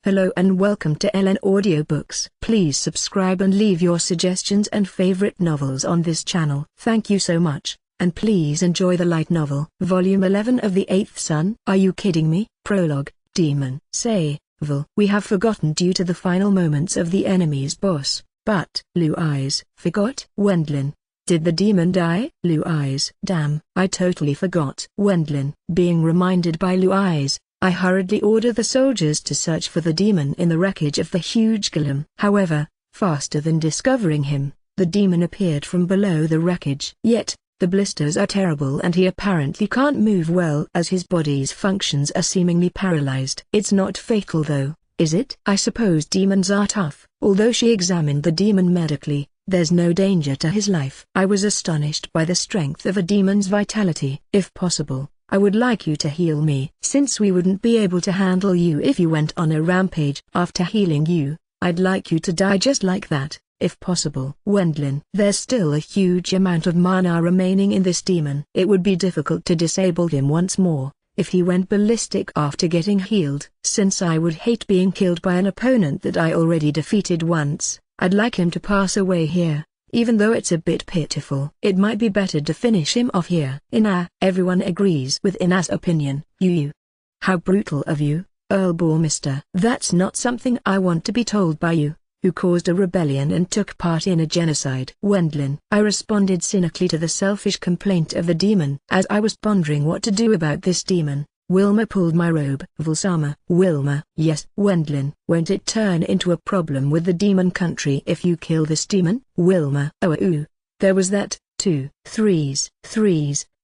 Hello and welcome to LNAudioBooks. Please subscribe and leave your suggestions and favorite novels on this channel. Thank you so much, and please enjoy the light novel. Volume 11 of The Eighth Sun. Are you kidding me? Prologue. Demon. Say, Vil. We have forgotten due to the final moments of the enemy's boss, but Blue Eyes. Forgot? Wendlin. Did the demon die? Blue Eyes. Damn, I totally forgot. Wendlin. Being reminded by Blue Eyes, I hurriedly order the soldiers to search for the demon in the wreckage of the huge golem. However, faster than discovering him, the demon appeared from below the wreckage. Yet, the blisters are terrible and he apparently can't move well as his body's functions are seemingly paralyzed. It's not fatal though, is it? I suppose demons are tough. Although she examined the demon medically, there's no danger to his life. I was astonished by the strength of a demon's vitality. If possible, I would like you to heal me. Since we wouldn't be able to handle you if you went on a rampage. After healing you, I'd like you to die just like that, if possible. Wendlin. There's still a huge amount of mana remaining in this demon. It would be difficult to disable him once more, if he went ballistic after getting healed. Since I would hate being killed by an opponent that I already defeated once, I'd like him to pass away here. Even though it's a bit pitiful. It might be better to finish him off here. Everyone agrees with Ina's opinion. You. How brutal of you, Earl Bourmister. That's not something I want to be told by you, who caused a rebellion and took part in a genocide. Wendlin. I responded cynically to the selfish complaint of the demon. As I was pondering what to do about this demon, Wilma pulled my robe. Vilsama. Wilma. Yes. Wendlin. Won't it turn into a problem with the demon country if you kill this demon? Wilma. Oh, there was that, too. Threes,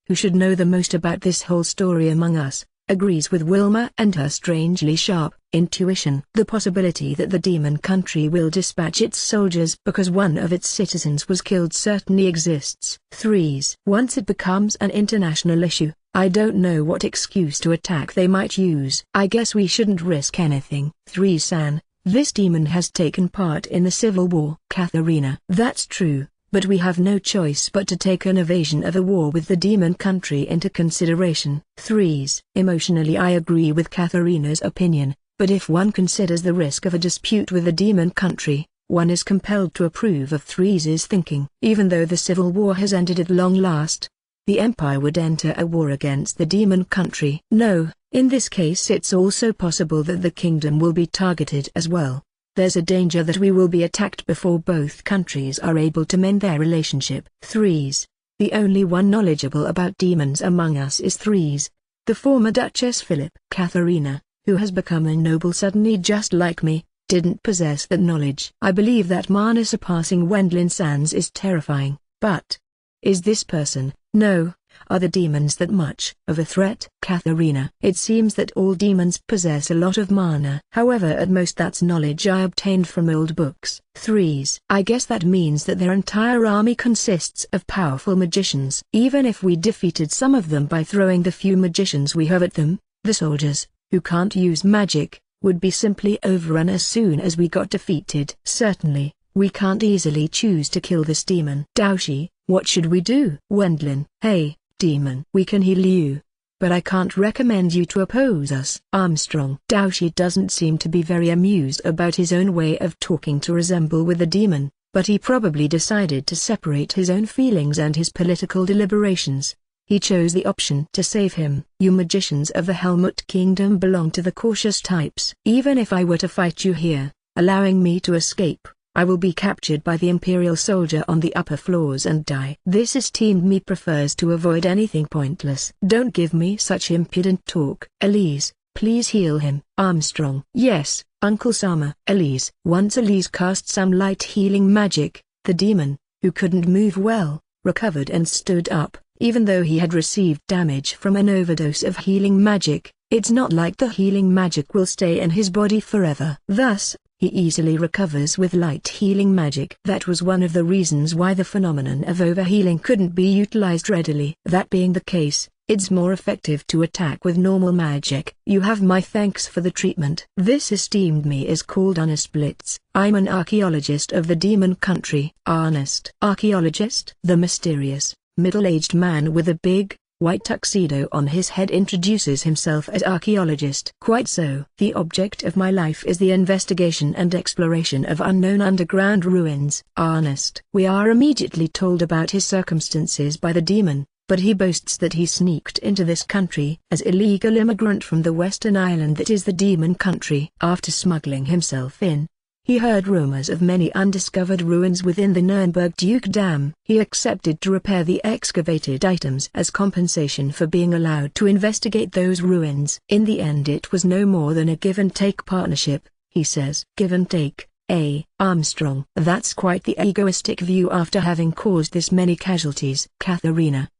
who should know the most about this whole story among us, agrees with Wilma and her strangely sharp intuition. The possibility that the demon country will dispatch its soldiers because one of its citizens was killed certainly exists. Threes. Once it becomes an international issue, I don't know what excuse to attack they might use. I guess we shouldn't risk anything. 3-san, this demon has taken part in the civil war. Katharina. That's true, but we have no choice but to take an invasion of a war with the demon country into consideration. 3s. Emotionally I agree with Katharina's opinion, but if one considers the risk of a dispute with the demon country, one is compelled to approve of 3's thinking. Even though the civil war has ended at long last, the Empire would enter a war against the demon country. No, in this case it's also possible that the kingdom will be targeted as well. There's a danger that we will be attacked before both countries are able to mend their relationship. 3s. The only one knowledgeable about demons among us is 3s, the former Duchess Philip. Katharina, who has become a noble suddenly just like me, didn't possess that knowledge. I believe that mana surpassing Wendlin Sands is terrifying, but is this person? No. Are the demons that much of a threat? Katharina. It seems that all demons possess a lot of mana. However, at most that's knowledge I obtained from old books. 3s. I guess that means that their entire army consists of powerful magicians. Even if we defeated some of them by throwing the few magicians we have at them, the soldiers, who can't use magic, would be simply overrun as soon as we got defeated. Certainly, we can't easily choose to kill this demon. Daoshi, what should we do? Wendlin. Hey, demon. We can heal you, but I can't recommend you to oppose us. Armstrong. Daoshi doesn't seem to be very amused about his own way of talking to resemble with the demon, but he probably decided to separate his own feelings and his political deliberations. He chose the option to save him. You magicians of the Helmut Kingdom belong to the cautious types. Even if I were to fight you here, allowing me to escape, I will be captured by the Imperial soldier on the upper floors and die. This esteemed me prefers to avoid anything pointless. Don't give me such impudent talk. Elise, please heal him. Armstrong. Yes, Uncle Sama. Elise. Once Elise cast some light healing magic, the demon, who couldn't move well, recovered and stood up. Even though he had received damage from an overdose of healing magic, it's not like the healing magic will stay in his body forever. Thus, he easily recovers with light healing magic. That was one of the reasons why the phenomenon of overhealing couldn't be utilized readily. That being the case, it's more effective to attack with normal magic. You have my thanks for the treatment. This esteemed me is called Honest Blitz. I'm an archaeologist of the demon country. Honest archaeologist? The mysterious, middle-aged man with a big, white tuxedo on his head, introduces himself as archaeologist. Quite so. The object of my life is the investigation and exploration of unknown underground ruins. Honest. We are immediately told about his circumstances by the demon, but he boasts that he sneaked into this country as illegal immigrant from the western island that is the demon country. After smuggling himself in, he heard rumors of many undiscovered ruins within the Nuremberg Duke Dam. He accepted to repair the excavated items as compensation for being allowed to investigate those ruins. In the end it was no more than a give-and-take partnership, he says. Give and take, Armstrong. That's quite the egoistic view after having caused this many casualties.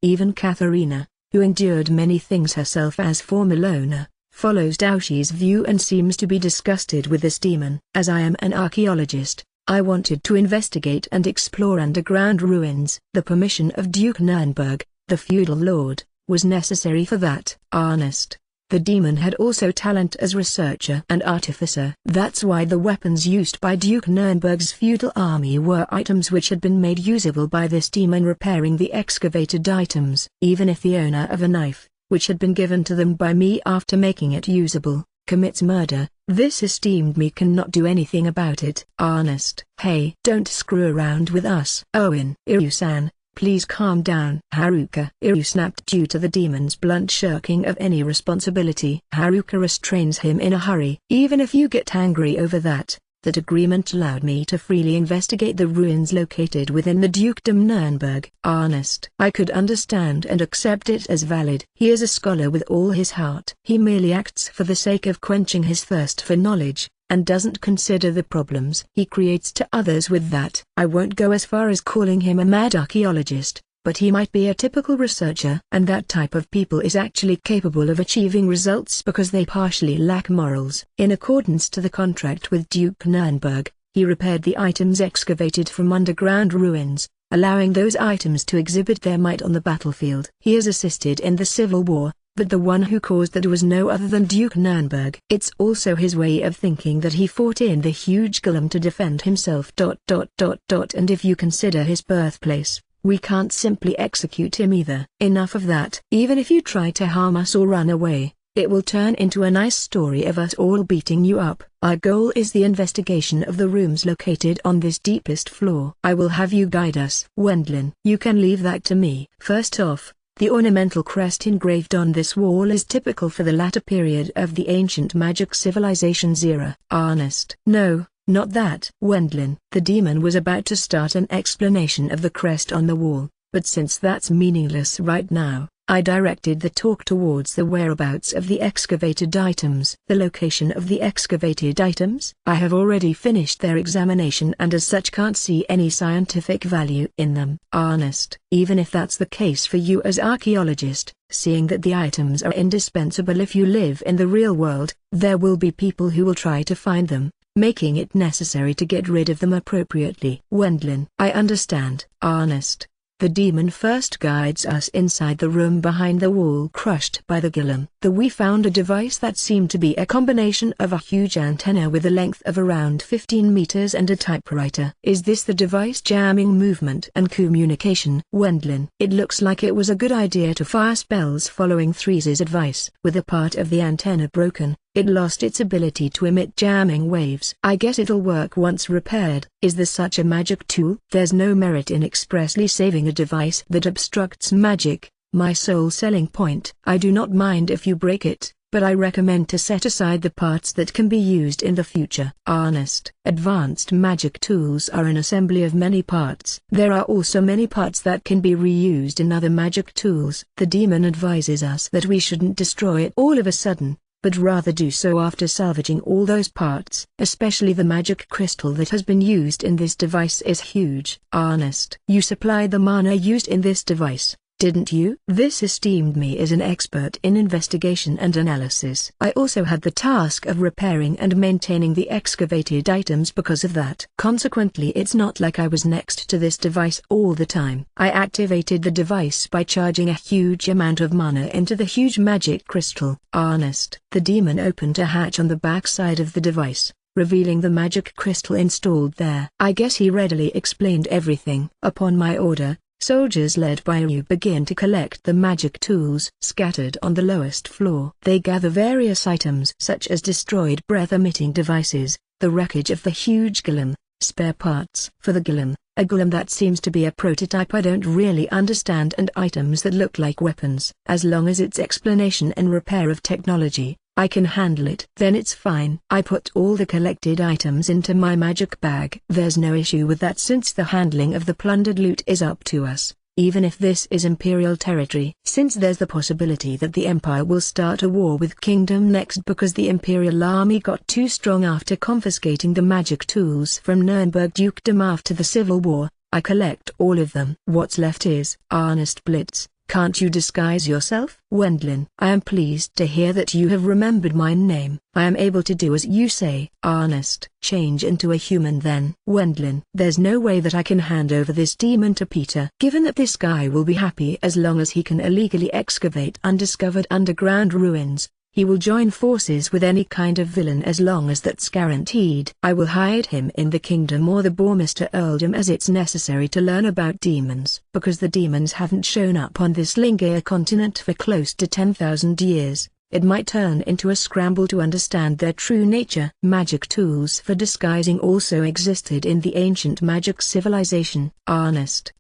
Even Katharina, who endured many things herself as former owner, follows Daoshi's view and seems to be disgusted with this demon. As I am an archaeologist, I wanted to investigate and explore underground ruins. The permission of Duke Nuremberg, the feudal lord, was necessary for that. Honest. The demon had also talent as researcher and artificer. That's why the weapons used by Duke Nuremberg's feudal army were items which had been made usable by this demon repairing the excavated items. Even if the owner of a knife, which had been given to them by me after making it usable, commits murder, this esteemed me cannot do anything about it. Honest. Hey, don't screw around with us. Owen. Iryu-san, please calm down. Haruka. Iryu snapped due to the demon's blunt shirking of any responsibility. Haruka restrains him in a hurry. Even if you get angry over that agreement allowed me to freely investigate the ruins located within the Dukedom Nuremberg. Honest. I could understand and accept it as valid. He is a scholar with all his heart. He merely acts for the sake of quenching his thirst for knowledge, and doesn't consider the problems he creates to others with that. I won't go as far as calling him a mad archaeologist, but he might be a typical researcher. And that type of people is actually capable of achieving results because they partially lack morals. In accordance to the contract with Duke Nuremberg, he repaired the items excavated from underground ruins, allowing those items to exhibit their might on the battlefield. He has assisted in the Civil War, but the one who caused that was no other than Duke Nuremberg. It's also his way of thinking that he fought in the huge golem to defend himself. And if you consider his birthplace, we can't simply execute him either. Enough of that. Even if you try to harm us or run away, it will turn into a nice story of us all beating you up. Our goal is the investigation of the rooms located on this deepest floor. I will have you guide us. Wendlin. You can leave that to me. First off, the ornamental crest engraved on this wall is typical for the latter period of the ancient magic civilization's era. Honest. No. Not that. Wendlin. The demon was about to start an explanation of the crest on the wall, but since that's meaningless right now, I directed the talk towards the whereabouts of the excavated items. The location of the excavated items? I have already finished their examination and as such can't see any scientific value in them. Honest. Even if that's the case for you as archaeologist, seeing that the items are indispensable if you live in the real world, there will be people who will try to find them, making it necessary to get rid of them appropriately. Wendlin. I understand. Honest. The demon first guides us inside the room behind the wall crushed by the golem. We found a device that seemed to be a combination of a huge antenna with a length of around 15 meters and a typewriter. Is this the device jamming movement and communication? Wendlin. It looks like it was a good idea to fire spells following Three's advice. With a part of the antenna broken, it lost its ability to emit jamming waves. I guess it'll work once repaired. Is this such a magic tool? There's no merit in expressly saving a device that obstructs magic, my sole selling point. I do not mind if you break it, but I recommend to set aside the parts that can be used in the future. Honest. Advanced magic tools are an assembly of many parts. There are also many parts that can be reused in other magic tools. The demon advises us that we shouldn't destroy it all of a sudden, but rather do so after salvaging all those parts. Especially the magic crystal that has been used in this device is huge. Honest. You supplied the mana used in this device, didn't you? This esteemed me as an expert in investigation and analysis. I also had the task of repairing and maintaining the excavated items because of that. Consequently, it's not like I was next to this device all the time. I activated the device by charging a huge amount of mana into the huge magic crystal. Honest. The demon opened a hatch on the back side of the device, revealing the magic crystal installed there. I guess he readily explained everything. Upon my order, Soldiers led by you begin to collect the magic tools scattered on the lowest floor. They gather various items such as destroyed breath-emitting devices, the wreckage of the huge golem, spare parts for the golem, a golem that seems to be a prototype I don't really understand, and items that look like weapons. As long as it's explanation and repair of technology, I can handle it. Then it's fine. I put all the collected items into my magic bag. There's no issue with that since the handling of the plundered loot is up to us, even if this is Imperial territory. Since there's the possibility that the Empire will start a war with Kingdom next because the Imperial army got too strong after confiscating the magic tools from Nuremberg Dukedom after the Civil War, I collect all of them. What's left is Ernest Blitz. Can't you disguise yourself? Wendlin. I am pleased to hear that you have remembered my name. I am able to do as you say. Ernest. Change into a human then. Wendlin. There's no way that I can hand over this demon to Peter. Given that this guy will be happy as long as he can illegally excavate undiscovered underground ruins, he will join forces with any kind of villain as long as that's guaranteed. I will hide him in the kingdom or the Bourmester earldom as it's necessary to learn about demons. Because the demons haven't shown up on this Lingaya continent for close to 10,000 years, it might turn into a scramble to understand their true nature. Magic tools for disguising also existed in the ancient magic civilization. Ernest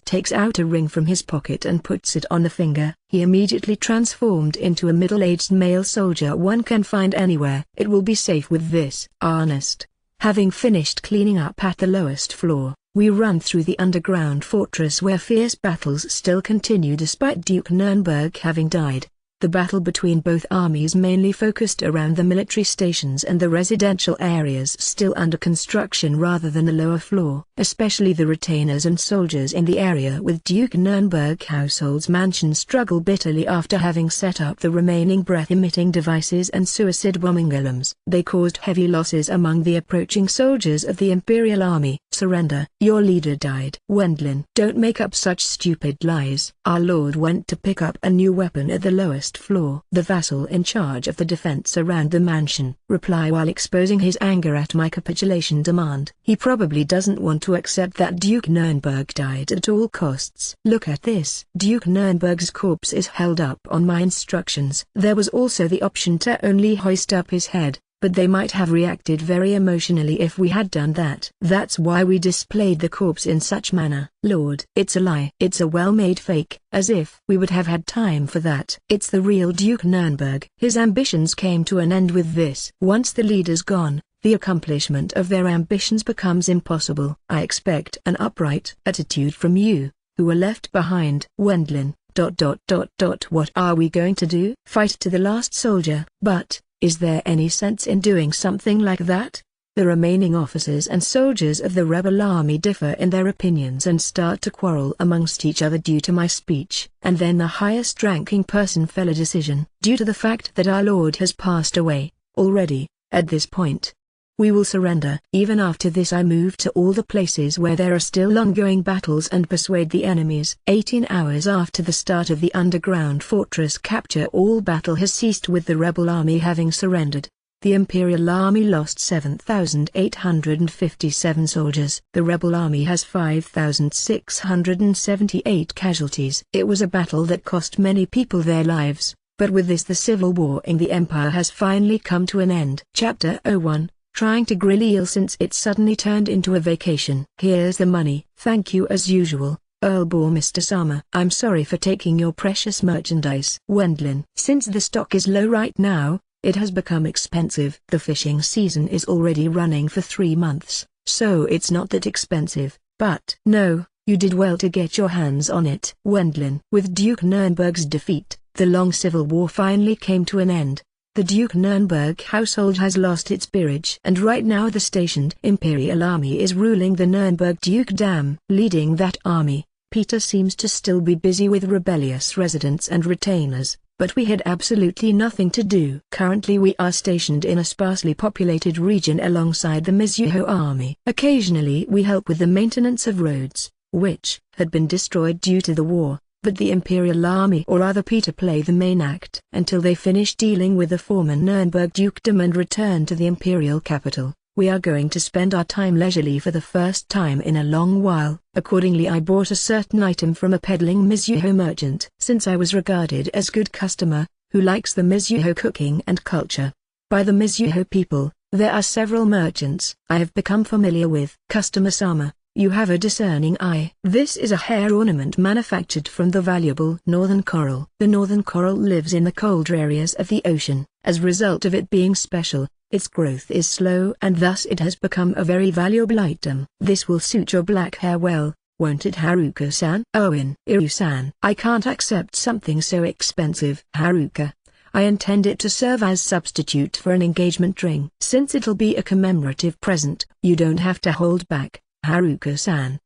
takes out a ring from his pocket and puts it on the finger. He immediately transformed into a middle-aged male soldier one can find anywhere. It will be safe with this. Ernest. Having finished cleaning up at the lowest floor, we run through the underground fortress where fierce battles still continue despite Duke Nuremberg having died. The battle between both armies mainly focused around the military stations and the residential areas still under construction rather than the lower floor. Especially the retainers and soldiers in the area with Duke Nuremberg household's mansion struggle bitterly after having set up the remaining breath-emitting devices and suicide-bombing golems. They caused heavy losses among the approaching soldiers of the Imperial Army. Surrender. Your leader died. Wendlin. Don't make up such stupid lies. Our lord went to pick up a new weapon at the lowest floor. The vassal in charge of the defense around the mansion reply while exposing his anger at my capitulation demand. He probably doesn't want to accept that Duke Nuremberg died at all costs. Look at this. Duke Nuremberg's corpse is held up on my instructions. There was also the option to only hoist up his head, but they might have reacted very emotionally if we had done that. That's why we displayed the corpse in such manner. Lord, it's a lie. It's a well-made fake, as if we would have had time for that. It's the real Duke Nuremberg. His ambitions came to an end with this. Once the leader's gone, the accomplishment of their ambitions becomes impossible. I expect an upright attitude from you, who were left behind. Wendlin. What are we going to do? Fight to the last soldier. But is there any sense in doing something like that? The remaining officers and soldiers of the rebel army differ in their opinions and start to quarrel amongst each other due to my speech, and then the highest-ranking person fell a decision. Due to the fact that our lord has passed away, already, at this point, we will surrender. Even after this I move to all the places where there are still ongoing battles and persuade the enemies. 18 hours after the start of the underground fortress capture, all battle has ceased with the rebel army having surrendered. The Imperial army lost 7,857 soldiers. The rebel army has 5,678 casualties. It was a battle that cost many people their lives, but with this the civil war in the Empire has finally come to an end. Chapter 01. Trying to grill eel since it suddenly turned into a vacation. Here's the money. Thank you as usual, Earl Bourmester Sama. I'm sorry for taking your precious merchandise. Wendlin. Since the stock is low right now, it has become expensive. The fishing season is already running for 3 months, so it's not that expensive, but no, you did well to get your hands on it. Wendlin. With Duke Nuremberg's defeat, the long civil war finally came to an end. The Duke Nuremberg household has lost its peerage, and right now the stationed Imperial army is ruling the Nuremberg Dukedom. Leading that army, Peter seems to still be busy with rebellious residents and retainers, but we had absolutely nothing to do. Currently we are stationed in a sparsely populated region alongside the Mizuho army. Occasionally we help with the maintenance of roads, which had been destroyed due to the war. But the Imperial army or other Peter play the main act until they finish dealing with the former Nuremberg dukedom and return to the Imperial capital. We are going to spend our time leisurely for the first time in a long while. Accordingly I bought a certain item from a peddling Mizuho merchant. Since I was regarded as good customer, who likes the Mizuho cooking and culture. By the Mizuho people, there are several merchants I have become familiar with. Customer-sama, you have a discerning eye. This is a hair ornament manufactured from the valuable northern coral. The northern coral lives in the colder areas of the ocean. As a result of it being special, its growth is slow and thus it has become a very valuable item. This will suit your black hair well, won't it, Haruka-san? Iryu-san, I can't accept something so expensive. Haruka, I intend it to serve as substitute for an engagement ring. Since it'll be a commemorative present, you don't have to hold back, Haruka-san.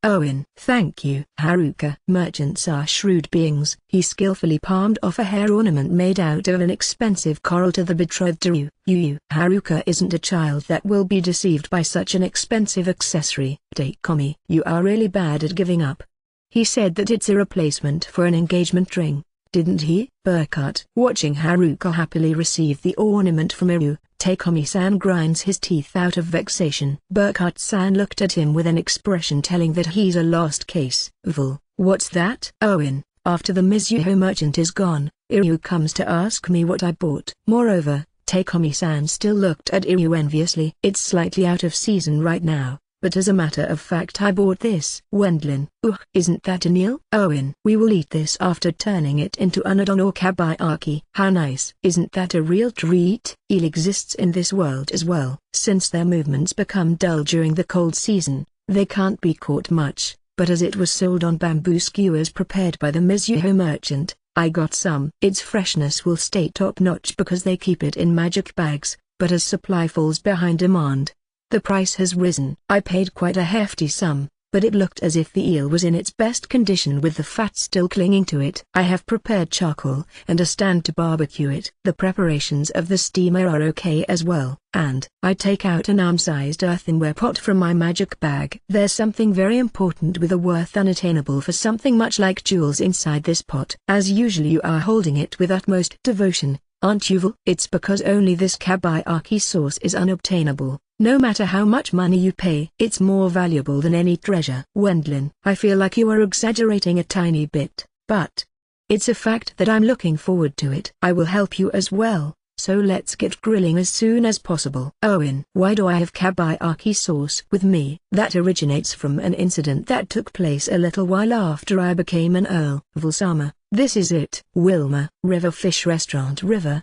Thank you. Haruka. Merchants are shrewd beings. He skillfully palmed off a hair ornament made out of an expensive coral to the betrothed Ryu. Haruka isn't a child that will be deceived by such an expensive accessory. Takeomi, you are really bad at giving up. He said that it's a replacement for an engagement ring, didn't he? Burkhardt. Watching Haruka happily receive the ornament from Iryu, Takeomi-san grinds his teeth out of vexation. Burkhardt-san looked at him with an expression telling that he's a lost case. What's that? After the Mizuho merchant is gone, Iryu comes to ask me what I bought. Moreover, Takeomi-san still looked at Iryu enviously. It's slightly out of season right now, but as a matter of fact I bought this. Wendlin. Isn't that an eel? We will eat this after turning it into unadon or kabayaki. How nice. Isn't that a real treat? Eel exists in this world as well. Since their movements become dull during the cold season, they can't be caught much, but as it was sold on bamboo skewers prepared by the Mizuho merchant, I got some. Its freshness will stay top-notch because they keep it in magic bags, but as supply falls behind demand, the price has risen. I paid quite a hefty sum, but it looked as if the eel was in its best condition with the fat still clinging to it. I have prepared charcoal and a stand to barbecue it. The preparations of the steamer are okay as well, and I take out an arm-sized earthenware pot from my magic bag. There's something very important with a worth unattainable for something much like jewels inside this pot. As usual you are holding it with utmost devotion, aren't you? It's because only this kabayaki sauce is unobtainable. No matter how much money you pay, it's more valuable than any treasure. Wendlin, I feel like you are exaggerating a tiny bit, but it's a fact that I'm looking forward to it. I will help you as well, so let's get grilling as soon as possible. Why do I have kabayaki sauce with me? That originates from an incident that took place a little while after I became an earl. Vulsama, this is it. Wilma, River Fish Restaurant. River,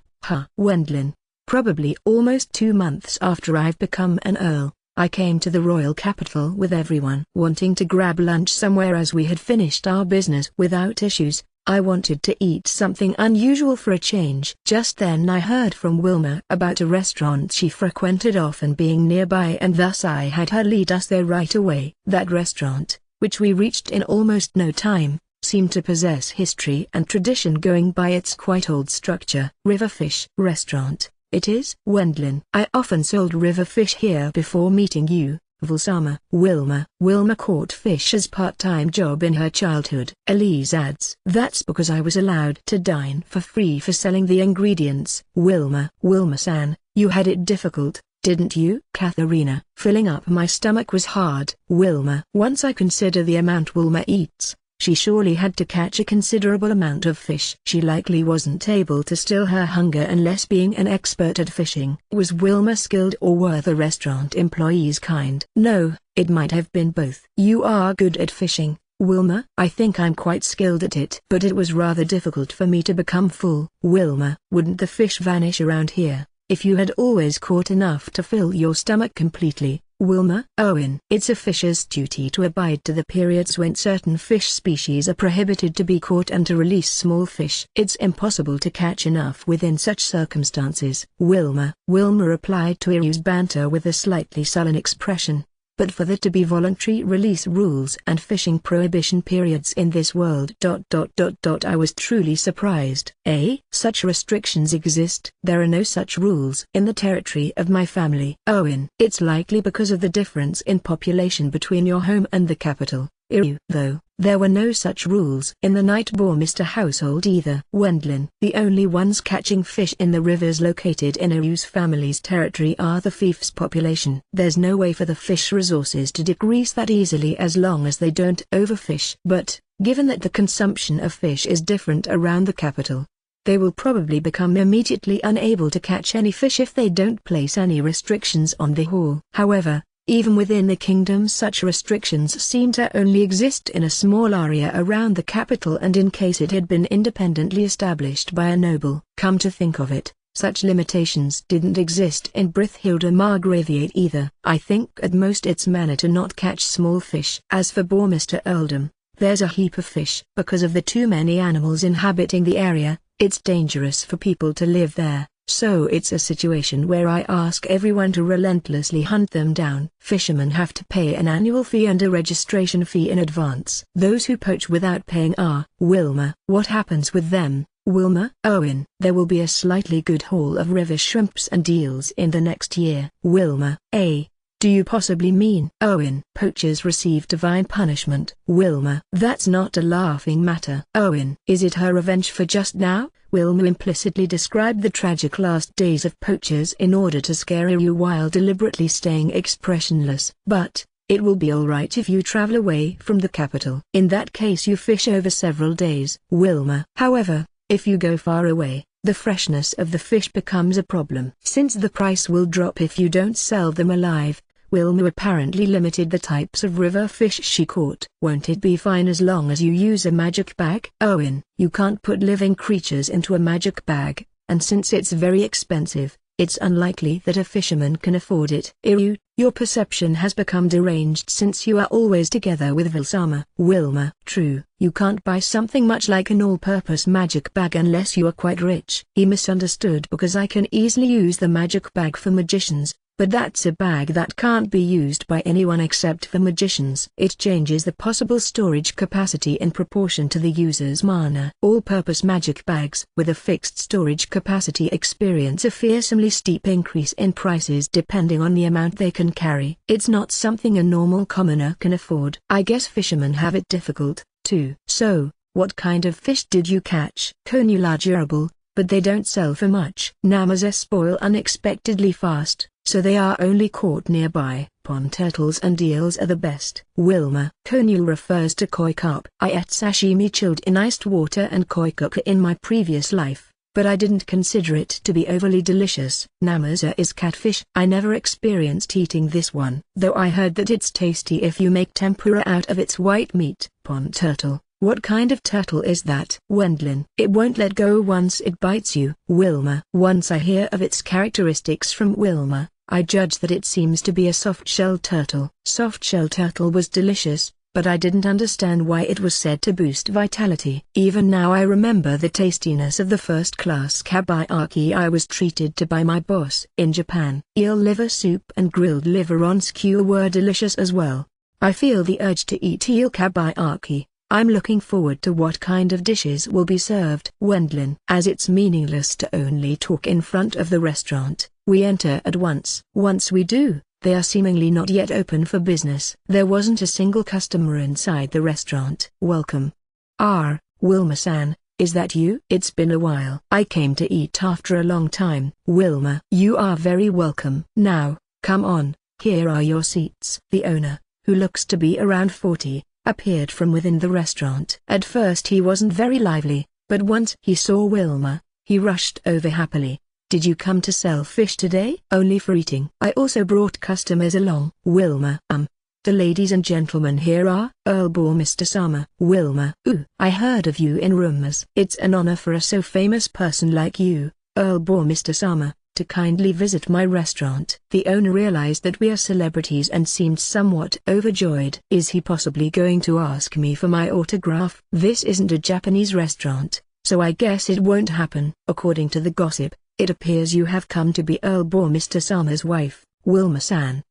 Wendlin. Probably almost 2 months after I've become an earl, I came to the royal capital with everyone wanting to grab lunch somewhere as we had finished our business without issues. I wanted to eat something unusual for a change. Just then I heard from Wilma about a restaurant she frequented often being nearby, and thus I had her lead us there right away. That restaurant, which we reached in almost no time, seemed to possess history and tradition going by its quite old structure. River Fish Restaurant. It is? Wendlin. I often sold river fish here before meeting you, Vulsama. Wilma caught fish as part-time job in her childhood. Elise adds. That's because I was allowed to dine for free for selling the ingredients. Wilma-san, you had it difficult, didn't you? Katharina. Filling up my stomach was hard. Wilma. Once I consider the amount Wilma eats, she surely had to catch a considerable amount of fish. She likely wasn't able to still her hunger unless being an expert at fishing. Was Wilma skilled or were the restaurant employees kind? No, it might have been both. You are good at fishing, Wilma. I think I'm quite skilled at it. But it was rather difficult for me to become full. Wilma. Wouldn't the fish vanish around here, if you had always caught enough to fill your stomach completely? Wilma. It's a fisher's duty to abide to the periods when certain fish species are prohibited to be caught and to release small fish. It's impossible to catch enough within such circumstances. Wilma replied to Iryu's banter with a slightly sullen expression. But for there to be voluntary release rules and fishing prohibition periods in this world ... I was truly surprised. Such restrictions exist? There are no such rules in the territory of my family. It's likely because of the difference in population between your home and the capital. Iryu. Though, There were no such rules in the Nightbourmester household either. Wendlin. The only ones catching fish in the rivers located in Iru's family's territory are the fief's population. There's no way for the fish resources to decrease that easily as long as they don't overfish. But, given that the consumption of fish is different around the capital, they will probably become immediately unable to catch any fish if they don't place any restrictions on the haul. However, even within the kingdom such restrictions seem to only exist in a small area around the capital and in case it had been independently established by a noble. Come to think of it, such limitations didn't exist in Brithhilda Margraviate either. I think at most it's manner to not catch small fish. As for Bourmester Earldom, there's a heap of fish. Because of the too many animals inhabiting the area, it's dangerous for people to live there. So it's a situation where I ask everyone to relentlessly hunt them down. Fishermen have to pay an annual fee and a registration fee in advance. Those who poach without paying are Wilma. What happens with them, Wilma? Owen. There will be a slightly good haul of river shrimps and eels in the next year. Wilma. Do you possibly mean? Owen. Poachers receive divine punishment. Wilma. That's not a laughing matter. Owen. Is it her revenge for just now? Wilma implicitly described the tragic last days of poachers in order to scare you while deliberately staying expressionless. But, it will be alright if you travel away from the capital. In that case you fish over several days. Wilma. However, if you go far away, the freshness of the fish becomes a problem. Since the price will drop if you don't sell them alive, Wilma apparently limited the types of river fish she caught. Won't it be fine as long as you use a magic bag? Owen. You can't put living creatures into a magic bag, and since it's very expensive, it's unlikely that a fisherman can afford it. Iru, your perception has become deranged since you are always together with Vilsama. Wilma. True. You can't buy something much like an all-purpose magic bag unless you are quite rich. He misunderstood because I can easily use the magic bag for magicians, but that's a bag that can't be used by anyone except for magicians. It changes the possible storage capacity in proportion to the user's mana. All-purpose magic bags with a fixed storage capacity experience a fearsomely steep increase in prices depending on the amount they can carry. It's not something a normal commoner can afford. I guess fishermen have it difficult, too. So, what kind of fish did you catch? Conule are durable, but they don't sell for much. Namas spoil unexpectedly fast, so they are only caught nearby. Pond turtles and eels are the best. Wilma. Conule refers to koi carp. I ate sashimi chilled in iced water and koi cuka in my previous life, but I didn't consider it to be overly delicious. Namaza is catfish. I never experienced eating this one, though I heard that it's tasty if you make tempura out of its white meat. Pond turtle. What kind of turtle is that? Wendlin. It won't let go once it bites you. Wilma. Once I hear of its characteristics from Wilma, I judge that it seems to be a soft-shell turtle. Soft-shell turtle was delicious, but I didn't understand why it was said to boost vitality. Even now I remember the tastiness of the first-class kabayaki I was treated to by my boss. In Japan, eel liver soup and grilled liver on skewer were delicious as well. I feel the urge to eat eel kabayaki. I'm looking forward to what kind of dishes will be served. Wendlin. As it's meaningless to only talk in front of the restaurant, we enter at once. Once we do, they are seemingly not yet open for business. There wasn't a single customer inside the restaurant. Welcome. Wilma-san, is that you? It's been a while. I came to eat after a long time. Wilma. You are very welcome. Now, come on, here are your seats. The owner, who looks to be around 40, appeared from within the restaurant. At first he wasn't very lively, but once he saw Wilma, he rushed over happily. Did you come to sell fish today? Only for eating. I also brought customers along. Wilma. The ladies and gentlemen here are Earl Bourmester Sama. Wilma. I heard of you in rumors. It's an honor for a so famous person like you, Earl Bourmester Sama, to kindly visit my restaurant. The owner realized that we are celebrities and seemed somewhat overjoyed. Is he possibly going to ask me for my autograph? This isn't a Japanese restaurant, so I guess it won't happen. According to the gossip, it appears you have come to be Earl Bourmester Sama's wife, Wilma-san.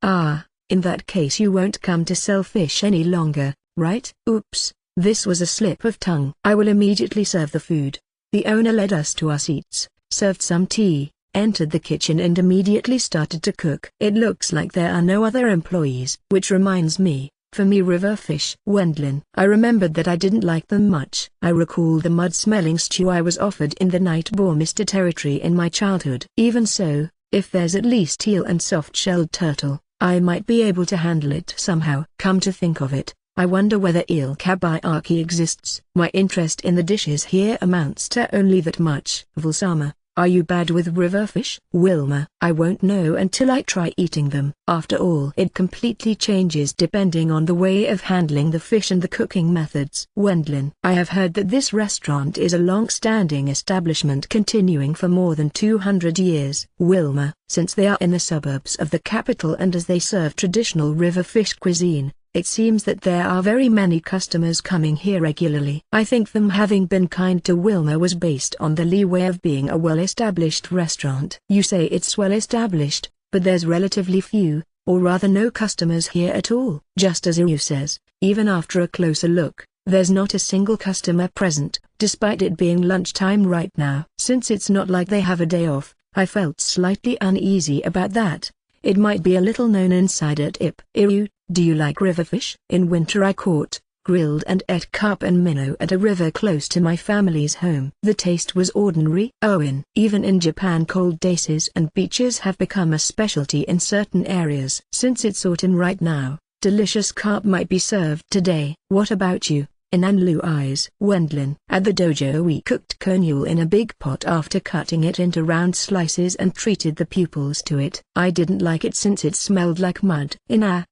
In that case you won't come to sell fish any longer, right? Oops, this was a slip of tongue. I will immediately serve the food. The owner led us to our seats, served some tea, entered the kitchen and immediately started to cook. It looks like there are no other employees. Which reminds me, For me, river fish. Wendlin. I remembered that I didn't like them much. I recall the mud-smelling stew I was offered in the night bore Mr. territory in my childhood. Even so, if there's at least eel and soft-shelled turtle, I might be able to handle it somehow. Come to think of it, I wonder whether eel kabayaki exists. My interest in the dishes here amounts to only that much. Vulsama. Are you bad with river fish? Wilma. I won't know until I try eating them. After all, it completely changes depending on the way of handling the fish and the cooking methods. Wendlin. I have heard that this restaurant is a long-standing establishment continuing for more than 200 years. Wilma. Since they are in the suburbs of the capital and as they serve traditional river fish cuisine, it seems that there are very many customers coming here regularly. I think them having been kind to Wilma was based on the leeway of being a well-established restaurant. You say it's well-established, but there's relatively few, or rather no customers here at all. Just as Iryu says, even after a closer look, there's not a single customer present, despite it being lunchtime right now. Since it's not like they have a day off, I felt slightly uneasy about that. It might be a little known inside at Iryu. Do you like river fish? In winter I caught, grilled and ate carp and minnow at a river close to my family's home. The taste was ordinary. Owen. Even in Japan, cold days and beaches have become a specialty in certain areas. Since it's autumn right now, delicious carp might be served today. What about you, Inanlu Eyes? Wendlin. At the dojo we cooked cornmeal in a big pot after cutting it into round slices and treated the pupils to it. I didn't like it since it smelled like mud.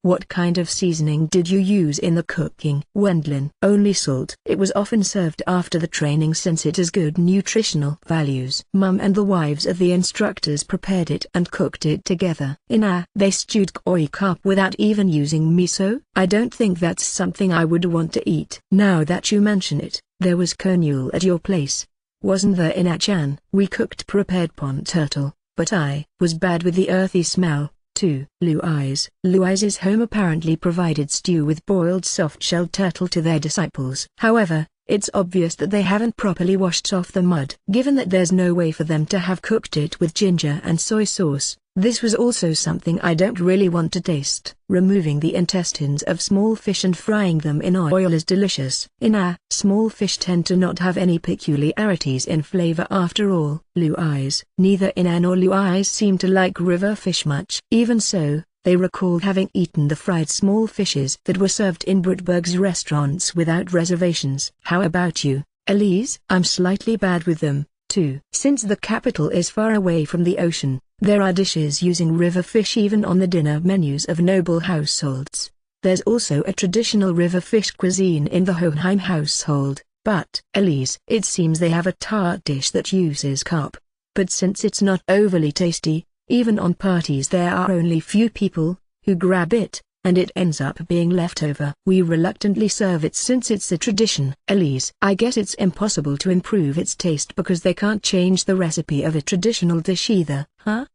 What kind of seasoning did you use in the cooking? Wendlin. Only salt. It was often served after the training since it has good nutritional values. Mum and the wives of the instructors prepared it and cooked it together. They stewed koi carp without even using miso? I don't think that's something I would want to eat. Now that you mention it, there was cornmeal at your place, wasn't there? Inachan. We cooked prepared pond turtle, but I was bad with the earthy smell, too. Lui's home apparently provided stew with boiled soft-shelled turtle to their disciples. However, it's obvious that they haven't properly washed off the mud. Given that there's no way for them to have cooked it with ginger and soy sauce, this was also something I don't really want to taste. Removing the intestines of small fish and frying them in oil is delicious. Small fish tend to not have any peculiarities in flavor after all. Lui's. Neither Ina nor Lui's seem to like river fish much. Even so, they recall having eaten the fried small fishes that were served in Brutberg's restaurants without reservations. How about you, Elise? I'm slightly bad with them, too. Since the capital is far away from the ocean, there are dishes using river fish even on the dinner menus of noble households. There's also a traditional river fish cuisine in the Hohenheim household, but, Elise, it seems they have a tart dish that uses carp. But since it's not overly tasty, even on parties there are only few people who grab it, and it ends up being left over. We reluctantly serve it since it's a tradition. Elise. I guess it's impossible to improve its taste because they can't change the recipe of a traditional dish either.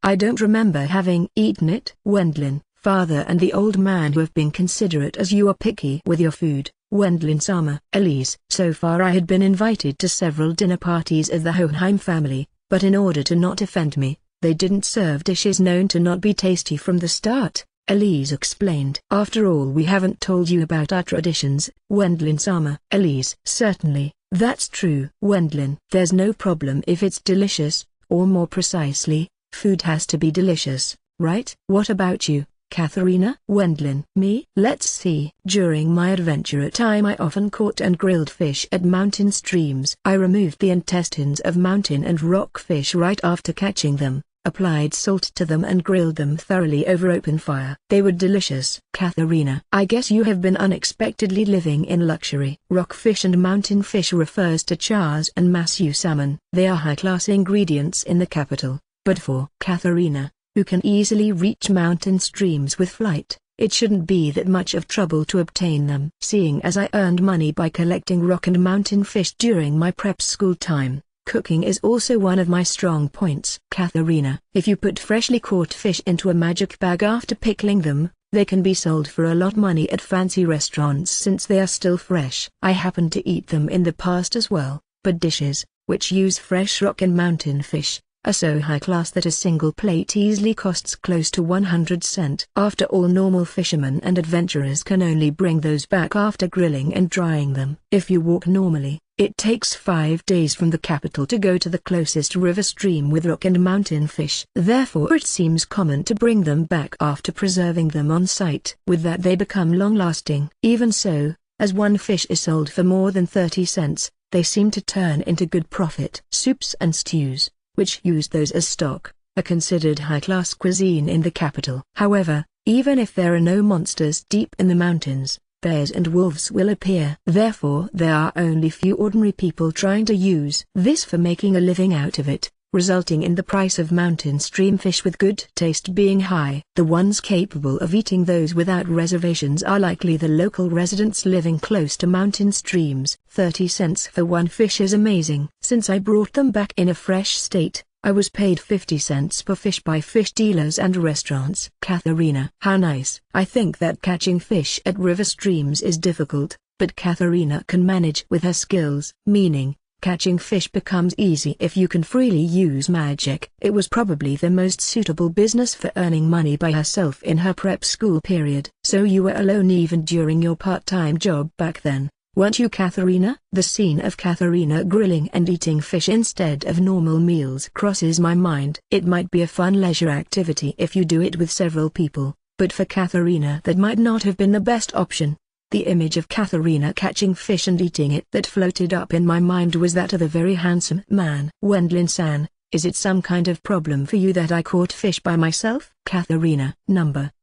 I don't remember having eaten it. Wendlin. Father and the old man who have been considerate as you are picky with your food. Wendlin-sama. Elise. So far I had been invited to several dinner parties of the Hohenheim family, but in order to not offend me, they didn't serve dishes known to not be tasty from the start. Elise explained. After all, we haven't told you about our traditions, Wendlin-sama. Elise. Certainly, that's true. Wendlin. There's no problem if it's delicious, or more precisely, food has to be delicious, right? What about you, Katharina? Wendlin. Me? Let's see. During my adventure at time I often caught and grilled fish at mountain streams. I removed the intestines of mountain and rock fish right after catching them, applied salt to them and grilled them thoroughly over open fire. They were delicious. Katharina. I guess you have been unexpectedly living in luxury. Rockfish and mountain fish refers to chars and masu salmon. They are high-class ingredients in the capital, but for Katharina, who can easily reach mountain streams with flight, it shouldn't be that much of trouble to obtain them. Seeing as I earned money by collecting rock and mountain fish during my prep school time, cooking is also one of my strong points. Katharina. If you put freshly caught fish into a magic bag after pickling them, they can be sold for a lot of money at fancy restaurants since they are still fresh. I happened to eat them in the past as well, but dishes, which use fresh rock and mountain fish, are so high class that a single plate easily costs close to 100 cent. After all, normal fishermen and adventurers can only bring those back after grilling and drying them. If you walk normally, it takes 5 days from the capital to go to the closest river stream with rock and mountain fish. Therefore it seems common to bring them back after preserving them on site. With that they become long-lasting. Even so, as one fish is sold for more than 30 cents, they seem to turn into good profit. Soups and stews, which use those as stock, are considered high-class cuisine in the capital. However, even if there are no monsters deep in the mountains, bears and wolves will appear. Therefore there are only few ordinary people trying to use this for making a living out of it, resulting in the price of mountain stream fish with good taste being high. The ones capable of eating those without reservations are likely the local residents living close to mountain streams. 30 cents for one fish is amazing. Since I brought them back in a fresh state, I was paid 50 cents per fish by fish dealers and restaurants. Katharina: how nice. I think that catching fish at river streams is difficult, but Katharina can manage with her skills. Meaning, catching fish becomes easy if you can freely use magic. It was probably the most suitable business for earning money by herself in her prep school period. So you were alone even during your part-time job back then, weren't you, Katharina? The scene of Katharina grilling and eating fish instead of normal meals crosses my mind. It might be a fun leisure activity if you do it with several people, but for Katharina that might not have been the best option. The image of Katharina catching fish and eating it that floated up in my mind was that of a very handsome man. Wendlin-san, is it some kind of problem for you that I caught fish by myself? Katharina: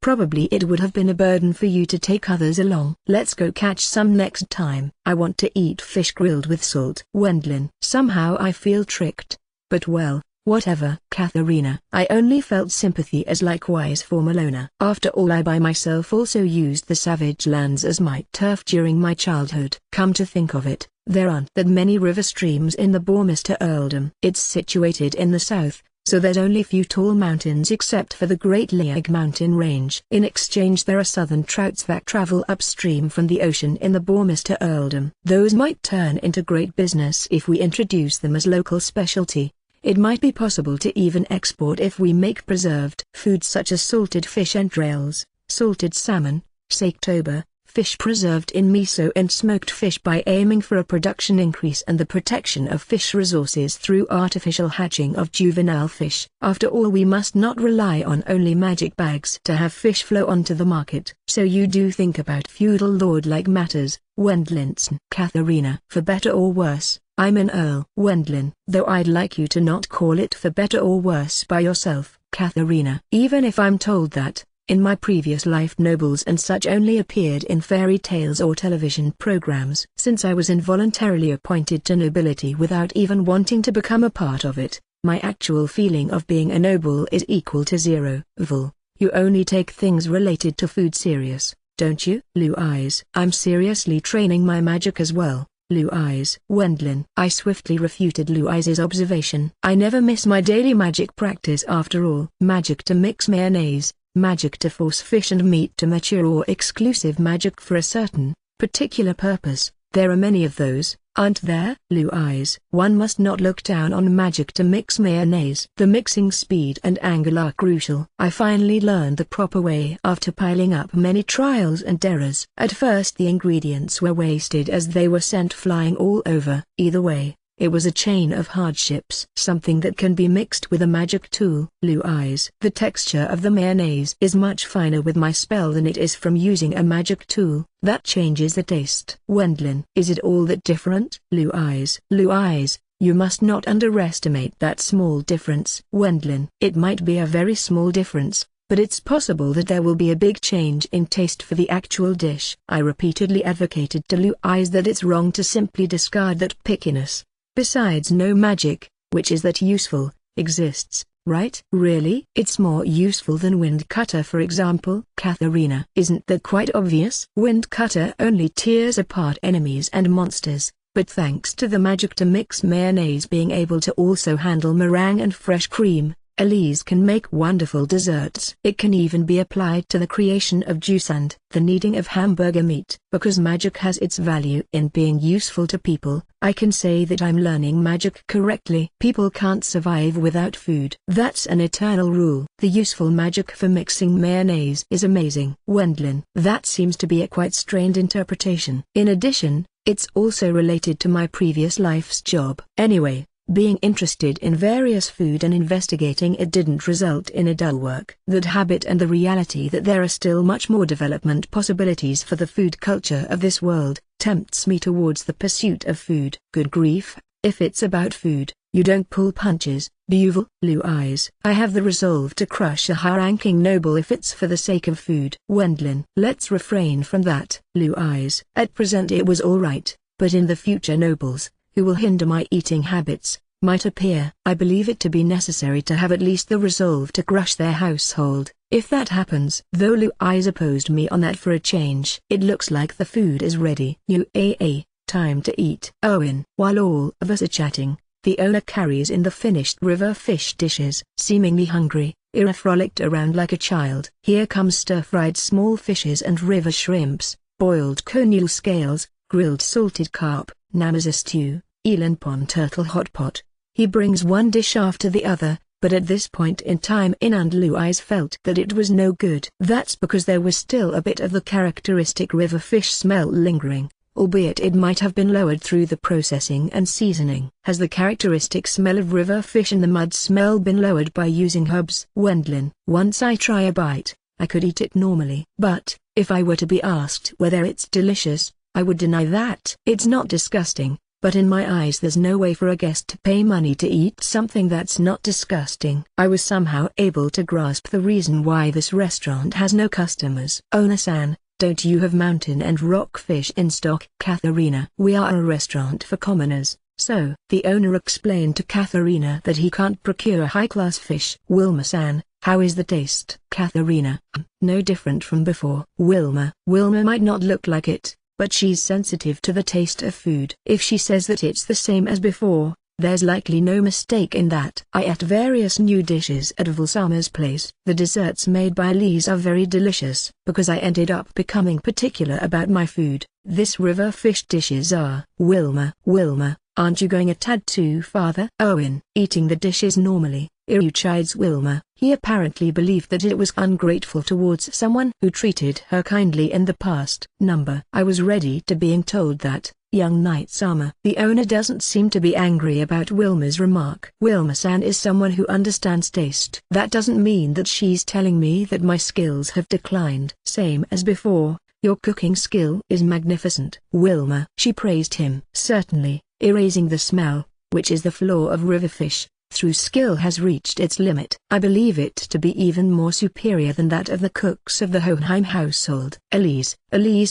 probably it would have been a burden for you to take others along. Let's go catch some next time. I want to eat fish grilled with salt. Wendlin: somehow I feel tricked. But well, whatever. Katharina: I only felt sympathy as likewise for Malona. After all, I by myself also used the savage lands as my turf during my childhood. Come to think of it, there aren't that many river streams in the Bourmister earldom. It's situated in the south, so there's only few tall mountains except for the Great Leag mountain range. In exchange there are southern trouts that travel upstream from the ocean in the Bourmister earldom. Those might turn into great business if we introduce them as local specialty. It might be possible to even export if we make preserved foods such as salted fish entrails, salted salmon, saketoba, fish preserved in miso and smoked fish by aiming for a production increase and the protection of fish resources through artificial hatching of juvenile fish. After all, we must not rely on only magic bags to have fish flow onto the market. So you do think about feudal lord-like matters, Wendlinson. Katharina: for better or worse, I'm an earl. Wendlin: though I'd like you to not call it for better or worse by yourself. Katharina: even if I'm told that, in my previous life nobles and such only appeared in fairy tales or television programs. Since I was involuntarily appointed to nobility without even wanting to become a part of it, my actual feeling of being a noble is equal to zero. Vul: you only take things related to food serious, don't you? Blue-eyes: I'm seriously training my magic as well. Blue-eyes. Wendlin: I swiftly refuted Blue-eyes' observation. I never miss my daily magic practice after all. Magic to mix mayonnaise, magic to force fish and meat to mature, or exclusive magic for a certain, particular purpose. There are many of those, aren't there? Blue-eyes: one must not look down on magic to mix mayonnaise. The mixing speed and angle are crucial. I finally learned the proper way after piling up many trials and errors. At first the ingredients were wasted as they were sent flying all over. Either way, it was a chain of hardships. Something that can be mixed with a magic tool. Blue-eyes: the texture of the mayonnaise is much finer with my spell than it is from using a magic tool. That changes the taste. Wendlin: is it all that different? Blue-eyes: Blue-eyes, you must not underestimate that small difference. Wendlin: it might be a very small difference, but it's possible that there will be a big change in taste for the actual dish. I repeatedly advocated to Blue-eyes that it's wrong to simply discard that pickiness. Besides, no magic, which is that useful, exists, right? Really? It's more useful than wind cutter, for example. Katharina: isn't that quite obvious? Wind cutter only tears apart enemies and monsters, but thanks to the magic to mix mayonnaise being able to also handle meringue and fresh cream, Elise can make wonderful desserts. It can even be applied to the creation of juice and the kneading of hamburger meat. Because magic has its value in being useful to people, I can say that I'm learning magic correctly. People can't survive without food. That's an eternal rule. The useful magic for mixing mayonnaise is amazing. Wendlin. That seems to be a quite strained interpretation. In addition, it's also related to my previous life's job. Anyway, being interested in various food and investigating it didn't result in a dull work. That habit and the reality that there are still much more development possibilities for the food culture of this world, tempts me towards the pursuit of food. Good grief, if it's about food, you don't pull punches, do you? Blue eyes. I have the resolve to crush a high-ranking noble if it's for the sake of food. Wendlin. Let's refrain from that. Blue eyes. At present it was alright, but in the future nobles, who will hinder my eating habits, might appear. I believe it to be necessary to have at least the resolve to crush their household, if that happens. Though Blue eyes opposed me on that for a change. It looks like the food is ready. Time to eat. Owen. While all of us are chatting, the owner carries in the finished river fish dishes. Seemingly hungry, Ira frolicked around like a child. Here comes stir-fried small fishes and river shrimps, boiled conule scales, grilled salted carp, namaza stew, eland pond turtle hot pot. He brings one dish after the other, but at this point in time and Blue eyes felt that it was no good. That's because there was still a bit of the characteristic river fish smell lingering, albeit it might have been lowered through the processing and seasoning. Has the characteristic smell of river fish and the mud smell been lowered by using herbs? Wendlin. Once I try a bite, I could eat it normally. But, if I were to be asked whether it's delicious, I would deny that. It's not disgusting, but in my eyes there's no way for a guest to pay money to eat something that's not disgusting. I was somehow able to grasp the reason why this restaurant has no customers. Owner-san, don't you have mountain and rock fish in stock? Katharina. We are a restaurant for commoners, so. The owner explained to Katharina that he can't procure high-class fish. Wilma-san, how is the taste? Katharina. No different from before. Wilma. Wilma might not look like it, but she's sensitive to the taste of food. If she says that it's the same as before, there's likely no mistake in that. I ate various new dishes at Valsama's place. The desserts made by Elise are very delicious. Because I ended up becoming particular about my food, this river fish dishes are. Wilma. Wilma, aren't you going a tad too farther? Owen. Eating the dishes normally, Iru chides Wilma. He apparently believed that it was ungrateful towards someone who treated her kindly in the past. I was ready to being told that, young Knight-sama. The owner doesn't seem to be angry about Wilma's remark. Wilma-san is someone who understands taste. That doesn't mean that she's telling me that my skills have declined. Same as before, your cooking skill is magnificent. Wilma. She praised him. Certainly, erasing the smell, which is the flaw of river fish, through skill has reached its limit. I believe it to be even more superior than that of the cooks of the Hohenheim household. Elise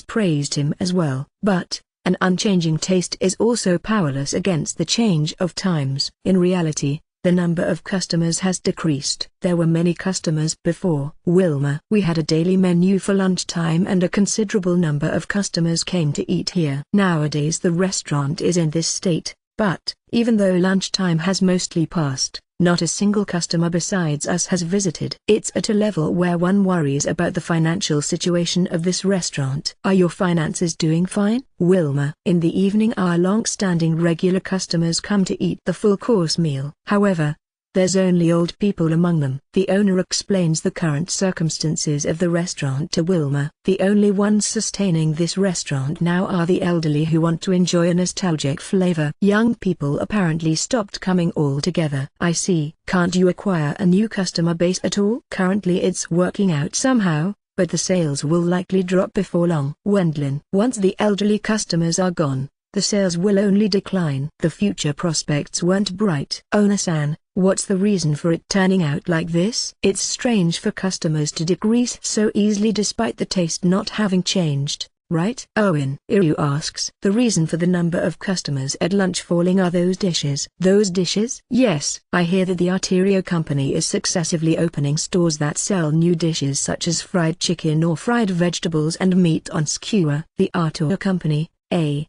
praised him as well. But, an unchanging taste is also powerless against the change of times. In reality, the number of customers has decreased. There were many customers before. Wilma. We had a daily menu for lunchtime and a considerable number of customers came to eat here. Nowadays the restaurant is in this state. But, even though lunchtime has mostly passed, not a single customer besides us has visited. It's at a level where one worries about the financial situation of this restaurant. Are your finances doing fine? Wilma. In the evening our long-standing regular customers come to eat the full-course meal. However, there's only old people among them. The owner explains the current circumstances of the restaurant to Wilma. The only ones sustaining this restaurant now are the elderly who want to enjoy a nostalgic flavor. Young people apparently stopped coming altogether. I see. Can't you acquire a new customer base at all? Currently it's working out somehow, but the sales will likely drop before long. Wendlin. Once the elderly customers are gone, the sales will only decline. The future prospects weren't bright. Owner-san, what's the reason for it turning out like this? It's strange for customers to decrease so easily despite the taste not having changed, right? Owen. Iru asks. The reason for the number of customers at lunch falling are those dishes. Those dishes? Yes. I hear that the Arterio company is successively opening stores that sell new dishes such as fried chicken or fried vegetables and meat on skewer. The Arterio company.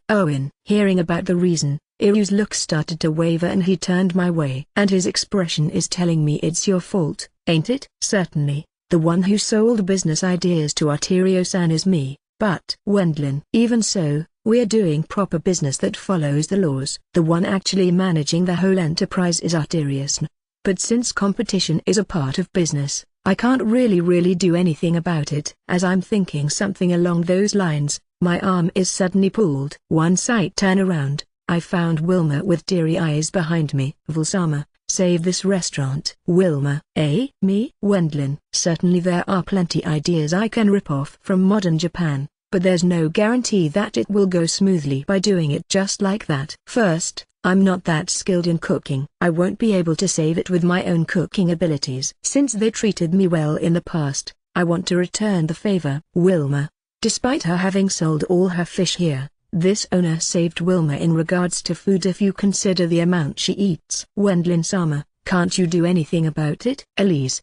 Owen. Hearing about the reason, Iru's look started to waver and he turned my way. And his expression is telling me it's your fault, ain't it? Certainly, the one who sold business ideas to Arterio-san is me, but Wendlin. Even so, we're doing proper business that follows the laws. The one actually managing the whole enterprise is Arterio-san. But since competition is a part of business, I can't really do anything about it. As I'm thinking something along those lines, my arm is suddenly pulled. Once I turn around, I found Wilma with teary eyes behind me. Vulsama, save this restaurant. Wilma, eh? Me? Wendlin. Certainly there are plenty ideas I can rip off from modern Japan, but there's no guarantee that it will go smoothly by doing it just like that. First, I'm not that skilled in cooking. I won't be able to save it with my own cooking abilities. Since they treated me well in the past, I want to return the favor. Wilma. Despite her having sold all her fish here, this owner saved Wilma in regards to food if you consider the amount she eats. Wendlin-sama, can't you do anything about it? Elise,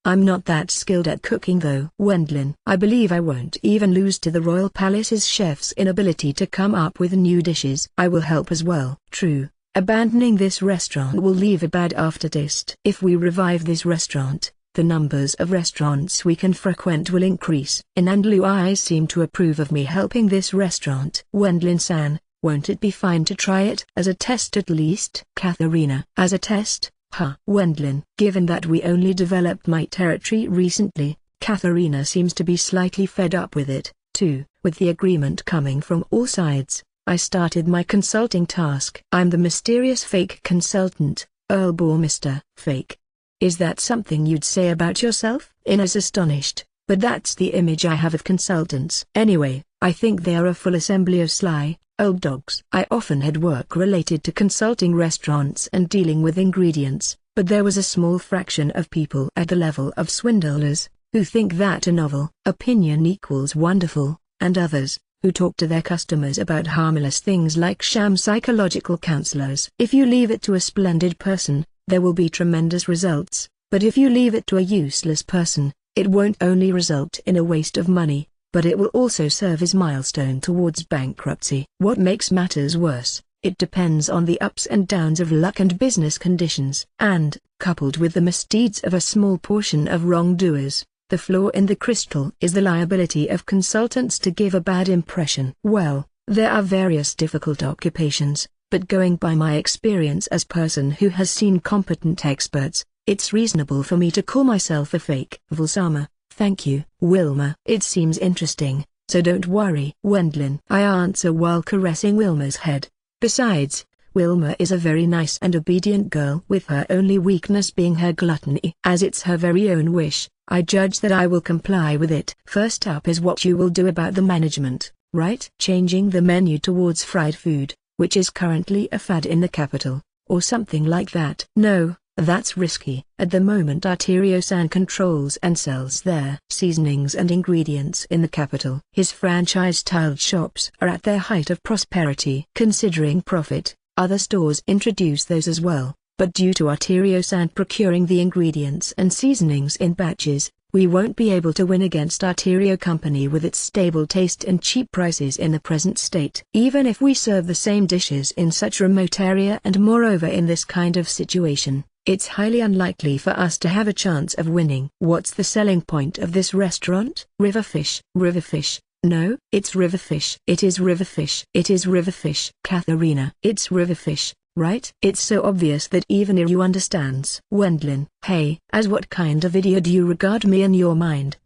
I'm not that skilled at cooking though. Wendlin, I believe I won't even lose to the Royal Palace's chef's inability to come up with new dishes. I will help as well. True, abandoning this restaurant will leave a bad aftertaste. If we revive this restaurant, the numbers of restaurants we can frequent will increase. Inandlu eyes seem to approve of me helping this restaurant. Wendlin-san, won't it be fine to try it as a test at least? Katharina, as a test? Wendlin, given that we only developed my territory recently, Katharina seems to be slightly fed up with it, too. With the agreement coming from all sides, I started my consulting task. I'm the mysterious fake consultant, Earlboar Mr. Fake. Is that something you'd say about yourself? Ina's astonished, but that's the image I have of consultants. Anyway, I think they are a full assembly of sly, old dogs. I often had work related to consulting restaurants and dealing with ingredients, but there was a small fraction of people at the level of swindlers, who think that a novel opinion equals wonderful, and others, who talk to their customers about harmless things like sham psychological counselors. If you leave it to a splendid person, there will be tremendous results, but if you leave it to a useless person, it won't only result in a waste of money, but it will also serve as milestone towards bankruptcy. What makes matters worse, it depends on the ups and downs of luck and business conditions. And, coupled with the misdeeds of a small portion of wrongdoers, the flaw in the crystal is the liability of consultants to give a bad impression. Well, there are various difficult occupations, but going by my experience as person who has seen competent experts, it's reasonable for me to call myself a fake. Vulsama, thank you. Wilma, it seems interesting, so don't worry. Wendlin, I answer while caressing Wilma's head. Besides, Wilma is a very nice and obedient girl, with her only weakness being her gluttony. As it's her very own wish, I judge that I will comply with it. First up is what you will do about the management, right? Changing the menu towards fried food, which is currently a fad in the capital, or something like that. No, that's risky. At the moment Arterio-san controls and sells their seasonings and ingredients in the capital. His franchise-styled shops are at their height of prosperity. Considering profit, other stores introduce those as well, but due to Arterio-san procuring the ingredients and seasonings in batches, we won't be able to win against Arterio Company with its stable taste and cheap prices in the present state. Even if we serve the same dishes in such remote area and moreover in this kind of situation, it's highly unlikely for us to have a chance of winning. What's the selling point of this restaurant? Riverfish. Riverfish. No, it's riverfish. It is riverfish. It is riverfish. Katharina. It's riverfish, right? It's so obvious that even you understands. Wendlin. Hey, as what kind of idiot do you regard me in your mind?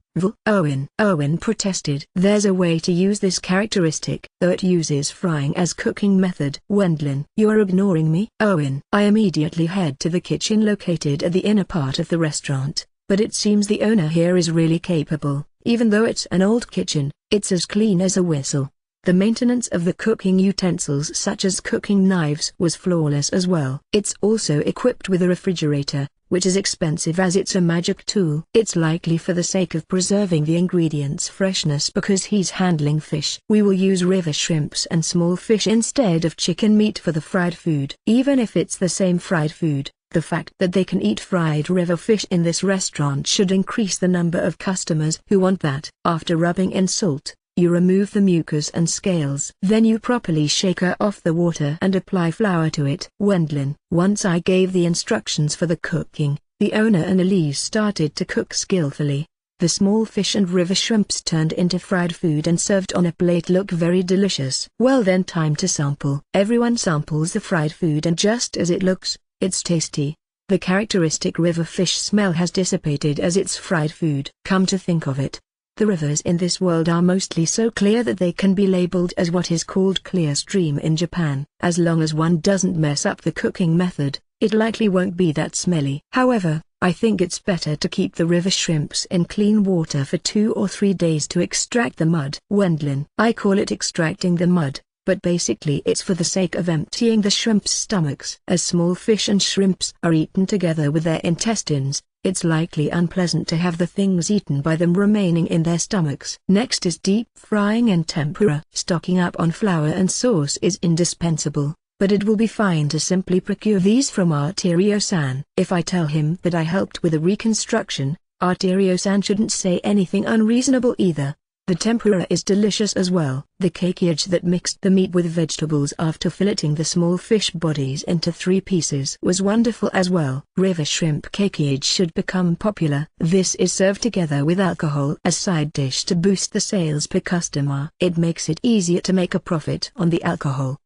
Owen protested. There's a way to use this characteristic, though it uses frying as cooking method. Wendlin. You are ignoring me? Owen. I immediately head to the kitchen located at the inner part of the restaurant, but it seems the owner here is really capable. Even though it's an old kitchen, it's as clean as a whistle. The maintenance of the cooking utensils such as cooking knives was flawless as well. It's also equipped with a refrigerator, which is expensive as it's a magic tool. It's likely for the sake of preserving the ingredients' freshness because he's handling fish. We will use river shrimps and small fish instead of chicken meat for the fried food. Even if it's the same fried food, the fact that they can eat fried river fish in this restaurant should increase the number of customers who want that. After rubbing in salt, You remove the mucus and scales. Then you properly shake off the water and apply flour to it. Wendlin. Once I gave the instructions for the cooking, the owner and Elise started to cook skillfully. The small fish and river shrimps turned into fried food and served on a plate look very delicious. Well then, time to sample. Everyone samples the fried food, and just as it looks, it's tasty. The characteristic river fish smell has dissipated as it's fried food. Come to think of it, the rivers in this world are mostly so clear that they can be labeled as what is called clear stream in Japan. As long as one doesn't mess up the cooking method, it likely won't be that smelly. However, I think it's better to keep the river shrimps in clean water for 2 or 3 days to extract the mud. Wendlin. I call it extracting the mud, but basically it's for the sake of emptying the shrimps' stomachs. As small fish and shrimps are eaten together with their intestines, it's likely unpleasant to have the things eaten by them remaining in their stomachs. Next is deep frying and tempura. Stocking up on flour and sauce is indispensable, but it will be fine to simply procure these from Arterio-san. If I tell him that I helped with a reconstruction, Arterio-san shouldn't say anything unreasonable either. The tempura is delicious as well. The cakeage that mixed the meat with vegetables after filleting the small fish bodies into 3 pieces was wonderful as well. River shrimp cakeage should become popular. This is served together with alcohol as side dish to boost the sales per customer. It makes it easier to make a profit on the alcohol.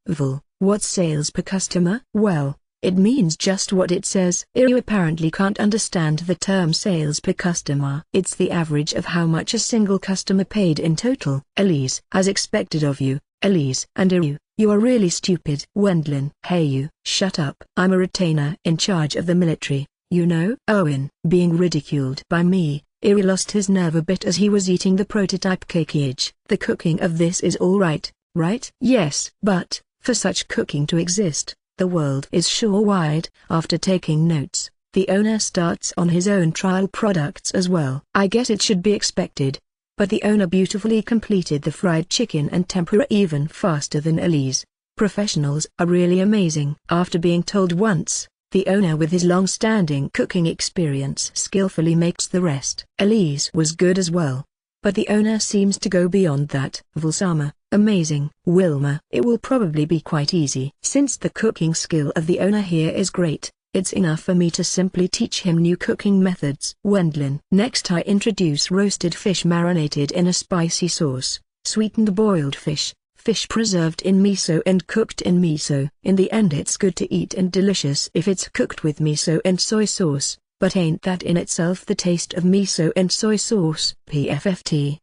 What's sales per customer? Well, it means just what it says. You apparently can't understand the term sales per customer. It's the average of how much a single customer paid in total. Elise. As expected of you, Elise. And you are really stupid. Wendlin. Hey you, shut up. I'm a retainer in charge of the military, you know. Owen. Being ridiculed by me, Iri lost his nerve a bit as he was eating the prototype cakeage. The cooking of this is all right, right? Yes. But, for such cooking to exist, the world is sure wide. After taking notes, the owner starts on his own trial products as well. I guess it should be expected. But the owner beautifully completed the fried chicken and tempura even faster than Elise. Professionals are really amazing. After being told once, the owner with his long-standing cooking experience skillfully makes the rest. Elise was good as well. But the owner seems to go beyond that. Vulsama. Amazing. Wilma. It will probably be quite easy. Since the cooking skill of the owner here is great, it's enough for me to simply teach him new cooking methods. Wendlin. Next I introduce roasted fish marinated in a spicy sauce, sweetened boiled fish, fish preserved in miso and cooked in miso. In the end it's good to eat and delicious if it's cooked with miso and soy sauce. But ain't that in itself the taste of miso and soy sauce? PFFT.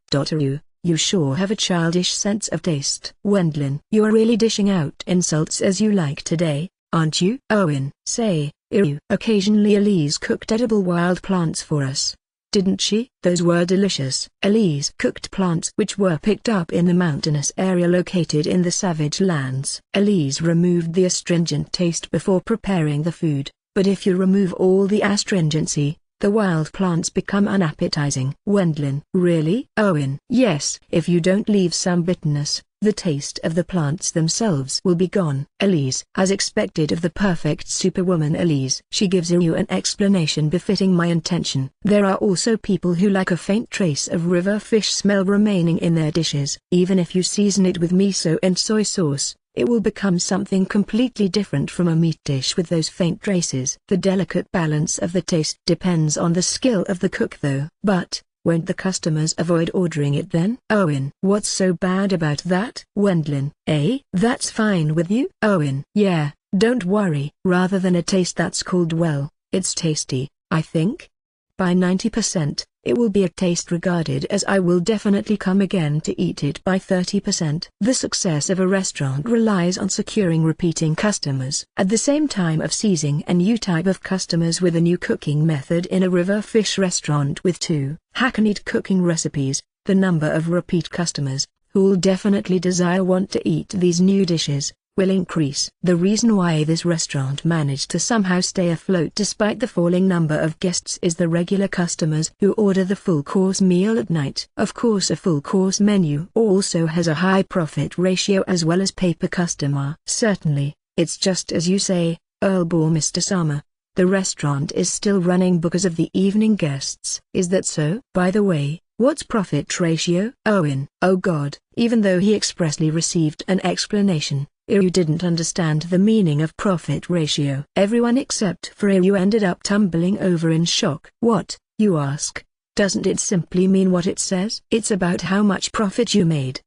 You sure have a childish sense of taste. Wendlin. You are really dishing out insults as you like today, aren't you? Owen. Say, occasionally Elise cooked edible wild plants for us, didn't she? Those were delicious. Elise cooked plants which were picked up in the mountainous area located in the Savage Lands. Elise removed the astringent taste before preparing the food, but if you remove all the astringency, the wild plants become unappetizing. Wendlin. Really? Owen. Yes. If you don't leave some bitterness, the taste of the plants themselves will be gone. Elise. As expected of the perfect superwoman Elise. She gives you an explanation befitting my intention. There are also people who like a faint trace of river fish smell remaining in their dishes. Even if you season it with miso and soy sauce, it will become something completely different from a meat dish with those faint traces. The delicate balance of the taste depends on the skill of the cook though. But, won't the customers avoid ordering it then? Owen. What's so bad about that? Wendlin. That's fine with you? Owen. Yeah, don't worry. Rather than a taste that's called well, it's tasty, I think. By 90%, it will be a taste regarded as I will definitely come again to eat it. By 30%. The success of a restaurant relies on securing repeating customers. At the same time of seizing a new type of customers with a new cooking method in a river fish restaurant with 2 hackneyed cooking recipes, the number of repeat customers, who'll definitely want to eat these new dishes, will increase. The reason why this restaurant managed to somehow stay afloat despite the falling number of guests is the regular customers who order the full course meal at night. Of course a full course menu also has a high profit ratio as well as pay per customer. Certainly, it's just as you say, Earlbore Mr. Sama. The restaurant is still running because of the evening guests. Is that so? By the way, What's profit ratio? Owen, oh God. Even though he expressly received an explanation, Iryu didn't understand the meaning of profit ratio. Everyone except for Iryu ended up tumbling over in shock. What, you ask? Doesn't it simply mean what it says? It's about how much profit you made.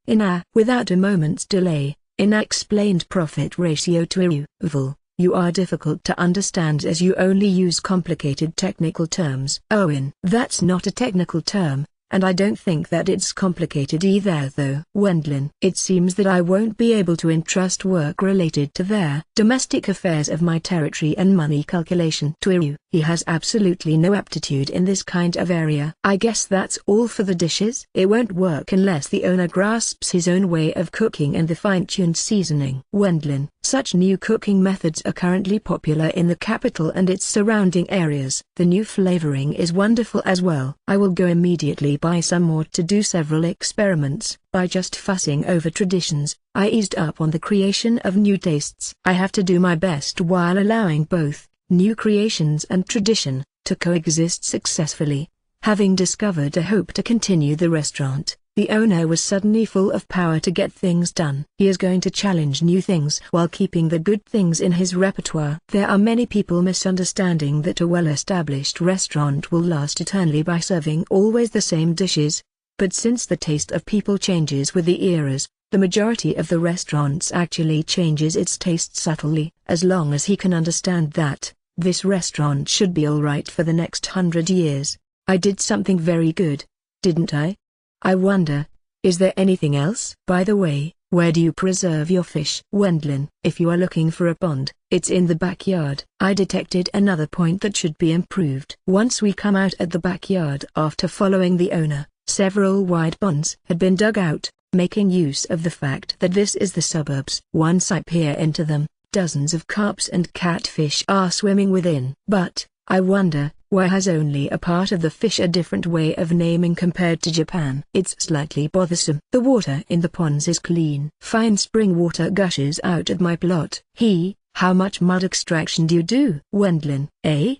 Without a moment's delay, Ina explained profit ratio to Iryu. Vul, you are difficult to understand as you only use complicated technical terms. Owen, that's not a technical term. And I don't think that it's complicated either though. Wendlin, it seems that I won't be able to entrust work related to their domestic affairs of my territory and money calculation to Iryu. He has absolutely no aptitude in this kind of area. I guess that's all for the dishes. It won't work unless the owner grasps his own way of cooking and the fine-tuned seasoning. Wendlin, such new cooking methods are currently popular in the capital and its surrounding areas. The new flavoring is wonderful as well. I will go immediately buy some more to do several experiments. By just fussing over traditions, I eased up on the creation of new tastes. I have to do my best while allowing both new creations and tradition to coexist successfully. Having discovered a hope to continue the restaurant, the owner was suddenly full of power to get things done. He is going to challenge new things while keeping the good things in his repertoire. There are many people misunderstanding that a well-established restaurant will last eternally by serving always the same dishes. But since the taste of people changes with the eras, the majority of the restaurants actually changes its taste subtly. As long as he can understand that, this restaurant should be alright for the next 100 years. I did something very good, didn't I? I wonder, is there anything else? By the way, where do you preserve your fish? Wendlin, if you are looking for a pond, it's in the backyard. I detected another point that should be improved. Once we come out at the backyard after following the owner, several wide ponds had been dug out, making use of the fact that this is the suburbs. Once I peer into them, dozens of carps and catfish are swimming within. But, I wonder, why has only a part of the fish a different way of naming compared to Japan? It's slightly bothersome. The water in the ponds is clean. Fine spring water gushes out at my plot. How much mud extraction do you do? Wendlin,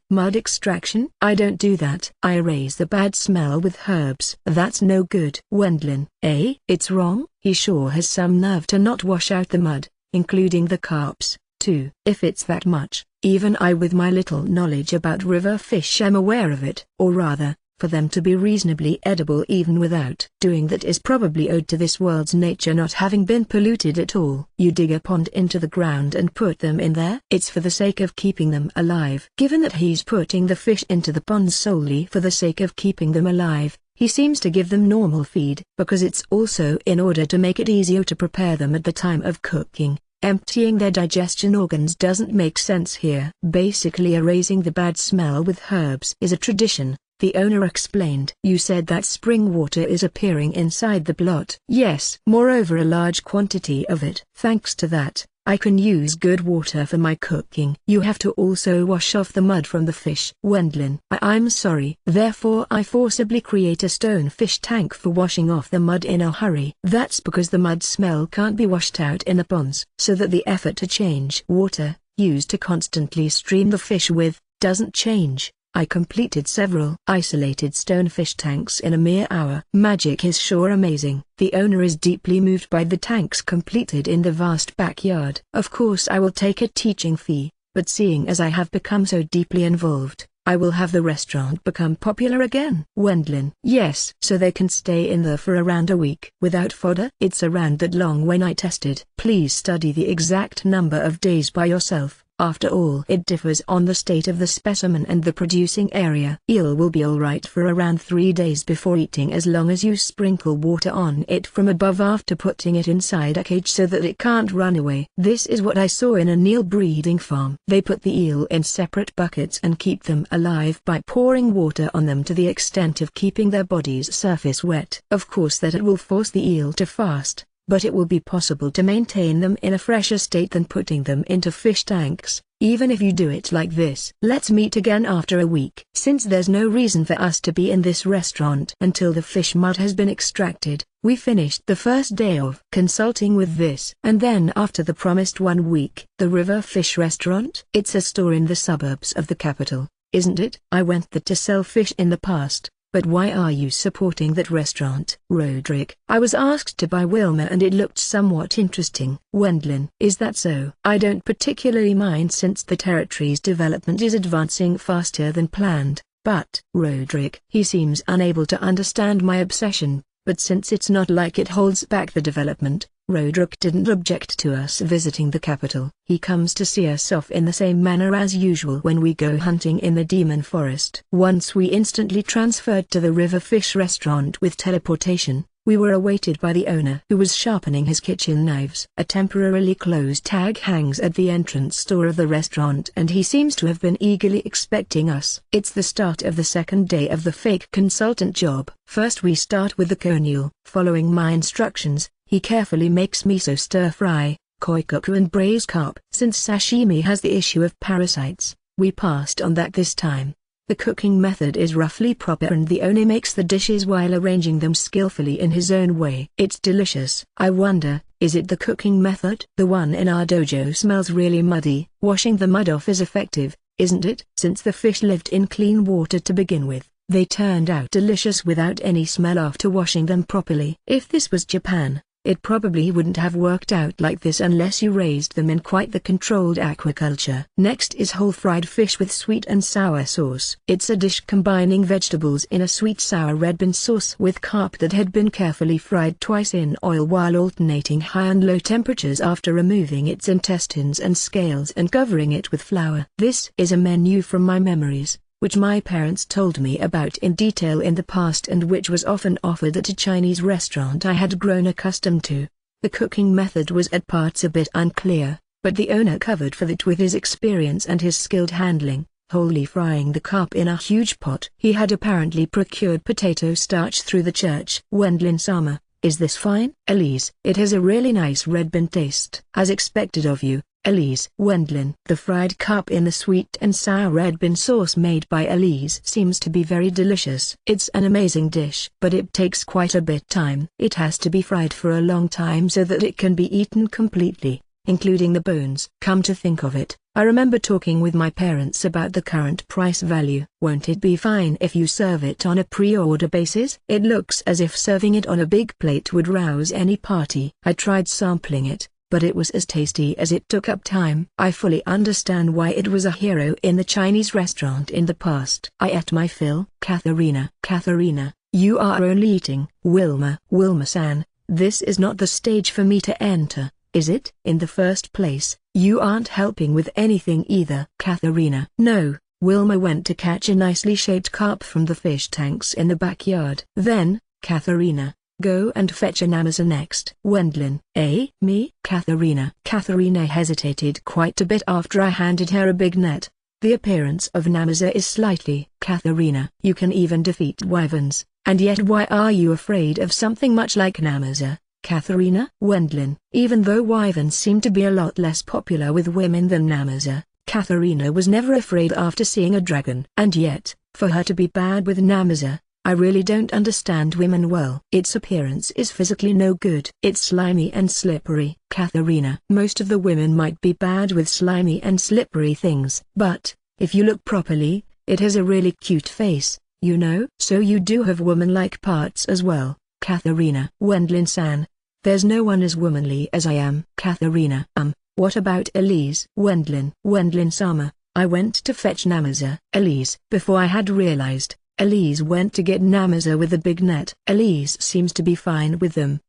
mud extraction? I don't do that. I erase the bad smell with herbs. That's no good. Wendlin, it's wrong? He sure has some nerve to not wash out the mud, including the carps, too. If it's that much, even I with my little knowledge about river fish am aware of it. Or rather, for them to be reasonably edible even without doing that is probably owed to this world's nature not having been polluted at all. You dig a pond into the ground and put them in there? It's for the sake of keeping them alive. Given that he's putting the fish into the pond solely for the sake of keeping them alive, he seems to give them normal feed because it's also in order to make it easier to prepare them at the time of cooking. Emptying their digestion organs doesn't make sense here. Basically erasing the bad smell with herbs is a tradition, the owner explained. You said that spring water is appearing inside the plot. Yes. Moreover, a large quantity of it. Thanks to that, I can use good water for my cooking. You have to also wash off the mud from the fish. Wendlin, I'm sorry. Therefore I forcibly create a stone fish tank for washing off the mud in a hurry. That's because the mud smell can't be washed out in the ponds. So that the effort to change water, used to constantly stream the fish with, doesn't change. I completed several isolated stonefish tanks in a mere hour. Magic is sure amazing. The owner is deeply moved by the tanks completed in the vast backyard. Of course I will take a teaching fee, but seeing as I have become so deeply involved, I will have the restaurant become popular again. Wendlin, yes. So they can stay in there for around a week. Without fodder? It's around that long when I tested. Please study the exact number of days by yourself. After all, it differs on the state of the specimen and the producing area. Eel will be alright for around 3 days before eating as long as you sprinkle water on it from above after putting it inside a cage so that it can't run away. This is what I saw in an eel breeding farm. They put the eel in separate buckets and keep them alive by pouring water on them to the extent of keeping their body's surface wet. Of course that it will force the eel to fast, but it will be possible to maintain them in a fresher state than putting them into fish tanks, even if you do it like this. Let's meet again after a week. Since there's no reason for us to be in this restaurant until the fish mud has been extracted, we finished the first day of consulting with this. And then after the promised 1 week, the River Fish Restaurant? It's a store in the suburbs of the capital, isn't it? I went there to sell fish in the past, But why are you supporting that restaurant, Roderick? I was asked to by Wilma and it looked somewhat interesting. Wendlin. Is that so? I don't particularly mind since the territory's development is advancing faster than planned, but, Roderick. He seems unable to understand my obsession, but since it's not like it holds back the development, Roderick didn't object to us visiting the capital. He comes to see us off in the same manner as usual when we go hunting in the demon forest. Once we instantly transferred to the River Fish restaurant with teleportation. We were awaited by the owner who was sharpening his kitchen knives. A temporarily closed tag hangs at the entrance door of the restaurant and he seems to have been eagerly expecting us. It's the start of the second day of the fake consultant job. First we start with the cornmeal. Following my instructions, he carefully makes miso stir-fry, koikoku and braised carp. Since sashimi has the issue of parasites, we passed on that this time. The cooking method is roughly proper and the owner makes the dishes while arranging them skillfully in his own way. It's delicious. I wonder, is it the cooking method? The one in our dojo smells really muddy. Washing the mud off is effective, isn't it? Since the fish lived in clean water to begin with, they turned out delicious without any smell after washing them properly. If this was Japan, it probably wouldn't have worked out like this unless you raised them in quite the controlled aquaculture. Next is whole fried fish with sweet and sour sauce. It's a dish combining vegetables in a sweet sour red bean sauce with carp that had been carefully fried twice in oil while alternating high and low temperatures after removing its intestines and scales and covering it with flour. This is a menu from my memories, which my parents told me about in detail in the past and which was often offered at a Chinese restaurant I had grown accustomed to. The cooking method was at parts a bit unclear, but the owner covered for that with his experience and his skilled handling, wholly frying the carp in a huge pot. He had apparently procured potato starch through the church. Wendlin-sama, is this fine? Elise. It has a really nice red bean taste. As expected of you, Elise. Wendlin. The fried carp in the sweet and sour red bean sauce made by Elise seems to be very delicious. It's an amazing dish, but it takes quite a bit time. It has to be fried for a long time so that it can be eaten completely, including the bones. Come to think of it, I remember talking with my parents about the current price value. Won't it be fine if you serve it on a pre-order basis? It looks as if serving it on a big plate would rouse any party. I tried sampling it, but it was as tasty as it took up time. I fully understand why it was a hero in the Chinese restaurant in the past. I ate my fill. Katharina. Katharina, you are only eating. Wilma. Wilma-san, this is not the stage for me to enter, is it? In the first place, you aren't helping with anything either. Katharina. No, Wilma went to catch a nicely shaped carp from the fish tanks in the backyard. Then, Katharina, go and fetch an Amazon next. Wendlin. Eh? Me? Katharina. Katharina hesitated quite a bit after I handed her a big net. The appearance of Namaza is slightly. Katharina. You can even defeat wyverns, and yet why are you afraid of something much like Namaza? Katharina. Wendlin. Even though wyverns seem to be a lot less popular with women than Namaza, Katharina was never afraid after seeing a dragon. And yet, for her to be bad with Namaza, I really don't understand women well. Its appearance is physically no good. It's slimy and slippery. Katharina. Most of the women might be bad with slimy and slippery things. But, if you look properly, it has a really cute face, you know. So you do have woman-like parts as well. Katharina. Wendlin-san. There's no one as womanly as I am. Katharina. What about Elise? Wendlin. Wendlin-sama, I went to fetch Namaza. Elise. Before I had realized, Elise went to get Namaza with the big net. Elise seems to be fine with them.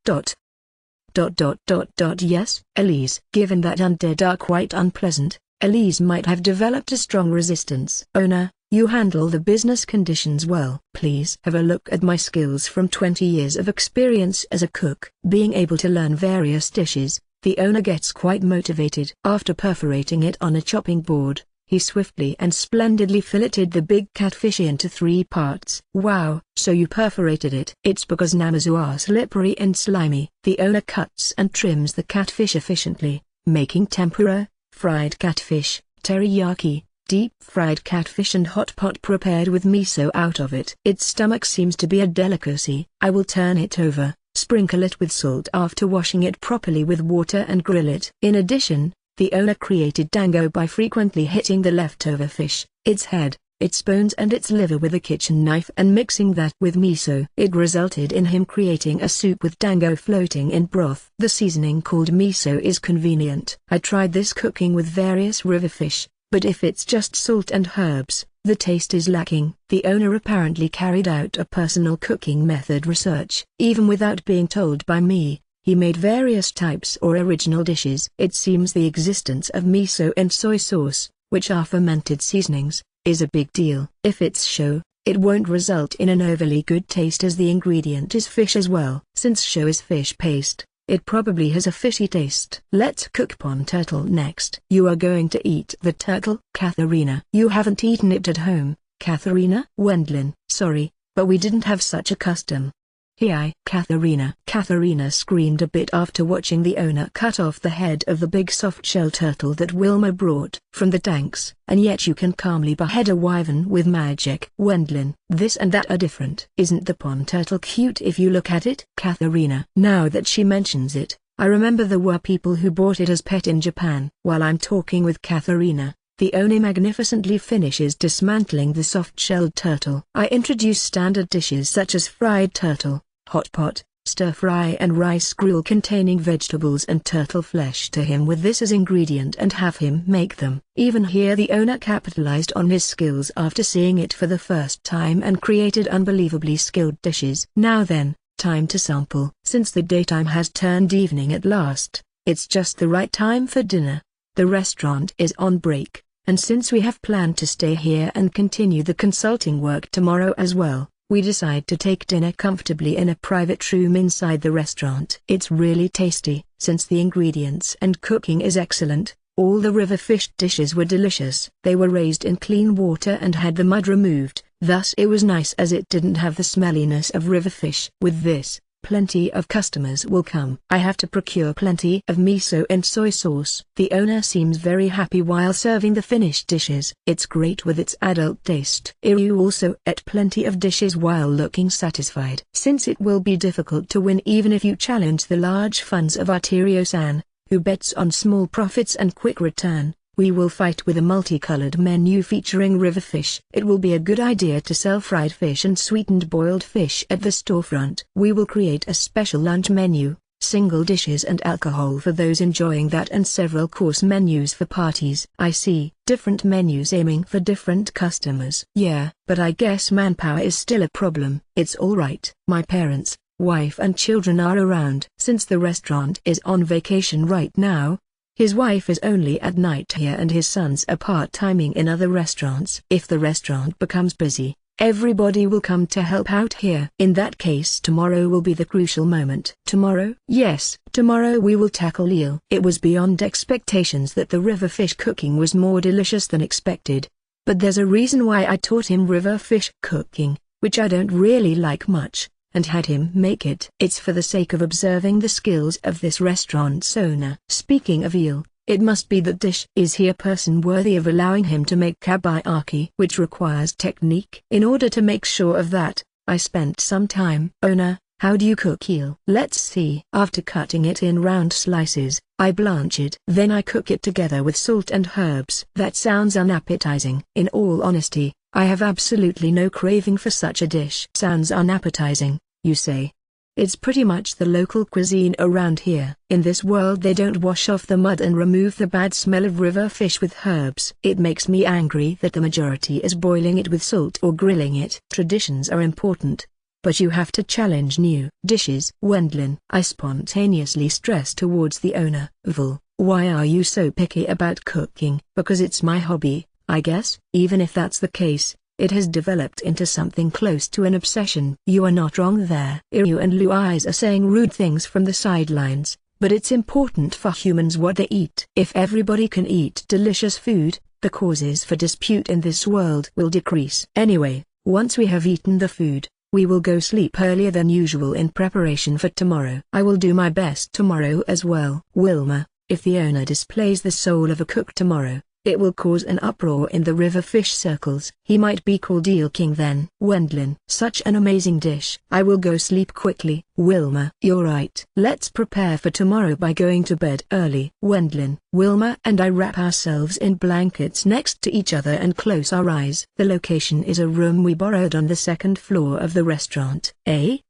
Yes, Elise. Given that undead are quite unpleasant, Elise might have developed a strong resistance. Owner, you handle the business conditions well. Please have a look at my skills from 20 years of experience as a cook. Being able to learn various dishes, the owner gets quite motivated. After perforating it on a chopping board, he swiftly and splendidly filleted the big catfish into 3 parts. Wow, so you perforated it. It's because Namazu are slippery and slimy. The owner cuts and trims the catfish efficiently, making tempura, fried catfish, teriyaki, deep-fried catfish and hot pot prepared with miso out of it. Its stomach seems to be a delicacy. I will turn it over, sprinkle it with salt after washing it properly with water and grill it. In addition, the owner created dango by frequently hitting the leftover fish, its head, its bones and its liver with a kitchen knife and mixing that with miso. It resulted in him creating a soup with dango floating in broth. The seasoning called miso is convenient. I tried this cooking with various river fish, but if it's just salt and herbs, the taste is lacking. The owner apparently carried out a personal cooking method research. Even without being told by me, he made various types or original dishes. It seems the existence of miso and soy sauce, which are fermented seasonings, is a big deal. If it's show, it won't result in an overly good taste as the ingredient is fish as well. Since show is fish paste, it probably has a fishy taste. Let's cook pond turtle next. You are going to eat the turtle, Katharina. You haven't eaten it at home, Katharina? Wendlin, sorry, but we didn't have such a custom. Here, Katharina. Katharina screamed a bit after watching the owner cut off the head of the big soft-shell turtle that Wilma brought from the tanks. And yet you can calmly behead a wyvern with magic. Wendlin, this and that are different. Isn't the pond turtle cute if you look at it? Katharina. Now that she mentions it, I remember there were people who bought it as pet in Japan. While I'm talking with Katharina, the owner magnificently finishes dismantling the soft-shelled turtle. I introduce standard dishes such as fried turtle, hot pot, stir-fry and rice gruel containing vegetables and turtle flesh to him with this as ingredient and have him make them. Even here the owner capitalized on his skills after seeing it for the first time and created unbelievably skilled dishes. Now then, time to sample. Since the daytime has turned evening at last, it's just the right time for dinner. The restaurant is on break, and since we have planned to stay here and continue the consulting work tomorrow as well, we decide to take dinner comfortably in a private room inside the restaurant. It's really tasty, since the ingredients and cooking is excellent. All the river fish dishes were delicious. They were raised in clean water and had the mud removed, thus it was nice as it didn't have the smelliness of river fish. With this, plenty of customers will come. I have to procure plenty of miso and soy sauce. The owner seems very happy while serving the finished dishes. It's great with its adult taste. Iryu also ate plenty of dishes while looking satisfied. Since it will be difficult to win even if you challenge the large funds of Arterio-san, who bets on small profits and quick return, we will fight with a multicolored menu featuring river fish. It will be a good idea to sell fried fish and sweetened boiled fish at the storefront. We will create a special lunch menu, single dishes and alcohol for those enjoying that and several course menus for parties. I see, different menus aiming for different customers. Yeah, but I guess manpower is still a problem. It's alright. My parents, wife and children are around. Since the restaurant is on vacation right now, his wife is only at night here and his sons are part-timing in other restaurants. If the restaurant becomes busy, everybody will come to help out here. In that case tomorrow will be the crucial moment. Tomorrow? Yes, tomorrow we will tackle eel. It was beyond expectations that the river fish cooking was more delicious than expected. But there's a reason why I taught him river fish cooking, which I don't really like much, and had him make it. It's for the sake of observing the skills of this restaurant's owner. Speaking of eel, it must be that dish is he a person worthy of allowing him to make kabayaki, which requires technique. In order to make sure of that, I spent some time. Owner, how do you cook eel? Let's see. After cutting it in round slices, I blanch it. Then I cook it together with salt and herbs. That sounds unappetizing. In all honesty, I have absolutely no craving for such a dish. Sounds unappetizing, you say? It's pretty much the local cuisine around here. In this world they don't wash off the mud and remove the bad smell of river fish with herbs. It makes me angry that the majority is boiling it with salt or grilling it. Traditions are important, but you have to challenge new dishes. Wendlin, I spontaneously stress towards the owner. Vul, why are you so picky about cooking? Because it's my hobby, I guess. Even if that's the case, it has developed into something close to an obsession. You are not wrong there. Iryu and Luis are saying rude things from the sidelines, but it's important for humans what they eat. If everybody can eat delicious food, the causes for dispute in this world will decrease. Anyway, once we have eaten the food, we will go sleep earlier than usual in preparation for tomorrow. I will do my best tomorrow as well. Wilma, if the owner displays the soul of a cook tomorrow, It will cause an uproar in the river fish circles. He might be called Eel King then. Wendlin. Such an amazing dish. I will go sleep quickly. Wilma. You're right. Let's prepare for tomorrow by going to bed early. Wendlin. Wilma and I wrap ourselves in blankets next to each other and close our eyes. The location is a room we borrowed on the second floor of the restaurant.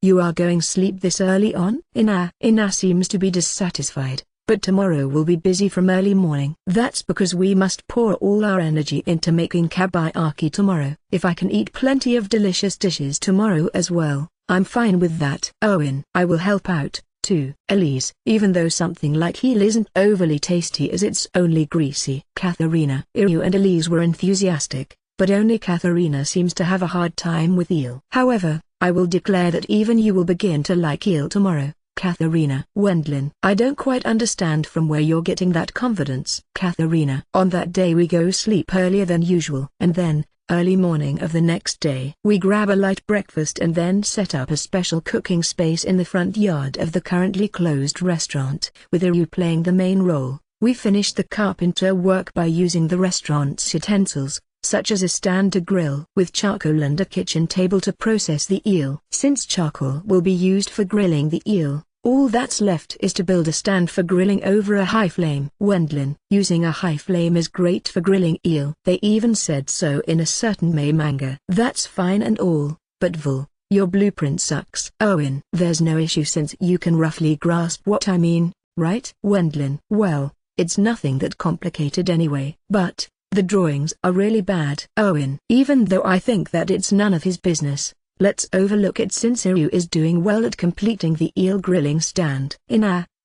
You are going sleep this early on? Ina seems to be dissatisfied. But tomorrow will be busy from early morning. That's because we must pour all our energy into making kabayaki tomorrow. If I can eat plenty of delicious dishes tomorrow as well, I'm fine with that. Owen. I will help out, too. Elise. Even though something like eel isn't overly tasty as it's only greasy. Katharina. Iryu and Elise were enthusiastic, but only Katharina seems to have a hard time with eel. However, I will declare that even you will begin to like eel tomorrow. Katharina. Wendlin. I don't quite understand from where you're getting that confidence. Katharina. On that day we go sleep earlier than usual. And then, early morning of the next day, we grab a light breakfast and then set up a special cooking space in the front yard of the currently closed restaurant. With Iryu playing the main role, we finish the carpenter work by using the restaurant's utensils, such as a stand to grill with charcoal and a kitchen table to process the eel. Since charcoal will be used for grilling the eel, all that's left is to build a stand for grilling over a high flame. Wendlin. Using a high flame is great for grilling eel. They even said so in a certain May manga. That's fine and all, but Vul, your blueprint sucks. Owen. There's no issue since you can roughly grasp what I mean, right? Wendlin. Well, it's nothing that complicated anyway. But the drawings are really bad. Owen. Even though I think that it's none of his business, let's overlook it since Iryu is doing well at completing the eel grilling stand.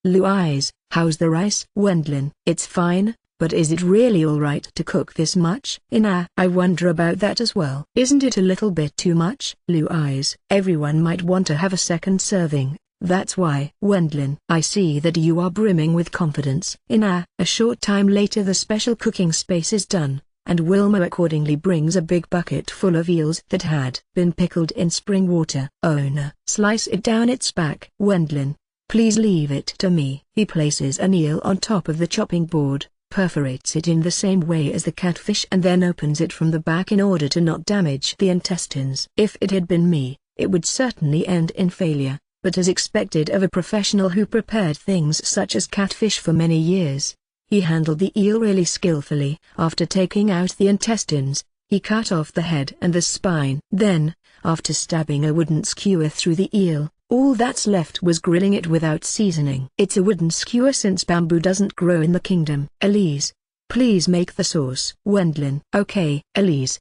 Louise, how's the rice? Wendlin. It's fine, but is it really alright to cook this much? I wonder about that as well. Isn't it a little bit too much? Louise. Everyone might want to have a second serving. That's why. Wendlin. I see that you are brimming with confidence. A short time later the special cooking space is done, and Wilma accordingly brings a big bucket full of eels that had been pickled in spring water. Owner. Slice it down its back. Wendlin. Please leave it to me. He places an eel on top of the chopping board, perforates it in the same way as the catfish and then opens it from the back in order to not damage the intestines. If it had been me, it would certainly end in failure. But as expected of a professional who prepared things such as catfish for many years, he handled the eel really skillfully. After taking out the intestines, he cut off the head and the spine. Then, after stabbing a wooden skewer through the eel, all that's left was grilling it without seasoning. It's a wooden skewer since bamboo doesn't grow in the kingdom. Elise, please make the sauce. Wendlin. Okay. Elise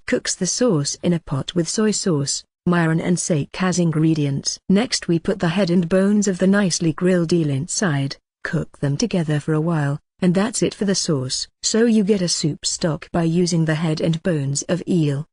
cooks the sauce in a pot with soy sauce, mirin and sake as ingredients. Next we put the head and bones of the nicely grilled eel inside, cook them together for a while, and that's it for the sauce. So you get a soup stock by using the head and bones of eel.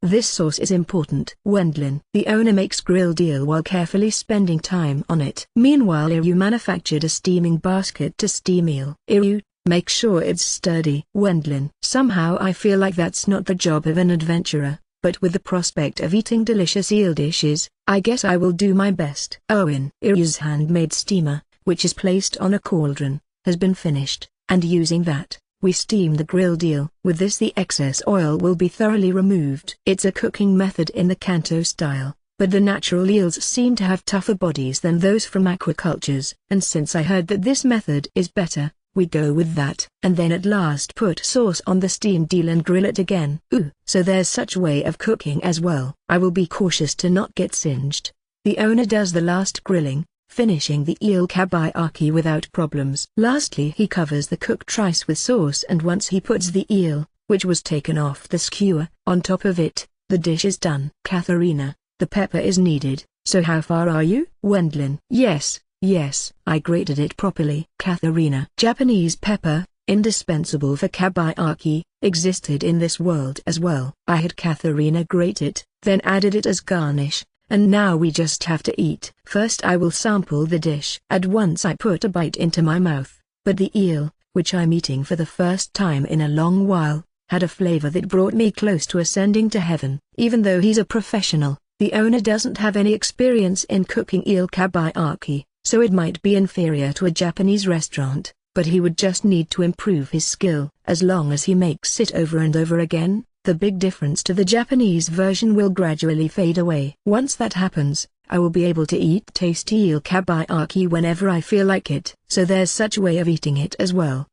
This sauce is important. Wendlin. The owner makes grilled eel while carefully spending time on it. Meanwhile Iryu manufactured a steaming basket to steam eel. Iryu, make sure it's sturdy. Wendlin. Somehow I feel like that's not the job of an adventurer. But with the prospect of eating delicious eel dishes, I guess I will do my best. Owen. Iryu's handmade steamer, which is placed on a cauldron, has been finished, and using that, we steam the grilled eel. With this the excess oil will be thoroughly removed. It's a cooking method in the Kanto style, but the natural eels seem to have tougher bodies than those from aquacultures, and since I heard that this method is better, we go with that. And then at last put sauce on the steamed eel and grill it again. So there's such way of cooking as well. I will be cautious to not get singed. The owner does the last grilling, finishing the eel kabayaki without problems. Lastly he covers the cooked rice with sauce, and once he puts the eel, which was taken off the skewer, on top of it, the dish is done. Katharina, the pepper is needed, so how far are you? Wendlin. Yes, I grated it properly. Katharina. Japanese pepper, indispensable for kabayaki, existed in this world as well. I had Katharina grate it, then added it as garnish, and now we just have to eat. First I will sample the dish. At once I put a bite into my mouth, but the eel, which I'm eating for the first time in a long while, had a flavor that brought me close to ascending to heaven. Even though he's a professional, the owner doesn't have any experience in cooking eel kabayaki, so it might be inferior to a Japanese restaurant, but he would just need to improve his skill. As long as he makes it over and over again, the big difference to the Japanese version will gradually fade away. Once that happens, I will be able to eat tasty eel kabayaki whenever I feel like it. So there's such a way of eating it as well.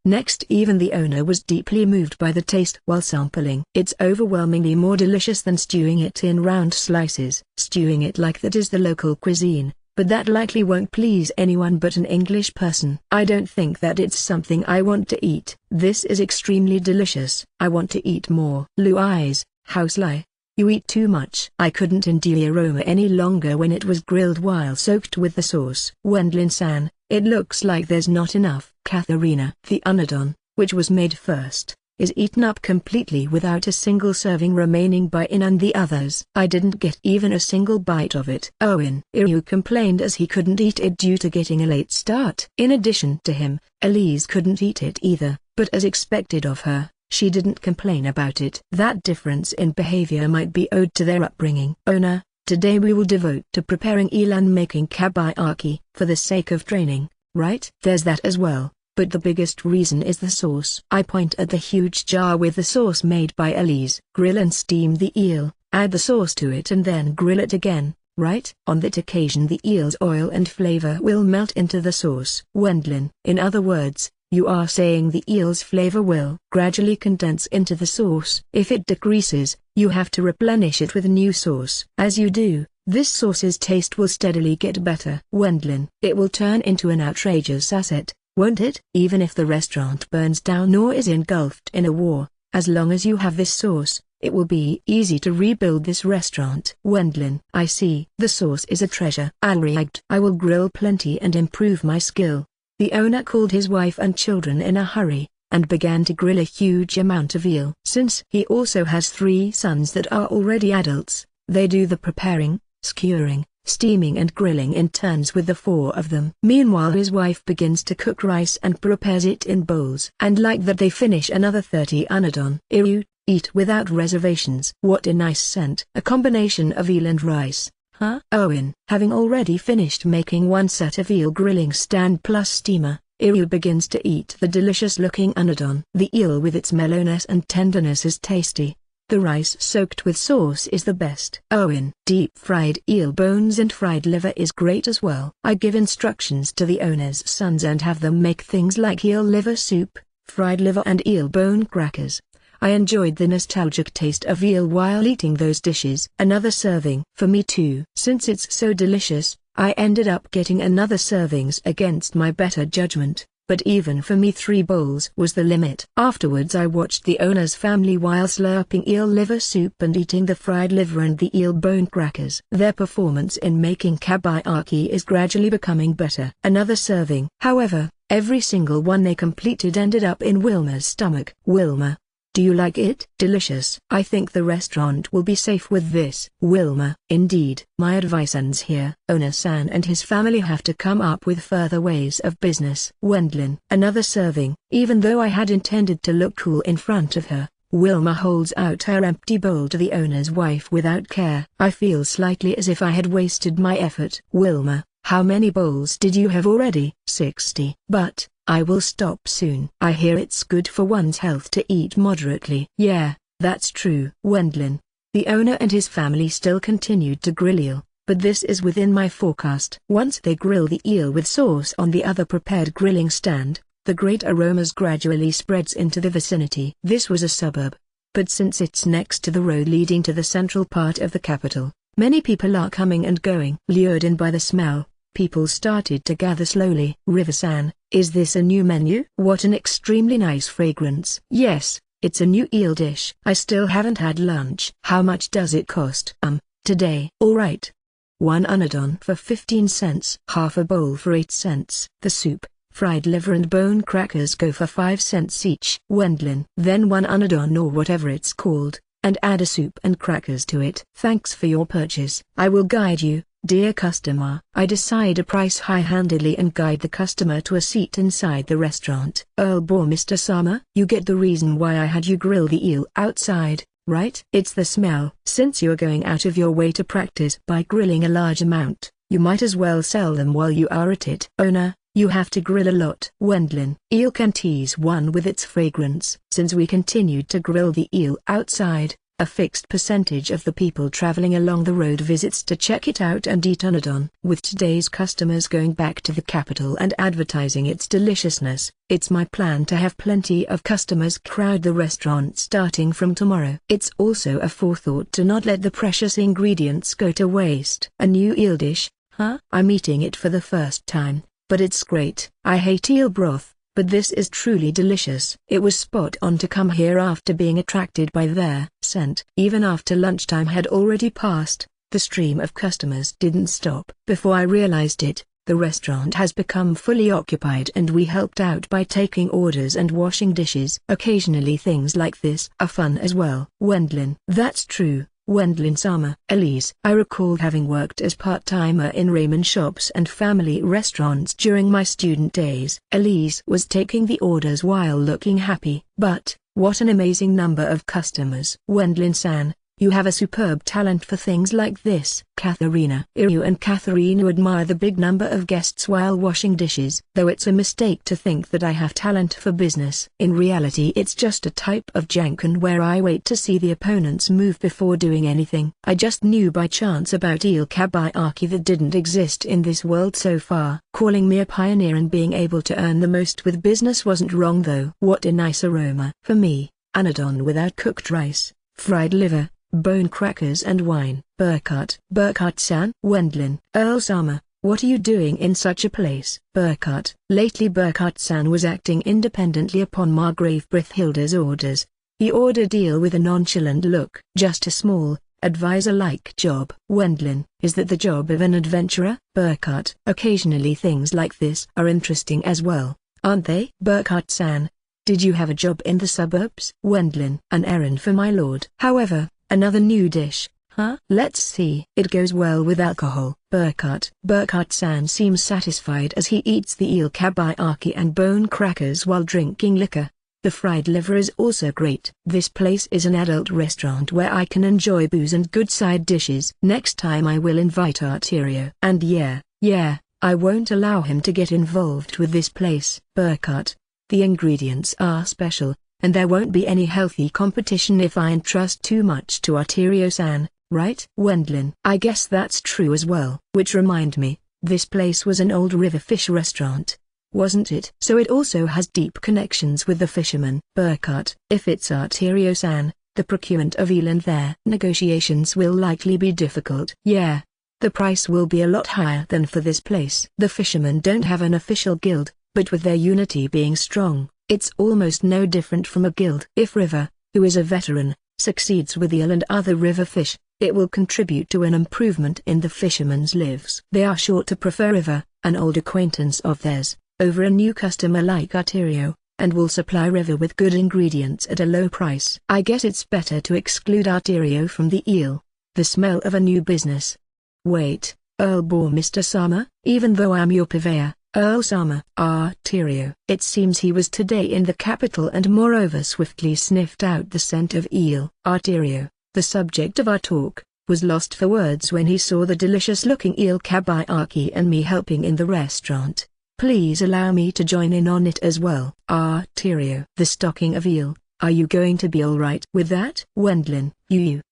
Next, even the owner was deeply moved by the taste while sampling. It's overwhelmingly more delicious than stewing it in round slices. Stewing it like that is the local cuisine, but that likely won't please anyone but an English person. I don't think that it's something I want to eat. This is extremely delicious. I want to eat more. Louise, Houselie. You eat too much. I couldn't endure the aroma any longer when it was grilled while soaked with the sauce. Wendlin-san, it looks like there's not enough. Katharina. The unadon, which was made first, is eaten up completely without a single serving remaining by In and the others. I didn't get even a single bite of it. Owen. Iryu complained as he couldn't eat it due to getting a late start. In addition to him, Elise couldn't eat it either, but as expected of her, she didn't complain about it. That difference in behavior might be owed to their upbringing. Owner, today we will devote to preparing eel and making kabayaki, for the sake of training, right? There's that as well, but the biggest reason is the sauce. I point at the huge jar with the sauce made by Elise. Grill and steam the eel, add the sauce to it and then grill it again, right? On that occasion the eel's oil and flavor will melt into the sauce. Wendlin. In other words, you are saying the eel's flavor will gradually condense into the sauce. If it decreases, you have to replenish it with new sauce. As you do, this sauce's taste will steadily get better. Wendlin. It will turn into an outrageous asset, won't it? Even if the restaurant burns down or is engulfed in a war, as long as you have this sauce, it will be easy to rebuild this restaurant. Wendlin. I see. The sauce is a treasure. Alright. I will grill plenty and improve my skill. The owner called his wife and children in a hurry, and began to grill a huge amount of eel. Since he also has 3 sons that are already adults, they do the preparing, skewering, steaming and grilling in turns with the 4 of them. Meanwhile his wife begins to cook rice and prepares it in bowls. And like that they finish another 30 unadon. Iryu, eat without reservations. What a nice scent. A combination of eel and rice. Huh? Owen. Having already finished making 1 set of eel grilling stand plus steamer, Iryu begins to eat the delicious-looking unadon. The eel with its mellowness and tenderness is tasty. The rice soaked with sauce is the best. Owen. Deep-fried eel bones and fried liver is great as well. I give instructions to the owner's sons and have them make things like eel liver soup, fried liver and eel bone crackers. I enjoyed the nostalgic taste of eel while eating those dishes. Another serving for me too. Since it's so delicious, I ended up getting another servings against my better judgment, but even for me 3 bowls was the limit. Afterwards I watched the owner's family while slurping eel liver soup and eating the fried liver and the eel bone crackers. Their performance in making kabayaki is gradually becoming better. Another serving. However, every single one they completed ended up in Wilma's stomach. Wilma. Do you like it? Delicious. I think the restaurant will be safe with this. Wilma. Indeed. My advice ends here. Owner-san and his family have to come up with further ways of business. Wendlin. Another serving. Even though I had intended to look cool in front of her, Wilma holds out her empty bowl to the owner's wife without care. I feel slightly as if I had wasted my effort. Wilma. How many bowls did you have already? 60. But I will stop soon. I hear it's good for one's health to eat moderately. Yeah, that's true. Wendlin. The owner and his family still continued to grill eel, but this is within my forecast. Once they grill the eel with sauce on the other prepared grilling stand, the great aromas gradually spreads into the vicinity. This was a suburb, but since it's next to the road leading to the central part of the capital, many people are coming and going. Lured in by the smell, people started to gather slowly. River-san, is this a new menu? What an extremely nice fragrance. Yes, it's a new eel dish. I still haven't had lunch. How much does it cost? Today. Alright. 1 unadon for 15 cents. Half a bowl for 8 cents. The soup, fried liver and bone crackers go for 5 cents each. Wendlin. Then 1 unadon or whatever it's called, and add a soup and crackers to it. Thanks for your purchase. I will guide you, dear customer. I decide a price high-handedly and guide the customer to a seat inside the restaurant. Earl bore Mr. Sama. You get the reason why I had you grill the eel outside, right? It's the smell. Since you are going out of your way to practice by grilling a large amount, you might as well sell them while you are at it. Owner, You have to grill a lot. Wendlin. Eel can tease one with its fragrance. Since we continued to grill the eel outside, a fixed percentage of the people traveling along the road visits to check it out and eat Anodon. With today's customers going back to the capital and advertising its deliciousness, it's my plan to have plenty of customers crowd the restaurant starting from tomorrow. It's also a forethought to not let the precious ingredients go to waste. A new eel dish, huh? I'm eating it for the first time, but it's great. I hate eel broth, but this is truly delicious. It was spot on to come here after being attracted by their scent. Even after lunchtime had already passed, the stream of customers didn't stop. Before I realized it, the restaurant has become fully occupied and we helped out by taking orders and washing dishes. Occasionally things like this are fun as well. Wendlin. That's true. Wendlin-sama. Elise. I recall having worked as part-timer in ramen shops and family restaurants during my student days. Elise was taking the orders while looking happy. But, what an amazing number of customers. Wendlin-san, you have a superb talent for things like this. Katharina. Iryu and Katharina admire the big number of guests while washing dishes. Though it's a mistake to think that I have talent for business. In reality it's just a type of janken where I wait to see the opponents move before doing anything. I just knew by chance about eel kabayaki that didn't exist in this world so far. Calling me a pioneer and being able to earn the most with business wasn't wrong though. What a nice aroma. For me, Anodon without cooked rice, fried liver, bone crackers and wine. Burkhardt. Burkhardt-san. Wendlin. Earl-sama, what are you doing in such a place? Burkhardt. Lately Burkhardt-san was acting independently upon Margrave Brithhilda's orders. He ordered eel with a nonchalant look. Just a small, advisor-like job. Wendlin. Is that the job of an adventurer? Burkhardt. Occasionally things like this are interesting as well, aren't they? Burkhardt-san. Did you have a job in the suburbs? Wendlin. An errand for my lord. However, another new dish, huh? Let's see. It goes well with alcohol. Burkhardt. Burkhardt-san seems satisfied as he eats the eel kabayaki and bone crackers while drinking liquor. The fried liver is also great. This place is an adult restaurant where I can enjoy booze and good side dishes. Next time I will invite Arterio. And yeah, I won't allow him to get involved with this place. Burkhardt. The ingredients are special, and there won't be any healthy competition if I entrust too much to Arterio-san, right? Wendlin. I guess that's true as well. Which remind me, this place was an old river fish restaurant, wasn't it? So it also has deep connections with the fishermen. Burkhardt. If it's Arterio-san, the procurement of eel and their negotiations will likely be difficult. Yeah. The price will be a lot higher than for this place. The fishermen don't have an official guild, but with their unity being strong, it's almost no different from a guild. If River, who is a veteran, succeeds with eel and other river fish, it will contribute to an improvement in the fishermen's lives. They are sure to prefer River, an old acquaintance of theirs, over a new customer like Arterio, and will supply River with good ingredients at a low price. I guess it's better to exclude Arterio from the eel. The smell of a new business. Wait, Earl bore Mr. Sama? Even though I'm your purveyor, Earl-sama. Arterio. It seems he was today in the capital and moreover swiftly sniffed out the scent of eel. Arterio, the subject of our talk, was lost for words when he saw the delicious-looking eel kabayaki and me helping in the restaurant. Please allow me to join in on it as well. Arterio. The stocking of eel. Are you going to be alright with that? Wendlin.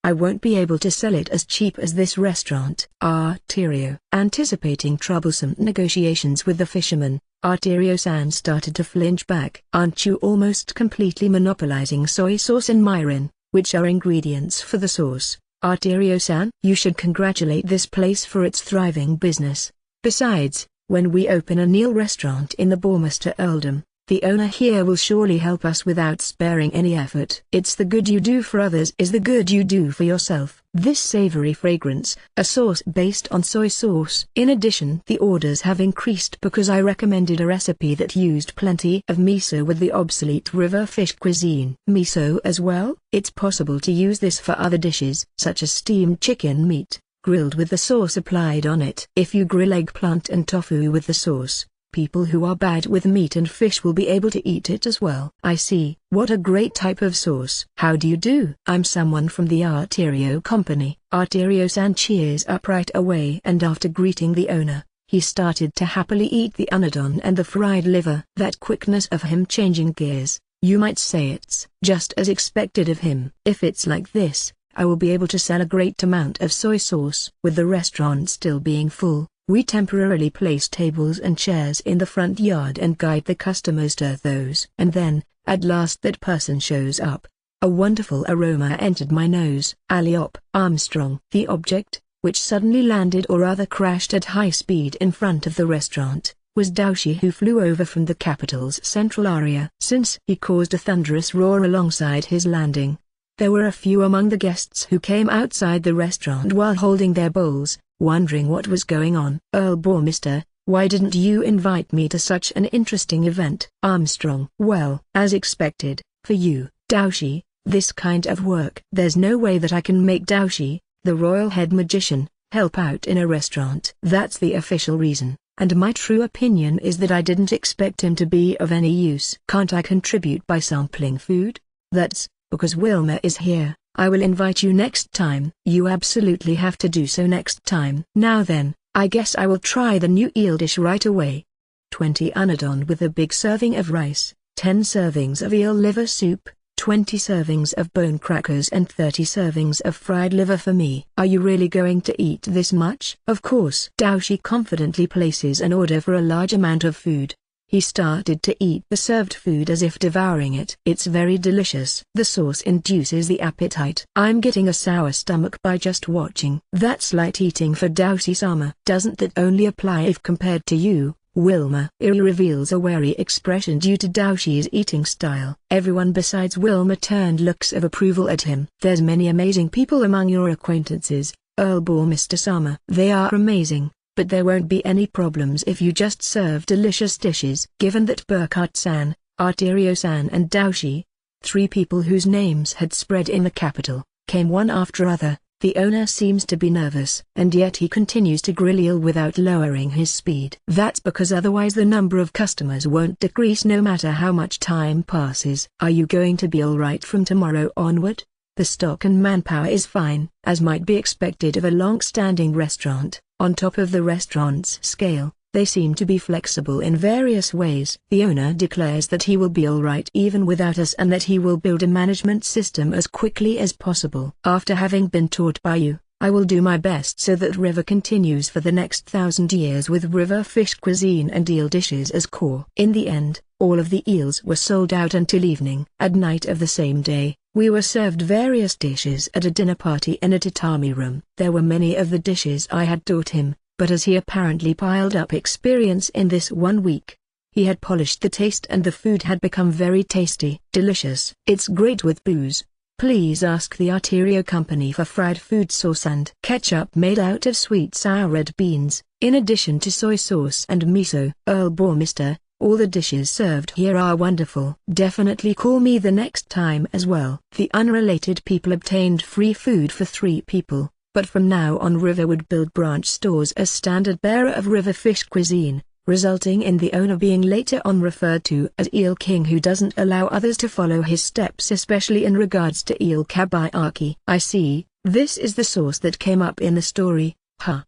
I won't be able to sell it as cheap as this restaurant. Arterio. Anticipating troublesome negotiations with the fisherman, Arterio-san started to flinch back. Aren't you almost completely monopolizing soy sauce and mirin, which are ingredients for the sauce? Arterio-san. You should congratulate this place for its thriving business. Besides, when we open an eel restaurant in the Bourmester earldom, the owner here will surely help us without sparing any effort. It's the good you do for others is the good you do for yourself. This savory fragrance, a sauce based on soy sauce. In addition, the orders have increased because I recommended a recipe that used plenty of miso with the obsolete river fish cuisine. Miso as well? It's possible to use this for other dishes, such as steamed chicken meat, grilled with the sauce applied on it. If you grill eggplant and tofu with the sauce, people who are bad with meat and fish will be able to eat it as well. I see. What a great type of sauce. How do you do? I'm someone from the Arterio company. Arterio-san cheers up right away and after greeting the owner, he started to happily eat the unadon and the fried liver. That quickness of him changing gears, you might say it's just as expected of him. If it's like this, I will be able to sell a great amount of soy sauce. With the restaurant still being full, we temporarily place tables and chairs in the front yard and guide the customers to those. And then, at last that person shows up. A wonderful aroma entered my nose. Alliop Armstrong. The object, which suddenly landed or rather crashed at high speed in front of the restaurant, was Daoshi, who flew over from the capital's central area. Since he caused a thunderous roar alongside his landing, there were a few among the guests who came outside the restaurant while holding their bowls, wondering what was going on. Mister, why didn't you invite me to such an interesting event? Armstrong. Well, as expected, for you, Daoshi, this kind of work. There's no way that I can make Daoshi, the royal head magician, help out in a restaurant. That's the official reason, and my true opinion is that I didn't expect him to be of any use. Can't I contribute by sampling food? That's because Wilma is here. I will invite you next time. You absolutely have to do so next time. Now then, I guess I will try the new eel dish right away. 20 unadon with a big serving of rice, 10 servings of eel liver soup, 20 servings of bone crackers and 30 servings of fried liver for me. Are you really going to eat this much? Of course. Daoshi confidently places an order for a large amount of food. He started to eat the served food as if devouring it. It's very delicious. The sauce induces the appetite. I'm getting a sour stomach by just watching. That's light eating for Daoshi-sama. Doesn't that only apply if compared to you, Wilma? Iri reveals a wary expression due to Daoshi's eating style. Everyone besides Wilma turned looks of approval at him. There's many amazing people among your acquaintances, Mr. Sama. They are amazing. But there won't be any problems if you just serve delicious dishes. Given that Burkhardt-san, Arterio-san and Daoshi, 3 people whose names had spread in the capital, came one after other, the owner seems to be nervous. And yet he continues to grill eel without lowering his speed. That's because otherwise the number of customers won't decrease no matter how much time passes. Are you going to be alright from tomorrow onward? The stock and manpower is fine, as might be expected of a long-standing restaurant. On top of the restaurant's scale, they seem to be flexible in various ways. The owner declares that he will be alright even without us and that he will build a management system as quickly as possible. After having been taught by you, I will do my best so that River continues for the next 1,000 years with river fish cuisine and eel dishes as core. In the end, all of the eels were sold out until evening. At night of the same day, we were served various dishes at a dinner party in a tatami room. There were many of the dishes I had taught him, but as he apparently piled up experience in this 1 week, he had polished the taste and the food had become very tasty. Delicious. It's great with booze. Please ask the Arterio company for fried food sauce and ketchup made out of sweet sour red beans, in addition to soy sauce and miso. Mister, all the dishes served here are wonderful. Definitely call me the next time as well. The unrelated people obtained free food for 3 people, but from now on River would build branch stores as standard bearer of river fish cuisine, resulting in the owner being later on referred to as Eel King, who doesn't allow others to follow his steps, especially in regards to eel kabayaki. I see, this is the sauce that came up in the story.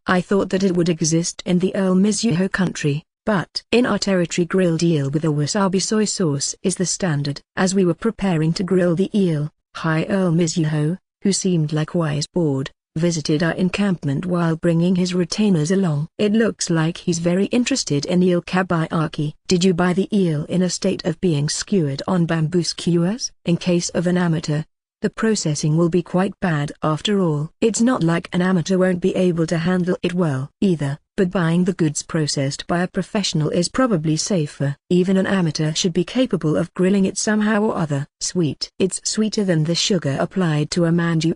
I thought that it would exist in the Earl Mizuho country. But in our territory grilled eel with a wasabi soy sauce is the standard. As we were preparing to grill the eel, High Earl Mizuho, who seemed likewise bored, visited our encampment while bringing his retainers along. It looks like he's very interested in eel kabayaki. Did you buy the eel in a state of being skewered on bamboo skewers? In case of an amateur, the processing will be quite bad after all. It's not like an amateur won't be able to handle it well either, but buying the goods processed by a professional is probably safer. Even an amateur should be capable of grilling it somehow or other. Sweet. It's sweeter than the sugar applied to a manju.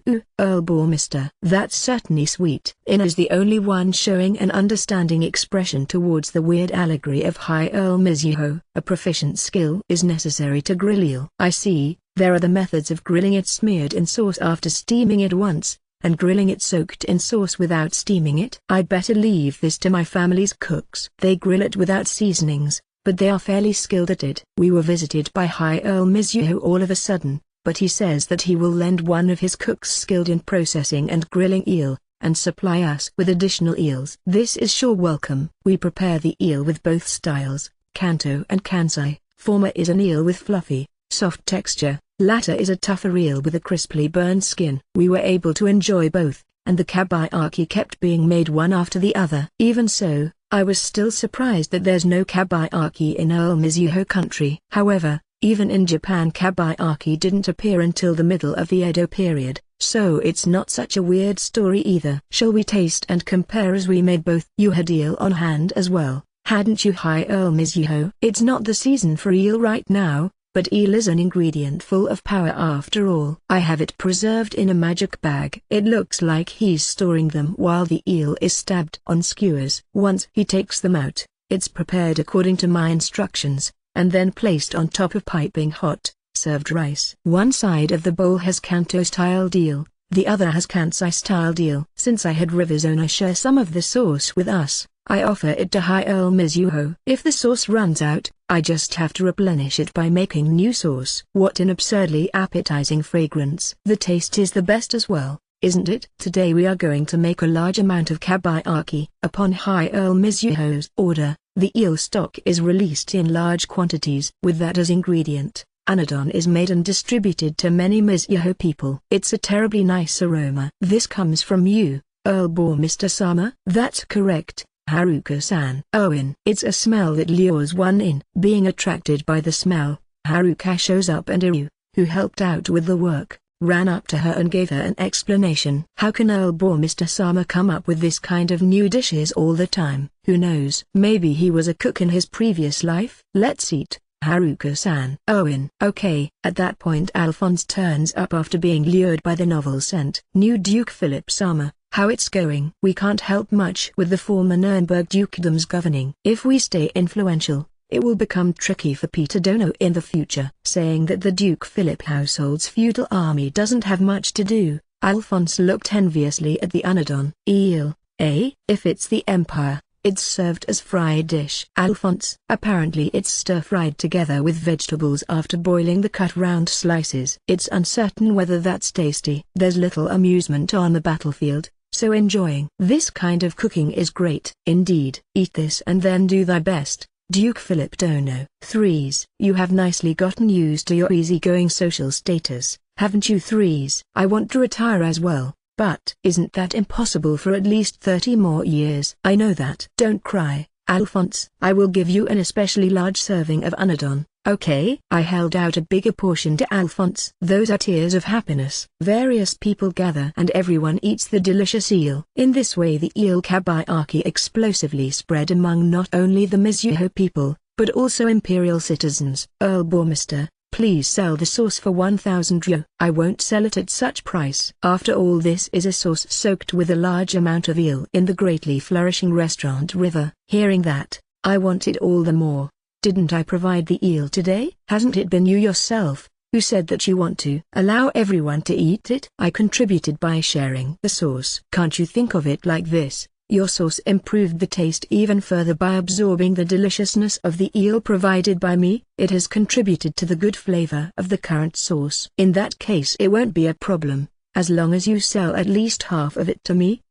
Mister. That's certainly sweet. Ina is the only one showing an understanding expression towards the weird allegory of High Earl Mizuho. A proficient skill is necessary to grill eel. I see. There are the methods of grilling it smeared in sauce after steaming it once, and grilling it soaked in sauce without steaming it. I'd better leave this to my family's cooks. They grill it without seasonings, but they are fairly skilled at it. We were visited by High Earl Mizuho all of a sudden, but he says that he will lend one of his cooks skilled in processing and grilling eel, and supply us with additional eels. This is sure welcome. We prepare the eel with both styles, Kanto and Kansai. Former is an eel with fluffy, soft texture, latter is a tougher eel with a crisply burned skin. We were able to enjoy both, and the kabayaki kept being made one after the other. Even so, I was still surprised that there's no kabayaki in Earl Mizuho country. However, even in Japan kabayaki didn't appear until the middle of the Edo period, so it's not such a weird story either. Shall we taste and compare as we made both? You had eel on hand as well, hadn't you? Hi Earl Mizuho. It's not the season for eel right now, but eel is an ingredient full of power after all. I have it preserved in a magic bag. It looks like he's storing them while the eel is stabbed on skewers. Once he takes them out, it's prepared according to my instructions, and then placed on top of piping hot, served rice. One side of the bowl has Kanto-style eel, the other has Kansai-style eel. Since I had River's owner share some of the sauce with us, I offer it to High Earl Mizuho. If the sauce runs out, I just have to replenish it by making new sauce. What an absurdly appetizing fragrance. The taste is the best as well, isn't it? Today we are going to make a large amount of kabayaki. Upon High Earl Mizuho's order, the eel stock is released in large quantities. With that as ingredient, Anodon is made and distributed to many Mizuho people. It's a terribly nice aroma. This comes from you, Earl Mr. Sama? That's correct, Haruka-san. Owen. It's a smell that lures one in. Being attracted by the smell, Haruka shows up and Iryu, who helped out with the work, ran up to her and gave her an explanation. How can Earl Mr. Sama come up with this kind of new dishes all the time? Who knows? Maybe he was a cook in his previous life? Let's eat, Haruka-san. Owen. Okay. At that point Alphonse turns up after being lured by the novel scent. New Duke Philip Sama. How it's going? We can't help much with the former Nuremberg dukedoms governing. If we stay influential, it will become tricky for Peter Dono in the future. Saying that the Duke Philip household's feudal army doesn't have much to do, Alphonse looked enviously at the Anodon. Eel, eh? If it's the Empire, it's served as fried dish. Alphonse. Apparently it's stir-fried together with vegetables after boiling the cut round slices. It's uncertain whether that's tasty. There's little amusement on the battlefield, so enjoying this kind of cooking is great. Indeed. Eat this and then do thy best, Duke Philip Dono. 3s. You have nicely gotten used to your easygoing social status, haven't you? 3s. I want to retire as well, but isn't that impossible for at least 30 more years? I know that. Don't cry, Alphonse. I will give you an especially large serving of Anodon. Okay? I held out a bigger portion to Alphonse. Those are tears of happiness. Various people gather and everyone eats the delicious eel. In this way the eel kabayaki explosively spread among not only the Mizuho people, but also imperial citizens. Earl Bormister, please sell the sauce for 1,000 ryo. I won't sell it at such price. After all, this is a sauce soaked with a large amount of eel in the greatly flourishing restaurant River. Hearing that, I want it all the more. Didn't I provide the eel today? Hasn't it been you yourself who said that you want to allow everyone to eat it? I contributed by sharing the sauce. Can't you think of it like this? Your sauce improved the taste even further by absorbing the deliciousness of the eel provided by me. It has contributed to the good flavor of the current sauce. In that case it won't be a problem, as long as you sell at least half of it to me.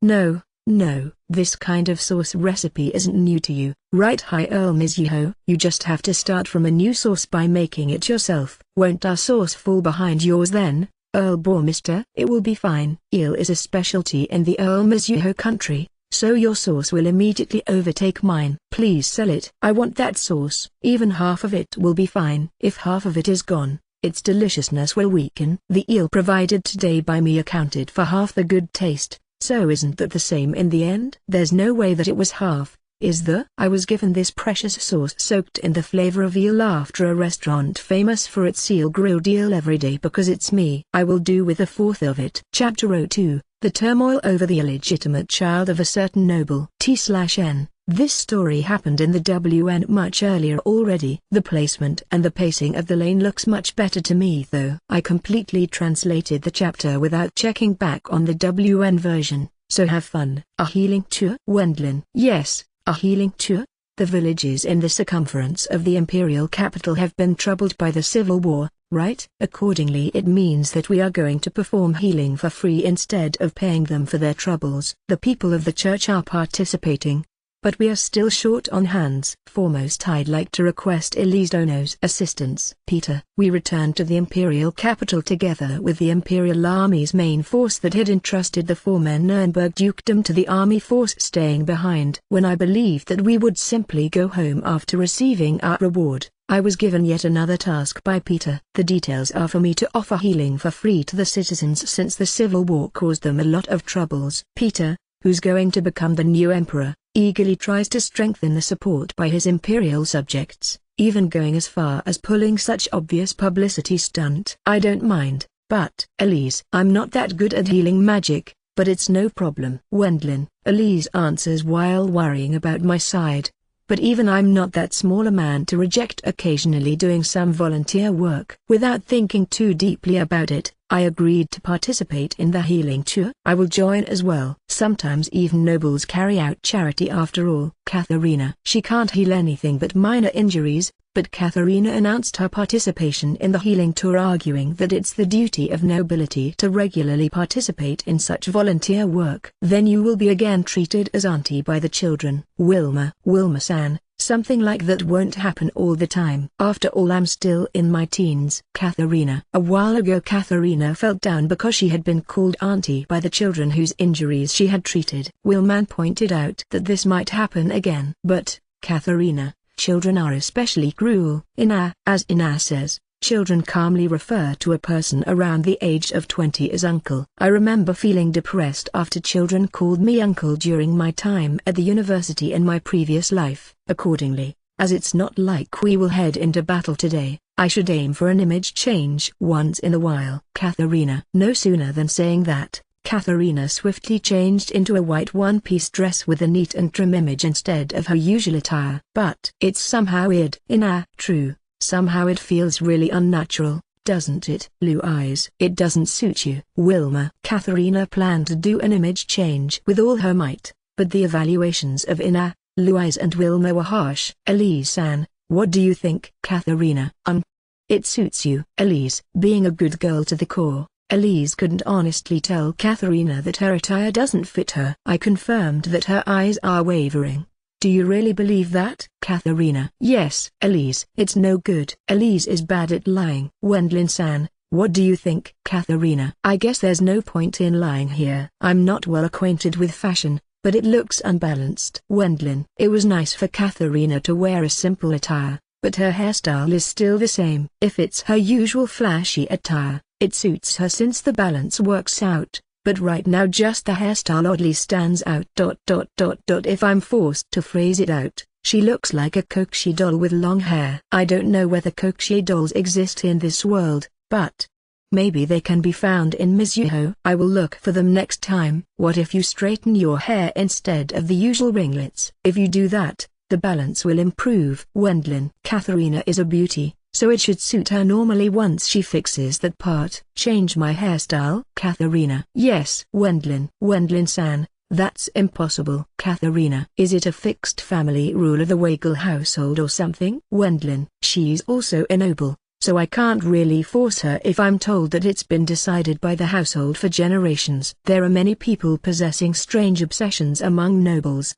No, this kind of sauce recipe isn't new to you, right? High Earl Mizuho? You just have to start from a new sauce by making it yourself. Won't our sauce fall behind yours then, Earl Bormister? It will be fine. Eel is a specialty in the Earl Mizuho country, so your sauce will immediately overtake mine. Please sell it. I want that sauce. Even half of it will be fine. If half of it is gone, its deliciousness will weaken. The eel provided today by me accounted for half the good taste. So isn't that the same in the end? There's no way that it was half, is there? I was given this precious sauce soaked in the flavor of eel after a restaurant famous for its eel grilled eel every day because it's me. I will do with a fourth of it. Chapter 02, The Turmoil over the illegitimate child of a certain noble. T/N. This story happened in the WN much earlier already. The placement and the pacing of the lane looks much better to me though. I completely translated the chapter without checking back on the WN version, so have fun. A healing tour? Wendlin. Yes, a healing tour? The villages in the circumference of the imperial capital have been troubled by the civil war, right? Accordingly it means that we are going to perform healing for free instead of paying them for their troubles. The people of the church are participating, but we are still short on hands. Foremost, I'd like to request Elise Ono's assistance. Peter. We returned to the Imperial capital together with the Imperial Army's main force that had entrusted the former Nuremberg dukedom to the army force staying behind. When I believed that we would simply go home after receiving our reward, I was given yet another task by Peter. The details are for me to offer healing for free to the citizens since the civil war caused them a lot of troubles. Peter, who's going to become the new emperor, eagerly tries to strengthen the support by his imperial subjects, even going as far as pulling such obvious publicity stunt. I don't mind, but Elise, I'm not that good at healing magic, but it's no problem. Wendlin, Elise answers while worrying about my side. But even I'm not that small a man to reject occasionally doing some volunteer work. Without thinking too deeply about it, I agreed to participate in the healing tour. I will join as well. Sometimes even nobles carry out charity after all. Katharina. She can't heal anything but minor injuries, but Katharina announced her participation in the healing tour, arguing that it's the duty of nobility to regularly participate in such volunteer work. Then you will be again treated as auntie by the children. Wilma-san, something like that won't happen all the time. After all, I'm still in my teens. Katharina. A while ago Katharina felt down because she had been called auntie by the children whose injuries she had treated. Wilman pointed out that this might happen again. But, Katharina, children are especially cruel. As Ina says, children calmly refer to a person around the age of 20 as uncle. I remember feeling depressed after children called me uncle during my time at the university in my previous life. Accordingly, as it's not like we will head into battle today, I should aim for an image change once in a while. Katharina. No sooner than saying that, Katharina swiftly changed into a white one-piece dress with a neat and trim image instead of her usual attire. But it's somehow weird. True, somehow it feels really unnatural, doesn't it? Blue eyes. It doesn't suit you. Wilma. Katharina planned to do an image change with all her might, but the evaluations of Louise and Wilma were harsh. Elise-san, what do you think? Katharina. It suits you. Elise. Being a good girl to the core, Elise couldn't honestly tell Katharina that her attire doesn't fit her. I confirmed that her eyes are wavering. Do you really believe that? Katharina. Yes. Elise. It's no good. Elise is bad at lying. Wendlin-san, what do you think? Katharina. I guess there's no point in lying here. I'm not well acquainted with fashion, but it looks unbalanced. Wendlin. It was nice for Katharina to wear a simple attire, but her hairstyle is still the same. If it's her usual flashy attire, it suits her since the balance works out, but right now just the hairstyle oddly stands out. If I'm forced to phrase it out, she looks like a Kokushi doll with long hair. I don't know whether Kokushi dolls exist in this world, but maybe they can be found in Mizuho. I will look for them next time. What if you straighten your hair instead of the usual ringlets? If you do that, the balance will improve. Wendlin. Katharina is a beauty, so it should suit her normally once she fixes that part. Change my hairstyle? Katharina. Yes. Wendlin-san, that's impossible. Katharina. Is it a fixed family rule of the Weigel household or something? Wendlin. She's also a noble, so I can't really force her if I'm told that it's been decided by the household for generations. There are many people possessing strange obsessions among nobles.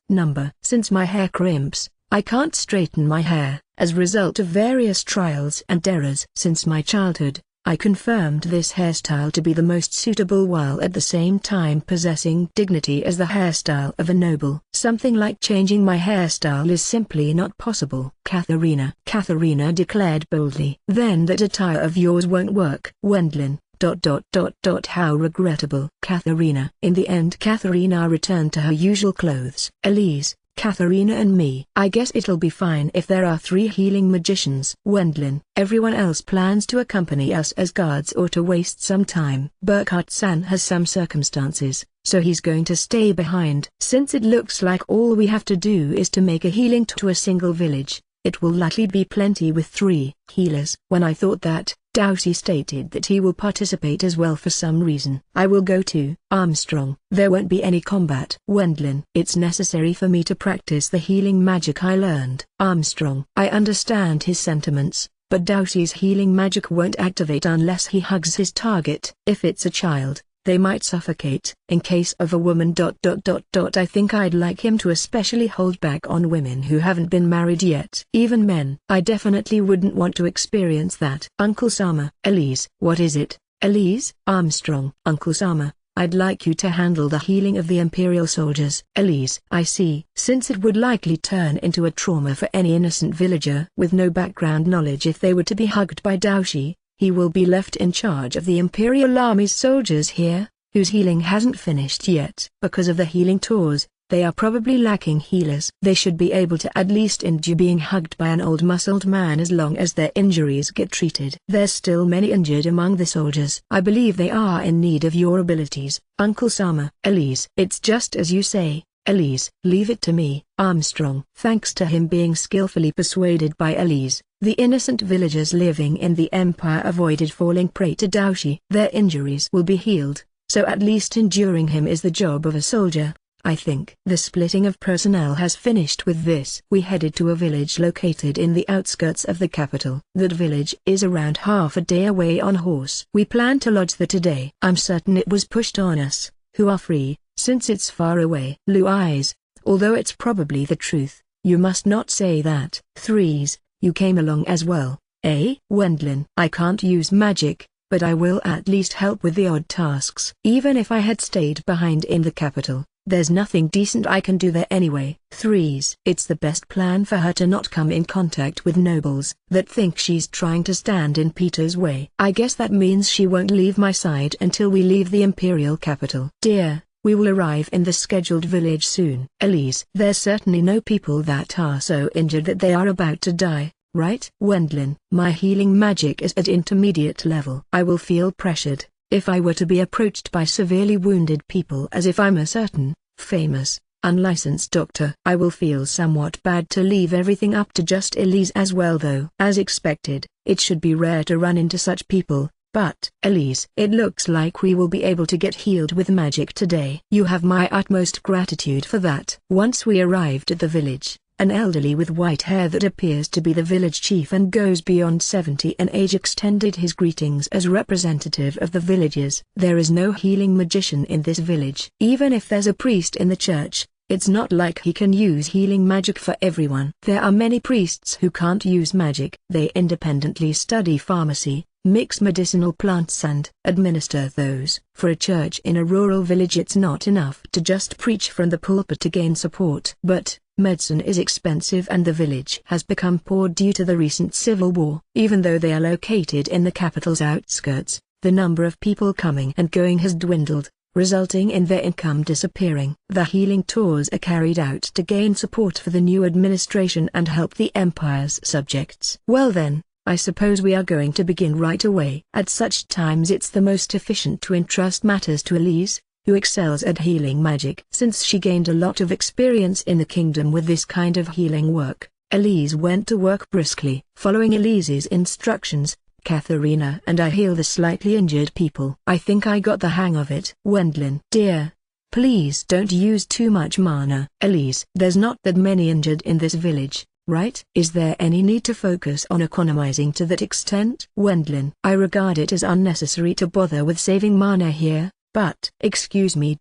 Since my hair crimps, I can't straighten my hair, as a result of various trials and errors. Since my childhood, I confirmed this hairstyle to be the most suitable while at the same time possessing dignity as the hairstyle of a noble. Something like changing my hairstyle is simply not possible. Katharina. Katharina declared boldly. Then that attire of yours won't work. Wendlin. How regrettable. Katharina. In the end Katharina returned to her usual clothes. Elise, Katharina and me. I guess it'll be fine if there are 3 healing magicians. Wendlin. Everyone else plans to accompany us as guards or to waste some time. Burkhardt-san has some circumstances, so he's going to stay behind. Since it looks like all we have to do is to make a healing to a single village, it will likely be plenty with 3 healers. When I thought that, Doughty stated that he will participate as well for some reason. I will go too. Armstrong. There won't be any combat. Wendlin. It's necessary for me to practice the healing magic I learned. Armstrong. I understand his sentiments, but Daoshi's healing magic won't activate unless he hugs his target. If it's a child, they might suffocate. In case of a woman ... I think I'd like him to especially hold back on women who haven't been married yet. Even men. I definitely wouldn't want to experience that. Uncle Sama. Elise. What is it, Elise? Armstrong. Uncle Sama, I'd like you to handle the healing of the Imperial soldiers. Elise. I see. Since it would likely turn into a trauma for any innocent villager with no background knowledge if they were to be hugged by Daoshi, he will be left in charge of the Imperial Army's soldiers here, whose healing hasn't finished yet. Because of the healing tours, they are probably lacking healers. They should be able to at least endure being hugged by an old muscled man as long as their injuries get treated. There's still many injured among the soldiers. I believe they are in need of your abilities, Uncle Sama. Elise. It's just as you say, Elise. Leave it to me, Armstrong. Thanks to him being skillfully persuaded by Elise, the innocent villagers living in the Empire avoided falling prey to Daoshi. Their injuries will be healed, so at least enduring him is the job of a soldier, I think. The splitting of personnel has finished with this. We headed to a village located in the outskirts of the capital. That village is around half a day away on horse. We plan to lodge there today. I'm certain it was pushed on us, who are free, since it's far away. Blue eyes. Although it's probably the truth, you must not say that. Threes. You came along as well, eh? Wendlin. I can't use magic, but I will at least help with the odd tasks. Even if I had stayed behind in the capital, there's nothing decent I can do there anyway. Threes. It's the best plan for her to not come in contact with nobles that think she's trying to stand in Peter's way. I guess that means she won't leave my side until we leave the Imperial capital. Dear, we will arrive in the scheduled village soon. Elise. There's certainly no people that are so injured that they are about to die, right? Wendlin. My healing magic is at intermediate level. I will feel pressured if I were to be approached by severely wounded people as if I'm a certain, famous, unlicensed doctor. I will feel somewhat bad to leave everything up to just Elise as well though. As expected, it should be rare to run into such people. But, Elise, it looks like we will be able to get healed with magic today. You have my utmost gratitude for that. Once we arrived at the village, an elderly with white hair that appears to be the village chief and goes beyond 70 in age extended his greetings as representative of the villagers. There is no healing magician in this village. Even if there's a priest in the church, it's not like he can use healing magic for everyone. There are many priests who can't use magic. They independently study pharmacy, mix medicinal plants and administer those. For a church in a rural village it's not enough to just preach from the pulpit to gain support. But, medicine is expensive and the village has become poor due to the recent civil war. Even though they are located in the capital's outskirts, the number of people coming and going has dwindled, resulting in their income disappearing. The healing tours are carried out to gain support for the new administration and help the empire's subjects. Well then, I suppose we are going to begin right away. At such times it's the most efficient to entrust matters to Elise, who excels at healing magic. Since she gained a lot of experience in the kingdom with this kind of healing work, Elise went to work briskly. Following Elise's instructions, Katharina and I heal the slightly injured people. I think I got the hang of it. Wendlin. Dear, please don't use too much mana. Elise. There's not that many injured in this village, right? Is there any need to focus on economizing to that extent? Wendlin. I regard it as unnecessary to bother with saving mana here, but... Excuse me...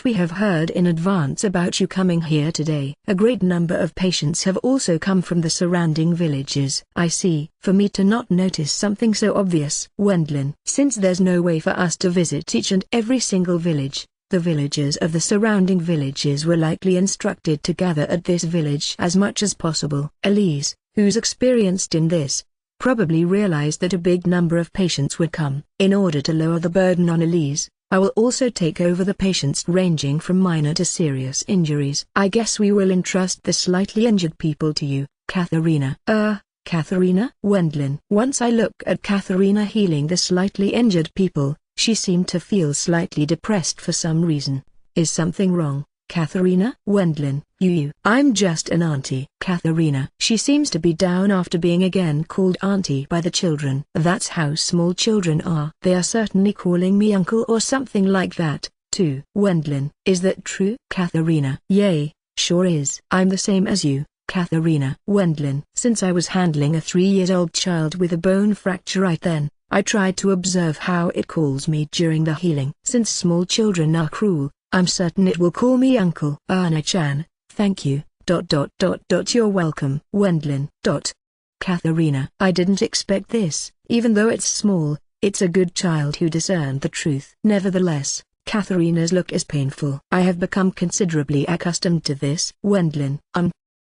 We have heard in advance about you coming here today. A great number of patients have also come from the surrounding villages. I see. For me to not notice something so obvious. Wendlin. Since there's no way for us to visit each and every single village, the villagers of the surrounding villages were likely instructed to gather at this village as much as possible. Elise, who's experienced in this, probably realized that a big number of patients would come. In order to lower the burden on Elise, I will also take over the patients ranging from minor to serious injuries. I guess we will entrust the slightly injured people to you, Katharina. Katharina? Wendlin. Once I look at Katharina healing the slightly injured people, she seemed to feel slightly depressed for some reason. Is something wrong, Katharina? Wendlin. I'm just an auntie. Katharina. She seems to be down after being again called auntie by the children. That's how small children are. They are certainly calling me uncle or something like that, too. Wendlin. Is that true? Katharina. Yay, sure is. I'm the same as you, Katharina. Wendlin. Since I was handling a 3-year-old child with a bone fracture right then, I tried to observe how it calls me during the healing. Since small children are cruel, I'm certain it will call me Uncle Anna-chan. Thank you. You're welcome. Wendlin. Katharina. I didn't expect this. Even though it's small, it's a good child who discerned the truth. Nevertheless, Katharina's look is painful. I have become considerably accustomed to this. Wendlin.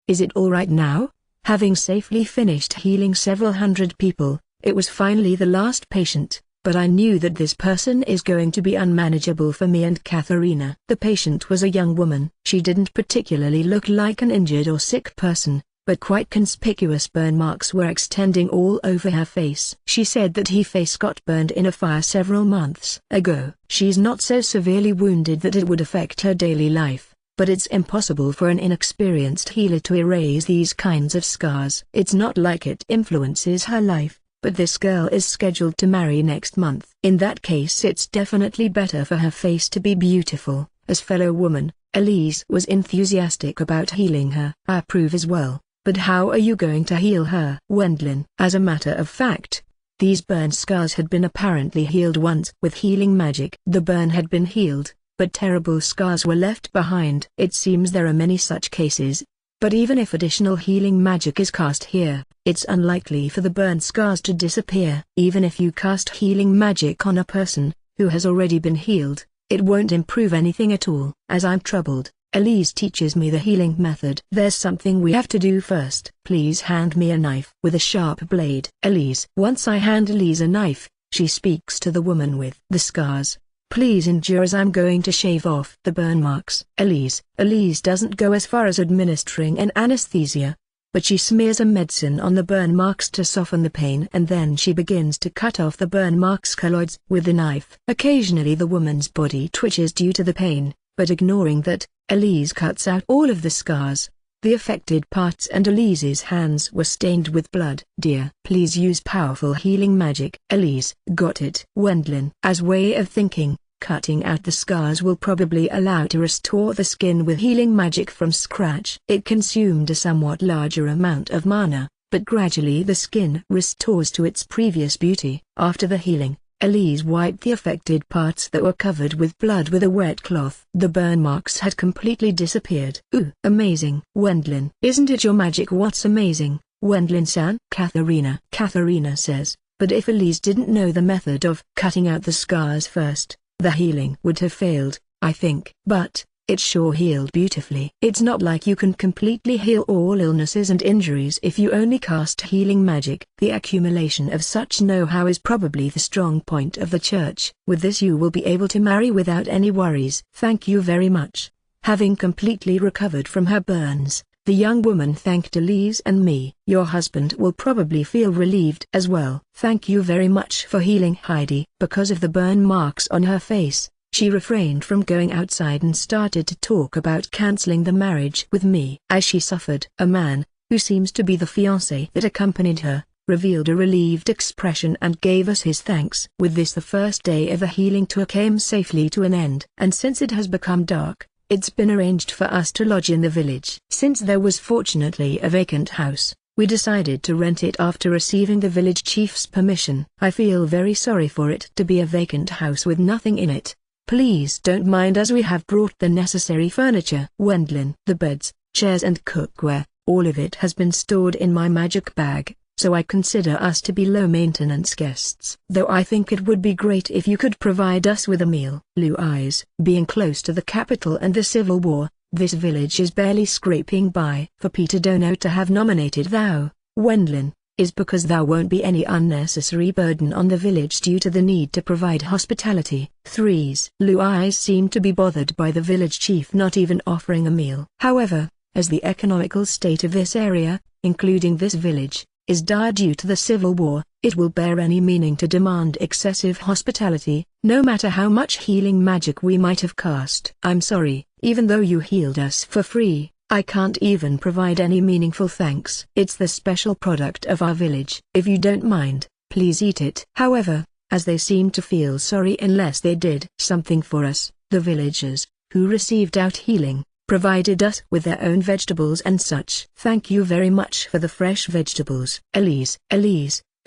Is it all right now? Having safely finished healing several hundred people, it was finally the last patient, but I knew that this person is going to be unmanageable for me and Katharina. The patient was a young woman. She didn't particularly look like an injured or sick person, but quite conspicuous burn marks were extending all over her face. She said that her face got burned in a fire several months ago. She's not so severely wounded that it would affect her daily life, but it's impossible for an inexperienced healer to erase these kinds of scars. It's not like it influences her life, but this girl is scheduled to marry next month. In that case it's definitely better for her face to be beautiful. As fellow woman, Elise was enthusiastic about healing her. I approve as well. But how are you going to heal her? Wendlin. As a matter of fact, these burn scars had been apparently healed once with healing magic. The burn had been healed, but terrible scars were left behind. It seems there are many such cases, but even if additional healing magic is cast here, it's unlikely for the burn scars to disappear. Even if you cast healing magic on a person who has already been healed, it won't improve anything at all. As I'm troubled, Elise teaches me the healing method. There's something we have to do first. Please hand me a knife with a sharp blade. Elise. Once I hand Elise a knife, she speaks to the woman with the scars. Please endure as I'm going to shave off the burn marks. Elise. Elise doesn't go as far as administering an anesthesia, but she smears a medicine on the burn marks to soften the pain, and then she begins to cut off the burn marks' colloids with the knife. Occasionally the woman's body twitches due to the pain, but ignoring that, Elise cuts out all of the scars, the affected parts, and Elise's hands were stained with blood. Dear, please use powerful healing magic. Elise. Got it. Wendlin. As way of thinking, cutting out the scars will probably allow to restore the skin with healing magic from scratch. It consumed a somewhat larger amount of mana, but gradually the skin restores to its previous beauty. After the healing, Elise wiped the affected parts that were covered with blood with a wet cloth. The burn marks had completely disappeared. Ooh, amazing. Wendlin. Isn't it your magic? What's amazing, Wendlin-san? Katharina. Katharina says, but if Elise didn't know the method of cutting out the scars first, the healing would have failed, I think. But it sure healed beautifully. It's not like you can completely heal all illnesses and injuries if you only cast healing magic. The accumulation of such know-how is probably the strong point of the church. With this you will be able to marry without any worries. Thank you very much. Having completely recovered from her burns, the young woman thanked Elise and me. Your husband will probably feel relieved as well. Thank you very much for healing Heidi. Because of the burn marks on her face, she refrained from going outside and started to talk about canceling the marriage with me. As she suffered, a man, who seems to be the fiancé that accompanied her, revealed a relieved expression and gave us his thanks. With this, the first day of the healing tour came safely to an end. And since it has become dark, it's been arranged for us to lodge in the village. Since there was fortunately a vacant house, we decided to rent it after receiving the village chief's permission. I feel very sorry for it to be a vacant house with nothing in it. Please don't mind as we have brought the necessary furniture. Wendlin. The beds, chairs and cookware, all of it has been stored in my magic bag, so I consider us to be low-maintenance guests. Though I think it would be great if you could provide us with a meal. Blue eyes. Being close to the capital and the civil war, this village is barely scraping by. For Peter Dono to have nominated thou, Wendlin, is because there won't be any unnecessary burden on the village due to the need to provide hospitality. 3's Blue eyes seemed to be bothered by the village chief not even offering a meal. However, as the economical state of this area, including this village, is dire due to the civil war, it will bear any meaning to demand excessive hospitality, no matter how much healing magic we might have cast. I'm sorry, even though you healed us for free, I can't even provide any meaningful thanks. It's the special product of our village. If you don't mind, please eat it. However, as they seemed to feel sorry unless they did something for us, the villagers, who received out healing, provided us with their own vegetables and such. Thank you very much for the fresh vegetables. Elise,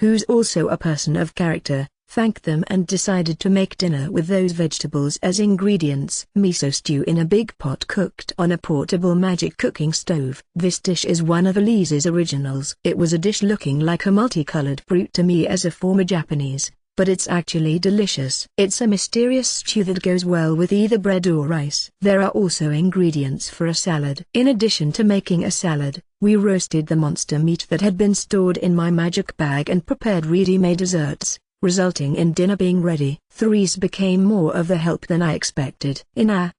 who's also a person of character, thanked them and decided to make dinner with those vegetables as ingredients. Miso stew in a big pot cooked on a portable magic cooking stove. This dish is one of Elise's originals. It was a dish looking like a multicolored fruit to me as a former Japanese, but it's actually delicious. It's a mysterious stew that goes well with either bread or rice. There are also ingredients for a salad. In addition to making a salad, we roasted the monster meat that had been stored in my magic bag and prepared ready-made desserts, resulting in dinner being ready. Threes became more of a help than I expected.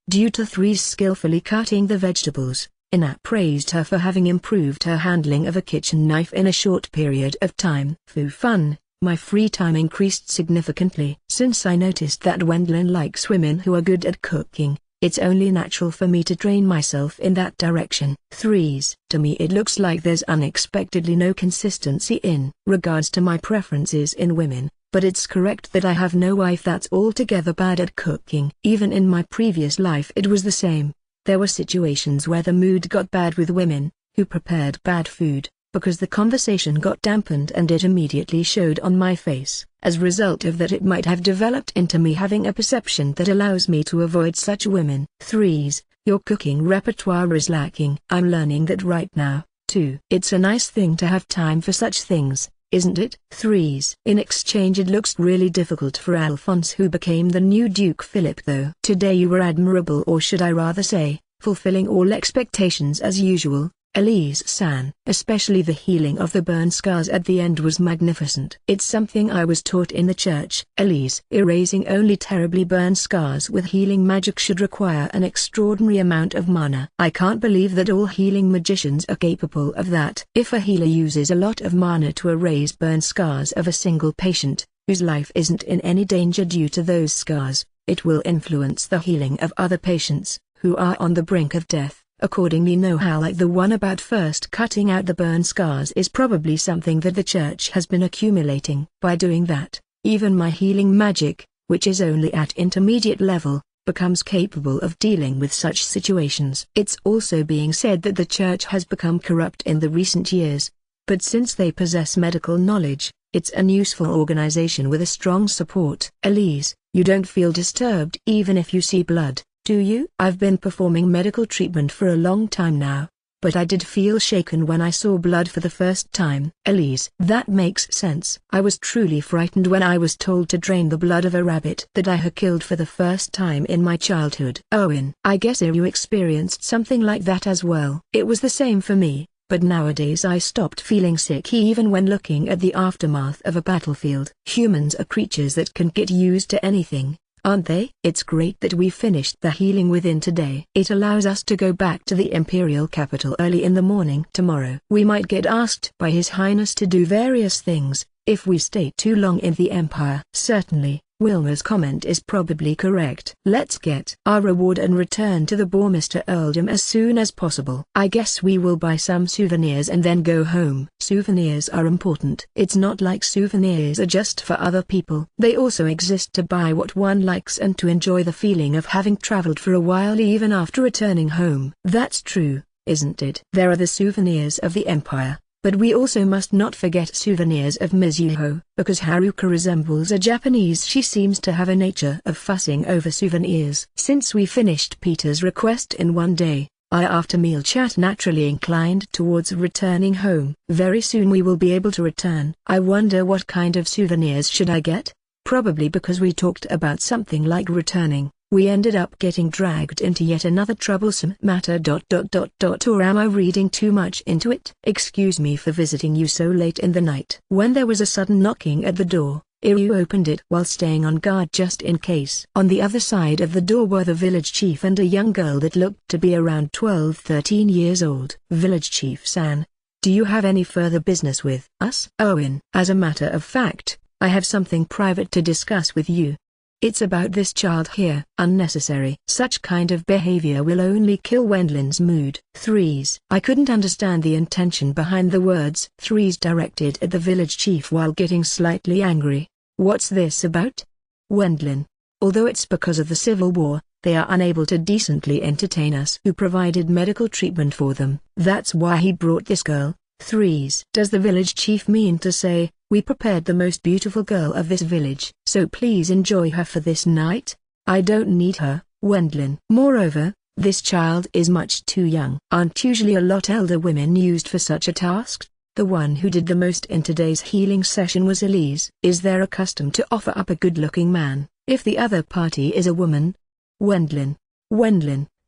Due to Threes skillfully cutting the vegetables, Ina praised her for having improved her handling of a kitchen knife in a short period of time. Fun. My free time increased significantly. Since I noticed that Wendlin likes women who are good at cooking, it's only natural for me to train myself in that direction. Threes. To me it looks like there's unexpectedly no consistency in regards to my preferences in women, but it's correct that I have no wife that's altogether bad at cooking. Even in my previous life it was the same. There were situations where the mood got bad with women, who prepared bad food, because the conversation got dampened and it immediately showed on my face. As a result of that, it might have developed into me having a perception that allows me to avoid such women. Threes, your cooking repertoire is lacking. I'm learning that right now, too. It's a nice thing to have time for such things, isn't it? Threes. In exchange, it looks really difficult for Alphonse, who became the new Duke Philip, though. Today you were admirable, or should I rather say, fulfilling all expectations as usual. Elise-san. Especially the healing of the burn scars at the end was magnificent. It's something I was taught in the church. Elise. Erasing only terribly burned scars with healing magic should require an extraordinary amount of mana. I can't believe that all healing magicians are capable of that. If a healer uses a lot of mana to erase burn scars of a single patient, whose life isn't in any danger due to those scars, it will influence the healing of other patients, who are on the brink of death. Accordingly, know-how like the one about first cutting out the burn scars is probably something that the church has been accumulating. By doing that, even my healing magic, which is only at intermediate level, becomes capable of dealing with such situations. It's also being said that the church has become corrupt in the recent years, but since they possess medical knowledge, it's an useful organization with a strong support. Elise, you don't feel disturbed even if you see blood, do you? I've been performing medical treatment for a long time now, but I did feel shaken when I saw blood for the first time. Elise. That makes sense. I was truly frightened when I was told to drain the blood of a rabbit that I had killed for the first time in my childhood. Owen. I guess you experienced something like that as well. It was the same for me, but nowadays I stopped feeling sick even when looking at the aftermath of a battlefield. Humans are creatures that can get used to anything, aren't they? It's great that we finished the healing within today. It allows us to go back to the Imperial capital early in the morning tomorrow. We might get asked by His Highness to do various things, if we stay too long in the Empire. Certainly, Wilma's comment is probably correct. Let's get our reward and return to the Bourmester Earldom as soon as possible. I guess we will buy some souvenirs and then go home. Souvenirs are important. It's not like souvenirs are just for other people. They also exist to buy what one likes and to enjoy the feeling of having traveled for a while even after returning home. That's true, isn't it? There are the souvenirs of the Empire, but we also must not forget souvenirs of Mizuho. Because Haruka resembles a Japanese, she seems to have a nature of fussing over souvenirs. Since we finished Peter's request in one day, I after meal chat naturally inclined towards returning home. Very soon we will be able to return. I wonder what kind of souvenirs should I get? Probably because we talked about something like returning, we ended up getting dragged into yet another troublesome matter. Or am I reading too much into it? Excuse me for visiting you so late in the night. When there was a sudden knocking at the door, Iryu opened it while staying on guard just in case. On the other side of the door were the village chief and a young girl that looked to be around 12-13 years old. Village chief-san, do you have any further business with us? Owen. As a matter of fact, I have something private to discuss with you. It's about this child here. Unnecessary. Such kind of behavior will only kill Wendlin's mood. Threes. I couldn't understand the intention behind the words. Threes directed at the village chief while getting slightly angry. What's this about? Wendlin. Although it's because of the civil war, they are unable to decently entertain us who provided medical treatment for them. That's why he brought this girl. 3s. Does the village chief mean to say, we prepared the most beautiful girl of this village, so please enjoy her for this night? I don't need her, Wendlin. Moreover, this child is much too young. Aren't usually a lot elder women used for such a task? The one who did the most in today's healing session was Elise. Is there a custom to offer up a good-looking man, if the other party is a woman? Wendlin,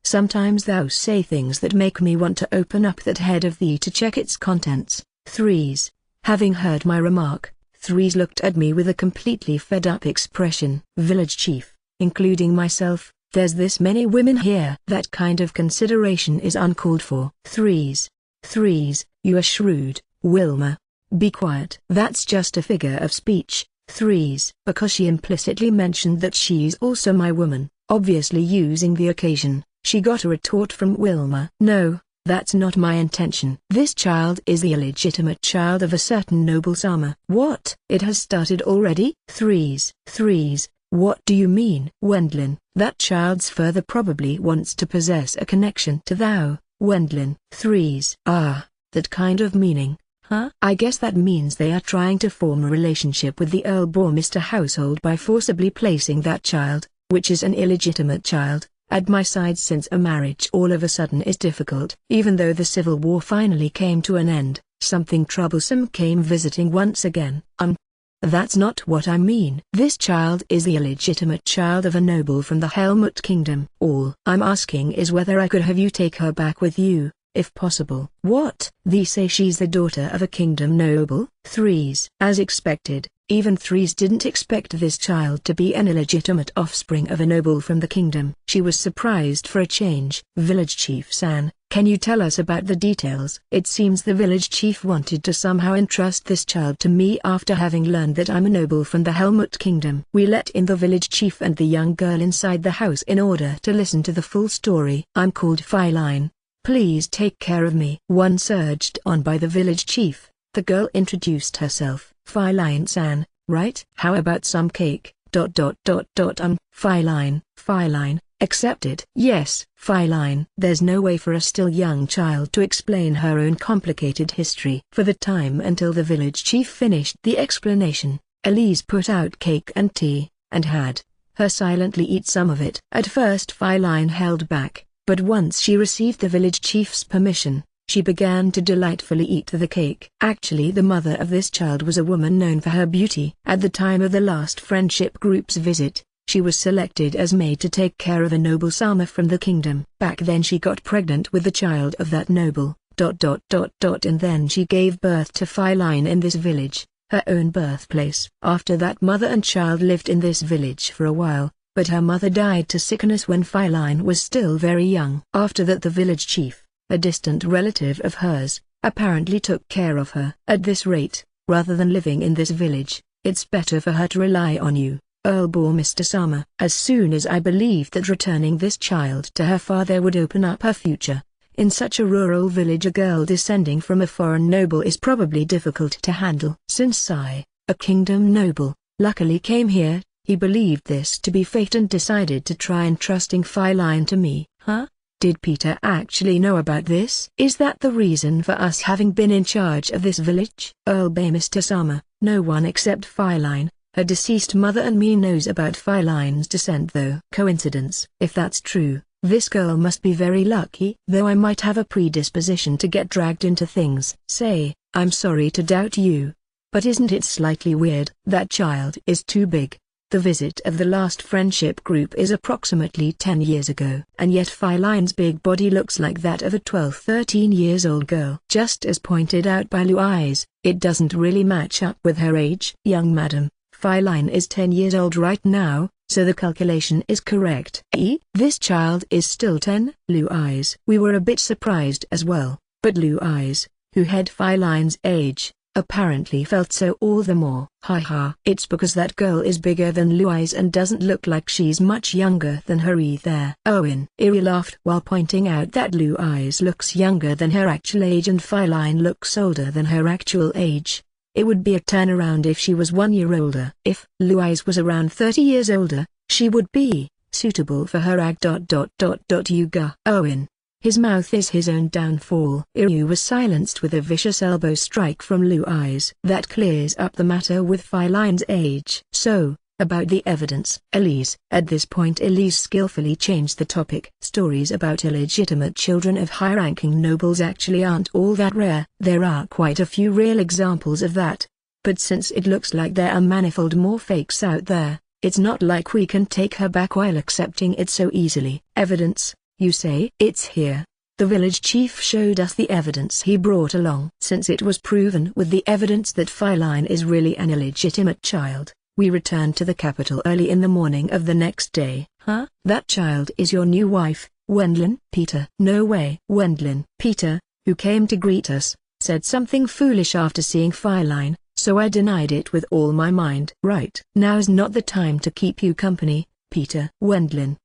sometimes thou say things that make me want to open up that head of thee to check its contents. 3s. Having heard my remark, 3s looked at me with a completely fed-up expression. Village chief, including myself, there's this many women here. That kind of consideration is uncalled for. 3s, you are shrewd, Wilma. Be quiet. That's just a figure of speech. 3s. Because she implicitly mentioned that she's also my woman, obviously using the occasion, she got a retort from Wilma. No, that's not my intention. This child is the illegitimate child of a certain noble Sama. What? It has started already? 3s. What do you mean? Wendlin, that child's father probably wants to possess a connection to thou, Wendlin. 3s. Ah, that kind of meaning, huh? I guess that means they are trying to form a relationship with the Earl-Bourmister household by forcibly placing that child, which is an illegitimate child, at my side, since a marriage all of a sudden is difficult. Even though the civil war finally came to an end, something troublesome came visiting once again. That's not what I mean. This child is the illegitimate child of a noble from the Helmut Kingdom. All I'm asking is whether I could have you take her back with you, if possible. What? Thee say she's the daughter of a kingdom noble? 3s. As expected, even 3s didn't expect this child to be an illegitimate offspring of a noble from the kingdom. She was surprised for a change. Village Chief San, can you tell us about the details? It seems the village chief wanted to somehow entrust this child to me after having learned that I'm a noble from the Helmut Kingdom. We let in the village chief and the young girl inside the house in order to listen to the full story. I'm called Feline. Please take care of me. Once urged on by the village chief, the girl introduced herself. Feline-san, right? How about some cake? Feline, accepted. Yes, Feline. There's no way for a still young child to explain her own complicated history. For the time until the village chief finished the explanation, Elise put out cake and tea, and had her silently eat some of it. At first Feline held back, but once she received the village chief's permission, she began to delightfully eat the cake. Actually, the mother of this child was a woman known for her beauty. At the time of the last friendship group's visit, she was selected as maid to take care of a noble Sama from the kingdom. Back then she got pregnant with the child of that noble, and then she gave birth to Feline in this village, her own birthplace. After that, mother and child lived in this village for a while, but her mother died to sickness when Feline was still very young. After that, the village chief, a distant relative of hers, apparently took care of her. At this rate, rather than living in this village, it's better for her to rely on you, Earl-Bourmister Sama. As soon as I believed that returning this child to her father would open up her future, in such a rural village a girl descending from a foreign noble is probably difficult to handle. Since Sai, a kingdom noble, luckily came here, he believed this to be fate and decided to try entrusting Feline to me. Huh? Did Peter actually know about this? Is that the reason for us having been in charge of this village? Earl-Bourmister Sama, no one except Feline, her deceased mother and me knows about Feline's descent though. Coincidence? If that's true, this girl must be very lucky. Though I might have a predisposition to get dragged into things. Say, I'm sorry to doubt you, but isn't it slightly weird? That child is too big. The visit of the last friendship group is approximately 10 years ago, and yet Feline's big body looks like that of a 12-13 years old girl. Just as pointed out by Louise, it doesn't really match up with her age. Young madam, Feline is 10 years old right now, so the calculation is correct. This child is still 10? Louise. We were a bit surprised as well, but Louise, who had Feline's age, apparently felt so all the more. Haha. It's because that girl is bigger than Louise and doesn't look like she's much younger than her either. Owen. Erie laughed while pointing out that Louise looks younger than her actual age and Feline looks older than her actual age. It would be a turnaround if she was 1 year older. If Louise was around 30 years older, she would be suitable for her ag. Yuga. Owen. His mouth is his own downfall. Iryu was silenced with a vicious elbow strike from Lu Eyes. That clears up the matter with Philine's age. So, about the evidence. Elise. At this point Elise skillfully changed the topic. Stories about illegitimate children of high-ranking nobles actually aren't all that rare. There are quite a few real examples of that. But since it looks like there are manifold more fakes out there, it's not like we can take her back while accepting it so easily. Evidence, you say? It's here. The village chief showed us the evidence he brought along. Since it was proven with the evidence that Philine is really an illegitimate child, we returned to the capital early in the morning of the next day. Huh? That child is your new wife, Wendlin? Peter. No way. Wendlin. Peter, who came to greet us, said something foolish after seeing Philine, so I denied it with all my mind. Right. Now's not the time to keep you company, Peter. Wendlin.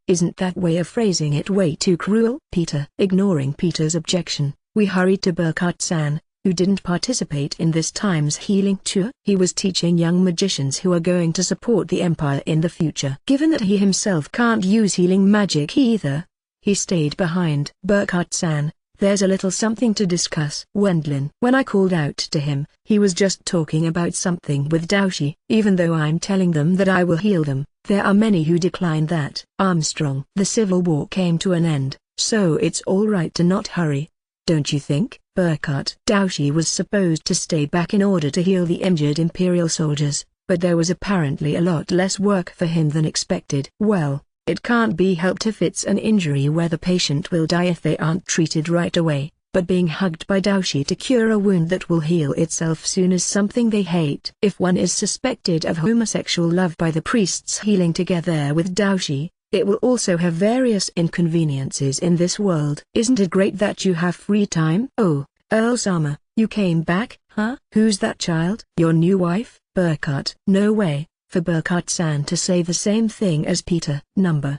Isn't that way of phrasing it way too cruel? Peter. Ignoring Peter's objection, we hurried to Burkhardt-san, who didn't participate in this time's healing tour. He was teaching young magicians who are going to support the Empire in the future. Given that he himself can't use healing magic either, he stayed behind. Burkhardt-san, there's a little something to discuss. Wendlin. When I called out to him, he was just talking about something with Daoshi. Even though I'm telling them that I will heal them, there are many who decline that. Armstrong. The civil war came to an end, so it's all right to not hurry. Don't you think? Burkhardt. Daoshi was supposed to stay back in order to heal the injured Imperial soldiers, but there was apparently a lot less work for him than expected. Well, it can't be helped if it's an injury where the patient will die if they aren't treated right away, but being hugged by Daoshi to cure a wound that will heal itself soon is something they hate. If one is suspected of homosexual love by the priests healing together with Daoshi, it will also have various inconveniences in this world. Isn't it great that you have free time? Oh, Earl-sama, you came back, huh? Who's that child? Your new wife? Burkhardt. No way. For Burkhardt-san to say the same thing as Peter.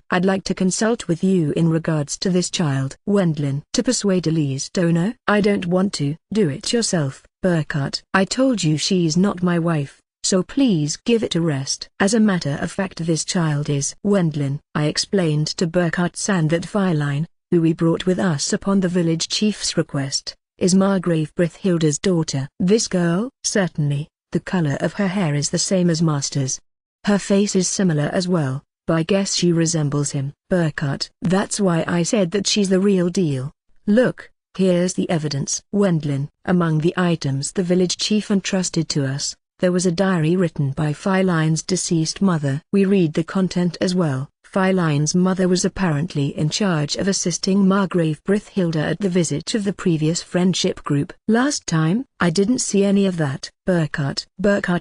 I'd like to consult with you in regards to this child. Wendlin. To persuade Elise Dono? I don't want to. Do it yourself, Burkhardt. I told you she's not my wife, so please give it a rest. As a matter of fact this child is Wendlin. I explained to Burkhardt-san that Philine, who we brought with us upon the village chief's request, is Margrave Brithhilda's daughter. This girl? Certainly. The color of her hair is the same as Master's. Her face is similar as well, but I guess she resembles him. Burkhardt. That's why I said that she's the real deal. Look, here's the evidence. Wendlin. Among the items the village chief entrusted to us, there was a diary written by Philine's deceased mother. We read the content as well. Philine's mother was apparently in charge of assisting Margrave Brithhilda at the visit of the previous friendship group. Last time, I didn't see any of that. Burkhardt.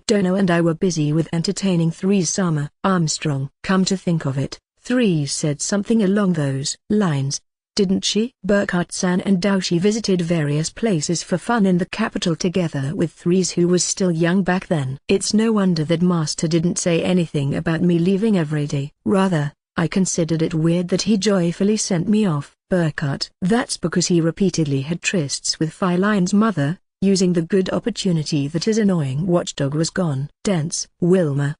Dono and I were busy with entertaining Threes-sama. Armstrong. Come to think of it, Threes said something along those lines, didn't she? Burkhardt-san and Daoshi visited various places for fun in the capital together with Threes, who was still young back then. It's no wonder that Master didn't say anything about me leaving every day. Rather, I considered it weird that he joyfully sent me off. Burkhardt. That's because he repeatedly had trysts with Philine's mother, using the good opportunity that his annoying watchdog was gone. Dense. Wilma.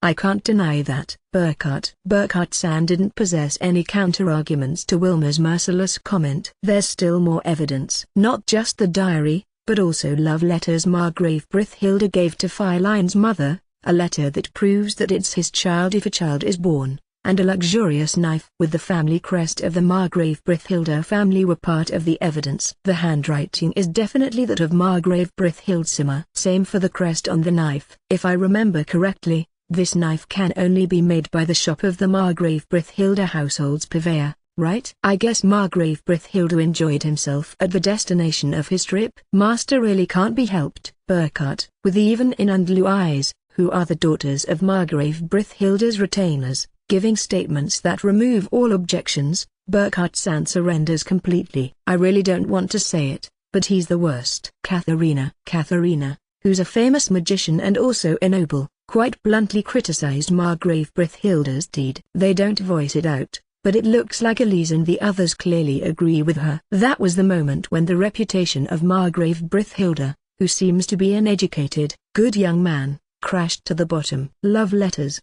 I can't deny that. Burkhardt-san didn't possess any counter-arguments to Wilma's merciless comment. There's still more evidence. Not just the diary, but also love letters Margrave Brithhilda gave to Philine's mother, a letter that proves that it's his child if a child is born, and a luxurious knife with the family crest of the Margrave Brithhilda family were part of the evidence. The handwriting is definitely that of Margrave Brithhildsima. Same for the crest on the knife. If I remember correctly, this knife can only be made by the shop of the Margrave Brithhilda household's purveyor, right? I guess Margrave Brithhilda enjoyed himself at the destination of his trip. Master really can't be helped. Burkhardt. With even in and Lu Eyes, who are the daughters of Margrave Brithhilda's retainers, giving statements that remove all objections, Burkhardt-san surrenders completely. I really don't want to say it, but he's the worst. Katharina, who's a famous magician and also a noble, quite bluntly criticized Margrave Brithhilda's deed. They don't voice it out, but it looks like Elise and the others clearly agree with her. That was the moment when the reputation of Margrave Brithhilda, who seems to be an educated, good young man, crashed to the bottom. Love letters.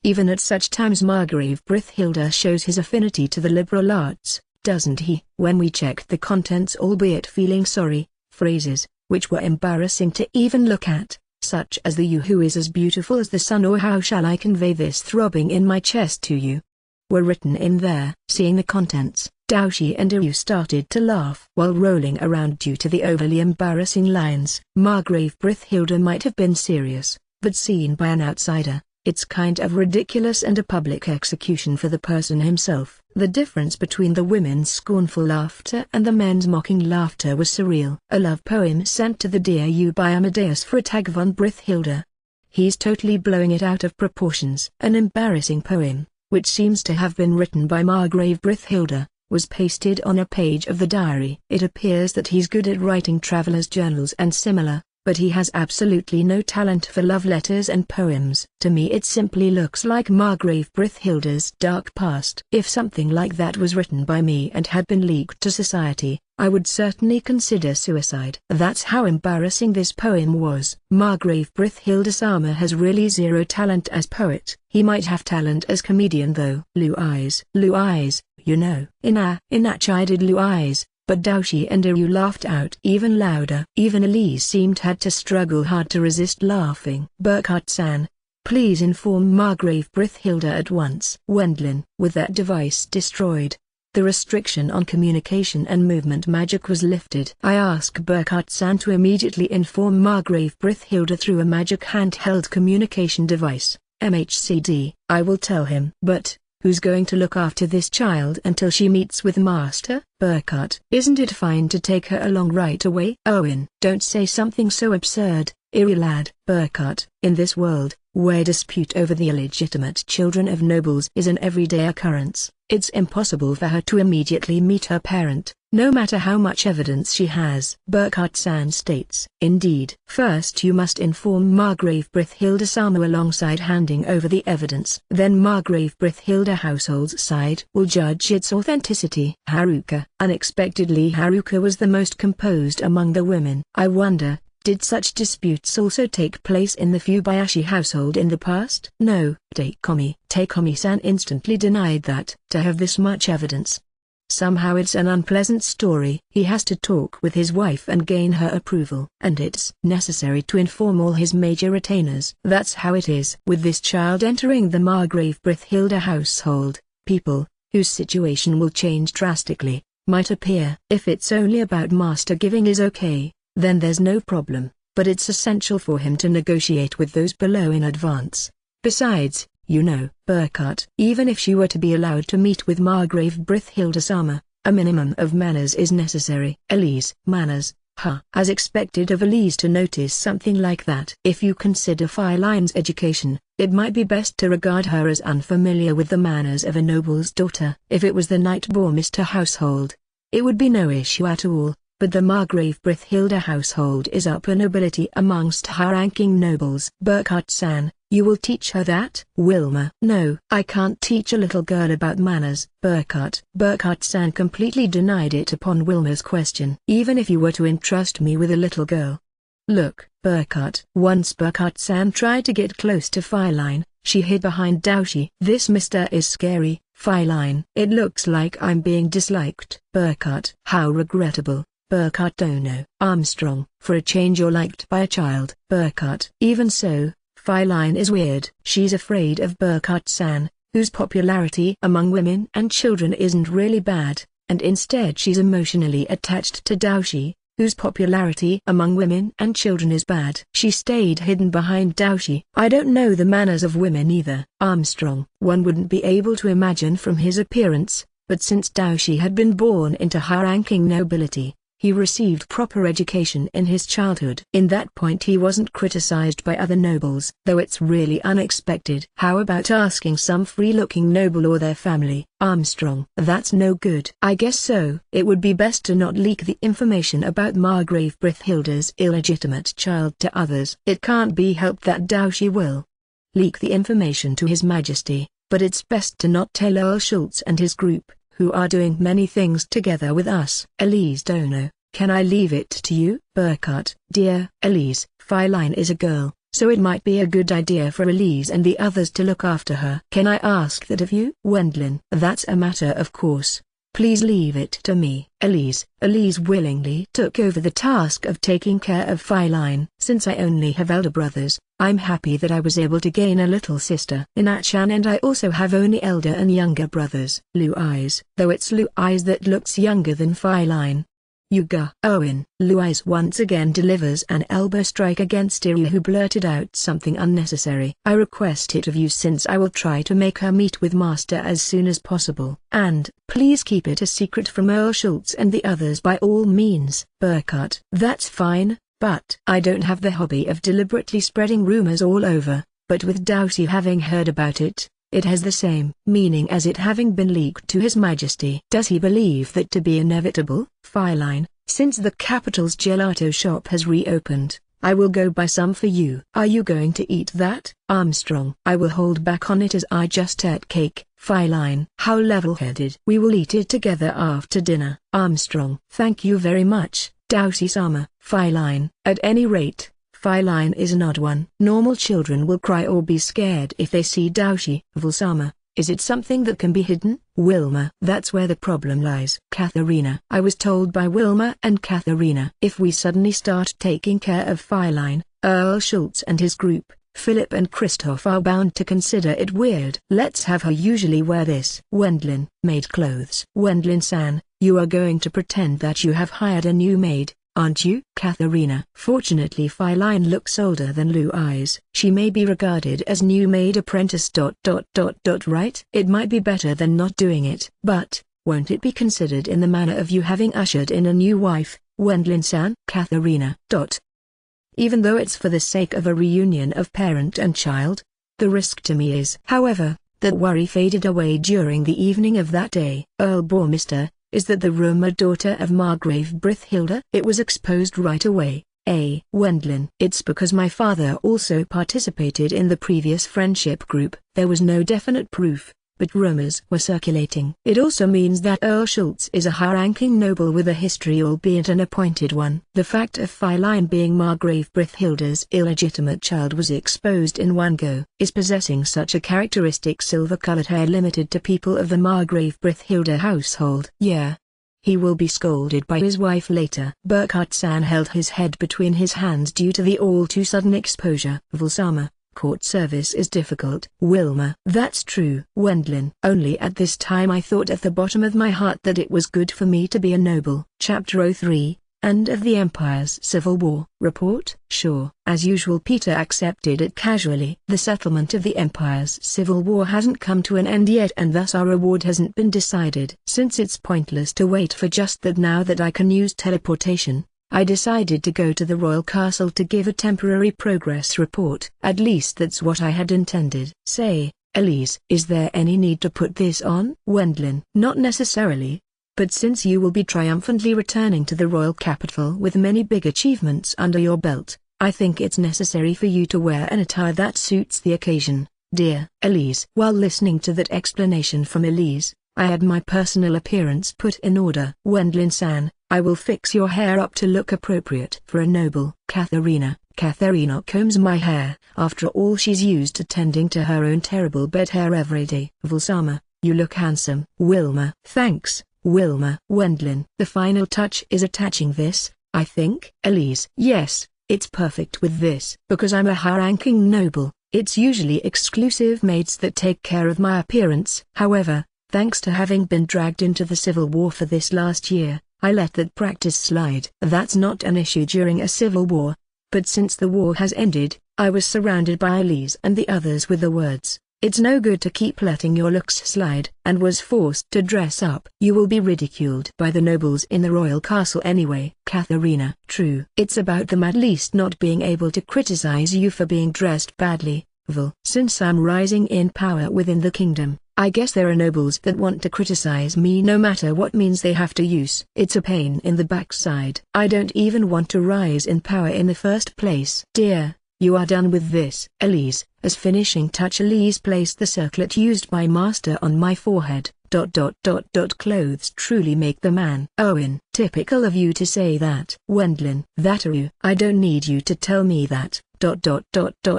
Even at such times Margrave Brithilda shows his affinity to the liberal arts, doesn't he? When we checked the contents, albeit feeling sorry, phrases, which were embarrassing to even look at, such as the "you who is as beautiful as the sun" or "how shall I convey this throbbing in my chest to you," were written in there. Seeing the contents, Daoshi and Iryu started to laugh while rolling around due to the overly embarrassing lines. Margrave Brithilda might have been serious, but seen by an outsider, it's kind of ridiculous and a public execution for the person himself. The difference between the women's scornful laughter and the men's mocking laughter was surreal. A love poem sent to the dear you by Amadeus Freytag von Brithilda. He's totally blowing it out of proportions. An embarrassing poem, which seems to have been written by Margrave Brithilda, was pasted on a page of the diary. It appears that he's good at writing travelers' journals and similar, but he has absolutely no talent for love letters and poems. To me it simply looks like Margrave Brithilda's dark past. If something like that was written by me and had been leaked to society, I would certainly consider suicide. That's how embarrassing this poem was. Margrave Brithilda-sama has really zero talent as poet. He might have talent as comedian though. Blue eyes, you know. I chided Blue eyes, but Daoshi and Iryu laughed out even louder. Even Elise seemed had to struggle hard to resist laughing. Burkhardt-san, please inform Margrave Brithilda at once. Wendlin. With that device destroyed, the restriction on communication and movement magic was lifted. I ask Burkhardt-san to immediately inform Margrave Brithilda through a magic handheld communication device, MHCD. I will tell him. But who's going to look after this child until she meets with Master? Burkhardt. Isn't it fine to take her along right away? Owen. Don't say something so absurd, Iri lad. Burkhardt. In this world, where dispute over the illegitimate children of nobles is an everyday occurrence, it's impossible for her to immediately meet her parent, no matter how much evidence she has. Burkhardt-san states. Indeed. First you must inform Margrave Brithilda-sama alongside handing over the evidence. Then Margrave Brithilda household's side will judge its authenticity. Haruka. Unexpectedly Haruka was the most composed among the women. I wonder, did such disputes also take place in the Fubayashi household in the past? No. Takeomi-san instantly denied that. To have this much evidence, somehow it's an unpleasant story. He has to talk with his wife and gain her approval. And it's necessary to inform all his major retainers. That's how it is. With this child entering the Margrave Brithilda household, people, whose situation will change drastically, might appear. If it's only about master giving is okay, then there's no problem, but it's essential for him to negotiate with those below in advance. Besides, you know, Burkhardt, even if she were to be allowed to meet with Margrave Brithilda-sama, a minimum of manners is necessary. Elise. Manners? As expected of Elise to notice something like that. If you consider Philine's education, it might be best to regard her as unfamiliar with the manners of a noble's daughter. If it was the Night-Bormister household, it would be no issue at all. But the Margrave Brithilda household is upper nobility amongst high-ranking nobles. Burkhardt-san, you will teach her that? Wilma. No, I can't teach a little girl about manners. Burkhardt-san completely denied it upon Wilma's question. Even if you were to entrust me with a little girl. Look, Burkhardt. Once Burkhardt-san tried to get close to Philine, she hid behind Daoshi. This mister is scary, Philine. It looks like I'm being disliked. Burkhardt. How regrettable. Burkhardt. Ono. Armstrong. For a change you're liked by a child. Burkhardt. Even so, Philine is weird. She's afraid of Burkhardt-san, whose popularity among women and children isn't really bad, and instead she's emotionally attached to Daoshi, whose popularity among women and children is bad. She stayed hidden behind Daoshi. I don't know the manners of women either. Armstrong. One wouldn't be able to imagine from his appearance, but since Daoshi had been born into high-ranking nobility, he received proper education in his childhood. In that point he wasn't criticized by other nobles, though it's really unexpected. How about asking some free-looking noble or their family? Armstrong. That's no good. I guess so. It would be best to not leak the information about Margrave Brithilda's illegitimate child to others. It can't be helped that Daoshi will leak the information to His Majesty, but it's best to not tell Earl Schultz and his group, who are doing many things together with us. Elise. Dono, can I leave it to you? Burkhardt. Dear Elise, Philine is a girl, so it might be a good idea for Elise and the others to look after her. Can I ask that of you? Wendlin. That's a matter of course. Please leave it to me. Elise willingly took over the task of taking care of Feline. Since I only have elder brothers, I'm happy that I was able to gain a little sister in Achan, and I also have only elder and younger brothers. Louise, though it's Louise that looks younger than Feline. Yuga. Owen. Louise once again delivers an elbow strike against Iryu, who blurted out something unnecessary. I request it of you, since I will try to make her meet with Master as soon as possible. And, please keep it a secret from Earl Schultz and the others by all means. Burkhart. That's fine, but I don't have the hobby of deliberately spreading rumors all over, but with Doughty having heard about it, it has the same meaning as it having been leaked to His Majesty. Does he believe that to be inevitable? Feline, since the capital's gelato shop has reopened, I will go buy some for you. Are you going to eat that? Armstrong. I will hold back on it as I just ate cake. Feline. How level-headed. We will eat it together after dinner. Armstrong. Thank you very much, Doughty-sama. Feline. At any rate, Feline is an odd one. Normal children will cry or be scared if they see Doughty. Vulsama. Is it something that can be hidden? Wilma. That's where the problem lies. Katharina. I was told by Wilma and Katharina, if we suddenly start taking care of Feline, Earl Schultz and his group, Philip and Christoph, are bound to consider it weird. Let's have her usually wear this. Wendlin. Maid clothes. Wendlin-san, you are going to pretend that you have hired a new maid, aren't you? Katharina. Fortunately Feline looks older than Louise. She may be regarded as new maid apprentice ... right? It might be better than not doing it. But, won't it be considered in the manner of you having ushered in a new wife, Wendlin-san? Katharina. Even though it's for the sake of a reunion of parent and child, the risk to me is. However, that worry faded away during the evening of that day. Earl Bormister, is that the rumored daughter of Margrave Brithhilda? It was exposed right away. Wendlin. It's because my father also participated in the previous friendship group. There was no definite proof, but rumors were circulating. It also means that Earl Schultz is a high-ranking noble with a history, albeit an appointed one. The fact of Feline being Margrave Brithhilda's illegitimate child was exposed in one go. Is possessing such a characteristic silver-colored hair limited to people of the Margrave Brithhilda household? Yeah. He will be scolded by his wife later. Burkhart-san held his head between his hands due to the all-too-sudden exposure. Vulsama. Court service is difficult. Wilma. That's true. Wendlin. Only at this time I thought at the bottom of my heart that it was good for me to be a noble. Chapter 03, End of the Empire's Civil War. Report? Sure. As usual Peter accepted it casually. The settlement of the Empire's Civil War hasn't come to an end yet, and thus our reward hasn't been decided. Since it's pointless to wait for just that now that I can use teleportation, I decided to go to the royal castle to give a temporary progress report. At least that's what I had intended. Say, Elise, is there any need to put this on? Wendlin. Not necessarily. But since you will be triumphantly returning to the royal capital with many big achievements under your belt, I think it's necessary for you to wear an attire that suits the occasion, dear Elise. While listening to that explanation from Elise, I had my personal appearance put in order. Wendlin-san, I will fix your hair up to look appropriate for a noble. Katharina. Katharina combs my hair. After all, she's used to tending to her own terrible bed hair every day. Vulsama, you look handsome. Wilma. Thanks, Wilma. Wendlin. The final touch is attaching this, I think. Elise. Yes, it's perfect with this. Because I'm a high-ranking noble, it's usually exclusive maids that take care of my appearance. However, thanks to having been dragged into the Civil War for this last year, I let that practice slide. That's not an issue during a civil war, but since the war has ended, I was surrounded by Elise and the others with the words, "It's no good to keep letting your looks slide," and was forced to dress up. You will be ridiculed by the nobles in the royal castle anyway. Katharina. True. It's about them at least not being able to criticize you for being dressed badly. Since I'm rising in power within the kingdom, I guess there are nobles that want to criticize me no matter what means they have to use. It's a pain in the backside. I don't even want to rise in power in the first place. Dear, you are done with this. Elise. As finishing touch, Elise placed the circlet used by Master on my forehead. ... Clothes truly make the man. Owen. Typical of you to say that. Wendlin. That are you. I don't need you to tell me that. ...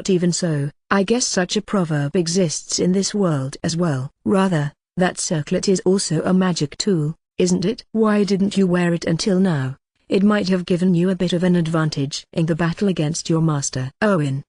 Even so, I guess such a proverb exists in this world as well. Rather, that circlet is also a magic tool, isn't it? Why didn't you wear it until now? It might have given you a bit of an advantage in the battle against your master. Owen: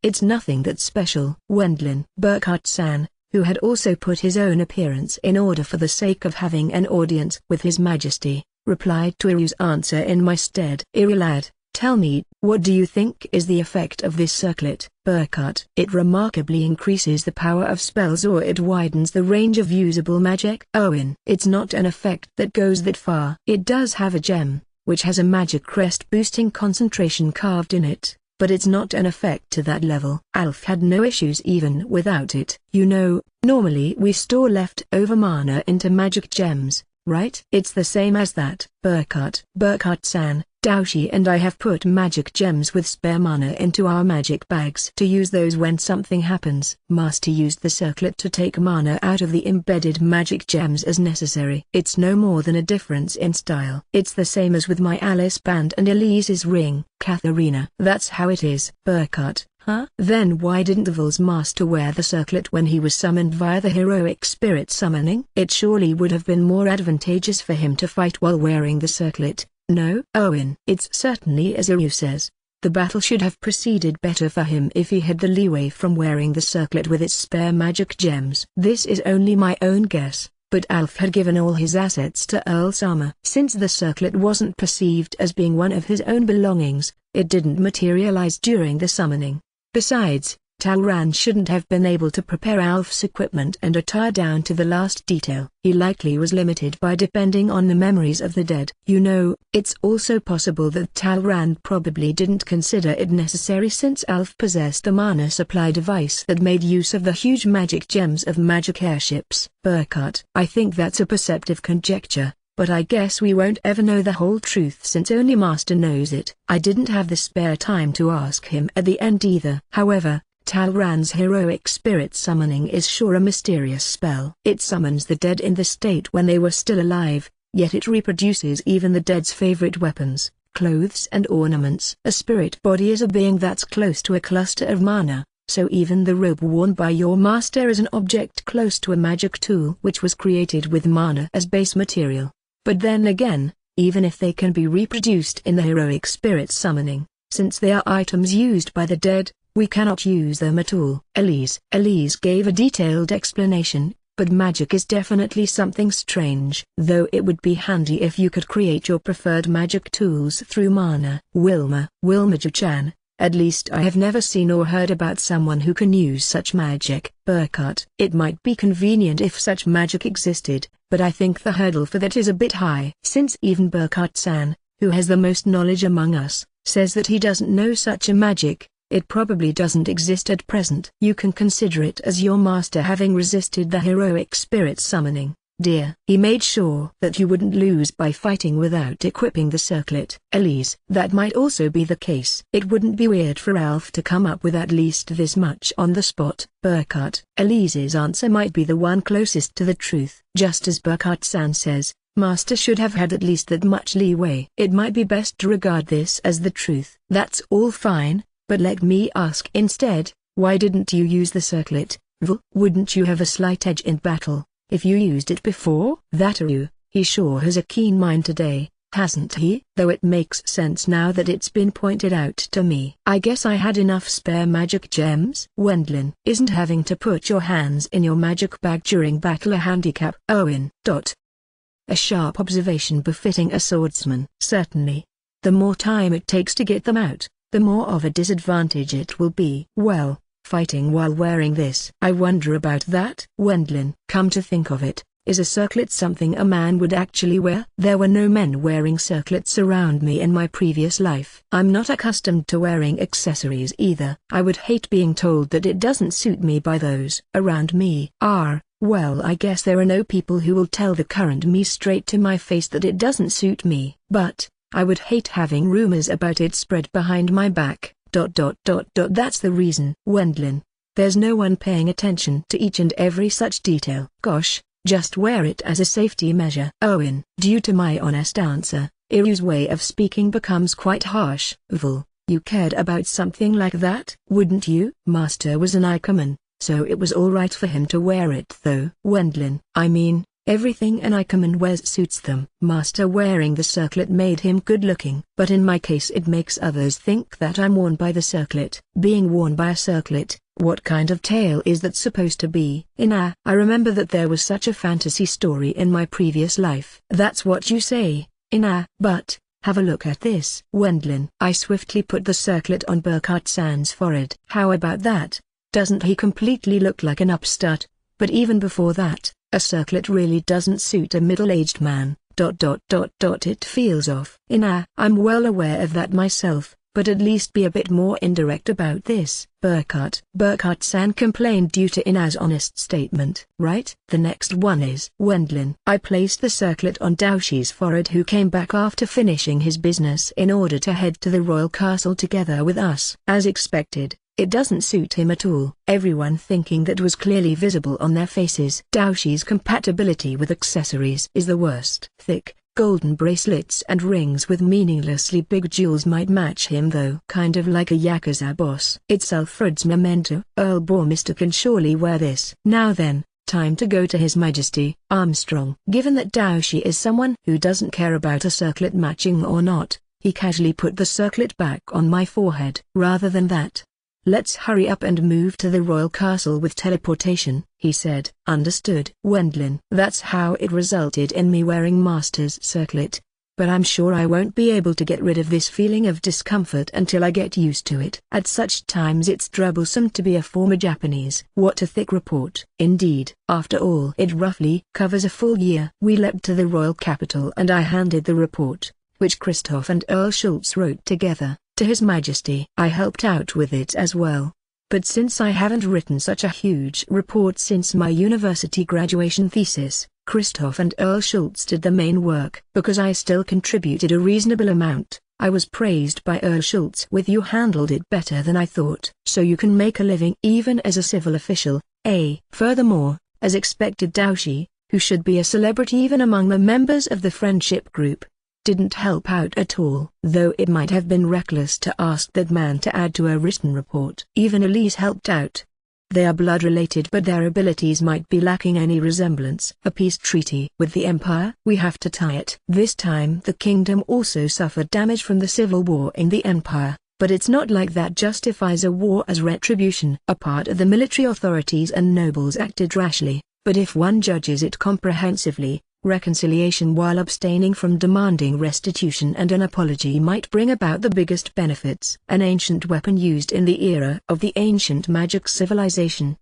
It's nothing that special. Wendlin. Burkhardt-san, who had also put his own appearance in order for the sake of having an audience with His Majesty, replied to Iru's answer in my stead. Iru lad, tell me, what do you think is the effect of this circlet? Burkhardt: It remarkably increases the power of spells, or it widens the range of usable magic. Owen: It's not an effect that goes that far. It does have a gem, which has a magic crest boosting concentration carved in it, but it's not an effect to that level. Alf had no issues even without it. You know, normally we store leftover mana into magic gems, right? It's the same as that. Burkhardt-san, Daoshi and I have put magic gems with spare mana into our magic bags to use those when something happens. Master used the circlet to take mana out of the embedded magic gems as necessary. It's no more than a difference in style. It's the same as with my Alice band and Elise's ring. Katharina: That's how it is. Burkhardt: Huh? Then why didn't Vol's master wear the circlet when he was summoned via the heroic spirit summoning? It surely would have been more advantageous for him to fight while wearing the circlet. No? Owen: It's certainly as Iru says. The battle should have proceeded better for him if he had the leeway from wearing the circlet with its spare magic gems. This is only my own guess, but Alf had given all his assets to Earl Sama. Since the circlet wasn't perceived as being one of his own belongings, it didn't materialize during the summoning. Besides, Talran shouldn't have been able to prepare Alf's equipment and attire down to the last detail. He likely was limited by depending on the memories of the dead. You know, it's also possible that Talran probably didn't consider it necessary since Alf possessed a mana supply device that made use of the huge magic gems of magic airships. Burkhardt: I think that's a perceptive conjecture, but I guess we won't ever know the whole truth since only Master knows it. I didn't have the spare time to ask him at the end either. However, Talran's heroic spirit summoning is sure a mysterious spell. It summons the dead in the state when they were still alive, yet it reproduces even the dead's favorite weapons, clothes and ornaments. A spirit body is a being that's close to a cluster of mana, so even the robe worn by your master is an object close to a magic tool which was created with mana as base material. But then again, even if they can be reproduced in the heroic spirit summoning, since they are items used by the dead, we cannot use them at all. Elise gave a detailed explanation, but magic is definitely something strange. Though it would be handy if you could create your preferred magic tools through mana. Wilma-Ju-chan, at least I have never seen or heard about someone who can use such magic. Burkhardt: It might be convenient if such magic existed, but I think the hurdle for that is a bit high. Since even Burkhardt-san, who has the most knowledge among us, says that he doesn't know such a magic, it probably doesn't exist at present. You can consider it as your master having resisted the heroic spirit summoning, dear. He made sure that you wouldn't lose by fighting without equipping the circlet. Elise: That might also be the case. It wouldn't be weird for Alf to come up with at least this much on the spot. Burkhardt: Elise's answer might be the one closest to the truth. Just as Burkhardt-san says, Master should have had at least that much leeway. It might be best to regard this as the truth. That's all fine. But let me ask instead, why didn't you use the circlet? Wouldn't you have a slight edge in battle, if you used it before? That he sure has a keen mind today, hasn't he? Though it makes sense now that it's been pointed out to me. I guess I had enough spare magic gems. Wendlin: Isn't having to put your hands in your magic bag during battle a handicap? Owen. A sharp observation befitting a swordsman. Certainly. The more time it takes to get them out, the more of a disadvantage it will be. Well, fighting while wearing this. I wonder about that. Wendlin: Come to think of it, is a circlet something a man would actually wear? There were no men wearing circlets around me in my previous life. I'm not accustomed to wearing accessories either. I would hate being told that it doesn't suit me by those around me. Well, I guess there are no people who will tell the current me straight to my face that it doesn't suit me. But I would hate having rumors about it spread behind my back. That's the reason. Wendlin: There's no one paying attention to each and every such detail. Gosh, just wear it as a safety measure. Owen: Due to my honest answer, Iru's way of speaking becomes quite harsh. You cared about something like that? Wouldn't you? Master was an Ikeman, so it was alright for him to wear it though. Wendlin, I mean, everything an Ikeman wears suits them. Master wearing the circlet made him good looking. But in my case it makes others think that I'm worn by the circlet. Being worn by a circlet, what kind of tale is that supposed to be? I remember that there was such a fantasy story in my previous life. That's what you say, but, have a look at this. Wendlin. I swiftly put the circlet on Burkhart-san's forehead. How about that? Doesn't he completely look like an upstart? But even before that, a circlet really doesn't suit a middle-aged man. It feels off. I'm well aware of that myself, but at least be a bit more indirect about this. Burkhart-san complained due to Ina's honest statement. Right? The next one is Wendlin. I placed the circlet on Daoshi's forehead, who came back after finishing his business in order to head to the royal castle together with us. As expected, it doesn't suit him at all. Everyone thinking that was clearly visible on their faces. Daoshi's compatibility with accessories is the worst. Thick, golden bracelets and rings with meaninglessly big jewels might match him though. Kind of like a Yakuza boss. It's Alfred's memento. Earl Bormister can surely wear this. Now then, time to go to His Majesty Armstrong. Given that Daoshi is someone who doesn't care about a circlet matching or not, he casually put the circlet back on my forehead. Rather than that, let's hurry up and move to the royal castle with teleportation, he said. Understood. Wendlin. That's how it resulted in me wearing Master's circlet. But I'm sure I won't be able to get rid of this feeling of discomfort until I get used to it. At such times it's troublesome to be a former Japanese. What a thick report. Indeed. After all, it roughly covers a full year. We leapt to the royal capital and I handed the report, which Christoph and Earl Schultz wrote together, to His Majesty. I helped out with it as well. But since I haven't written such a huge report since my university graduation thesis, Christoph and Earl Schultz did the main work. Because I still contributed a reasonable amount, I was praised by Earl Schultz with "You handled it better than I thought." So you can make a living even as a civil official, eh? Furthermore, as expected, Daoshi, who should be a celebrity even among the members of the friendship group, didn't help out at all. Though it might have been reckless to ask that man to add to a written report. Even Elise helped out. They are blood related, but their abilities might be lacking any resemblance. A peace treaty with the Empire? We have to tie it. This time the kingdom also suffered damage from the civil war in the Empire, but it's not like that justifies a war as retribution. A part of the military authorities and nobles acted rashly, but if one judges it comprehensively, reconciliation while abstaining from demanding restitution and an apology might bring about the biggest benefits. An ancient weapon used in the era of the ancient magic civilization.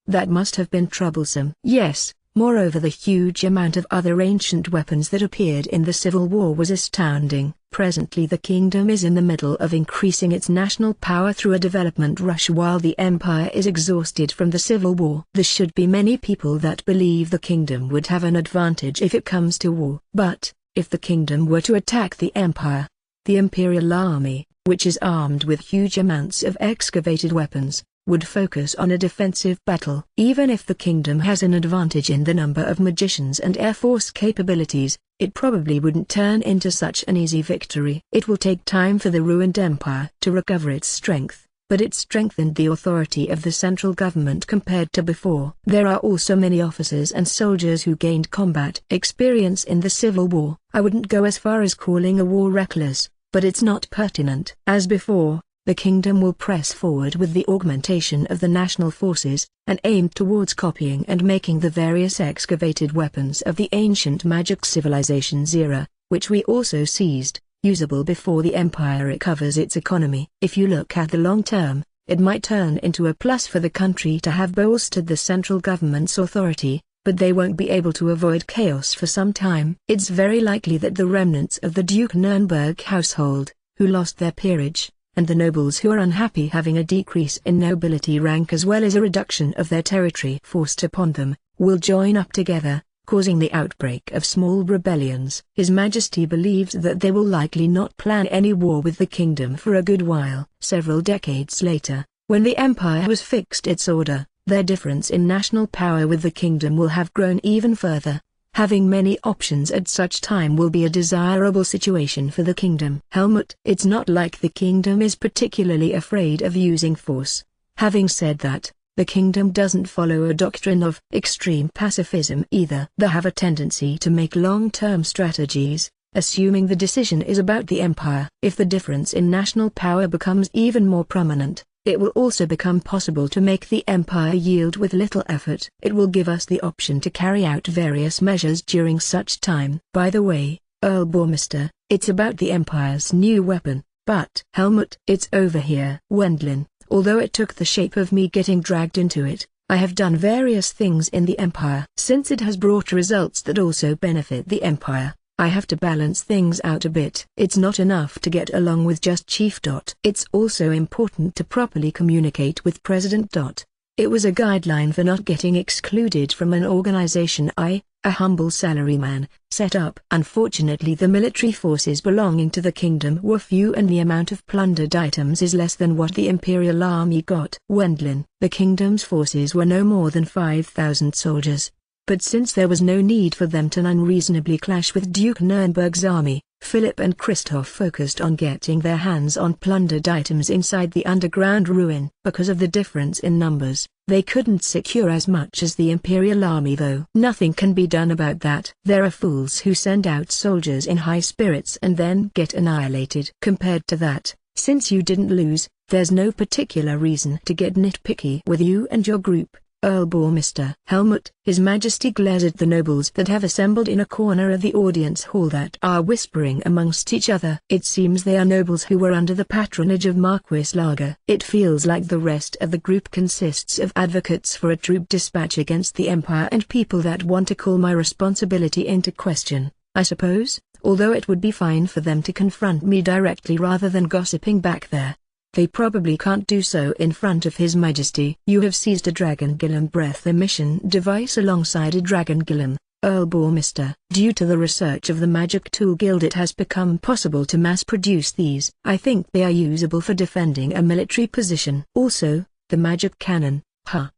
That must have been troublesome. Yes, moreover the huge amount of other ancient weapons that appeared in the Civil War was astounding. Presently the kingdom is in the middle of increasing its national power through a development rush while the empire is exhausted from the civil war. There should be many people that believe the kingdom would have an advantage if it comes to war. But, if the kingdom were to attack the empire, the imperial army, which is armed with huge amounts of excavated weapons, would focus on a defensive battle. Even if the kingdom has an advantage in the number of magicians and air force capabilities, it probably wouldn't turn into such an easy victory. It will take time for the ruined empire to recover its strength, but it strengthened the authority of the central government compared to before. There are also many officers and soldiers who gained combat experience in the Civil War. I wouldn't go as far as calling a war reckless, but it's not pertinent. As before, the kingdom will press forward with the augmentation of the national forces, and aim towards copying and making the various excavated weapons of the ancient magic civilization's era, which we also seized, usable before the empire recovers its economy. If you look at the long term, it might turn into a plus for the country to have bolstered the central government's authority, but they won't be able to avoid chaos for some time. It's very likely that the remnants of the Duke Nuremberg household, who lost their peerage, and the nobles who are unhappy having a decrease in nobility rank as well as a reduction of their territory forced upon them, will join up together, causing the outbreak of small rebellions. His Majesty believes that they will likely not plan any war with the kingdom for a good while. Several decades later, when the empire has fixed its order, their difference in national power with the kingdom will have grown even further. Having many options at such time will be a desirable situation for the kingdom. Helmut, it's not like the kingdom is particularly afraid of using force. Having said that, the kingdom doesn't follow a doctrine of extreme pacifism either. They have a tendency to make long-term strategies, assuming the decision is about the empire. If the difference in national power becomes even more prominent, it will also become possible to make the empire yield with little effort. It will give us the option to carry out various measures during such time. By the way, Earl Bormister, it's about the empire's new weapon. But Helmut, it's over here. Wendlin, although it took the shape of me getting dragged into it, I have done various things in the empire. Since it has brought results that also benefit the empire, I have to balance things out a bit. It's not enough to get along with just Chief. It's also important to properly communicate with President. It was a guideline for not getting excluded from an organization I, a humble salaryman, set up. Unfortunately, the military forces belonging to the kingdom were few and the amount of plundered items is less than what the Imperial Army got. Wendlin, the kingdom's forces were no more than 5,000 soldiers. But since there was no need for them to unreasonably clash with Duke Nurnberg's army, Philip and Christoph focused on getting their hands on plundered items inside the underground ruin. Because of the difference in numbers, they couldn't secure as much as the Imperial Army, though. Nothing can be done about that. There are fools who send out soldiers in high spirits and then get annihilated. Compared to that, since you didn't lose, there's no particular reason to get nitpicky with you and your group. Earl Bormister. Helmut, His Majesty glares at the nobles that have assembled in a corner of the audience hall that are whispering amongst each other. It seems they are nobles who were under the patronage of Marquis Lager. It feels like the rest of the group consists of advocates for a troop dispatch against the empire and people that want to call my responsibility into question, I suppose, although it would be fine for them to confront me directly rather than gossiping back there. They probably can't do so in front of His Majesty. You have seized a Dragon Gillum breath emission device alongside a Dragon Gillum, Earl Bormister. Due to the research of the Magic Tool Guild, it has become possible to mass-produce these. I think they are usable for defending a military position. Also, the magic cannon.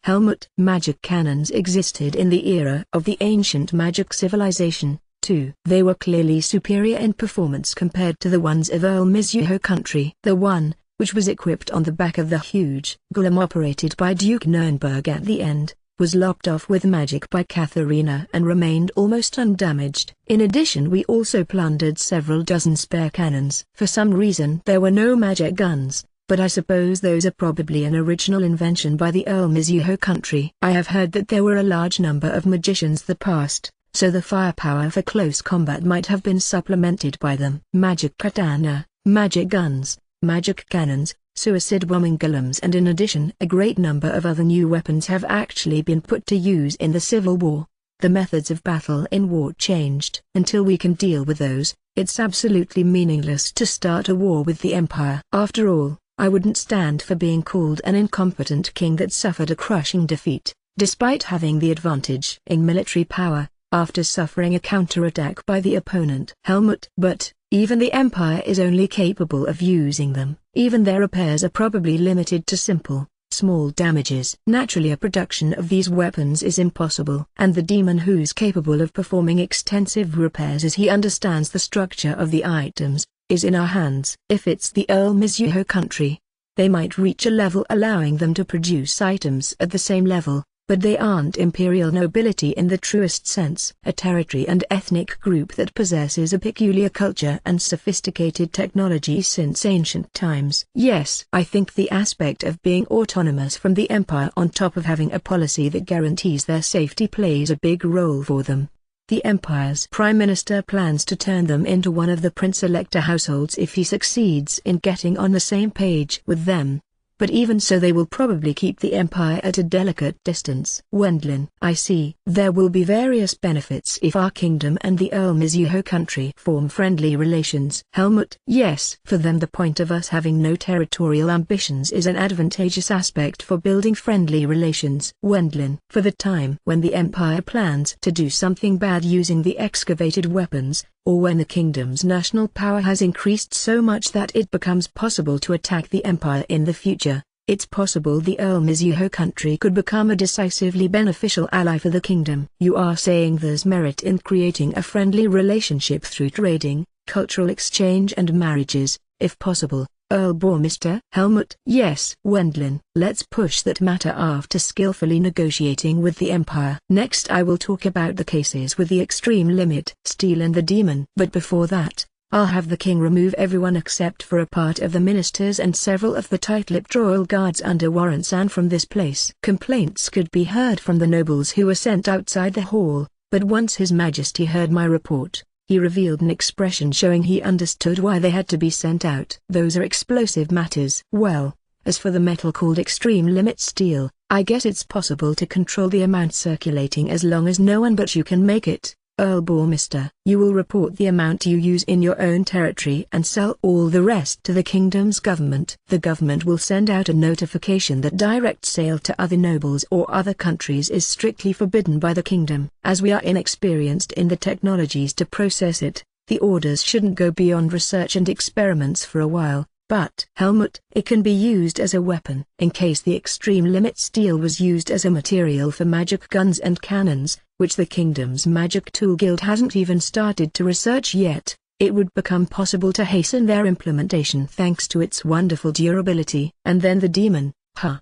Helmut. Magic cannons existed in the era of the ancient magic civilization, too. They were clearly superior in performance compared to the ones of Earl Mizuho country. The one, which was equipped on the back of the huge golem operated by Duke Nurnberg at the end, was lopped off with magic by Katharina and remained almost undamaged. In addition, we also plundered several dozen spare cannons. For some reason there were no magic guns, but I suppose those are probably an original invention by the Earl Mizuho country. I have heard that there were a large number of magicians that passed, so the firepower for close combat might have been supplemented by them. Magic katana, magic guns, magic cannons, suicide bombing golems, and in addition a great number of other new weapons have actually been put to use in the Civil War. The methods of battle in war changed. Until we can deal with those, it's absolutely meaningless to start a war with the Empire. After all, I wouldn't stand for being called an incompetent king that suffered a crushing defeat, despite having the advantage in military power, after suffering a counterattack by the opponent. Helmut. But even the Empire is only capable of using them. Even their repairs are probably limited to simple, small damages. Naturally, a production of these weapons is impossible. And the demon who's capable of performing extensive repairs as he understands the structure of the items, is in our hands. If it's the Earl Mizuho country, they might reach a level allowing them to produce items at the same level, but they aren't imperial nobility in the truest sense. A territory and ethnic group that possesses a peculiar culture and sophisticated technology since ancient times. Yes, I think the aspect of being autonomous from the empire on top of having a policy that guarantees their safety plays a big role for them. The empire's prime minister plans to turn them into one of the prince-elector households if he succeeds in getting on the same page with them. But even so, they will probably keep the empire at a delicate distance. Wendlin. I see. There will be various benefits if our kingdom and the Earl Mizuho country form friendly relations. Helmut. Yes. For them, the point of us having no territorial ambitions is an advantageous aspect for building friendly relations. Wendlin. For the time when the empire plans to do something bad using the excavated weapons, or when the kingdom's national power has increased so much that it becomes possible to attack the empire in the future, It's possible the Earl Mizuho country could become a decisively beneficial ally for the kingdom. You are saying there's merit in creating a friendly relationship through trading, cultural exchange and marriages, if possible, Earl Bormister? Helmut: Yes. Wendlin: Let's push that matter after skillfully negotiating with the Empire. Next I will talk about the cases with the extreme limit steel and the demon. But before that, I'll have the king remove everyone except for a part of the ministers and several of the tight-lipped royal guards under warrants and from this place. Complaints could be heard from the nobles who were sent outside the hall, but once His Majesty heard my report, he revealed an expression showing he understood why they had to be sent out. Those are explosive matters. Well, as for the metal called extreme limit steel, I guess it's possible to control the amount circulating as long as no one but you can make it. Earl Bormister: You will report the amount you use in your own territory and sell all the rest to the kingdom's government. The government will send out a notification that direct sale to other nobles or other countries is strictly forbidden by the kingdom. As we are inexperienced in the technologies to process it, the orders shouldn't go beyond research and experiments for a while. But Helmut: It can be used as a weapon. In case the extreme limit steel was used as a material for magic guns and cannons, which the kingdom's magic tool guild hasn't even started to research yet, it would become possible to hasten their implementation thanks to its wonderful durability. And then the demon.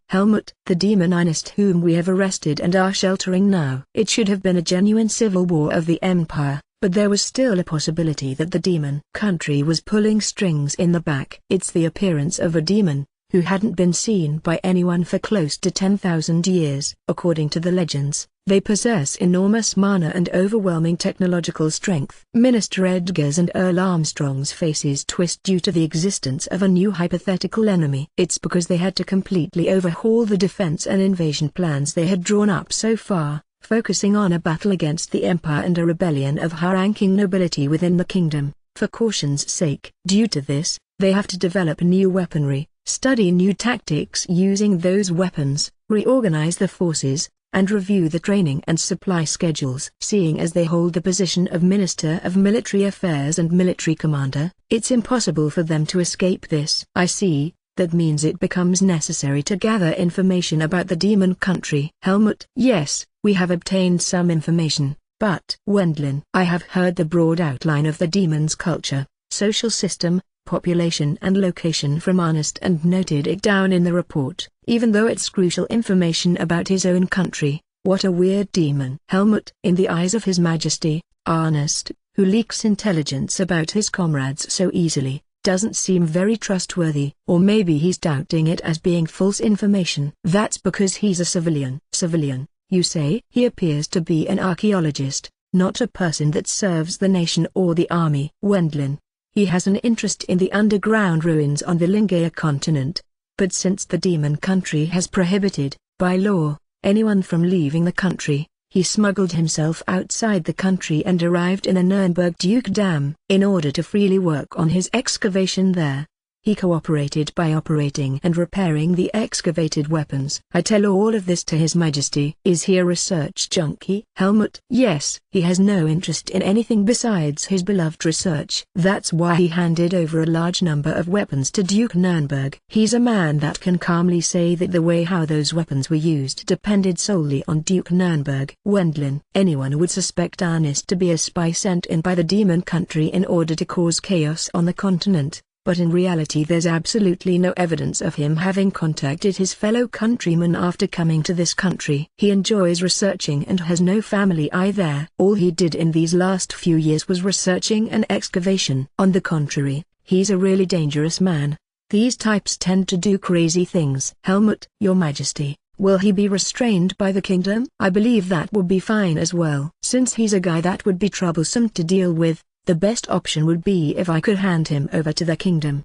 Helmut: The demonist whom we have arrested and are sheltering now. It should have been a genuine civil war of the Empire, but there was still a possibility that the demon country was pulling strings in the back. It's the appearance of a demon, who hadn't been seen by anyone for close to 10,000 years. According to the legends, they possess enormous mana and overwhelming technological strength. Minister Edgar's and Earl Armstrong's faces twist due to the existence of a new hypothetical enemy. It's because they had to completely overhaul the defense and invasion plans they had drawn up so far, focusing on a battle against the Empire and a rebellion of high-ranking nobility within the kingdom. For caution's sake, due to this, they have to develop new weaponry, study new tactics using those weapons, reorganize the forces, and review the training and supply schedules. Seeing as they hold the position of Minister of Military Affairs and Military Commander, it's impossible for them to escape this. I see. That means it becomes necessary to gather information about the demon country. Helmut: Yes, we have obtained some information, but Wendlin: I have heard the broad outline of the demon's culture, social system, population and location from Ernest and noted it down in the report, even though it's crucial information about his own country. What a weird demon. Helmut: In the eyes of His Majesty, Ernest, who leaks intelligence about his comrades so easily, doesn't seem very trustworthy. Or maybe he's doubting it as being false information. That's because he's a civilian. Civilian, you say? He appears to be an archaeologist, not a person that serves the nation or the army. Wendlin: He has an interest in the underground ruins on the Lingaya continent, but since the demon country has prohibited, by law, anyone from leaving the country, he smuggled himself outside the country and arrived in the Nuremberg dukedom. In order to freely work on his excavation there, he cooperated by operating and repairing the excavated weapons. I tell all of this to His Majesty. Is he a research junkie? Helmut: Yes, he has no interest in anything besides his beloved research. That's why he handed over a large number of weapons to Duke Nuremberg. He's a man that can calmly say that the way how those weapons were used depended solely on Duke Nuremberg. Wendlin: Anyone would suspect Ernest to be a spy sent in by the demon country in order to cause chaos on the continent. But in reality there's absolutely no evidence of him having contacted his fellow countrymen after coming to this country. He enjoys researching and has no family either. All he did in these last few years was researching and excavation. On the contrary, he's a really dangerous man. These types tend to do crazy things. Helmut: Your Majesty, will he be restrained by the kingdom? I believe that would be fine as well. Since he's a guy that would be troublesome to deal with, the best option would be if I could hand him over to the kingdom.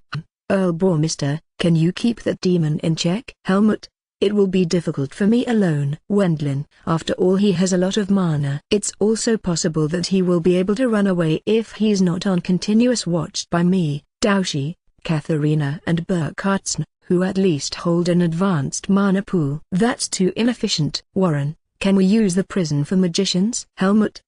Earl Bormister, can you keep that demon in check? Helmut: It will be difficult for me alone. Wendlin: After all, he has a lot of mana. It's also possible that he will be able to run away if he's not on continuous watch by me, Daoshi, Katharina and Burkhartzen, who at least hold an advanced mana pool. That's too inefficient. Warren: Can we use the prison for magicians? Helmut: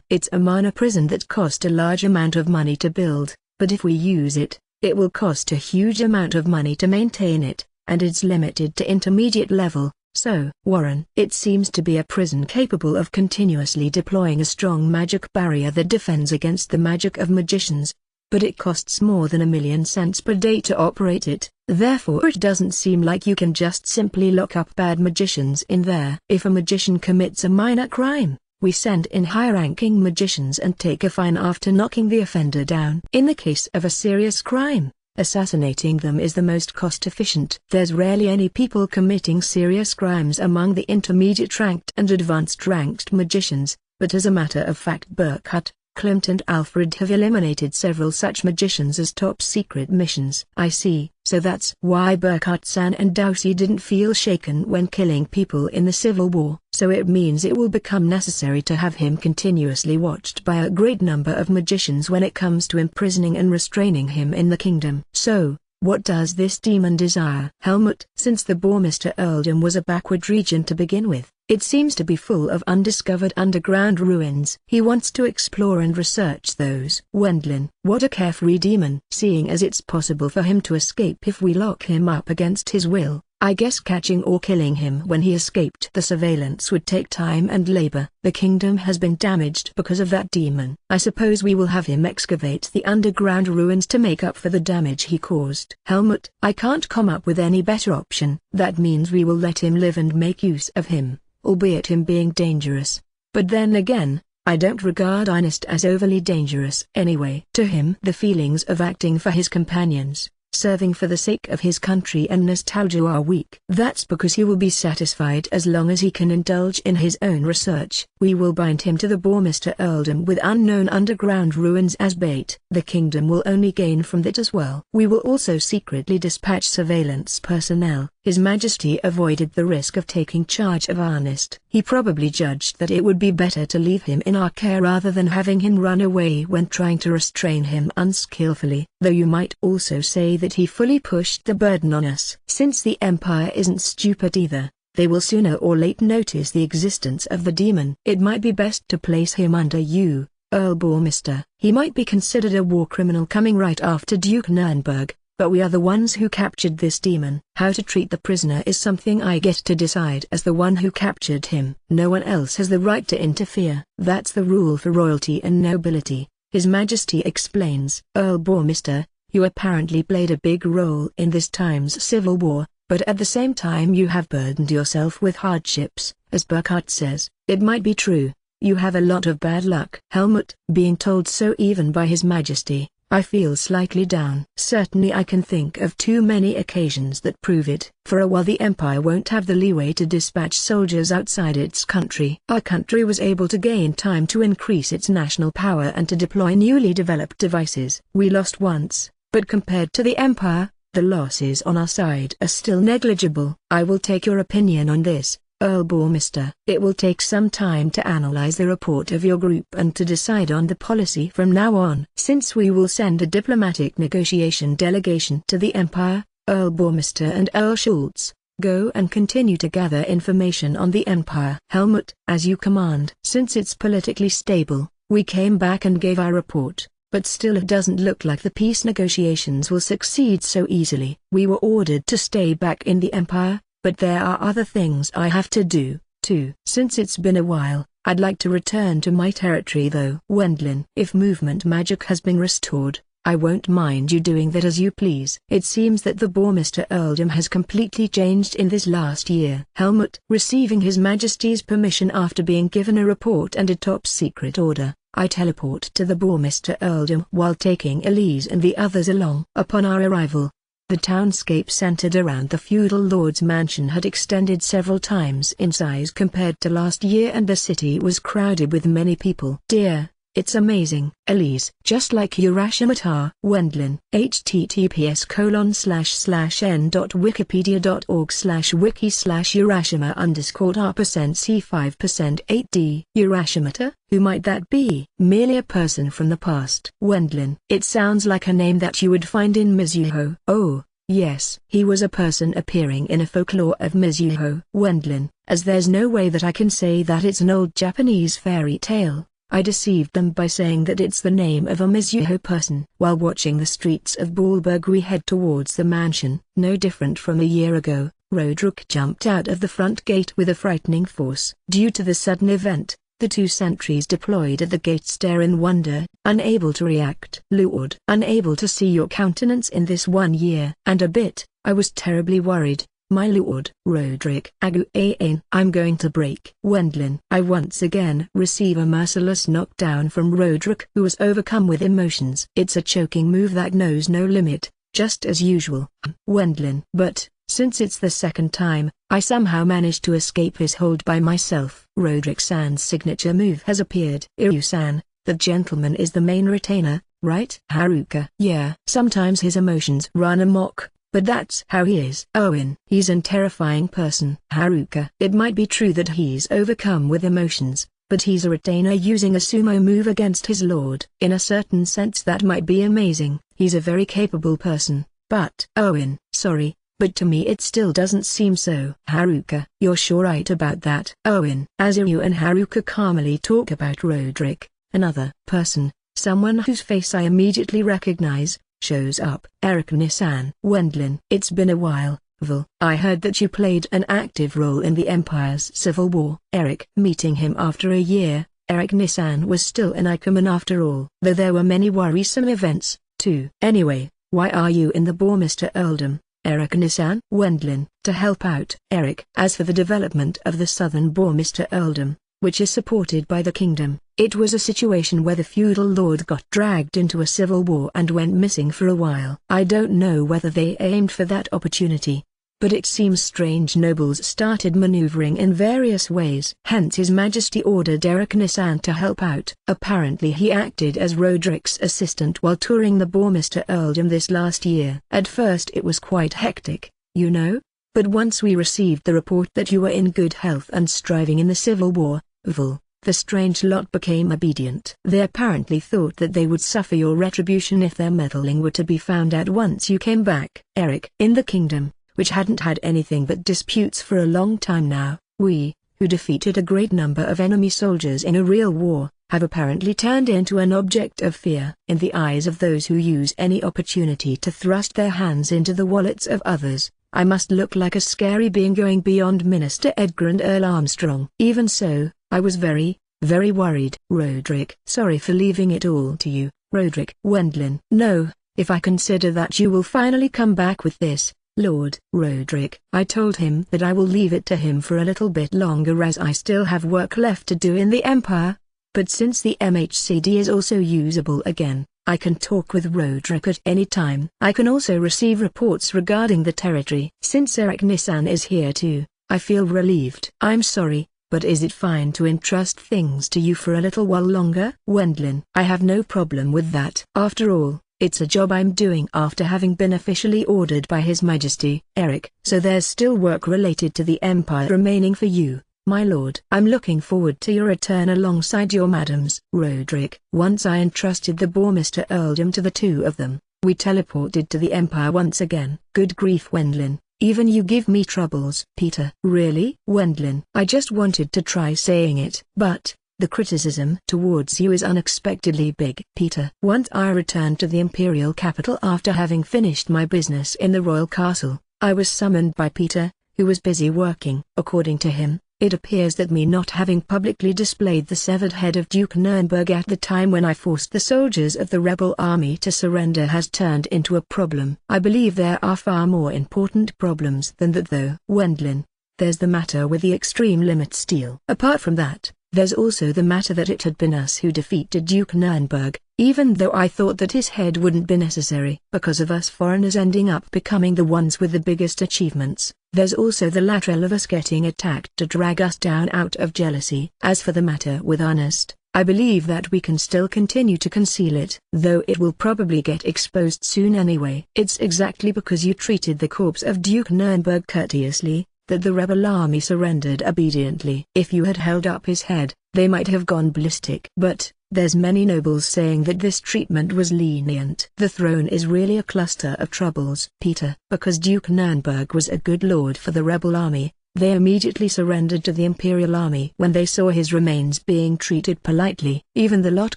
It's a mana prison that cost a large amount of money to build, but if we use it, it will cost a huge amount of money to maintain it. and it's limited to intermediate level. So, Warren, it seems to be a prison capable of continuously deploying a strong magic barrier that defends against the magic of magicians. But it costs more than 1,000,000 cents per day to operate it, therefore it doesn't seem like you can just simply lock up bad magicians in there. If a magician commits a minor crime, we send in high-ranking magicians and take a fine after knocking the offender down. In the case of a serious crime, assassinating them is the most cost-efficient. There's rarely any people committing serious crimes among the intermediate-ranked and advanced-ranked magicians, but as a matter of fact Burkhardt, Klimt and Alfred have eliminated several such magicians as top-secret missions. I see, so that's why Burkhardt-san and Dowsey didn't feel shaken when killing people in the Civil War. So it means it will become necessary to have him continuously watched by a great number of magicians when it comes to imprisoning and restraining him in the kingdom. So, what does this demon desire? Helmut, since the Bourmister earldom was a backward region to begin with, it seems to be full of undiscovered underground ruins. He wants to explore and research those. Wendlin, what a carefree demon. Seeing as it's possible for him to escape if we lock him up against his will, I guess catching or killing him when he escaped the surveillance would take time and labor. The kingdom has been damaged because of that demon. I suppose we will have him excavate the underground ruins to make up for the damage he caused. Helmut, I can't come up with any better option. That means we will let him live and make use of him, albeit him being dangerous. But then again, I don't regard Ernest as overly dangerous anyway. To him the feelings of acting for his companions, serving for the sake of his country and nostalgia are weak. That's because he will be satisfied as long as he can indulge in his own research. We will bind him to the Bourmister earldom with unknown underground ruins as bait. The kingdom will only gain from that as well. We will also secretly dispatch surveillance personnel. His Majesty avoided the risk of taking charge of Ernest. He probably judged that it would be better to leave him in our care rather than having him run away when trying to restrain him unskillfully. Though you might also say that he fully pushed the burden on us. Since the Empire isn't stupid either, they will sooner or later notice the existence of the demon. It might be best to place him under you, Earl Bourmister. He might be considered a war criminal coming right after Duke Nurnberg, but we are the ones who captured this demon. How to treat the prisoner is something I get to decide as the one who captured him. No one else has the right to interfere. That's the rule for royalty and nobility, His Majesty explains. Earl Bourmister, you apparently played a big role in this time's civil war, but at the same time you have burdened yourself with hardships. As Burkhardt says, it might be true, you have a lot of bad luck. Helmut, being told so even by His Majesty, I feel slightly down. Certainly I can think of too many occasions that prove it. For a while the Empire won't have the leeway to dispatch soldiers outside its country. Our country was able to gain time to increase its national power and to deploy newly developed devices. We lost once, but compared to the Empire, the losses on our side are still negligible. I will take your opinion on this, Earl Bourmister. It will take some time to analyze the report of your group and to decide on the policy from now on. Since we will send a diplomatic negotiation delegation to the Empire, Earl Bourmister and Earl Schultz, go and continue to gather information on the Empire. Helmut, as you command. Since it's politically stable, we came back and gave our report, but still it doesn't look like the peace negotiations will succeed so easily. We were ordered to stay back in the Empire, but there are other things I have to do, too. Since it's been a while, I'd like to return to my territory though. Wendlin, if movement magic has been restored, I won't mind you doing that as you please. It seems that the Bourmister earldom has completely changed in this last year. Helmut, receiving His Majesty's permission after being given a report and a top-secret order, I teleport to the Bourmister earldom while taking Elise and the others along. Upon our arrival, the townscape centered around the feudal lord's mansion had extended several times in size compared to last year and the city was crowded with many people. Dear, it's amazing. Elise, just like Urashima. Wendlin, https://n.wiki.org/wiki/urashima_r%c5%8d. Urashima, who might that be? Merely a person from the past. Wendlin, it sounds like a name that you would find in Mizuho. Oh, yes. He was a person appearing in a folklore of Mizuho. Wendlin, as there's no way that I can say that it's an old Japanese fairy tale, I deceived them by saying that it's the name of a Mizuho person. While watching the streets of Baalberg, we head towards the mansion. No different from a year ago, Roderick jumped out of the front gate with a frightening force. Due to the sudden event, the two sentries deployed at the gate stare in wonder, unable to react. Lord, unable to see your countenance in this 1 year and a bit, I was terribly worried, my lord. Roderick. I'm going to break. Wendlin. I once again receive a merciless knockdown from Roderick, who was overcome with emotions. It's a choking move that knows no limit, just as usual. Wendlin. But, since it's the second time, I somehow managed to escape his hold by myself. Roderick-san's signature move has appeared. Iryu-san, the gentleman is the main retainer, right? Haruka. Yeah. Sometimes his emotions run amok, but that's how he is. Owen. He's an terrifying person. Haruka. It might be true that he's overcome with emotions, but he's a retainer using a sumo move against his lord. In a certain sense that might be amazing. He's a very capable person, but Owen. Sorry, but to me it still doesn't seem so. Haruka. You're sure right about that. Owen. As Iryu and Haruka calmly talk about Roderick, another person, someone whose face I immediately recognize, shows up. Eric Nissan. Wendlin. It's been a while, Val. I heard that you played an active role in the Empire's civil war. Eric. Meeting him after a year, Eric Nissan was still an Ikuman after all. Though there were many worrisome events, too. Anyway, why are you in the war, Mr. Earldom? Eric Nissan. Wendlin. To help out. Eric. As for the development of the southern boar, Mr. Earldom, which is supported by the kingdom, it was a situation where the feudal lord got dragged into a civil war and went missing for a while. I don't know whether they aimed for that opportunity, but it seems strange nobles started maneuvering in various ways. Hence His Majesty ordered Eric Nissan to help out. Apparently he acted as Roderick's assistant while touring the boar, Mr. Earldom, this last year. At first it was quite hectic, you know, but once we received the report that you were in good health and striving in the civil war, Val, the strange lot became obedient. They apparently thought that they would suffer your retribution if their meddling were to be found out once you came back. Eric. In the kingdom, which hadn't had anything but disputes for a long time now, we, who defeated a great number of enemy soldiers in a real war, have apparently turned into an object of fear in the eyes of those who use any opportunity to thrust their hands into the wallets of others. I must look like a scary being going beyond Minister Edgar and Earl Armstrong. Even so, I was very, very worried. Roderick. Sorry for leaving it all to you, Roderick. Wendlin. No, if I consider that you will finally come back with this, Lord Roderick. I told him that I will leave it to him for a little bit longer as I still have work left to do in the Empire. But since the MHCD is also usable again, I can talk with Roderick at any time. I can also receive reports regarding the territory. Since Eric Nissan is here too, I feel relieved. I'm sorry, but is it fine to entrust things to you for a little while longer? Wendlin. I have no problem with that. After all, it's a job I'm doing after having been officially ordered by His Majesty. Eric. So there's still work related to the Empire remaining for you, my lord. I'm looking forward to your return alongside your madams. Roderick. Once I entrusted the boar, Mr. Earldom, to the two of them, we teleported to the Empire once again. Good grief, Wendlin. Even you give me troubles. Peter. Really? Wendlin. I just wanted to try saying it. But the criticism towards you is unexpectedly big. Peter. Once I returned to the imperial capital after having finished my business in the royal castle, I was summoned by Peter, who was busy working. According to him, it appears that me not having publicly displayed the severed head of Duke Nurnberg at the time when I forced the soldiers of the rebel army to surrender has turned into a problem. I believe there are far more important problems than that though. Wendlin. There's the matter with the extreme limit steel. Apart from that, there's also the matter that it had been us who defeated Duke Nurnberg, even though I thought that his head wouldn't be necessary. Because of us foreigners ending up becoming the ones with the biggest achievements, there's also the lateral of us getting attacked to drag us down out of jealousy. As for the matter with Ernest, I believe that we can still continue to conceal it, though it will probably get exposed soon anyway. It's exactly because you treated the corpse of Duke Nurnberg courteously that the rebel army surrendered obediently. If you had held up his head, they might have gone ballistic. But there's many nobles saying that this treatment was lenient. The throne is really a cluster of troubles. Peter. Because Duke Nurnberg was a good lord for the rebel army, They immediately surrendered to the Imperial Army when they saw his remains being treated politely. Even the lot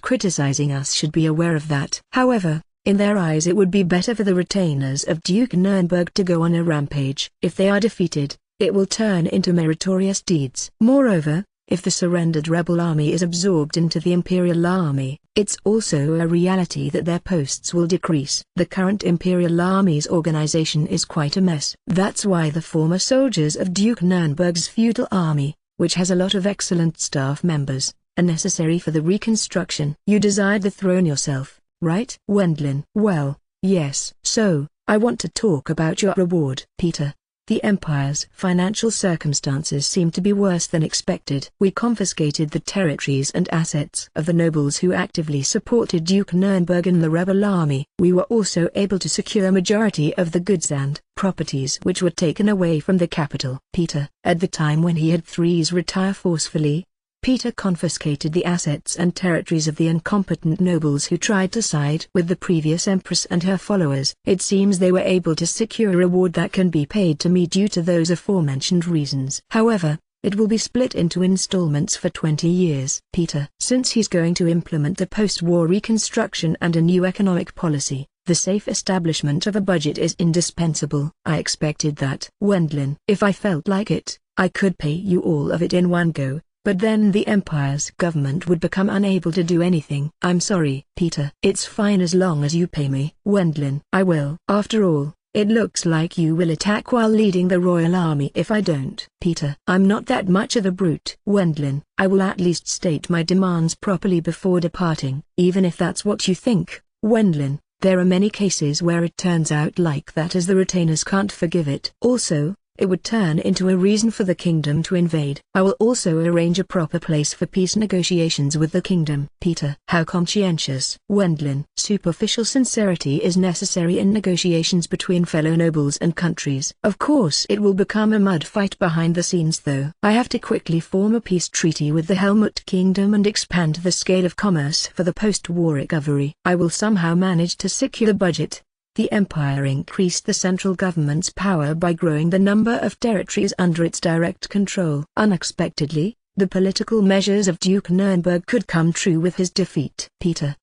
criticizing us should be aware of that. However, in their eyes it would be better for the retainers of Duke Nurnberg to go on a rampage. If they are defeated, it will turn into meritorious deeds. Moreover, if the surrendered rebel army is absorbed into the Imperial Army, it's also a reality that their posts will decrease. The current Imperial Army's organization is quite a mess. That's why the former soldiers of Duke Nurnberg's feudal army, which has a lot of excellent staff members, are necessary for the reconstruction. You desired the throne yourself, right? Wendlin. Well, yes. So, I want to talk about your reward. Peter. The Empire's financial circumstances seem to be worse than expected. We confiscated the territories and assets of the nobles who actively supported Duke Nurnberg in the rebel army. We were also able to secure a majority of the goods and properties which were taken away from the capital. Peter. At the time when he had Threes retire forcefully, Peter confiscated the assets and territories of the incompetent nobles who tried to side with the previous empress and her followers. It seems they were able to secure a reward that can be paid to me due to those aforementioned reasons. However, it will be split into installments for 20 years. Peter. Since he's going to implement the post-war reconstruction and a new economic policy, the safe establishment of a budget is indispensable. I expected that. Wendlin. If I felt like it, I could pay you all of it in one go. But then the Empire's government would become unable to do anything. I'm sorry. Peter. It's fine as long as you pay me. Wendlin. I will. After all, it looks like you will attack while leading the royal army if I don't. Peter. I'm not that much of a brute. Wendlin. I will at least state my demands properly before departing. Even if that's what you think, Wendlin, there are many cases where it turns out like that as the retainers can't forgive it. Also, it would turn into a reason for the kingdom to invade. I will also arrange a proper place for peace negotiations with the kingdom. Peter. How conscientious. Wendlin. Superficial sincerity is necessary in negotiations between fellow nobles and countries. Of course it will become a mud fight behind the scenes though. I have to quickly form a peace treaty with the Helmut Kingdom and expand the scale of commerce for the post-war recovery. I will somehow manage to secure the budget. The Empire increased the central government's power by growing the number of territories under its direct control. Unexpectedly, the political measures of Duke Nurnberg could come true with his defeat. Peter.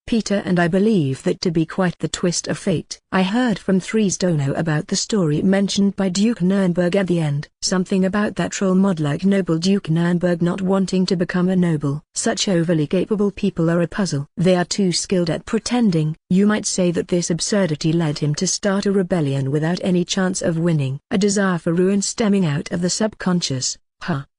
And I believe that to be quite the twist of fate. I heard from Threes Dono about the story mentioned by Duke Nurnberg at the end. Something about that troll mod-like noble Duke Nurnberg not wanting to become a noble. Such overly capable people are a puzzle. They are too skilled at pretending. You might say that this absurdity led him to start a rebellion without any chance of winning. A desire for ruin stemming out of the subconscious.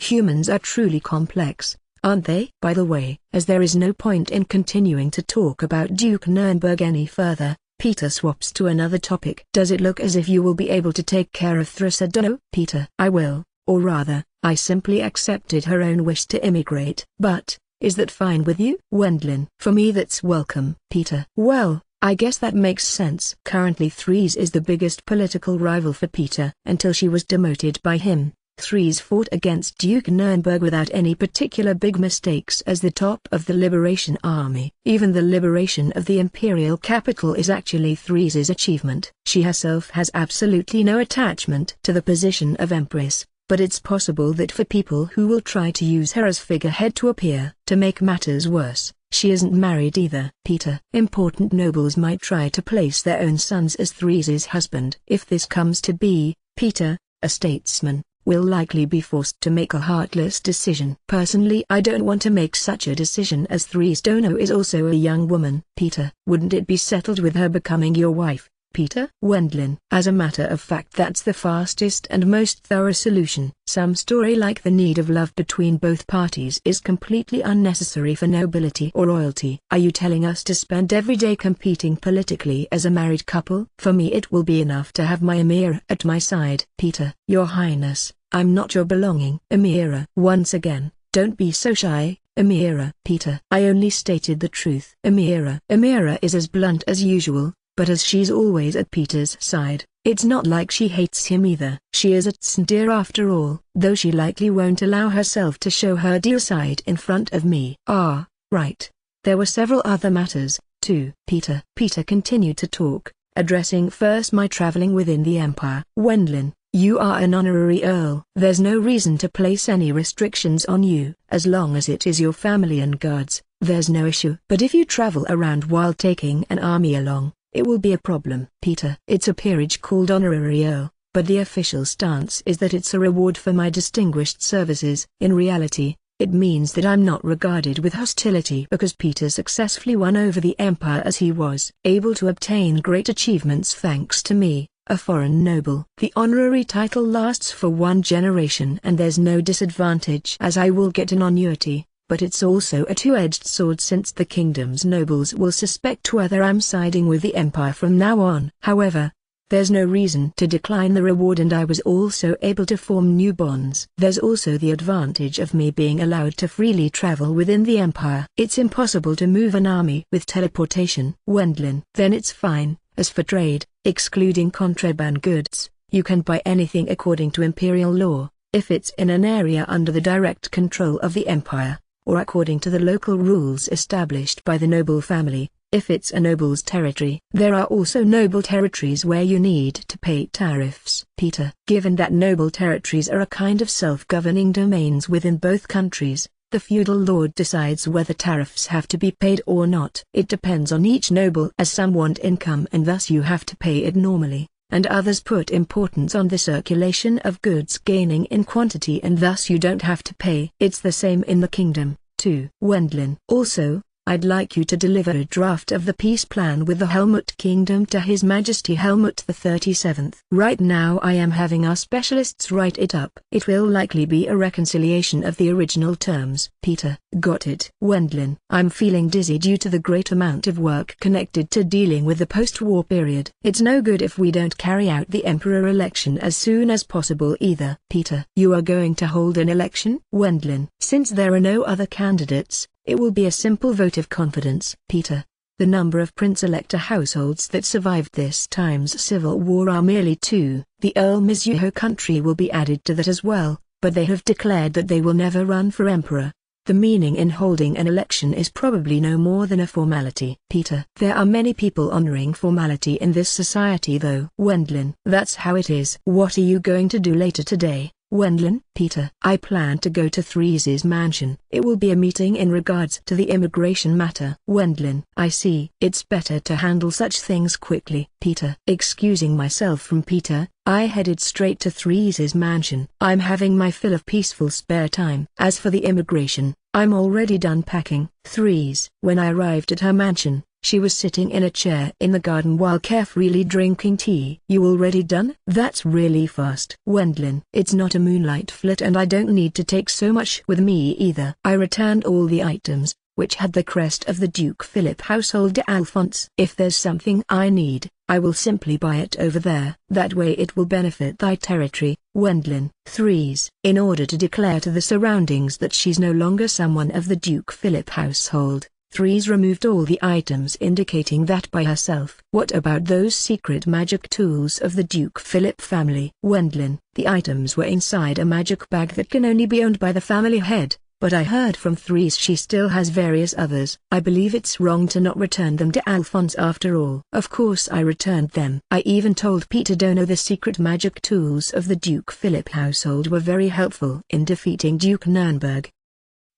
Humans are truly complex, aren't they? By the way, as there is no point in continuing to talk about Duke Nurnberg any further, Peter swaps to another topic. Does it look as if you will be able to take care of Thrissa Dono? Peter. I will, or rather, I simply accepted her own wish to immigrate. But, is that fine with you? Wendlin. For me that's welcome. Peter. Well, I guess that makes sense. Currently Threes is the biggest political rival for Peter. Until she was demoted by him, Threes fought against Duke Nurnberg without any particular big mistakes as the top of the Liberation Army. Even the liberation of the imperial capital is actually Threes' achievement. She herself has absolutely no attachment to the position of Empress, but it's possible that for people who will try to use her as figurehead to appear. To make matters worse, she isn't married either. Peter. Important nobles might try to place their own sons as Threes' husband. If this comes to be, Peter, a statesman, will likely be forced to make a heartless decision. Personally, I don't want to make such a decision as Threes Dono is also a young woman. Peter. Wouldn't it be settled with her becoming your wife, Peter? Wendlin. As a matter of fact that's the fastest and most thorough solution. Some story like the need of love between both parties is completely unnecessary for nobility or royalty. Are you telling us to spend every day competing politically as a married couple? For me it will be enough to have my Emira at my side. Peter. Your Highness, I'm not your belonging. Emira. Once again, don't be so shy, Emira. Peter. I only stated the truth. Emira. Emira is as blunt as usual, but as she's always at Peter's side, it's not like she hates him either. She is a tsundere after all, though she likely won't allow herself to show her dear side in front of me. Ah, right. There were several other matters, too. Peter. Peter continued to talk, addressing first my traveling within the Empire. Wendlin. You are an honorary earl. There's no reason to place any restrictions on you. As long as it is your family and guards, there's no issue. But if you travel around while taking an army along, it will be a problem. Peter, it's a peerage called honorary earl, but the official stance is that it's a reward for my distinguished services. In reality, it means that I'm not regarded with hostility because Peter successfully won over the empire as he was able to obtain great achievements thanks to me, a foreign noble. The honorary title lasts for 1 generation and there's no disadvantage as I will get an annuity, but it's also a two-edged sword since the kingdom's nobles will suspect whether I'm siding with the empire from now on. However, there's no reason to decline the reward and I was also able to form new bonds. There's also the advantage of me being allowed to freely travel within the empire. It's impossible to move an army with teleportation. Wendlin. Then it's fine. As for trade, excluding contraband goods, you can buy anything according to imperial law, if it's in an area under the direct control of the empire, or according to the local rules established by the noble family, if it's a noble's territory. There are also noble territories where you need to pay tariffs. Peter, given that noble territories are a kind of self-governing domains within both countries, the feudal lord decides whether tariffs have to be paid or not. It depends on each noble as some want income and thus you have to pay it normally, and others put importance on the circulation of goods gaining in quantity and thus you don't have to pay. It's the same in the kingdom, too. Wendlin. Also, I'd like you to deliver a draft of the peace plan with the Helmut Kingdom to His Majesty Helmut the 37th. Right now I am having our specialists write it up. It will likely be a reconciliation of the original terms. Peter. Got it. Wendlin. I'm feeling dizzy due to the great amount of work connected to dealing with the post-war period. It's no good if we don't carry out the emperor election as soon as possible either. Peter. You are going to hold an election? Wendlin. Since there are no other candidates, it will be a simple vote of confidence. Peter. The number of Prince-Elector households that survived this time's civil war are merely 2. The Earl Mizuho country will be added to that as well, but they have declared that they will never run for emperor. The meaning in holding an election is probably no more than a formality. Peter. There are many people honoring formality in this society though. Wendlin. That's how it is. What are you going to do later today, Wendlin? Peter. I plan to go to Three's mansion. It will be a meeting in regards to the immigration matter. Wendlin. I see. It's better to handle such things quickly. Peter. Excusing myself from Peter, I headed straight to Three's mansion. I'm having my fill of peaceful spare time. As for the immigration, I'm already done packing. Three's. When I arrived at her mansion, she was sitting in a chair in the garden while carefreely drinking tea. You already done? That's really fast. Wendlin. It's not a moonlight flit and I don't need to take so much with me either. I returned all the items, which had the crest of the Duke Philip household d'Alphonse. If there's something I need, I will simply buy it over there. That way it will benefit thy territory. Wendlin. Three's. In order to declare to the surroundings that she's no longer someone of the Duke Philip household, Three's removed all the items indicating that by herself. What about those secret magic tools of the Duke Philip family? Wendlin. The items were inside a magic bag that can only be owned by the family head, but I heard from Three's she still has various others. I believe it's wrong to not return them to Alphonse after all. Of course I returned them. I even told Peter Dono the secret magic tools of the Duke Philip household were very helpful in defeating Duke Nurnberg.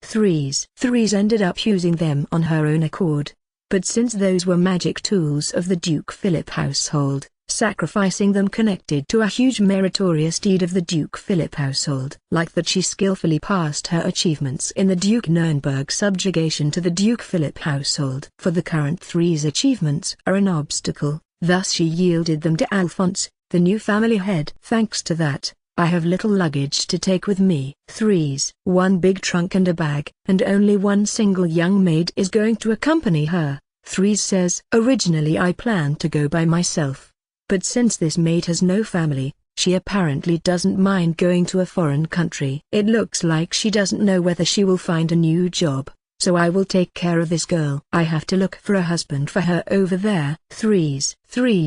Three's ended up using them on her own accord, but since those were magic tools of the Duke Philip household, sacrificing them connected to a huge meritorious deed of the Duke Philip household. Like that she skillfully passed her achievements in the Duke Nurnberg subjugation to the Duke Philip household. For the current Three's achievements are an obstacle, thus she yielded them to Alphonse, the new family head. Thanks to that, I have little luggage to take with me. Three's. One big trunk and a bag, and only one single young maid is going to accompany her. Three's says, originally I planned to go by myself, but since this maid has no family, she apparently doesn't mind going to a foreign country. It looks like she doesn't know whether she will find a new job, so I will take care of this girl. I have to look for a husband for her over there. Three's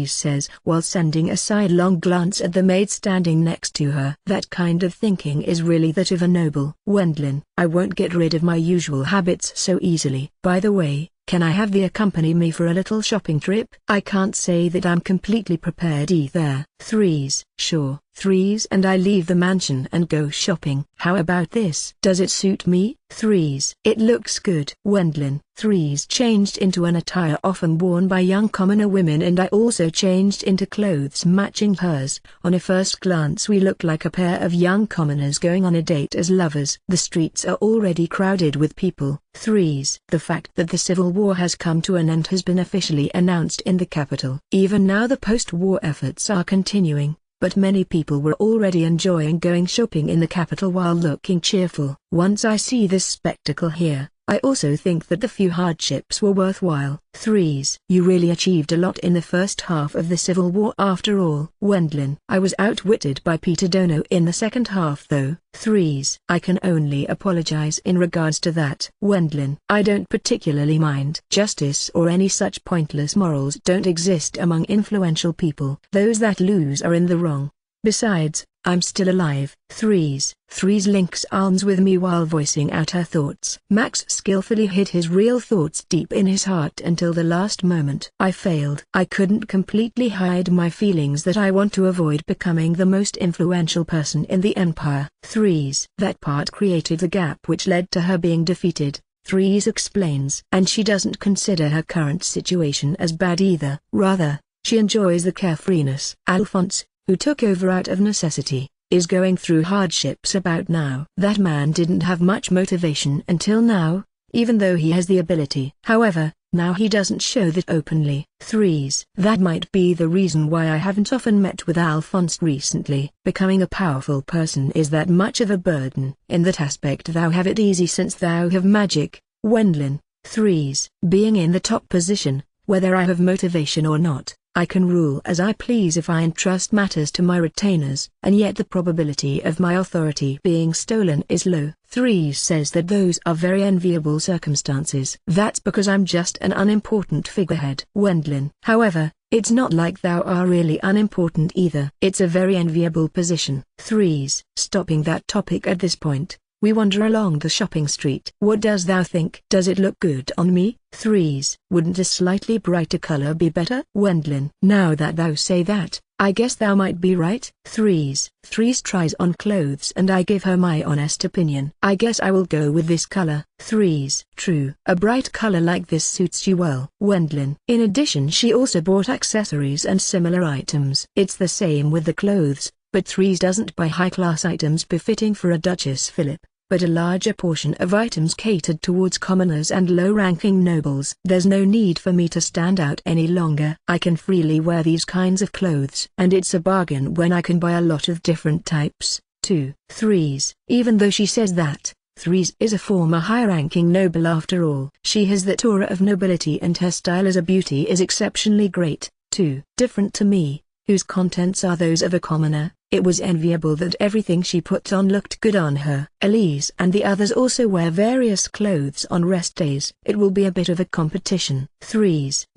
says while sending a sidelong glance at the maid standing next to her. That kind of thinking is really that of a noble. Wendlin. I won't get rid of my usual habits so easily. By the way, can I have thee accompany me for a little shopping trip? I can't say that I'm completely prepared either. Three's. Sure. Threes and I leave the mansion and go shopping. How about this? Does it suit me? Threes. It looks good. Wendlin. Threes changed into an attire often worn by young commoner women and I also changed into clothes matching hers. On a first glance we look like a pair of young commoners going on a date as lovers. The streets are already crowded with people. Threes. The fact that the civil war has come to an end has been officially announced in the capital. Even now the post-war efforts are continuing, but many people were already enjoying going shopping in the capital while looking cheerful. Once I see this spectacle here, I also think that the few hardships were worthwhile. Threes. You really achieved a lot in the first half of the Civil War after all. Wendlin. I was outwitted by Peter Dono in the second half though. Threes. I can only apologize in regards to that. Wendlin. I don't particularly mind. Justice or any such pointless morals don't exist among influential people. Those that lose are in the wrong. Besides, I'm still alive. Threes. Threes links arms with me while voicing out her thoughts. Max skillfully hid his real thoughts deep in his heart until the last moment. I failed. I couldn't completely hide my feelings that I want to avoid becoming the most influential person in the Empire. Threes. That part created the gap which led to her being defeated. Threes explains. And she doesn't consider her current situation as bad either. Rather, she enjoys the carefreeness. Alphonse, who took over out of necessity, is going through hardships about now. That man didn't have much motivation until now, even though he has the ability. However, now he doesn't show that openly. Threes. That might be the reason why I haven't often met with Alphonse recently. Becoming a powerful person is that much of a burden. In that aspect thou have it easy since thou have magic, Wendlin. Threes. Being in the top position, whether I have motivation or not, I can rule as I please if I entrust matters to my retainers, and yet the probability of my authority being stolen is low. Threes says that those are very enviable circumstances. That's because I'm just an unimportant figurehead. Wendlin. However, it's not like thou are really unimportant either. It's a very enviable position. Threes. Stopping that topic at this point, we wander along the shopping street. What does thou think? Does it look good on me? Threes. Wouldn't a slightly brighter color be better? Wendlin. Now that thou say that, I guess thou might be right. Threes. Threes tries on clothes and I give her my honest opinion. I guess I will go with this color. Threes. True. A bright color like this suits you well. Wendlin. In addition she also bought accessories and similar items. It's the same with the clothes, but Threes doesn't buy high-class items befitting for a Duchess Philip, but a larger portion of items catered towards commoners and low-ranking nobles. There's no need for me to stand out any longer. I can freely wear these kinds of clothes. And it's a bargain when I can buy a lot of different types, too. Threes. Even though she says that, Threes is a former high-ranking noble after all. She has that aura of nobility and her style as a beauty is exceptionally great, too. Different to me, whose contents are those of a commoner. It was enviable that everything she put on looked good on her. Elise and the others also wear various clothes on rest days. It will be a bit of a competition. Threes.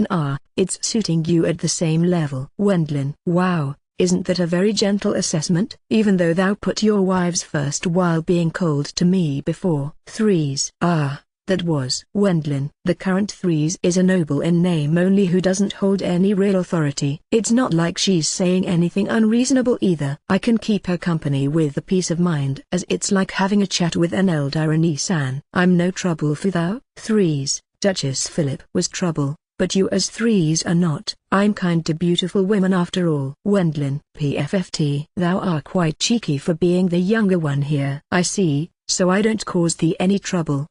It's suiting you at the same level. Wendlin. Wow, isn't that a very gentle assessment? Even though thou put your wives first while being cold to me before. Threes. That was Wendlin. The current Threes is a noble in name only who doesn't hold any real authority. It's not like she's saying anything unreasonable either. I can keep her company with the peace of mind as it's like having a chat with an elder Anisan. I'm no trouble for thou. Threes. Duchess Philip was trouble, but you as Threes are not. I'm kind to beautiful women after all. Wendlin. PFFT. Thou are quite cheeky for being the younger one here. I see, so I don't cause thee any trouble.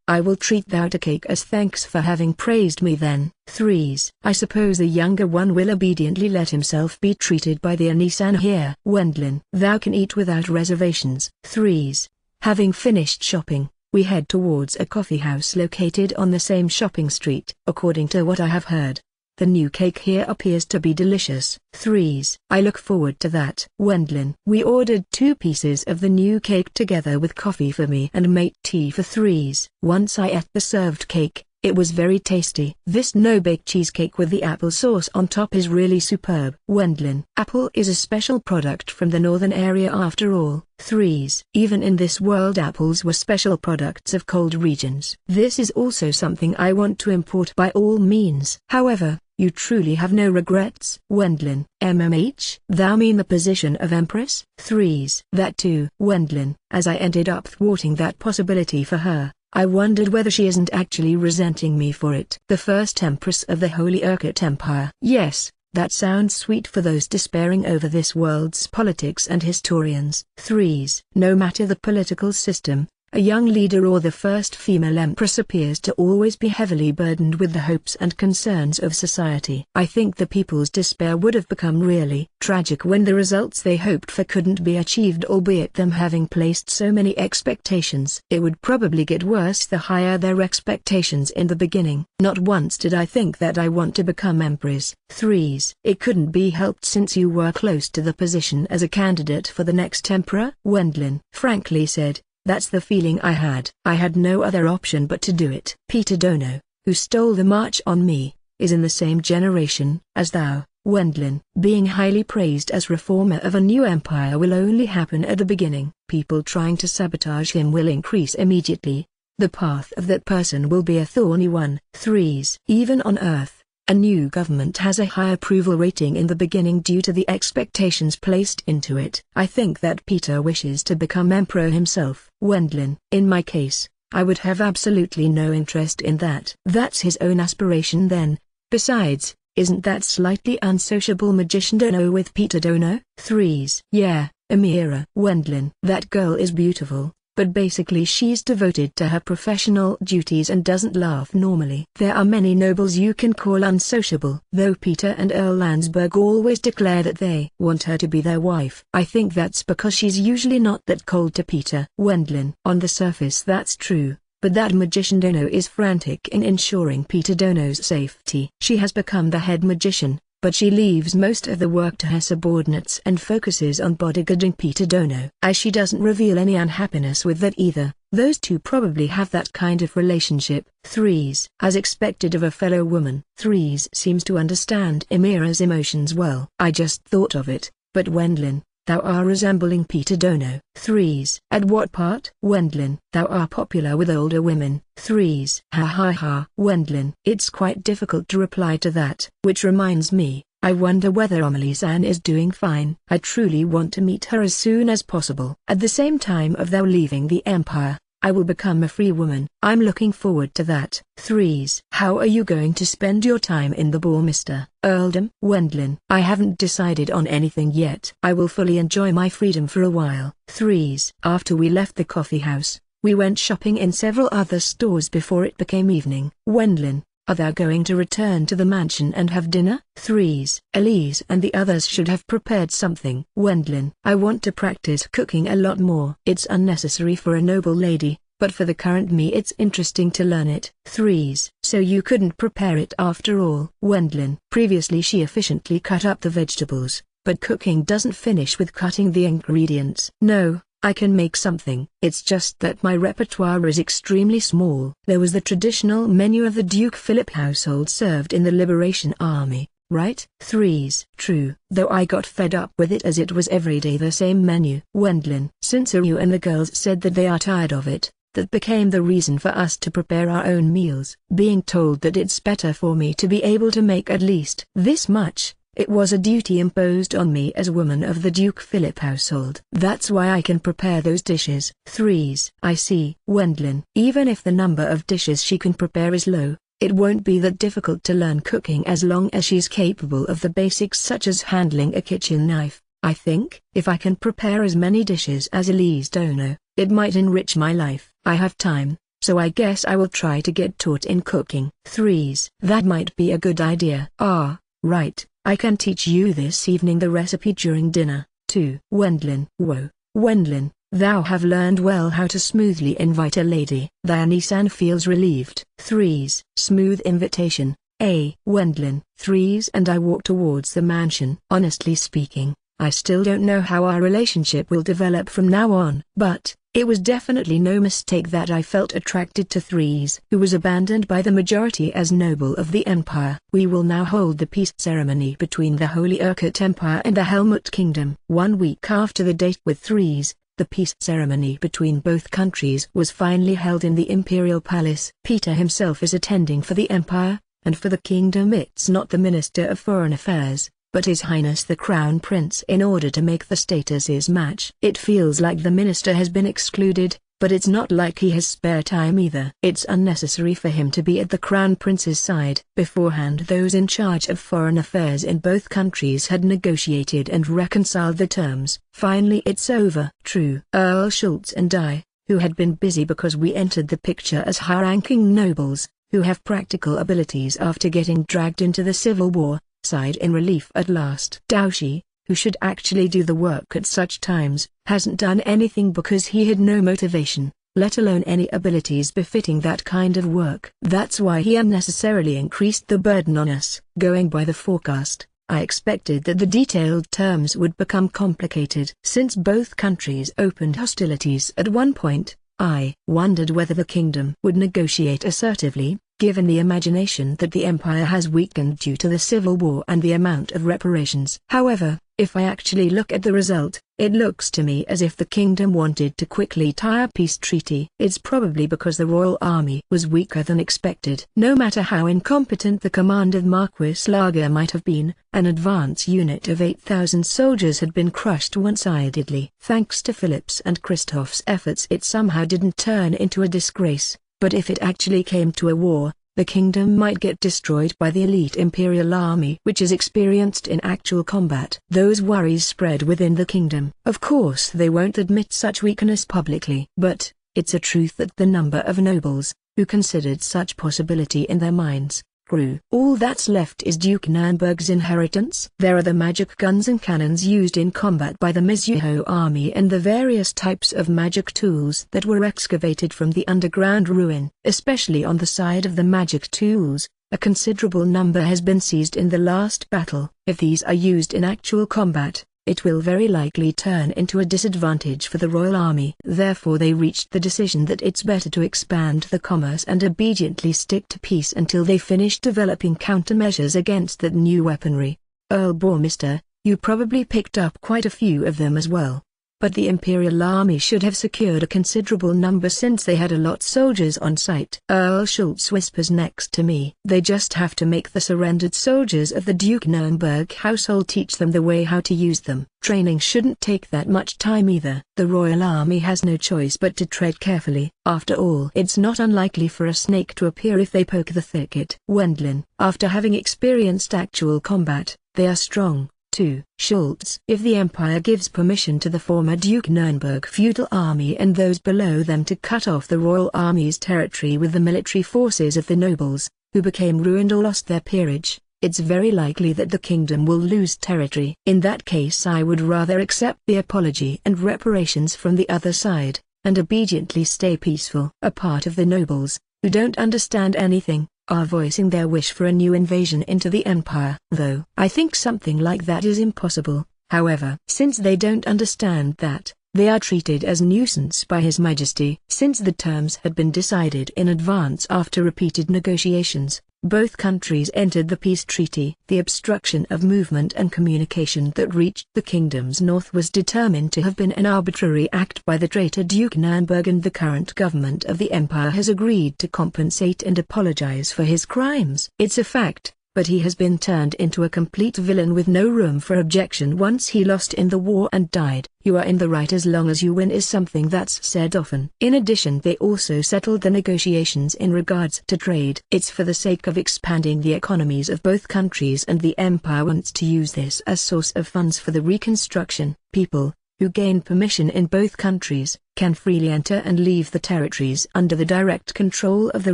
I will treat thou to cake as thanks for having praised me then. Threes. I suppose the younger one will obediently let himself be treated by the Anisan here. Wendlin. Thou can eat without reservations. Threes. Having finished shopping, we head towards a coffee house located on the same shopping street. According to what I have heard, the new cake here appears to be delicious. Threes. I look forward to that. Wendlin. We ordered 2 pieces of the new cake together with coffee for me and mate tea for Threes. Once I ate the served cake, It was very tasty. This no-bake cheesecake with the apple sauce on top is really superb. Wendlin. Apple is a special product from the northern area after all. 3s. Even in this world apples were special products of cold regions. This is also something I want to import by all means. However, you truly have no regrets. Wendlin. MMH? Thou mean the position of Empress? 3s. That too. Wendlin. As I ended up thwarting that possibility for her, I wondered whether she isn't actually resenting me for it. The first Empress of the Holy Urquhart Empire. Yes, that sounds sweet for those despairing over this world's politics and historians. 3s. No matter the political system, a young leader or the first female empress appears to always be heavily burdened with the hopes and concerns of society. I think the people's despair would have become really tragic when the results they hoped for couldn't be achieved, albeit them having placed so many expectations. It would probably get worse the higher their expectations in the beginning. Not once did I think that I want to become empress. 3s. It couldn't be helped since you were close to the position as a candidate for the next emperor. Wendlin frankly said, that's the feeling I had. I had no other option but to do it. Peter Dono, who stole the march on me, is in the same generation as thou, Wendlin. Being highly praised as reformer of a new empire will only happen at the beginning. People trying to sabotage him will increase immediately. The path of that person will be a thorny one. 3s. Even on Earth, a new government has a high approval rating in the beginning due to the expectations placed into it. I think that Peter wishes to become emperor himself. Wendlin. In my case, I would have absolutely no interest in that. That's his own aspiration then. Besides, isn't that slightly unsociable magician Dono with Peter Dono? 3s. Yeah, Amira. Wendlin. That girl is beautiful, but basically she's devoted to her professional duties and doesn't laugh normally. There are many nobles you can call unsociable. Though Peter and Earl Landsberg always declare that they want her to be their wife. I think that's because she's usually not that cold to Peter. Wendlin. On the surface that's true, but that magician Dono is frantic in ensuring Peter Dono's safety. She has become the head magician, but she leaves most of the work to her subordinates and focuses on bodyguarding Peter Dono. As she doesn't reveal any unhappiness with that either, those two probably have that kind of relationship. 3s. As expected of a fellow woman. 3s seems to understand Amira's emotions well. I just thought of it, but Wendlin, thou are resembling Peter Dono. 3s. At what part? Wendlin. Thou are popular with older women. 3s. Ha ha ha. Wendlin. It's quite difficult to reply to that. Which reminds me, I wonder whether Amelie-san is doing fine. I truly want to meet her as soon as possible. At the same time of thou leaving the empire, I will become a free woman. I'm looking forward to that. 3s. How are you going to spend your time in the Bourmister Earldom? Wendlin. I haven't decided on anything yet. I will fully enjoy my freedom for a while. 3s. After we left the coffee house, we went shopping in several other stores before it became evening. Wendlin. Are thou going to return to the mansion and have dinner? 3s. Elise and the others should have prepared something. Wendlin. I want to practice cooking a lot more. It's unnecessary for a noble lady, but for the current me it's interesting to learn it. 3s. So you couldn't prepare it after all? Wendlin. Previously she efficiently cut up the vegetables, but cooking doesn't finish with cutting the ingredients. No, I can make something. It's just that my repertoire is extremely small. There was the traditional menu of the Duke Philip household served in the Liberation Army, right? 3s. True, though I got fed up with it as it was every day the same menu. Wendlin. Since you and the girls said that they are tired of it, that became the reason for us to prepare our own meals. Being told that it's better for me to be able to make at least this much, it was a duty imposed on me as woman of the Duke Philip household. That's why I can prepare those dishes. 3s. I see. Wendlin. Even if the number of dishes she can prepare is low, it won't be that difficult to learn cooking as long as she's capable of the basics such as handling a kitchen knife. I think, if I can prepare as many dishes as Elise Dono, it might enrich my life. I have time, so I guess I will try to get taught in cooking. 3s. That might be a good idea. Ah, right. I can teach you this evening the recipe during dinner, too. Wendlin. Whoa, Wendlin, thou have learned well how to smoothly invite a lady. Diane-san feels relieved. 3s. Smooth invitation, Wendlin. 3s. And I walk towards the mansion. Honestly speaking, I still don't know how our relationship will develop from now on. But, It was definitely no mistake that I felt attracted to Threes, who was abandoned by the majority as noble of the empire. We will now hold the peace ceremony between the Holy Urquhart Empire and the Helmut Kingdom. 1 week after the date with Threes, the peace ceremony between both countries was finally held in the Imperial Palace. Peter himself is attending for the Empire, and for the Kingdom it's not the Minister of Foreign Affairs, but His Highness the Crown Prince, in order to make the statuses match. It feels like the minister has been excluded, but it's not like he has spare time either. It's unnecessary for him to be at the Crown Prince's side. Beforehand, those in charge of foreign affairs in both countries had negotiated and reconciled the terms. Finally it's over. True. Earl Schultz and I, who had been busy because we entered the picture as high-ranking nobles, who have practical abilities after getting dragged into the Civil War, sighed in relief at last. Daoshi, who should actually do the work at such times, hasn't done anything because he had no motivation, let alone any abilities befitting that kind of work. That's why he unnecessarily increased the burden on us. Going by the forecast, I expected that the detailed terms would become complicated. Since both countries opened hostilities at one point, I wondered whether the kingdom would negotiate assertively, given the imagination that the empire has weakened due to the Civil War and the amount of reparations. However, if I actually look at the result, it looks to me as if the kingdom wanted to quickly tie a peace treaty. It's probably because the royal army was weaker than expected. No matter how incompetent the command of Marquis Lager might have been, an advance unit of 8,000 soldiers had been crushed one-sidedly. Thanks to Philip's and Christoph's efforts, it somehow didn't turn into a disgrace. But if it actually came to a war, the kingdom might get destroyed by the elite imperial army which is experienced in actual combat. Those worries spread within the kingdom. Of course they won't admit such weakness publicly. But, it's a truth that the number of nobles, who considered such possibility in their minds, grew. All that's left is Duke Nurnberg's inheritance. There are the magic guns and cannons used in combat by the Mizuho army and the various types of magic tools that were excavated from the underground ruin. Especially on the side of the magic tools, a considerable number has been seized in the last battle. If these are used in actual combat, it will very likely turn into a disadvantage for the royal army. Therefore they reached the decision that it's better to expand the commerce and obediently stick to peace until they finish developing countermeasures against that new weaponry. Earl Bormister, you probably picked up quite a few of them as well. But the Imperial Army should have secured a considerable number since they had a lot soldiers on site. Earl Schultz whispers next to me. They just have to make the surrendered soldiers of the Duke Nurnberg household teach them the way how to use them. Training shouldn't take that much time either. The Royal Army has no choice but to tread carefully. After all, it's not unlikely for a snake to appear if they poke the thicket. Wendlin, after having experienced actual combat, they are strong. 2. Schultz. If the Empire gives permission to the former Duke Nurnberg feudal army and those below them to cut off the royal army's territory with the military forces of the nobles, who became ruined or lost their peerage, it's very likely that the kingdom will lose territory. In that case I would rather accept the apology and reparations from the other side, and obediently stay peaceful. A part of the nobles, who don't understand anything, are voicing their wish for a new invasion into the empire. Though I think something like that is impossible, however. Since they don't understand that, they are treated as nuisance by His Majesty. Since the terms had been decided in advance after repeated negotiations, both countries entered the peace treaty. The obstruction of movement and communication that reached the kingdom's north was determined to have been an arbitrary act by the traitor Duke Nurnberg, and the current government of the empire has agreed to compensate and apologize for his crimes. It's a fact, but he has been turned into a complete villain with no room for objection once he lost in the war and died. You are in the right as long as you win is something that's said often. In addition, they also settled the negotiations in regards to trade. It's for the sake of expanding the economies of both countries, and the empire wants to use this as source of funds for the reconstruction. People who gain permission in both countries can freely enter and leave the territories under the direct control of the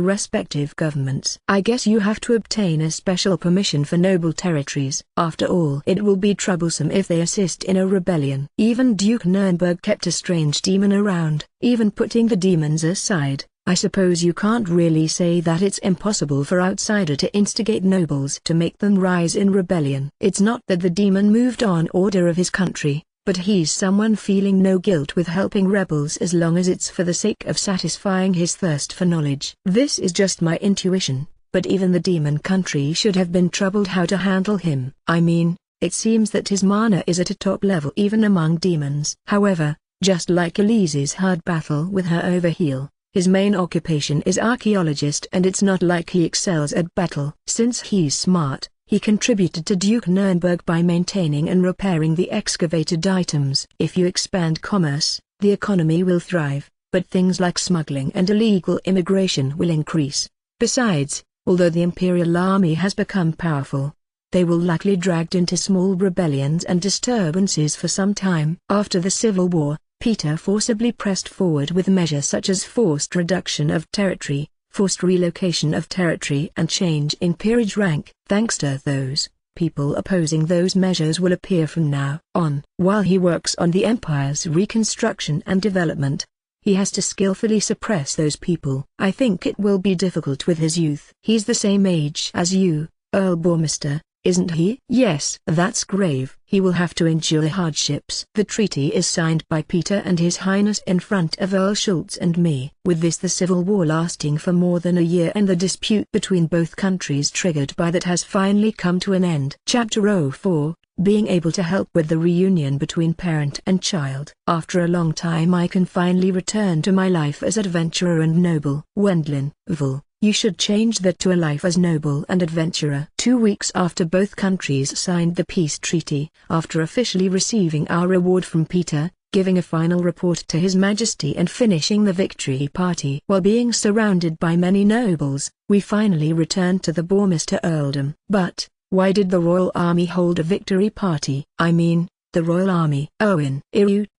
respective governments. I guess you have to obtain a special permission for noble territories. After all, it will be troublesome if they assist in a rebellion. Even Duke Nurnberg kept a strange demon around. Even putting the demons aside, I suppose you can't really say that it's impossible for outsider to instigate nobles to make them rise in rebellion. It's not that the demon moved on order of his country, but he's someone feeling no guilt with helping rebels as long as it's for the sake of satisfying his thirst for knowledge. This is just my intuition, but even the demon country should have been troubled how to handle him. I mean, it seems that his mana is at a top level even among demons. However, just like Elise's hard battle with her overheal, his main occupation is archaeologist, and it's not like he excels at battle. Since he's smart, he contributed to Duke Nuremberg by maintaining and repairing the excavated items. If you expand commerce, the economy will thrive, but things like smuggling and illegal immigration will increase. Besides, although the Imperial Army has become powerful, they will likely dragged into small rebellions and disturbances for some time. After the Civil War, Peter forcibly pressed forward with measures such as forced reduction of territory, forced relocation of territory and change in peerage rank. Thanks to those, people opposing those measures will appear from now on. While he works on the Empire's reconstruction and development, he has to skillfully suppress those people. I think it will be difficult with his youth. He's the same age as you, Earl Bourmister, isn't he? Yes. That's grave. He will have to endure hardships. The treaty is signed by Peter and His Highness in front of Earl Schultz and me. With this, the civil war lasting for more than a year and the dispute between both countries triggered by that has finally come to an end. Chapter 04, Being able to help with the reunion between parent and child. After a long time I can finally return to my life as adventurer and noble. Wendlin, Vul. You should change that to a life as noble and adventurer. 2 weeks after both countries signed the peace treaty, after officially receiving our reward from Peter, giving a final report to His Majesty and finishing the victory party while being surrounded by many nobles, we finally returned to the Bourmister earldom. But, why did the Royal Army hold a victory party? I mean, the Royal Army. Owen.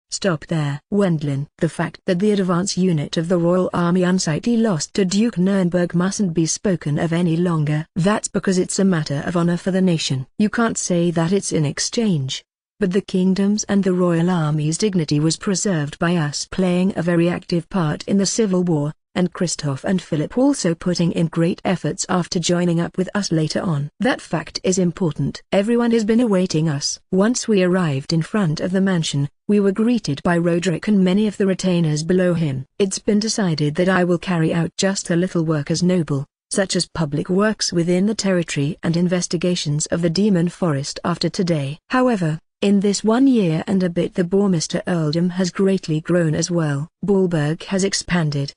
Stop there. Wendlin. The fact that the advance unit of the Royal Army unsightly lost to Duke Nuremberg mustn't be spoken of any longer. That's because it's a matter of honor for the nation. You can't say that it's in exchange. But the kingdom's and the Royal Army's dignity was preserved by us playing a very active part in the Civil War, and Christoph and Philip also putting in great efforts after joining up with us later on. That fact is important. Everyone has been awaiting us. Once we arrived in front of the mansion, we were greeted by Roderick and many of the retainers below him. It's been decided that I will carry out just a little work as noble, such as public works within the territory and investigations of the demon forest after today. However, in this 1 year and a bit the Bourmister earldom has greatly grown as well. Baalberg has expanded.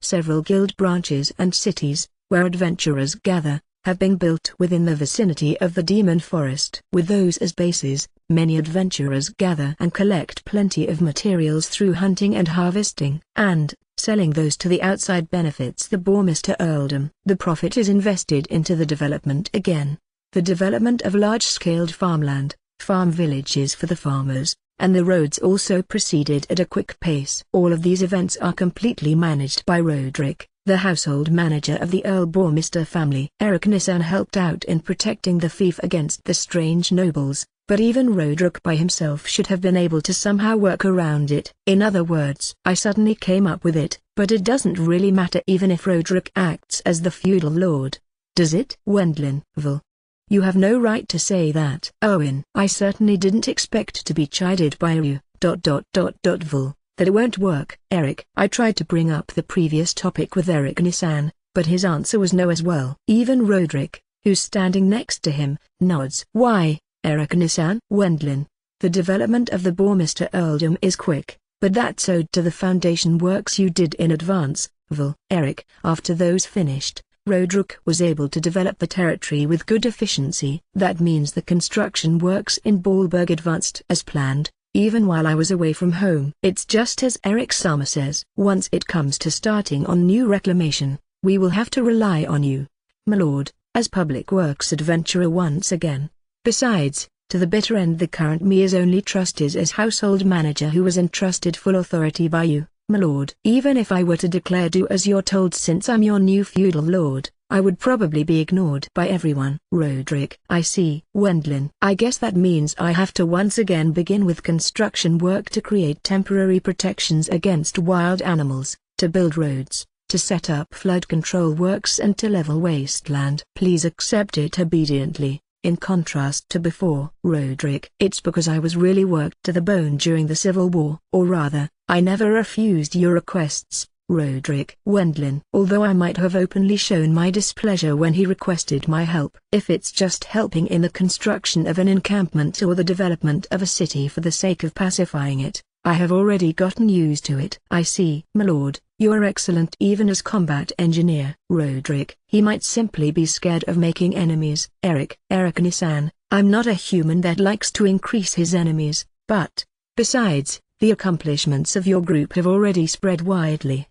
Several guild branches and cities, where adventurers gather, have been built within the vicinity of the demon forest. With those as bases, many adventurers gather and collect plenty of materials through hunting and harvesting, and, selling those to the outside benefits the Bourmister earldom. The profit is invested into the development again. The development of large-scaled farmland, farm villages for the farmers, and the roads also proceeded at a quick pace. All of these events are completely managed by Roderick, the household manager of the Earl Bourmister family. Eric Nissan helped out in protecting the fief against the strange nobles, but even Roderick by himself should have been able to somehow work around it. In other words, I suddenly came up with it, but it doesn't really matter even if Roderick acts as the feudal lord. Does it? Wendlin. Vul. You have no right to say that. Owen. I certainly didn't expect to be chided by you. Vul. That it won't work. Eric. I tried to bring up the previous topic with Eric Nissan, but his answer was no as well. Even Roderick, who's standing next to him, nods. Why, Eric Nissan? Wendlin. The development of the Bourmister earldom is quick, but that's owed to the foundation works you did in advance. Vul. Eric. After those finished, Roderick was able to develop the territory with good efficiency. That means the construction works in Baalberg advanced as planned, even while I was away from home. It's just as Eric Summer says. Once it comes to starting on new reclamation, we will have to rely on you, my lord, as public works adventurer once again. Besides, to the bitter end the current me is only trusted as household manager who was entrusted full authority by you, my lord. Even if I were to declare do as you're told since I'm your new feudal lord, I would probably be ignored by everyone. Roderick. I see. Wendlin. I guess that means I have to once again begin with construction work to create temporary protections against wild animals, to build roads, to set up flood control works and to level wasteland. Please accept it obediently, in contrast to before. Roderick, it's because I was really worked to the bone during the Civil War. Or rather, I never refused your requests, Roderick. Wendlin. Although I might have openly shown my displeasure when he requested my help. If it's just helping in the construction of an encampment or the development of a city for the sake of pacifying it, I have already gotten used to it. I see. My lord, you are excellent even as combat engineer. Roderick. He might simply be scared of making enemies. Eric Nisan, I'm not a human that likes to increase his enemies, but, besides, the accomplishments of your group have already spread widely.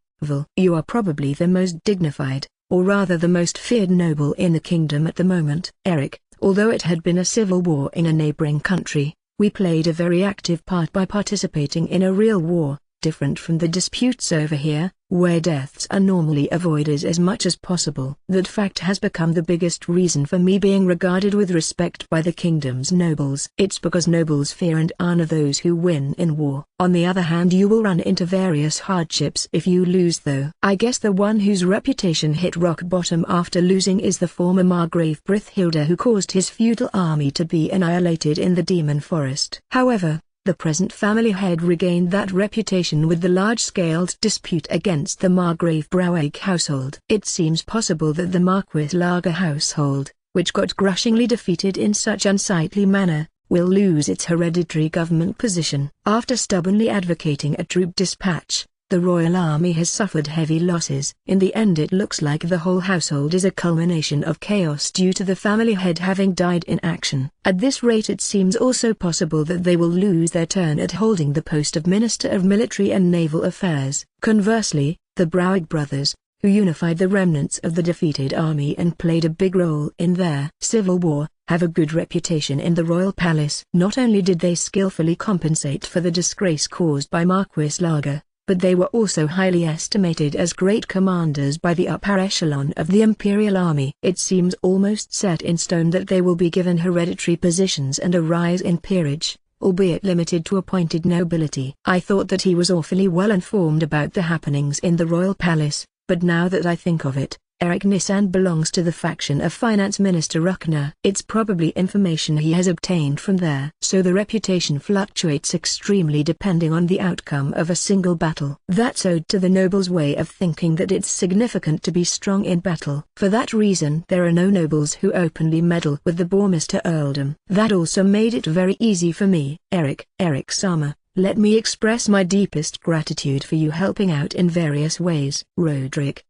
You are probably the most dignified, or rather the most feared noble in the kingdom at the moment. Eric, although it had been a civil war in a neighboring country, we played a very active part by participating in a real war, different from the disputes over here, where deaths are normally avoided as much as possible. That fact has become the biggest reason for me being regarded with respect by the kingdom's nobles. It's because nobles fear and honor those who win in war. On the other hand, you will run into various hardships if you lose though. I guess the one whose reputation hit rock bottom after losing is the former Margrave Brithhilda, who caused his feudal army to be annihilated in the Demon Forest. However, the present family head regained that reputation with the large-scale dispute against the Margrave Braueg household. It seems possible that the Marquis Lager household, which got crushingly defeated in such unsightly manner, will lose its hereditary government position. After stubbornly advocating a troop dispatch, the royal army has suffered heavy losses. In the end, it looks like the whole household is a culmination of chaos due to the family head having died in action. At this rate, it seems also possible that they will lose their turn at holding the post of Minister of Military and Naval Affairs. Conversely, the Braueg brothers, who unified the remnants of the defeated army and played a big role in their civil war, have a good reputation in the royal palace. Not only did they skillfully compensate for the disgrace caused by Marquis Lager, but they were also highly estimated as great commanders by the upper echelon of the imperial army. It seems almost set in stone that they will be given hereditary positions and a rise in peerage, albeit limited to appointed nobility. I thought that he was awfully well informed about the happenings in the royal palace, but now that I think of it, Eric Nisan belongs to the faction of Finance Minister Ruckner. It's probably information he has obtained from there. So the reputation fluctuates extremely depending on the outcome of a single battle. That's owed to the nobles' way of thinking that it's significant to be strong in battle. For that reason, there are no nobles who openly meddle with the Bourgmester earldom. That also made it very easy for me. Eric Sama, let me express my deepest gratitude for you helping out in various ways. Roderick,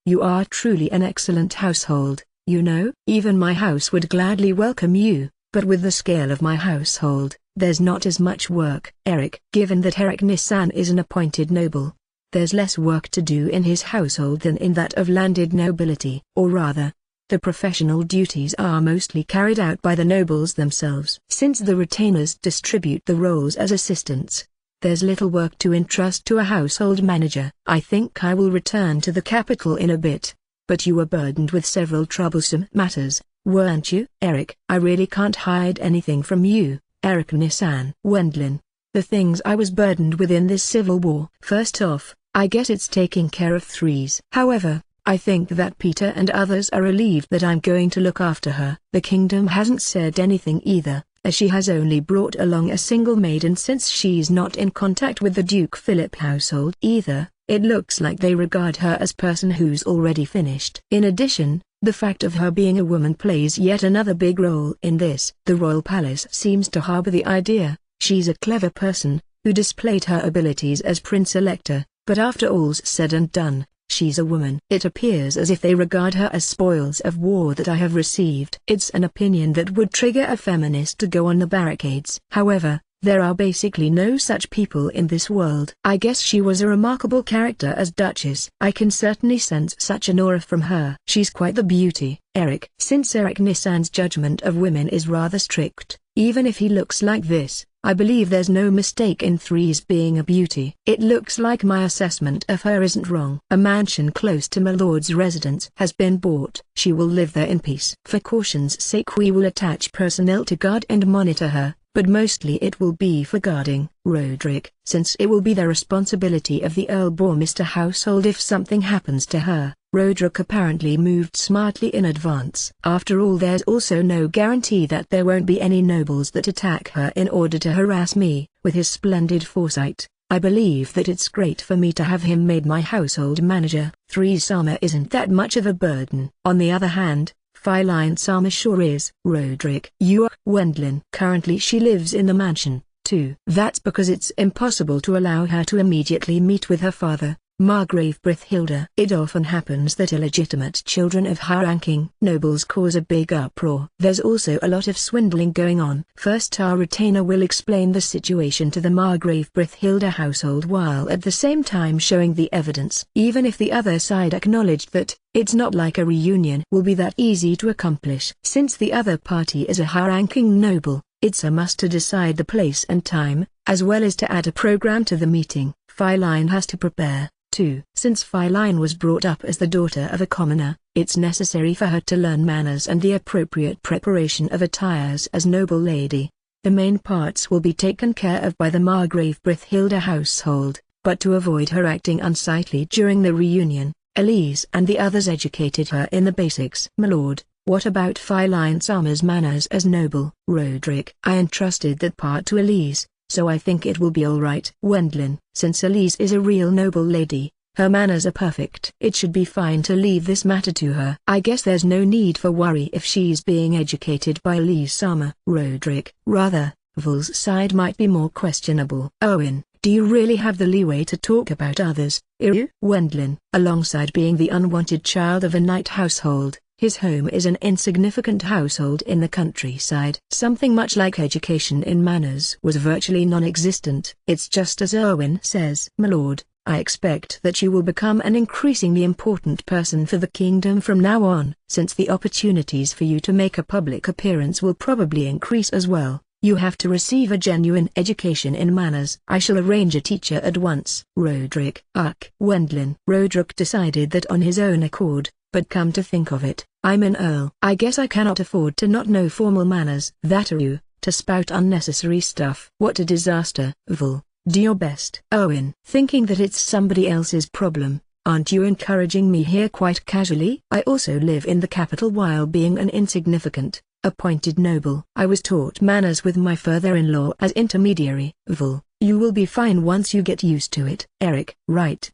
you are truly an excellent household, you know. Even my house would gladly welcome you, but with the scale of my household, there's not as much work. Eric, given that Eric Nisan is an appointed noble, there's less work to do in his household than in that of landed nobility. Or rather, the professional duties are mostly carried out by the nobles themselves. Since the retainers distribute the roles as assistants, there's little work to entrust to a household manager. I think I will return to the capital in a bit, but you were burdened with several troublesome matters, weren't you? Eric, I really can't hide anything from you, Eric Nisan. Wendlin, the things I was burdened with in this civil war. First off, I guess it's taking care of Threes. However, I think that Peter and others are relieved that I'm going to look after her. The kingdom hasn't said anything either, as she has only brought along a single maid, and since she's not in contact with the Duke Philip household either, it looks like they regard her as person who's already finished. In addition, the fact of her being a woman plays yet another big role in this. The royal palace seems to harbor the idea she's a clever person, who displayed her abilities as Prince Elector, but after all's said and done, she's a woman. It appears as if they regard her as spoils of war that I have received. It's an opinion that would trigger a feminist to go on the barricades. However, there are basically no such people in this world. I guess she was a remarkable character as Duchess. I can certainly sense such an aura from her. She's quite the beauty. Eric, since Eric Nisan's judgment of women is rather strict, even if he looks like this, I believe there's no mistake in Threes being a beauty. It looks like my assessment of her isn't wrong. A mansion close to my lord's residence has been bought. She will live there in peace. For caution's sake, we will attach personnel to guard and monitor her, but mostly it will be for guarding. Roderick, since it will be the responsibility of the Earl Bourgmester household if something happens to her, Roderick apparently moved smartly in advance. After all, there's also no guarantee that there won't be any nobles that attack her in order to harass me. With his splendid foresight, I believe that it's great for me to have him made my household manager. 3. Sama isn't that much of a burden. On the other hand, Feline Sama sure is. Roderick, you are Wendlin. Currently she lives in the mansion, too. That's because it's impossible to allow her to immediately meet with her father, Margrave Brithhilda. It often happens that illegitimate children of high-ranking nobles cause a big uproar. There's also a lot of swindling going on. First, our retainer will explain the situation to the Margrave Brithhilda household while at the same time showing the evidence. Even if the other side acknowledged that it's not like a reunion will be that easy to accomplish. Since the other party is a high-ranking noble, it's a must to decide the place and time, as well as to add a program to the meeting. Feline has to prepare, too. Since Feline was brought up as the daughter of a commoner, it's necessary for her to learn manners and the appropriate preparation of attires as noble lady. The main parts will be taken care of by the Margrave Brithhilda household, but to avoid her acting unsightly during the reunion, Elise and the others educated her in the basics. My lord, what about Feline Sama's manners as noble? Roderick, I entrusted that part to Elise, so I think it will be alright. Wendlin, since Elise is a real noble lady, her manners are perfect. It should be fine to leave this matter to her. I guess there's no need for worry if she's being educated by Elise Sama. Roderick, rather, Vul's side might be more questionable. Owen, do you really have the leeway to talk about others? Wendlin, alongside being the unwanted child of a knight household, his home is an insignificant household in the countryside. Something much like education in manners was virtually non-existent. It's just as Erwin says. My lord, I expect that you will become an increasingly important person for the kingdom from now on, since the opportunities for you to make a public appearance will probably increase as well. You have to receive a genuine education in manners. I shall arrange a teacher at once. Roderick. Wendlin. Roderick decided that on his own accord, but come to think of it, I'm an earl. I guess I cannot afford to not know formal manners. That are you, to spout unnecessary stuff. What a disaster. Vul, do your best. Owen. Thinking that it's somebody else's problem, aren't you encouraging me here quite casually? I also live in the capital while being an insignificant, appointed noble. I was taught manners with my father-in-law as intermediary. Vul, you will be fine once you get used to it. Eric. Right.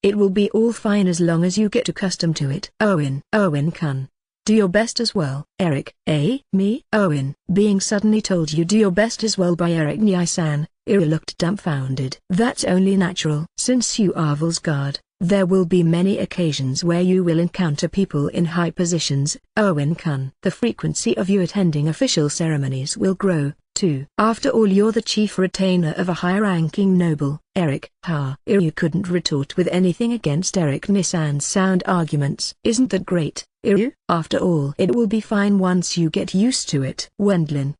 It will be all fine as long as you get accustomed to it. Owen. Kun. Do your best as well. Eric. Me? Owen. Being suddenly told you do your best as well by Eric Nysan, Ira looked dumbfounded. That's only natural. Since you are Vul's guard, there will be many occasions where you will encounter people in high positions. Owen Kun. The frequency of you attending official ceremonies will grow, too. After all, you're the chief retainer of a high-ranking noble. Eric. You couldn't retort with anything against Eric Nissan's sound arguments. Isn't that great, Iru? After all, it will be fine once you get used to it. Wendlin.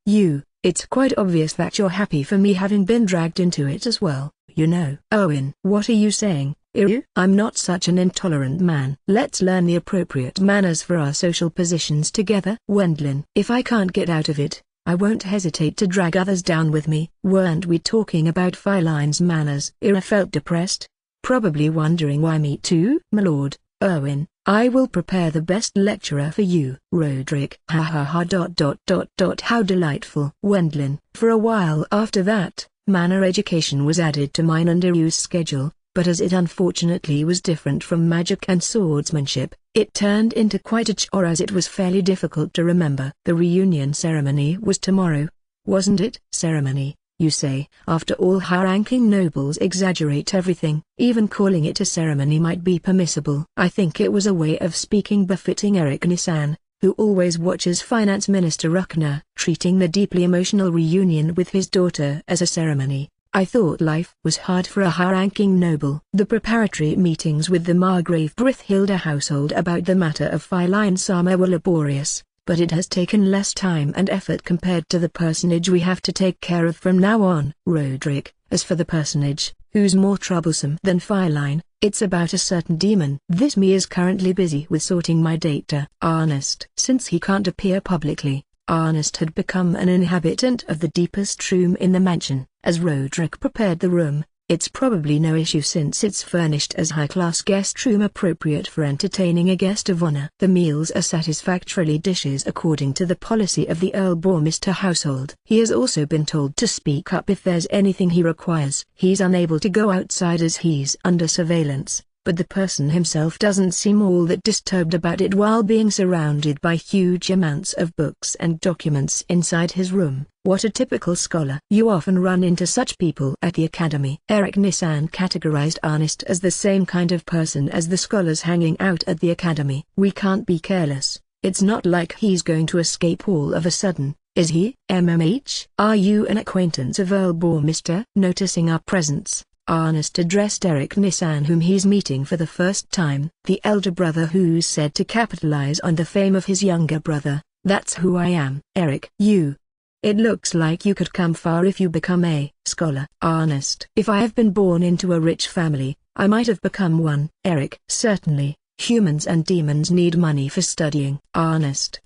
It's quite obvious that you're happy for me having been dragged into it as well, you know. Owen. What are you saying, Iru? I'm not such an intolerant man. Let's learn the appropriate manners for our social positions together. Wendlin. If I can't get out of it, I won't hesitate to drag others down with me. Weren't we talking about Feline's manners? Ira felt depressed, probably wondering why me too. My lord, Erwin, I will prepare the best lecturer for you. Roderick. How delightful. Wendlin. For a while after that, manner education was added to mine and Iru's schedule, but as it unfortunately was different from magic and swordsmanship, it turned into quite a chore as it was fairly difficult to remember. The reunion ceremony was tomorrow, wasn't it? Ceremony, you say? After all, high-ranking nobles exaggerate everything. Even calling it a ceremony might be permissible. I think it was a way of speaking befitting Eric Nissan, who always watches Finance Minister Ruckner treating the deeply emotional reunion with his daughter as a ceremony. I thought life was hard for a high-ranking noble. The preparatory meetings with the Margrave Brithhilda household about the matter of Feline Sama were laborious, but it has taken less time and effort compared to the personage we have to take care of from now on. Roderick. As for the personage, who's more troublesome than Feline, it's about a certain demon. This me is currently busy with sorting my data. Ernest. Since he can't appear publicly, Ernest had become an inhabitant of the deepest room in the mansion. As Roderick prepared the room, It's probably no issue since it's furnished as high-class guest room appropriate for entertaining a guest of honor. The meals are satisfactorily dishes according to the policy of the Earl Bourmester household. He has also been told to speak up if there's anything he requires. He's unable to go outside as he's under surveillance, but the person himself doesn't seem all that disturbed about it while being surrounded by huge amounts of books and documents inside his room. What a typical scholar. You often run into such people at the academy. Eric Nissan categorized Ernest as the same kind of person as the scholars hanging out at the academy. We can't be careless. It's not like he's going to escape all of a sudden, is he? MMH, are you an acquaintance of Earl Bourmester? Noticing our presence, Ernest addressed Eric Nissan, whom he's meeting for the first time, the elder brother who's said to capitalize on the fame of his younger brother. That's who I am. Eric, you. It looks like you could come far if you become a scholar. Ernest, if I have been born into a rich family, I might have become one. Eric, certainly. Humans and demons need money for studying. Ernest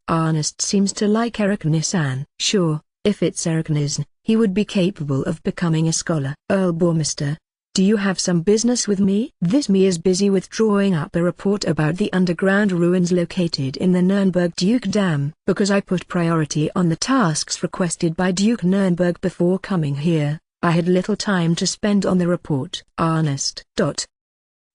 seems to like Eric Nissan. Sure, if it's Eric Nissan, he would be capable of becoming a scholar. Earl Bourmester, do you have some business with me? This me is busy with drawing up a report about the underground ruins located in the Nuremberg Duke Dam. Because I put priority on the tasks requested by Duke Nuremberg before coming here, I had little time to spend on the report. Ernest.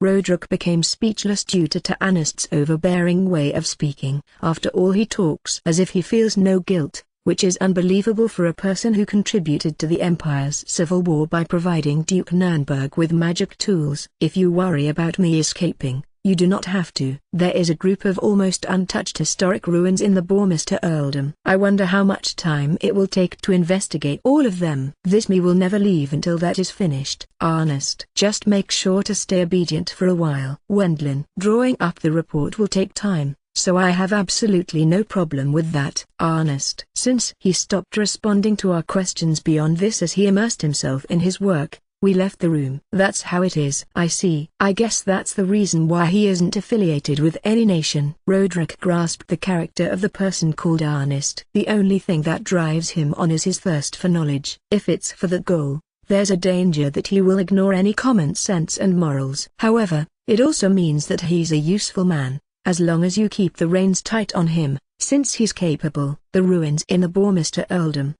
Roderick became speechless due to Ernest's overbearing way of speaking. After all, he talks as if he feels no guilt, which is unbelievable for a person who contributed to the Empire's civil war by providing Duke Nuremberg with magic tools. If you worry about me escaping, you do not have to. There is a group of almost untouched historic ruins in the Bourmester earldom. I wonder how much time it will take to investigate all of them. This me will never leave until that is finished. Ernest, just make sure to stay obedient for a while. Wendlin, drawing up the report will take time, so I have absolutely no problem with that. Ernest. Since he stopped responding to our questions beyond this as he immersed himself in his work, we left the room. That's how it is. I see. I guess that's the reason why he isn't affiliated with any nation. Roderick grasped the character of the person called Ernest. The only thing that drives him on is his thirst for knowledge. If it's for that goal, there's a danger that he will ignore any common sense and morals. However, it also means that he's a useful man, as long as you keep the reins tight on him, since he's capable. The ruins in the Bourmester earldom,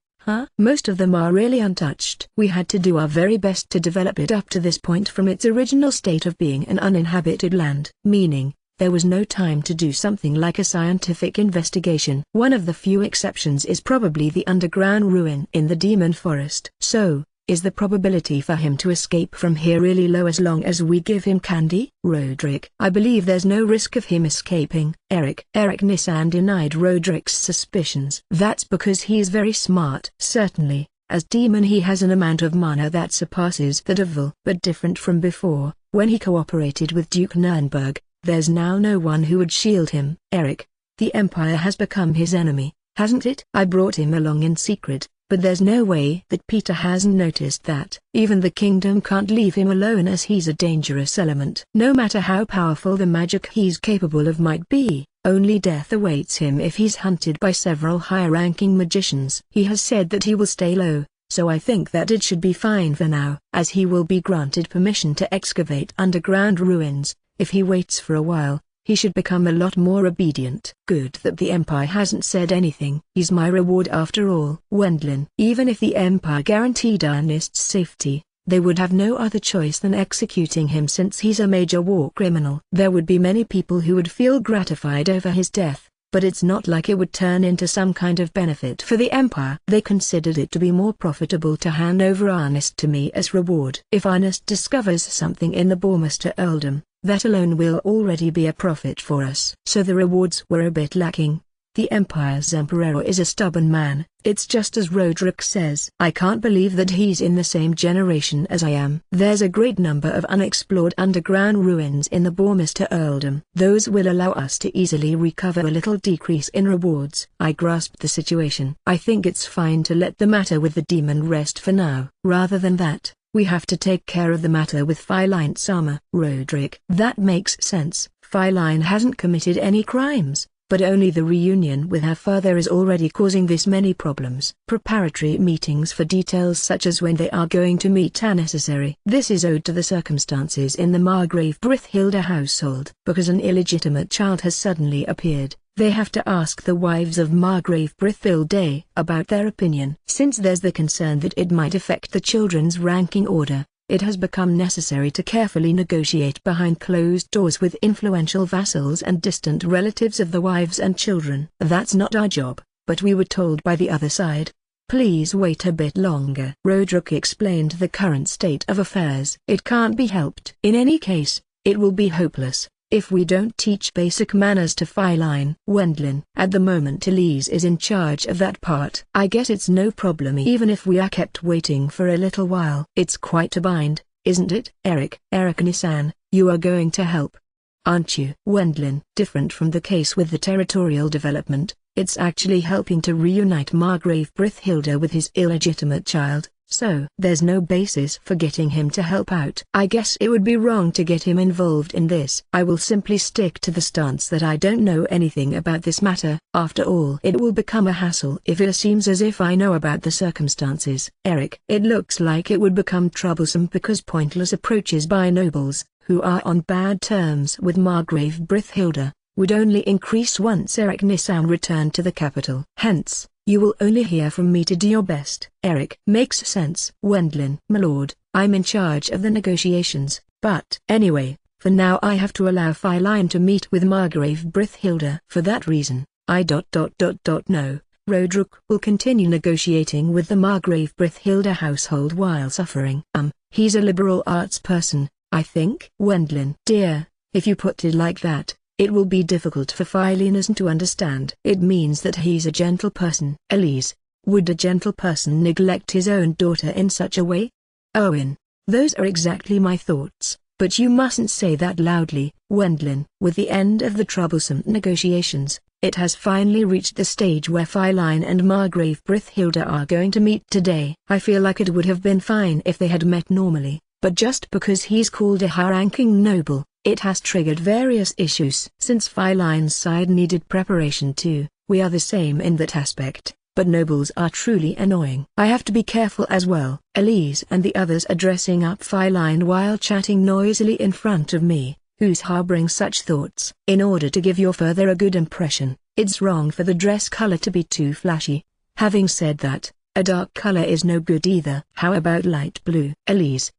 most of them are really untouched. We had to do our very best to develop it up to this point from its original state of being an uninhabited land. Meaning, there was no time to do something like a scientific investigation. One of the few exceptions is probably the underground ruin in the Demon Forest. So, is the probability for him to escape from here really low as long as we give him candy? Roderick, I believe there's no risk of him escaping. Eric Nissan denied Roderick's suspicions. That's because he is very smart. Certainly, as demon he has an amount of mana that surpasses that of Vil. But different from before, when he cooperated with Duke Nuremberg, there's now no one who would shield him. Eric, the Empire has become his enemy, hasn't it? I brought him along in secret, but there's no way that Peter hasn't noticed that. Even the kingdom can't leave him alone as he's a dangerous element. No matter how powerful the magic he's capable of might be, only death awaits him if he's hunted by several high-ranking magicians. He has said that he will stay low, so I think that it should be fine for now, as he will be granted permission to excavate underground ruins. If he waits for a while, he should become a lot more obedient. Good that the Empire hasn't said anything. He's my reward after all. Wendlin. Even if the Empire guaranteed Ernest's safety, they would have no other choice than executing him since he's a major war criminal. There would be many people who would feel gratified over his death, but it's not like it would turn into some kind of benefit for the Empire. They considered it to be more profitable to hand over Ernest to me as reward. If Ernest discovers something in the Bourmester earldom, that alone will already be a profit for us. So the rewards were a bit lacking. The Empire's Emperor is a stubborn man. It's just as Roderick says. I can't believe that he's in the same generation as I am. There's a great number of unexplored underground ruins in the Bourmester earldom. Those will allow us to easily recover a little decrease in rewards. I grasped the situation. I think it's fine to let the matter with the demon rest for now. Rather than that, we have to take care of the matter with Feline Sama. Roderick. That makes sense. Feline hasn't committed any crimes, but only the reunion with her father is already causing this many problems. Preparatory meetings for details such as when they are going to meet are necessary. This is owed to the circumstances in the Margrave Brithhilda household. Because an illegitimate child has suddenly appeared, they have to ask the wives of Margrave Brithhilda about their opinion. Since there's the concern that it might affect the children's ranking order, it has become necessary to carefully negotiate behind closed doors with influential vassals and distant relatives of the wives and children. That's not our job, but we were told by the other side. Please wait a bit longer. Roderick explained the current state of affairs. It can't be helped. In any case, it will be hopeless if we don't teach basic manners to Feline. Wendlin. At the moment Elise is in charge of that part. I guess it's no problem even if we are kept waiting for a little while. It's quite a bind, isn't it? Eric Nisan, you are going to help, aren't you? Wendlin. Different from the case with the territorial development, it's actually helping to reunite Margrave Brithhilda with his illegitimate child. So there's no basis for getting him to help out. I guess it would be wrong to get him involved in this. I will simply stick to the stance that I don't know anything about this matter. After all, it will become a hassle if it seems as if I know about the circumstances. Eric. It looks like it would become troublesome because pointless approaches by nobles, who are on bad terms with Margrave Brithhilda, would only increase once Eric Nisan returned to the capital. Hence, you will only hear from me to do your best. Eric. Makes sense. Wendlin. My lord, I'm in charge of the negotiations, but anyway, for now I have to allow Feline to meet with Margrave Brithhilda. For that reason, no. Roderick will continue negotiating with the Margrave Brithhilda household while suffering. He's a liberal arts person, I think. Wendlin. Dear, if you put it like that, it will be difficult for Philinus to understand. It means that he's a gentle person. Elise. Would a gentle person neglect his own daughter in such a way? Owen. Those are exactly my thoughts, but you mustn't say that loudly. Wendlin. With the end of the troublesome negotiations, it has finally reached the stage where Feline and Margrave Brithhilda are going to meet today. I feel like it would have been fine if they had met normally, but just because he's called a high-ranking noble, it has triggered various issues. Since Philine's side needed preparation too, we are the same in that aspect, but nobles are truly annoying. I have to be careful as well. Elise and the others are dressing up Feline while chatting noisily in front of me, who's harboring such thoughts. In order to give your father a good impression, it's wrong for the dress color to be too flashy. Having said that, a dark color is no good either. How about light blue? Elise,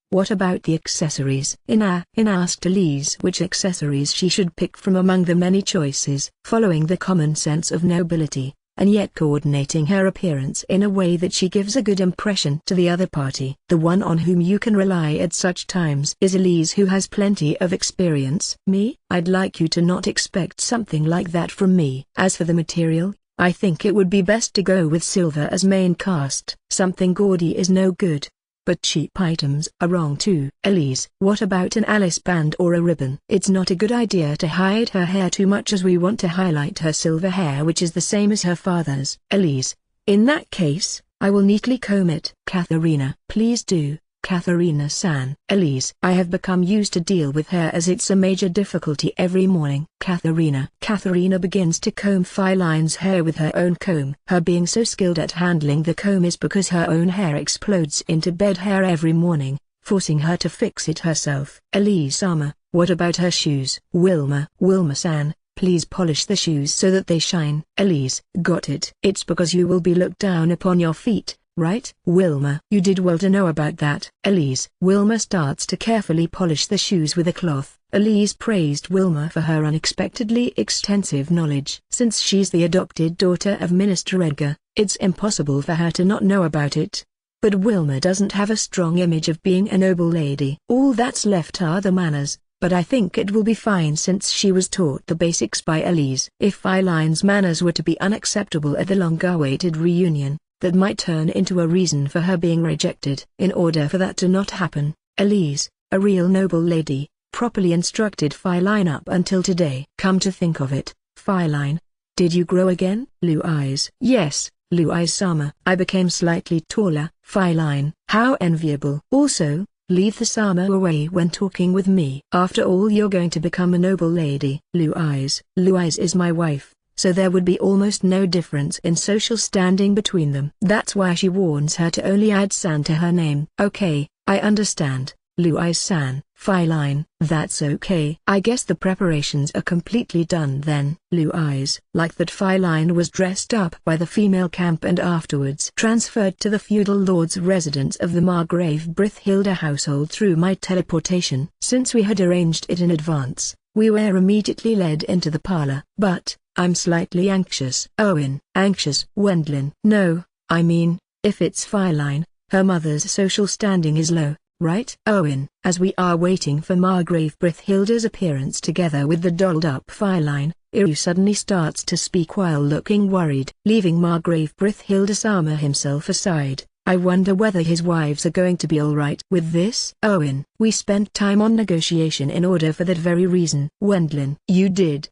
what about the accessories? Ina asked Elise which accessories she should pick from among the many choices, following the common sense of nobility, and yet coordinating her appearance in a way that she gives a good impression to the other party. The one on whom you can rely at such times is Elise, who has plenty of experience. Me? I'd like you to not expect something like that from me. As for the material, I think it would be best to go with silver as main cast. Something gaudy is no good. But cheap items are wrong too. Elise. What about an Alice band or a ribbon? It's not a good idea to hide her hair too much, as we want to highlight her silver hair, which is the same as her father's. Elise. In that case, I will neatly comb it. Katharina. Please do, Katharina-san. Elise. I have become used to deal with hair as it's a major difficulty every morning. Katharina. Katharina begins to comb Philine's hair with her own comb. Her being so skilled at handling the comb is because her own hair explodes into bed hair every morning, forcing her to fix it herself. Elise-sama. What about her shoes? Wilma-san, please polish the shoes so that they shine. Elise. Got it. It's because you will be looked down upon your feet, right? Wilma. You did well to know about that. Elise. Wilma starts to carefully polish the shoes with a cloth. Elise praised Wilma for her unexpectedly extensive knowledge. Since she's the adopted daughter of Minister Edgar, it's impossible for her to not know about it. But Wilma doesn't have a strong image of being a noble lady. All that's left are the manners, but I think it will be fine since she was taught the basics by Elise. If Philine's manners were to be unacceptable at the long-awaited reunion, that might turn into a reason for her being rejected. In order for that to not happen, Elise, a real noble lady, properly instructed Feline up until today. Come to think of it, Feline, did you grow again? Louise. Yes, Louise-sama. I became slightly taller. Feline. How enviable. Also, Leave the Sama away when talking with me. After all, you're going to become a noble lady. Louise is my wife, so there would be almost no difference in social standing between them. That's why she warns her to only add san to her name. Okay, I understand, Louise-san. Feline, that's okay. I guess the preparations are completely done then. Louise, like that Feline was dressed up by the female camp and afterwards transferred to the feudal lord's residence of the Margrave Brithhilda household through my teleportation. Since we had arranged it in advance, we were immediately led into the parlor. But, I'm slightly anxious. Owen, anxious? Wendlin. No, I mean, if it's Feline, her mother's social standing is low, right? Owen, as we are waiting for Margrave Brithhilda's appearance together with the dolled-up Feline, Iryu suddenly starts to speak while looking worried. Leaving Margrave Brithhilda-sama himself aside, I wonder whether his wives are going to be alright with this. Owen, we spent time on negotiation in order for that very reason. Wendlin, you did?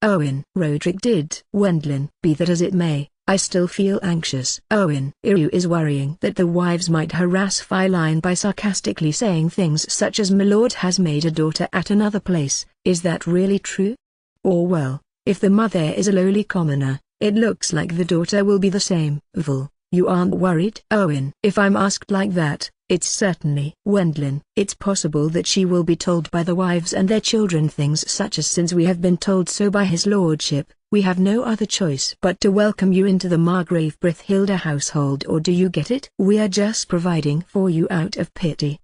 Owen, Roderick did. Wendlin, be that as it may, I still feel anxious. Owen, Iryu is worrying that the wives might harass Feline by sarcastically saying things such as "My lord has made a daughter at another place." Is that really true? Or well, if the mother is a lowly commoner, it looks like the daughter will be the same. You aren't worried? Owen, if I'm asked like that, it's certainly. Wendlin, it's possible that she will be told by the wives and their children things such as "Since we have been told so by his lordship, we have no other choice but to welcome you into the Margrave Brithhilda household." Or do you get it? We are just providing for you out of pity.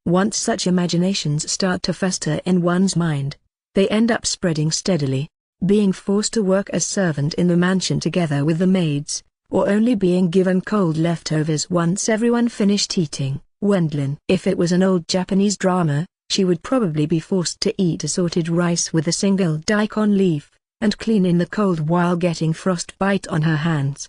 Once such imaginations start to fester in one's mind, they end up spreading steadily, being forced to work as servant in the mansion together with the maids, or only being given cold leftovers once everyone finished eating. Wendlin, if it was an old Japanese drama, she would probably be forced to eat assorted rice with a single daikon leaf, and clean in the cold while getting frostbite on her hands.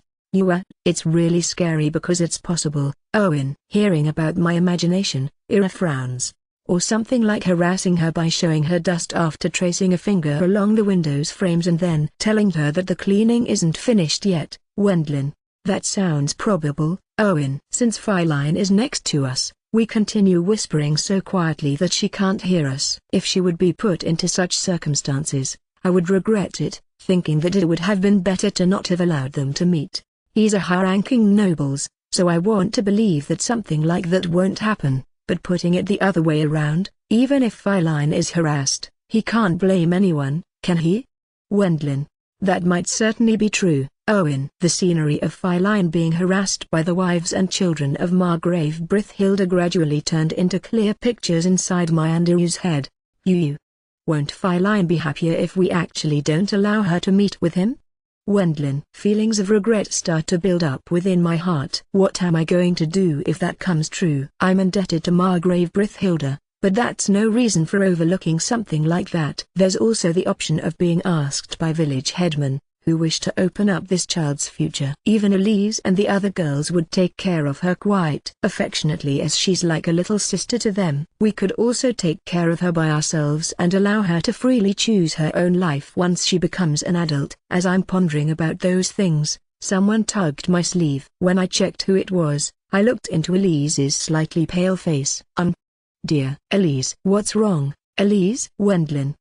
It's really scary because it's possible. Owen, hearing about my imagination, Ira frowns. Or something like harassing her by showing her dust after tracing a finger along the window's frames and then telling her that the cleaning isn't finished yet. Wendlin, that sounds probable. Owen, since Feline is next to us, we continue whispering so quietly that she can't hear us. If she would be put into such circumstances, I would regret it, thinking that it would have been better to not have allowed them to meet. He's a high-ranking nobles, so I want to believe that something like that won't happen, but putting it the other way around, even if Feline is harassed, he can't blame anyone, can he? Wendlin, that might certainly be true. Owen, the scenery of Feline being harassed by the wives and children of Margrave Brithhilda gradually turned into clear pictures inside my and Iryu's head. Won't Feline be happier if we actually don't allow her to meet with him? Wendlin, feelings of regret start to build up within my heart. What am I going to do if that comes true? I'm indebted to Margrave Brithhilda, but that's no reason for overlooking something like that. There's also the option of being asked by village headmen, who wish to open up this child's future. Even Elise and the other girls would take care of her quite affectionately as she's like a little sister to them. We could also take care of her by ourselves and allow her to freely choose her own life once she becomes an adult. As I'm pondering about those things, someone tugged my sleeve. When I checked who it was, I looked into Elise's slightly pale face. Dear Elise. What's wrong, Elise? Wendlin.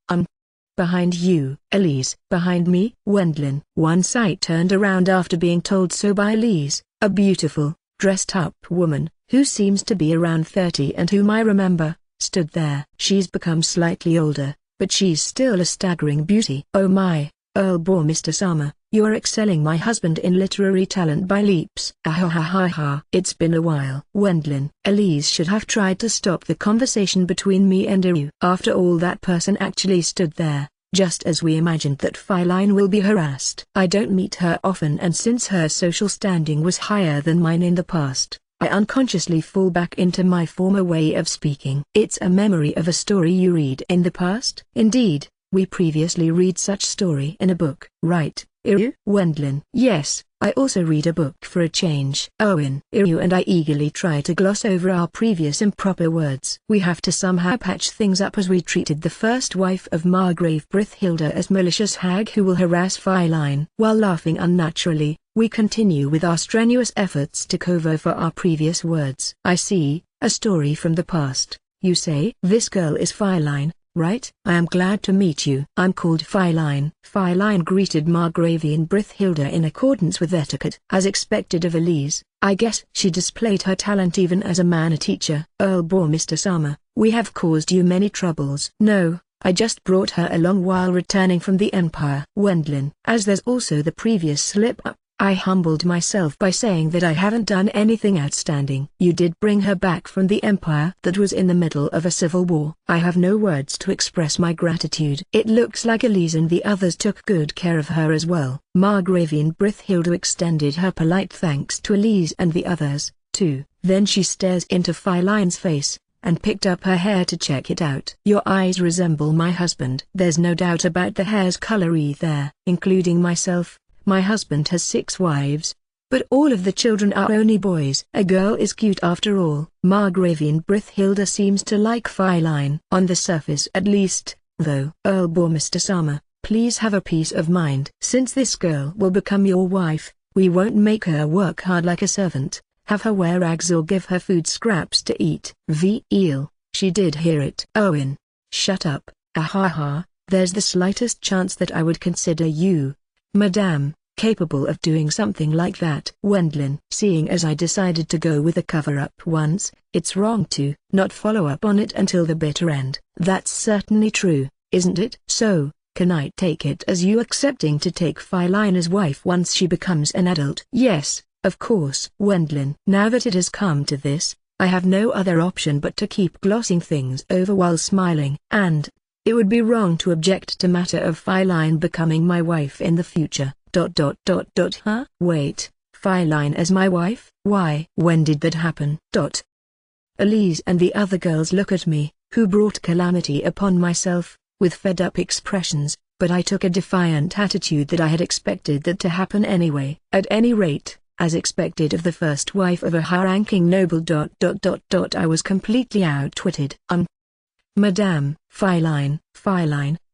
Behind you. Elise. Behind me. Wendlin. Once I turned around after being told so by Elise, a beautiful, dressed-up woman, who seems to be around 30 and whom I remember, stood there. She's become slightly older, but she's still a staggering beauty. Oh my, Earl Boar Mr. Sama, you're excelling my husband in literary talent by leaps. Ah. It's been a while. Wendlin. Elise should have tried to stop the conversation between me and Iryu. After all, that person actually stood there, just as we imagined that Feline will be harassed. I don't meet her often, and since her social standing was higher than mine in the past, I unconsciously fall back into my former way of speaking. It's a memory of a story you read in the past. Indeed, we previously read such story in a book. Right, Iryu? Wendlin. Yes, I also read a book for a change. Owen. Iryu and I eagerly try to gloss over our previous improper words. We have to somehow patch things up as we treated the first wife of Margrave Brithhilda as malicious hag who will harass Feline. While laughing unnaturally, we continue with our strenuous efforts to cover for our previous words. I see, A story from the past, you say? This girl is Feline, right? I am glad to meet you. I'm called Feline. Feline greeted Margravian Brithhilda in accordance with etiquette. As expected of Elise, I guess she displayed her talent even as a manner teacher. Earl bore Mr. Sama, we have caused you many troubles. No, I just brought her along while returning from the Empire. Wendlin. As there's also the previous slip-up, I humbled myself by saying that I haven't done anything outstanding. You did bring her back from the Empire that was in the middle of a civil war. I have no words to express my gratitude. It looks like Elise and the others took good care of her as well. Margravian Brithhilda extended her polite thanks to Elise and the others, too. Then she stares into Philine's face, and picked up her hair to check it out. Your eyes resemble my husband. There's no doubt about the hair's color either, including myself. My husband has 6 wives, but all of the children are only boys. A girl is cute after all. Margravian Brithhilda seems to like Feline. On the surface at least, though. Earl bore Mr. Sama, please have a peace of mind. Since this girl will become your wife, we won't make her work hard like a servant, have her wear rags or give her food scraps to eat. Eel, she did hear it. Owen, shut up. Ahaha, there's the slightest chance that I would consider you, Madame, capable of doing something like that. Wendlin. Seeing as I decided to go with a cover-up once, it's wrong to not follow up on it until the bitter end. That's certainly true, isn't it? So, can I take it as you accepting to take Feline as wife once she becomes an adult? Yes, of course. Wendlin. Now that it has come to this, I have no other option but to keep glossing things over while smiling. And it would be wrong to object to matter of Feline becoming my wife in the future. Huh? Wait, Feline as my wife? Why? When did that happen? Elise and the other girls look at me, who brought calamity upon myself, with fed-up expressions, but I took a defiant attitude that I had expected that to happen anyway. At any rate, as expected of the first wife of a high-ranking noble. I was completely outwitted. Madame, Feline,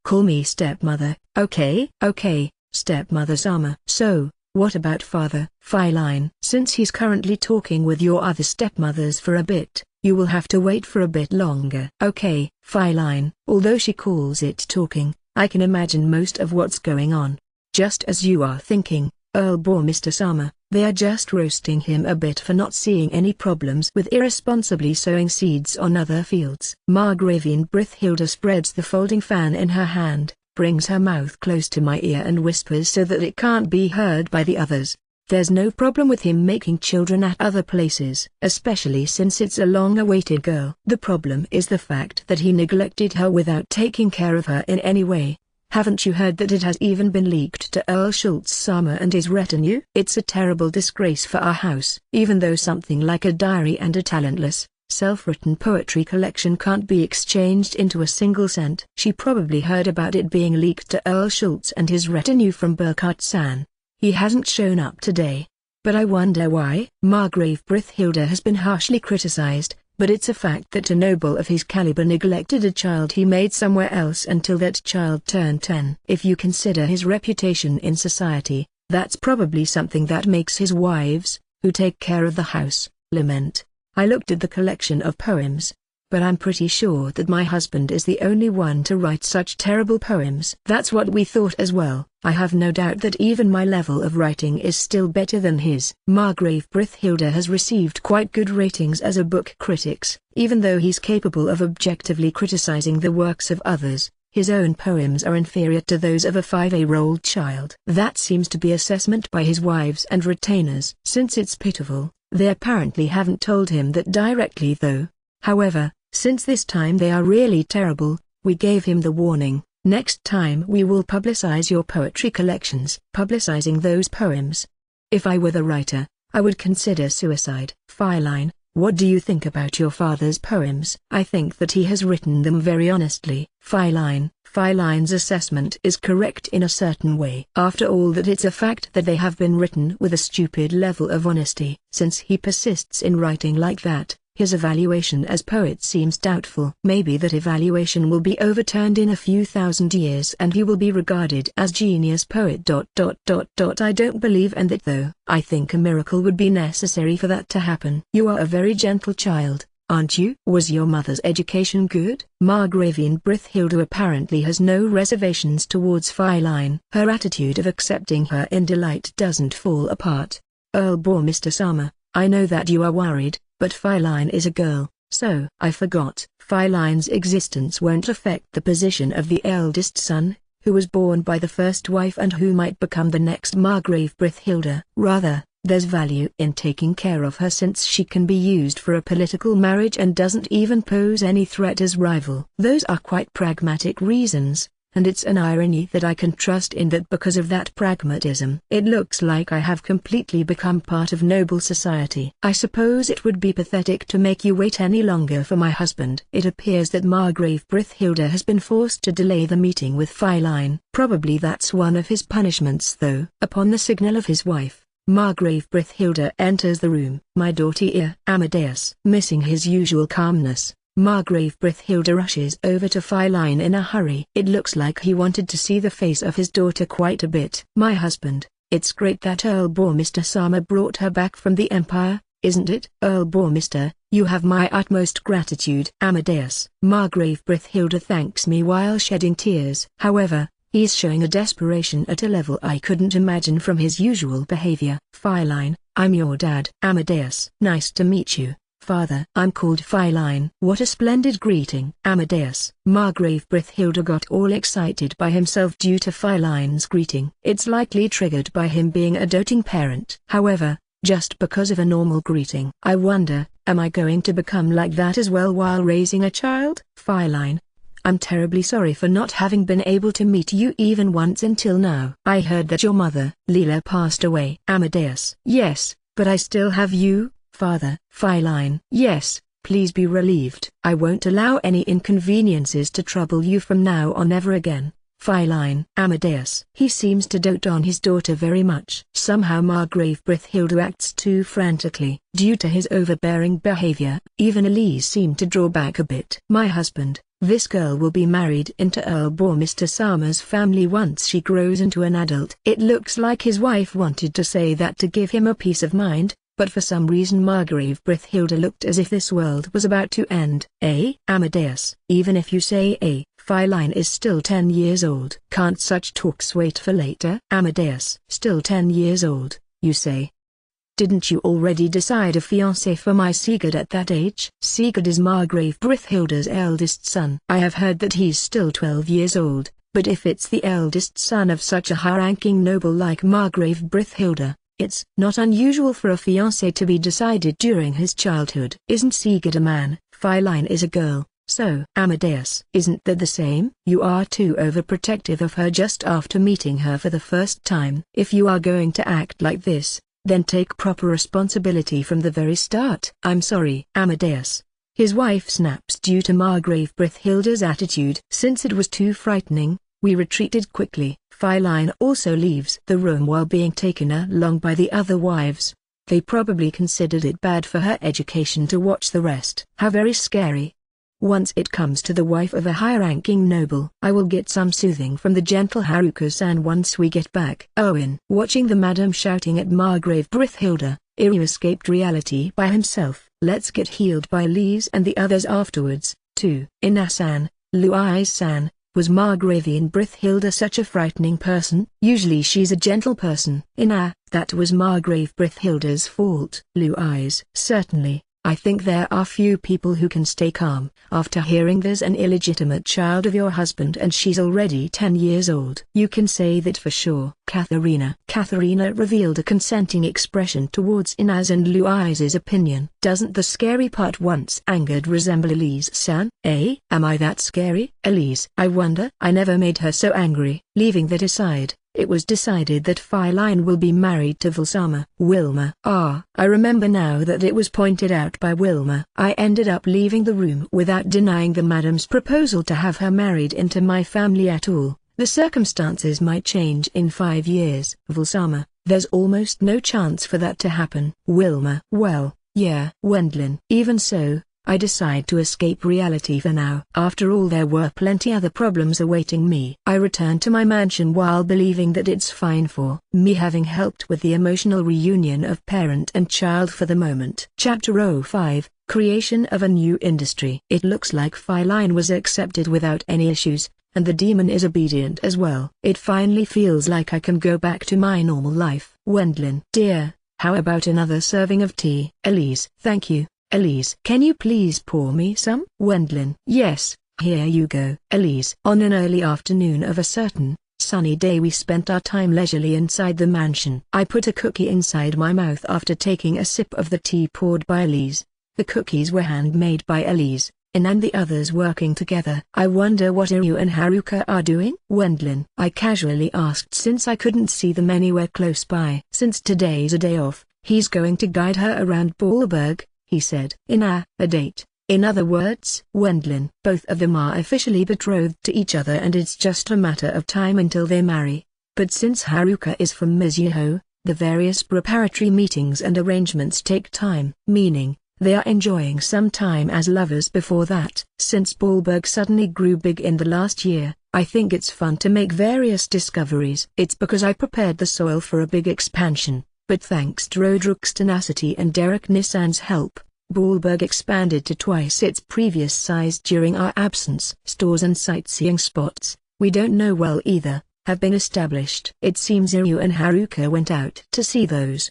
call me stepmother, okay? Okay, stepmother Sama. So, what about father? Feline. Since he's currently talking with your other stepmothers for a bit, you will have to wait for a bit longer. Okay, Feline. Although she calls it talking, I can imagine most of what's going on. Just as you are thinking, Earl bore Mr. Sama, they are just roasting him a bit for not seeing any problems with irresponsibly sowing seeds on other fields. Margravian Brithhilda spreads the folding fan in her hand, brings her mouth close to my ear and whispers so that it can't be heard by the others. There's no problem with him making children at other places, especially since it's a long-awaited girl. The problem is the fact that he neglected her without taking care of her in any way. Haven't you heard that it has even been leaked to Earl Schultz Sama and his retinue? It's a terrible disgrace for our house. Even though something like a diary and a talentless, self-written poetry collection can't be exchanged into a single cent. She probably heard about it being leaked to Earl Schultz and his retinue from Burkhardt-san. He hasn't shown up today. But I wonder why. Margrave Brithhilda has been harshly criticized, but it's a fact that a noble of his caliber neglected a child he made somewhere else until that child turned 10. If you consider his reputation in society, that's probably something that makes his wives, who take care of the house, lament. I looked at the collection of poems, but I'm pretty sure that my husband is the only one to write such terrible poems. That's what we thought as well. I have no doubt that even my level of writing is still better than his. Margrave Brithhilda has received quite good ratings as a book critics. Even though he's capable of objectively criticizing the works of others, his own poems are inferior to those of a 5-year-old child. That seems to be assessment by his wives and retainers. Since it's pitiful, they apparently haven't told him that directly though. However, since this time they are really terrible, we gave him the warning. Next time we will publicize your poetry collections. Publicizing those poems. If I were the writer, I would consider suicide. Feline, what do you think about your father's poems? I think that he has written them very honestly. Feline's assessment is correct in a certain way. After all, that it's a fact that they have been written with a stupid level of honesty. Since he persists in writing like that, his evaluation as poet seems doubtful. Maybe that evaluation will be overturned in a few thousand years and he will be regarded as genius poet. I don't believe in that though. I think a miracle would be necessary for that to happen. You are a very gentle child, aren't you? Was your mother's education good? Margravian Brithhilda apparently has no reservations towards Feline. Her attitude of accepting her in delight doesn't fall apart. Earl bore Mr. Sama, I know that you are worried, but Feline is a girl, so I forgot. Feline's existence won't affect the position of the eldest son, who was born by the first wife and who might become the next Margrave Brithhilda. Rather, there's value in taking care of her since she can be used for a political marriage and doesn't even pose any threat as rival. Those are quite pragmatic reasons, and it's an irony that I can trust in that because of that pragmatism. It looks like I have completely become part of noble society. I suppose it would be pathetic to make you wait any longer for my husband. It appears that Margrave Brithhilda has been forced to delay the meeting with Feline. Probably that's one of his punishments though. Upon the signal of his wife, Margrave Brithhilda enters the room. My daughter Amadeus. Missing his usual calmness, Margrave Brithhilda rushes over to Feline in a hurry. It looks like he wanted to see the face of his daughter quite a bit. My husband, it's great that Earl Mr. Sama brought her back from the Empire, isn't it? Earl Mr., you have my utmost gratitude. Amadeus. Margrave Brithhilda thanks me while shedding tears. However, he's showing a desperation at a level I couldn't imagine from his usual behavior. Feline, I'm your dad. Amadeus. Nice to meet you, father. I'm called Feline. What a splendid greeting. Amadeus. Margrave Brithhilda got all excited by himself due to Feline's greeting. It's likely triggered by him being a doting parent. However, just because of a normal greeting. I wonder, am I going to become like that as well while raising a child? Feline. I'm terribly sorry for not having been able to meet you even once until now. I heard that your mother, Leela, passed away. Amadeus. Yes, but I still have you, father. Feline. Yes, please be relieved. I won't allow any inconveniences to trouble you from now on ever again. Feline. Amadeus. He seems to dote on his daughter very much. Somehow Margrave Brithhilda acts too frantically. Due to his overbearing behavior, even Elise seemed to draw back a bit. My husband, this girl will be married into Earl Mr. Sama's family once she grows into an adult. It looks like his wife wanted to say that to give him a peace of mind, but for some reason Margrave Brithhilda looked as if this world was about to end. Amadeus. Even if you say Feline is still 10 years old. Can't such talks wait for later? Amadeus. Still 10 years old, you say? Didn't you already decide a fiancé for my Sigurd at that age? Sigurd is Margrave Brithhilda's eldest son. I have heard that he's still 12 years old, but if it's the eldest son of such a high-ranking noble like Margrave Brithhilda, it's not unusual for a fiancé to be decided during his childhood. Isn't Sigurd a man? Feline is a girl, so. Amadeus. Isn't that the same? You are too overprotective of her just after meeting her for the first time. If you are going to act like this, then take proper responsibility from the very start. I'm sorry. Amadeus. His wife snaps due to Margrave Brithhilda's attitude. Since it was too frightening, we retreated quickly. Feline also leaves the room while being taken along by the other wives. They probably considered it bad for her education to watch the rest. How very scary. Once it comes to the wife of a high-ranking noble, I will get some soothing from the gentle Haruka-san once we get back. Owen. Watching the madam shouting at Margrave Brithhilda, Iryu escaped reality by himself. Let's get healed by Elise and the others afterwards, too. Ina-san, Louise-san, was Margravian Brithhilda such a frightening person? Usually she's a gentle person. That was Margrave Brithhilda's fault. Louise. Certainly. I think there are few people who can stay calm after hearing there's an illegitimate child of your husband and she's already 10 years old. You can say that for sure. Katharina. Katharina revealed a consenting expression towards Inaz and Louise's opinion. Doesn't the scary part once angered resemble Elise-san? Am I that scary? Elise. I wonder. I never made her so angry. Leaving that aside, it was decided that Feline will be married to Vilsama. Wilma. I remember now that it was pointed out by Wilma. I ended up leaving the room without denying the madam's proposal to have her married into my family at all. The circumstances might change in 5 years. Vilsama. There's almost no chance for that to happen. Wilma. Well, yeah. Wendlin. Even so, I decide to escape reality for now. After all, there were plenty other problems awaiting me. I return to my mansion while believing that it's fine for me having helped with the emotional reunion of parent and child for the moment. Chapter 05, Creation of a new industry. It looks like Feline was accepted without any issues, and the demon is obedient as well. It finally feels like I can go back to my normal life. Wendlin. Dear, how about another serving of tea? Elise. Thank you, Elise. Can you please pour me some? Wendlin. Yes, here you go. Elise. On an early afternoon of a certain sunny day we spent our time leisurely inside the mansion. I put a cookie inside my mouth after taking a sip of the tea poured by Elise. The cookies were handmade by Elise, and the others working together. I wonder what Iryu and Haruka are doing? Wendlin. I casually asked since I couldn't see them anywhere close by. Since today's a day off, he's going to guide her around Ballberg, he said. A date. In other words, Wendlin. Both of them are officially betrothed to each other and it's just a matter of time until they marry. But since Haruka is from Mizuho, the various preparatory meetings and arrangements take time. Meaning, they are enjoying some time as lovers before that. Since Ballberg suddenly grew big in the last year, I think it's fun to make various discoveries. It's because I prepared the soil for a big expansion, but thanks to Roderick's tenacity and Derek Nissan's help, Ballberg expanded to twice its previous size during our absence. Stores and sightseeing spots, we don't know well either, have been established. It seems Iryu and Haruka went out to see those.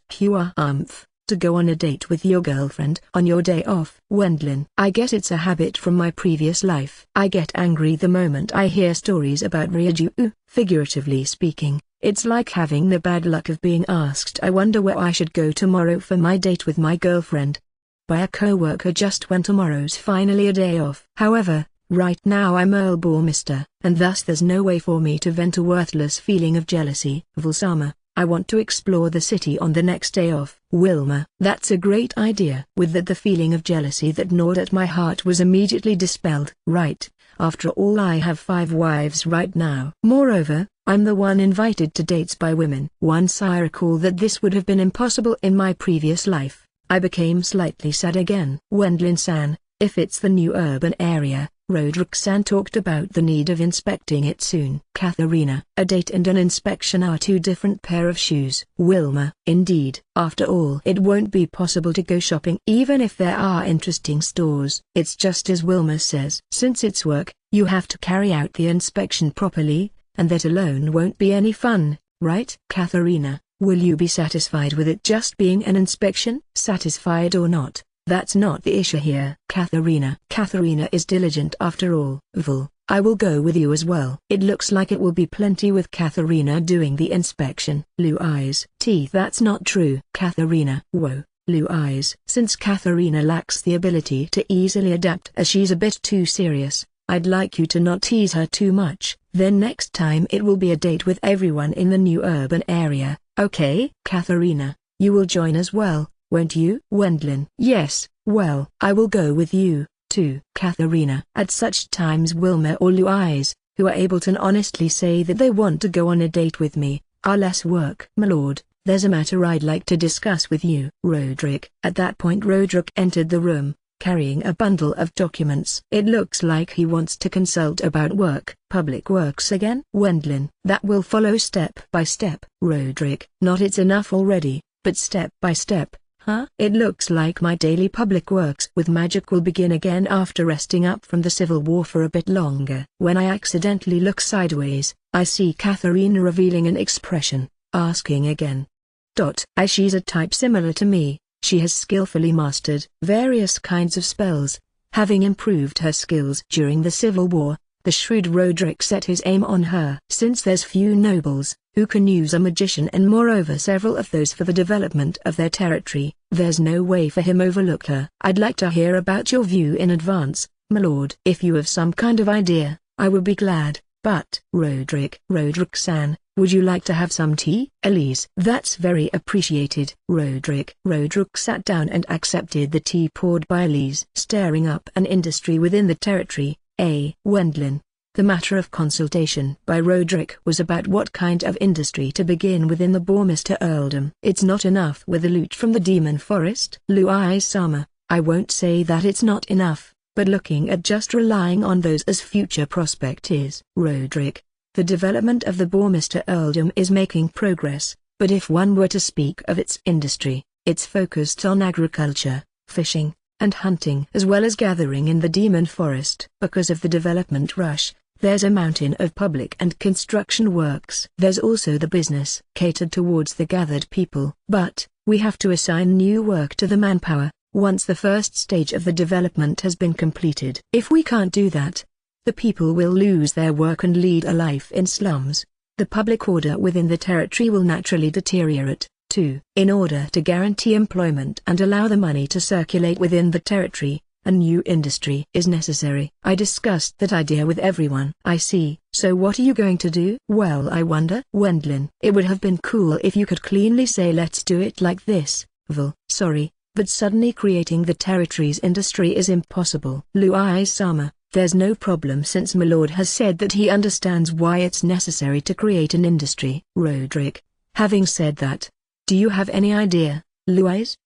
To go on a date with your girlfriend on your day off. Wendlin. I guess it's a habit from my previous life. I get angry the moment I hear stories about Ryuju. Figuratively speaking, it's like having the bad luck of being asked I wonder where I should go tomorrow for my date with my girlfriend by a co-worker just when tomorrow's finally a day off. However, right now I'm Earl Bourmister, and thus there's no way for me to vent a worthless feeling of jealousy. Vulsama. I want to explore the city on the next day off. Wilma. That's a great idea. With that the feeling of jealousy that gnawed at my heart was immediately dispelled. Right, after all I have 5 wives right now. Moreover, I'm the one invited to dates by women. Once I recall that this would have been impossible in my previous life, I became slightly sad again. Wendlin-san, if it's the new urban area, Roderick-san talked about the need of inspecting it soon. Katharina. A date and an inspection are 2 different pair of shoes. Wilma. Indeed. After all, it won't be possible to go shopping even if there are interesting stores. It's just as Wilma says. Since it's work, you have to carry out the inspection properly, and that alone won't be any fun, right? Katharina. Will you be satisfied with it just being an inspection? Satisfied or not, that's not the issue here. Katharina. Katharina is diligent after all. Vul. I will go with you as well. It looks like it will be plenty with Katharina doing the inspection. Blue eyes. Teeth. That's not true. Katharina. Whoa. Blue eyes. Since Katharina lacks the ability to easily adapt as she's a bit too serious, I'd like you to not tease her too much. Then next time it will be a date with everyone in the new urban area, okay? Katharina, you will join as well, won't you? Wendlin. Yes, well, I will go with you, too. Katharina. At such times Wilma or Blue eyes, who are able to honestly say that they want to go on a date with me, are less work. My lord, there's a matter I'd like to discuss with you. Roderick. At that point Roderick entered the room, carrying a bundle of documents. It looks like he wants to consult about work. Public works again? Wendlin. That will follow step by step. Roderick. Not it's enough already, but step by step. Huh? It looks like my daily public works with magic will begin again after resting up from the civil war for a bit longer. When I accidentally look sideways, I see Katharina revealing an expression, asking again. As she's a type similar to me, she has skillfully mastered various kinds of spells. Having improved her skills during the Civil War, the shrewd Roderick set his aim on her. Since there's few nobles who can use a magician and moreover several of those for the development of their territory, there's no way for him overlook her. I'd like to hear about your view in advance, my lord. If you have some kind of idea, I would be glad, but... Roderick-san, would you like to have some tea? Elise. That's very appreciated. Roderick sat down and accepted the tea poured by Elise. Staring up an industry within the territory, Wendlin. The matter of consultation by Roderick was about what kind of industry to begin within the Bourmister earldom. It's not enough with the loot from the demon forest. Blue eyes Sama. I won't say that it's not enough, but looking at just relying on those as future prospect is. Roderick. The development of the Bourmister earldom is making progress, but if one were to speak of its industry, it's focused on agriculture, fishing, and hunting as well as gathering in the demon forest. Because of the development rush, there's a mountain of public and construction works. There's also the business catered towards the gathered people. But, we have to assign new work to the manpower, once the first stage of the development has been completed. If we can't do that, the people will lose their work and lead a life in slums. The public order within the territory will naturally deteriorate, too. In order to guarantee employment and allow the money to circulate within the territory, a new industry is necessary. I discussed that idea with everyone. I see. So what are you going to do? Well, I wonder. Wendlin, it would have been cool if you could cleanly say let's do it like this. Val, sorry, but suddenly creating the territory's industry is impossible. Louise-sama, there's no problem since my lord has said that he understands why it's necessary to create an industry. Roderick, having said that, do you have any idea, Louise?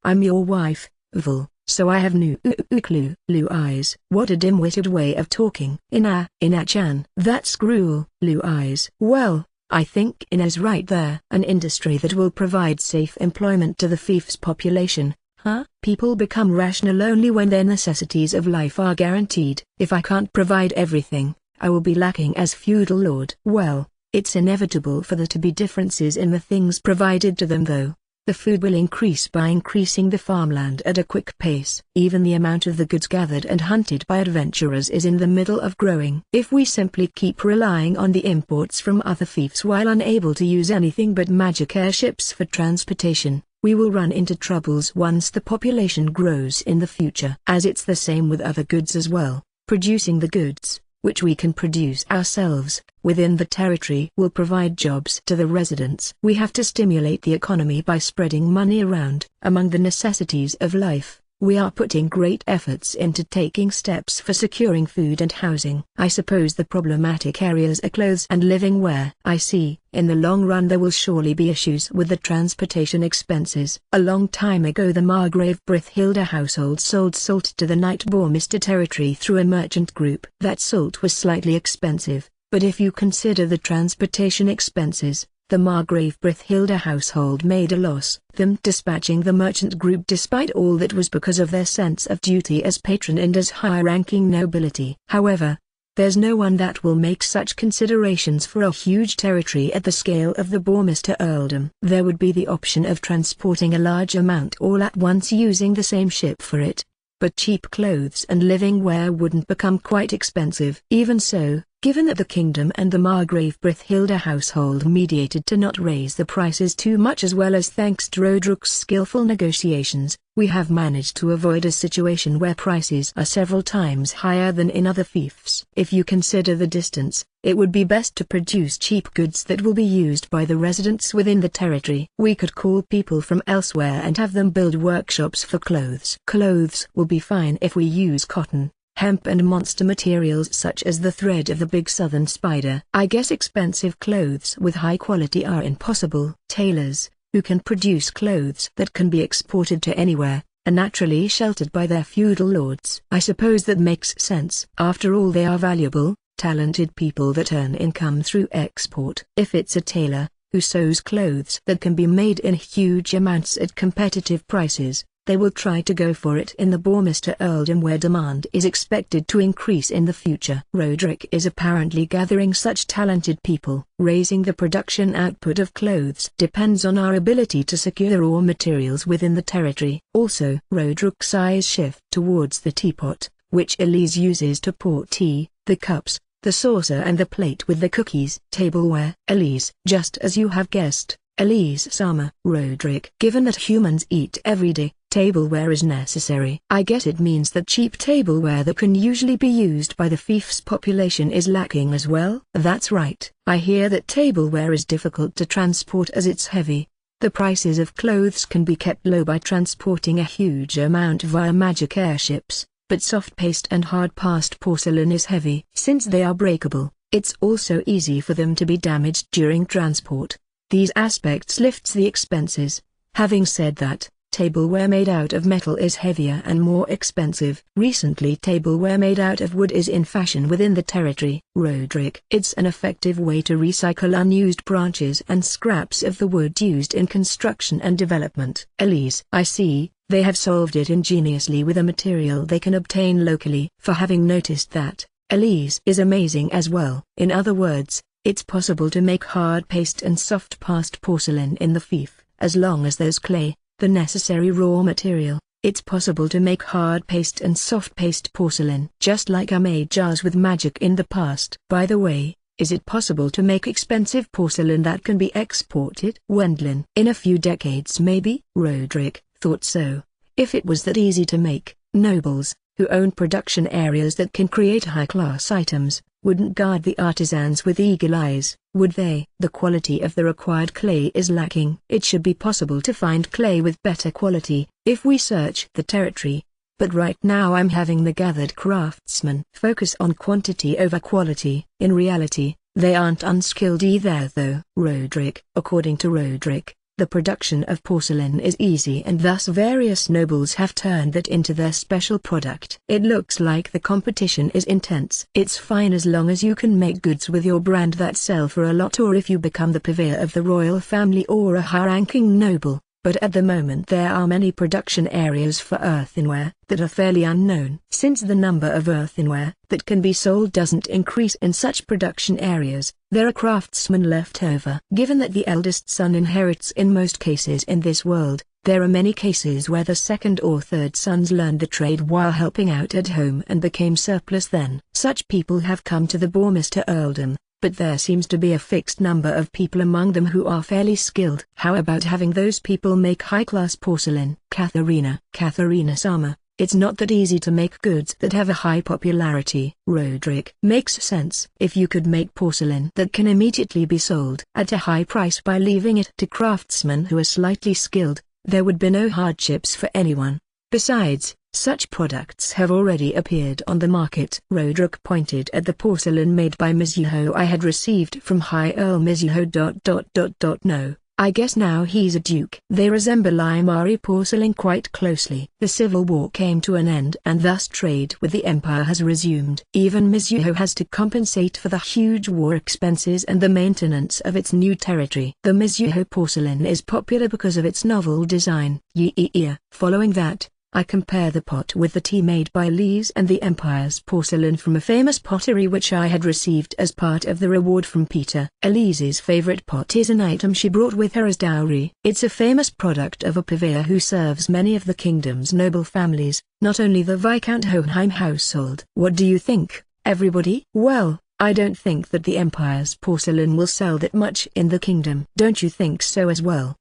I'm your wife, Val. So I have no clue. Louise, what a dim-witted way of talking. Ina-chan. That's cruel. Louise. Well, I think Ina's right there. An industry that will provide safe employment to the fief's population. Huh? People become rational only when their necessities of life are guaranteed. If I can't provide everything, I will be lacking as feudal lord. Well, it's inevitable for there to be differences in the things provided to them though. The food will increase by increasing the farmland at a quick pace. Even the amount of the goods gathered and hunted by adventurers is in the middle of growing. If we simply keep relying on the imports from other fiefs while unable to use anything but magic airships for transportation, we will run into troubles once the population grows in the future. As it's the same with other goods as well, producing the goods, which we can produce ourselves, within the territory will provide jobs to the residents. We have to stimulate the economy by spreading money around. Among the necessities of life, we are putting great efforts into taking steps for securing food and housing. I suppose the problematic areas are clothes and living wear. I see. In the long run there will surely be issues with the transportation expenses. A long time ago the Margrave Brithhilda household sold salt to the Knight Bourmister territory through a merchant group. That salt was slightly expensive, but if you consider the transportation expenses, the Margrave Brithhilda household made a loss. Them dispatching the merchant group despite all that was because of their sense of duty as patron and as high-ranking nobility. However, there's no one that will make such considerations for a huge territory at the scale of the Bourmister earldom. There would be the option of transporting a large amount all at once using the same ship for it, but cheap clothes and living wear wouldn't become quite expensive. Even so, given that the kingdom and the Margrave Brithhilda household mediated to not raise the prices too much as well as thanks to Roderick's skillful negotiations, we have managed to avoid a situation where prices are several times higher than in other fiefs. If you consider the distance, it would be best to produce cheap goods that will be used by the residents within the territory. We could call people from elsewhere and have them build workshops for clothes. Clothes will be fine if we use cotton, hemp and monster materials such as the thread of the big southern spider. I guess expensive clothes with high quality are impossible. Tailors, who can produce clothes that can be exported to anywhere, are naturally sheltered by their feudal lords. I suppose that makes sense. After all, they are valuable, talented people that earn income through export. If it's a tailor, who sews clothes that can be made in huge amounts at competitive prices, they will try to go for it in the Bourmister earldom where demand is expected to increase in the future. Roderick is apparently gathering such talented people. Raising the production output of clothes depends on our ability to secure raw materials within the territory. Also, Roderick's eyes shift towards the teapot, which Elise uses to pour tea, the cups, the saucer and the plate with the cookies. Tableware. Elise, just as you have guessed, Elise-sama. Roderick, given that humans eat every day, tableware is necessary. I guess it means that cheap tableware that can usually be used by the fief's population is lacking as well. That's right. I hear that tableware is difficult to transport as it's heavy. The prices of clothes can be kept low by transporting a huge amount via magic airships, but soft paste and hard-passed porcelain is heavy. Since they are breakable, it's also easy for them to be damaged during transport. These aspects lifts the expenses. Having said that, tableware made out of metal is heavier and more expensive. Recently tableware made out of wood is in fashion within the territory. Roderick, it's an effective way to recycle unused branches and scraps of the wood used in construction and development. Elise, I see, They have solved it ingeniously with a material they can obtain locally. For having noticed that, Elise is amazing as well. In other words, it's possible to make hard paste and soft past porcelain in the fief, as long as there's clay, the necessary raw material. It's possible to make hard paste and soft paste porcelain, just like I made jars with magic in the past. By the way, is it possible to make expensive porcelain that can be exported? Wendlin. In a few decades maybe. Roderick thought so. If it was that easy to make, nobles, who own production areas that can create high-class items, wouldn't guard the artisans with eagle eyes, would they? The quality of the required clay is lacking. It should be possible to find clay with better quality, if we search the territory. But right now I'm having the gathered craftsmen focus on quantity over quality. In reality, they aren't unskilled either though. Roderick. According to Roderick, the production of porcelain is easy and thus various nobles have turned that into their special product. It looks like the competition is intense. It's fine as long as you can make goods with your brand that sell for a lot, or if you become the purveyor of the royal family or a high-ranking noble. But at the moment there are many production areas for earthenware that are fairly unknown. Since the number of earthenware that can be sold doesn't increase in such production areas, there are craftsmen left over. Given that the eldest son inherits in most cases in this world, there are many cases where the second or third sons learned the trade while helping out at home and became surplus then. Such people have come to the Bourmester earldom, but there seems to be a fixed number of people among them who are fairly skilled. How about having those people make high-class porcelain? Katharina Sama. It's not that easy to make goods that have a high popularity. Roderick. Makes sense. If you could make porcelain that can immediately be sold at a high price by leaving it to craftsmen who are slightly skilled, there would be no hardships for anyone. Besides, such products have already appeared on the market. Roderick pointed at the porcelain made by Mizuho I had received from High Earl Mizuho. No, I guess now he's a duke. They resemble Imari porcelain quite closely. The Civil War came to an end and thus trade with the Empire has resumed. Even Mizuho has to compensate for the huge war expenses and the maintenance of its new territory. The Mizuho porcelain is popular because of its novel design. Following that, I compare the pot with the tea made by Elise and the Empire's porcelain from a famous pottery which I had received as part of the reward from Peter. Elise's favorite pot is an item she brought with her as dowry. It's a famous product of a purveyor who serves many of the kingdom's noble families, not only the Viscount Hohenheim household. What do you think, everybody? Well, I don't think that the Empire's porcelain will sell that much in the kingdom. Don't you think so as well?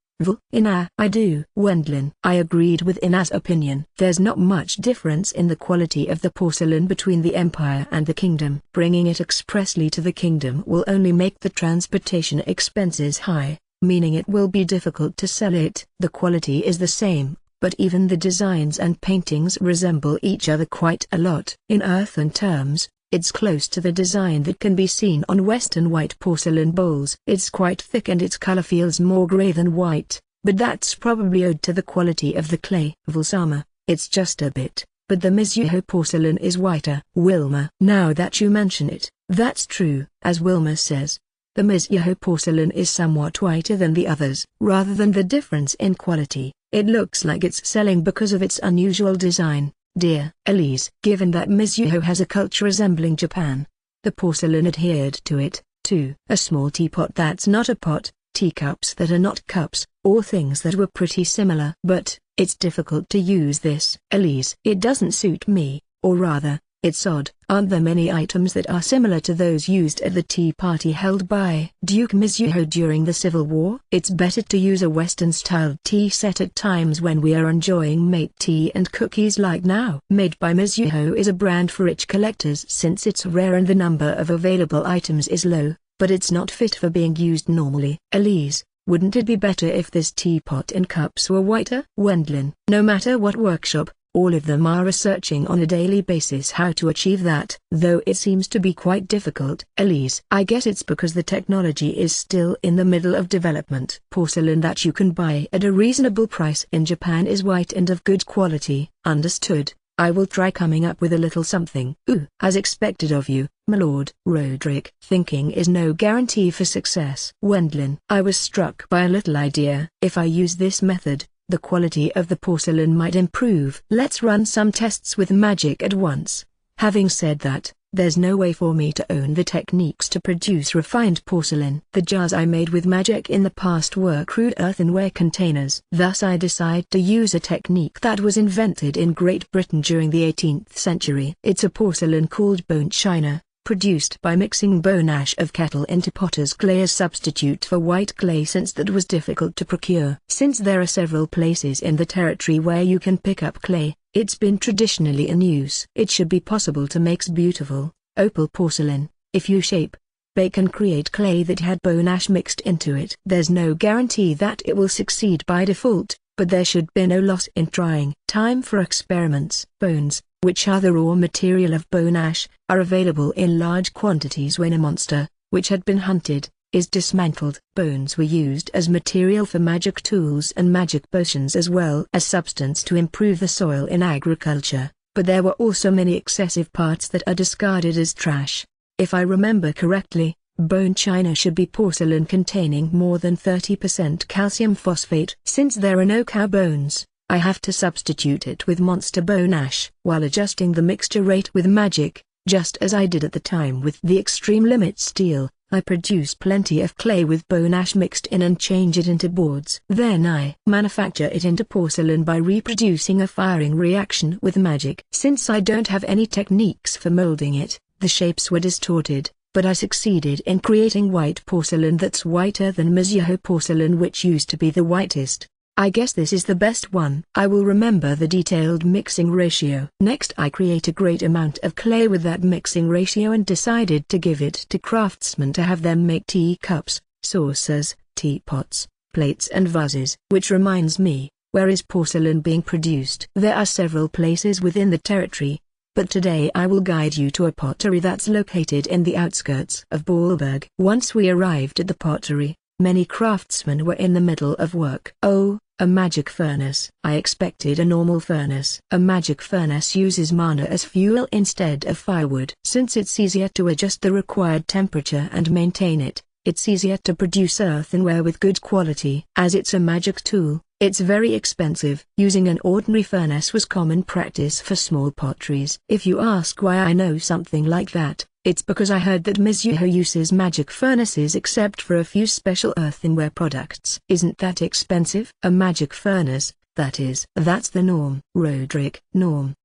I do. Wendlin. I agreed with Ina's opinion. There's not much difference in the quality of the porcelain between the Empire and the kingdom. Bringing it expressly to the kingdom will only make the transportation expenses high, meaning it will be difficult to sell it. The quality is the same, but even the designs and paintings resemble each other quite a lot. In earthen terms, it's close to the design that can be seen on Western white porcelain bowls. It's quite thick and its color feels more gray than white, but that's probably owed to the quality of the clay. Vulsama. It's just a bit, but the Mizuho porcelain is whiter. Wilma. Now that you mention it, that's true. As Wilma says, the Mizuho porcelain is somewhat whiter than the others. Rather than the difference in quality, it looks like it's selling because of its unusual design. Dear Elise. Given that Mizuho has a culture resembling Japan, the porcelain adhered to it, too. A small teapot that's not a pot, teacups that are not cups, or things that were pretty similar. But, it's difficult to use this. Elise. It doesn't suit me, or rather, it's odd. Aren't there many items that are similar to those used at the tea party held by Duke Mizuho during the Civil War? It's better to use a Western-styled tea set at times when we are enjoying mate tea and cookies like now. Made by Mizuho is a brand for rich collectors since it's rare and the number of available items is low, but it's not fit for being used normally. Elise. Wouldn't it be better if this teapot and cups were whiter? Wendlin. No matter what workshop, all of them are researching on a daily basis how to achieve that, though it seems to be quite difficult. Elise. I guess it's because the technology is still in the middle of development. Porcelain that you can buy at a reasonable price in Japan is white and of good quality. Understood. I will try coming up with a little something. As expected of you, my lord. Roderick. Thinking is no guarantee for success. Wendlin. I was struck by a little idea. If I use this method, the quality of the porcelain might improve. Let's run some tests with magic at once. Having said that, there's no way for me to own the techniques to produce refined porcelain. The jars I made with magic in the past were crude earthenware containers. Thus I decide to use a technique that was invented in Great Britain during the 18th century. It's a porcelain called bone china, produced by mixing bone ash of kettle into potter's clay as substitute for white clay, since that was difficult to procure. Since there are several places in the territory where you can pick up clay, it's been traditionally in use. It should be possible to make beautiful, opal porcelain, if you shape, bake and create clay that had bone ash mixed into it. There's no guarantee that it will succeed by default, but there should be no loss in trying. Time for experiments. Bones, which are the raw material of bone ash, are available in large quantities when a monster, which had been hunted, is dismantled. Bones were used as material for magic tools and magic potions, as well as substance to improve the soil in agriculture, but there were also many excessive parts that are discarded as trash. If I remember correctly, bone china should be porcelain containing more than 30% calcium phosphate. Since there are no cow bones, I have to substitute it with monster bone ash. While adjusting the mixture rate with magic, just as I did at the time with the extreme limit steel, I produce plenty of clay with bone ash mixed in and change it into boards. Then I manufacture it into porcelain by reproducing a firing reaction with magic. Since I don't have any techniques for molding it, the shapes were distorted, but I succeeded in creating white porcelain that's whiter than Mizuho porcelain, which used to be the whitest. I guess this is the best one. I will remember the detailed mixing ratio. Next I create a great amount of clay with that mixing ratio and decided to give it to craftsmen to have them make teacups, saucers, teapots, plates and vases. Which reminds me, where is porcelain being produced? There are several places within the territory, but today I will guide you to a pottery that's located in the outskirts of Baalberg. Once we arrived at the pottery, many craftsmen were in the middle of work. Oh, a magic furnace. I expected a normal furnace. A magic furnace uses mana as fuel instead of firewood. Since it's easier to adjust the required temperature and maintain it, it's easier to produce earthenware with good quality. As it's a magic tool, it's very expensive. Using an ordinary furnace was common practice for small potteries. If you ask why I know something like that, it's because I heard that Mizuho uses magic furnaces except for a few special earthenware products. Isn't that expensive? A magic furnace, that's the norm. Roderick, norm.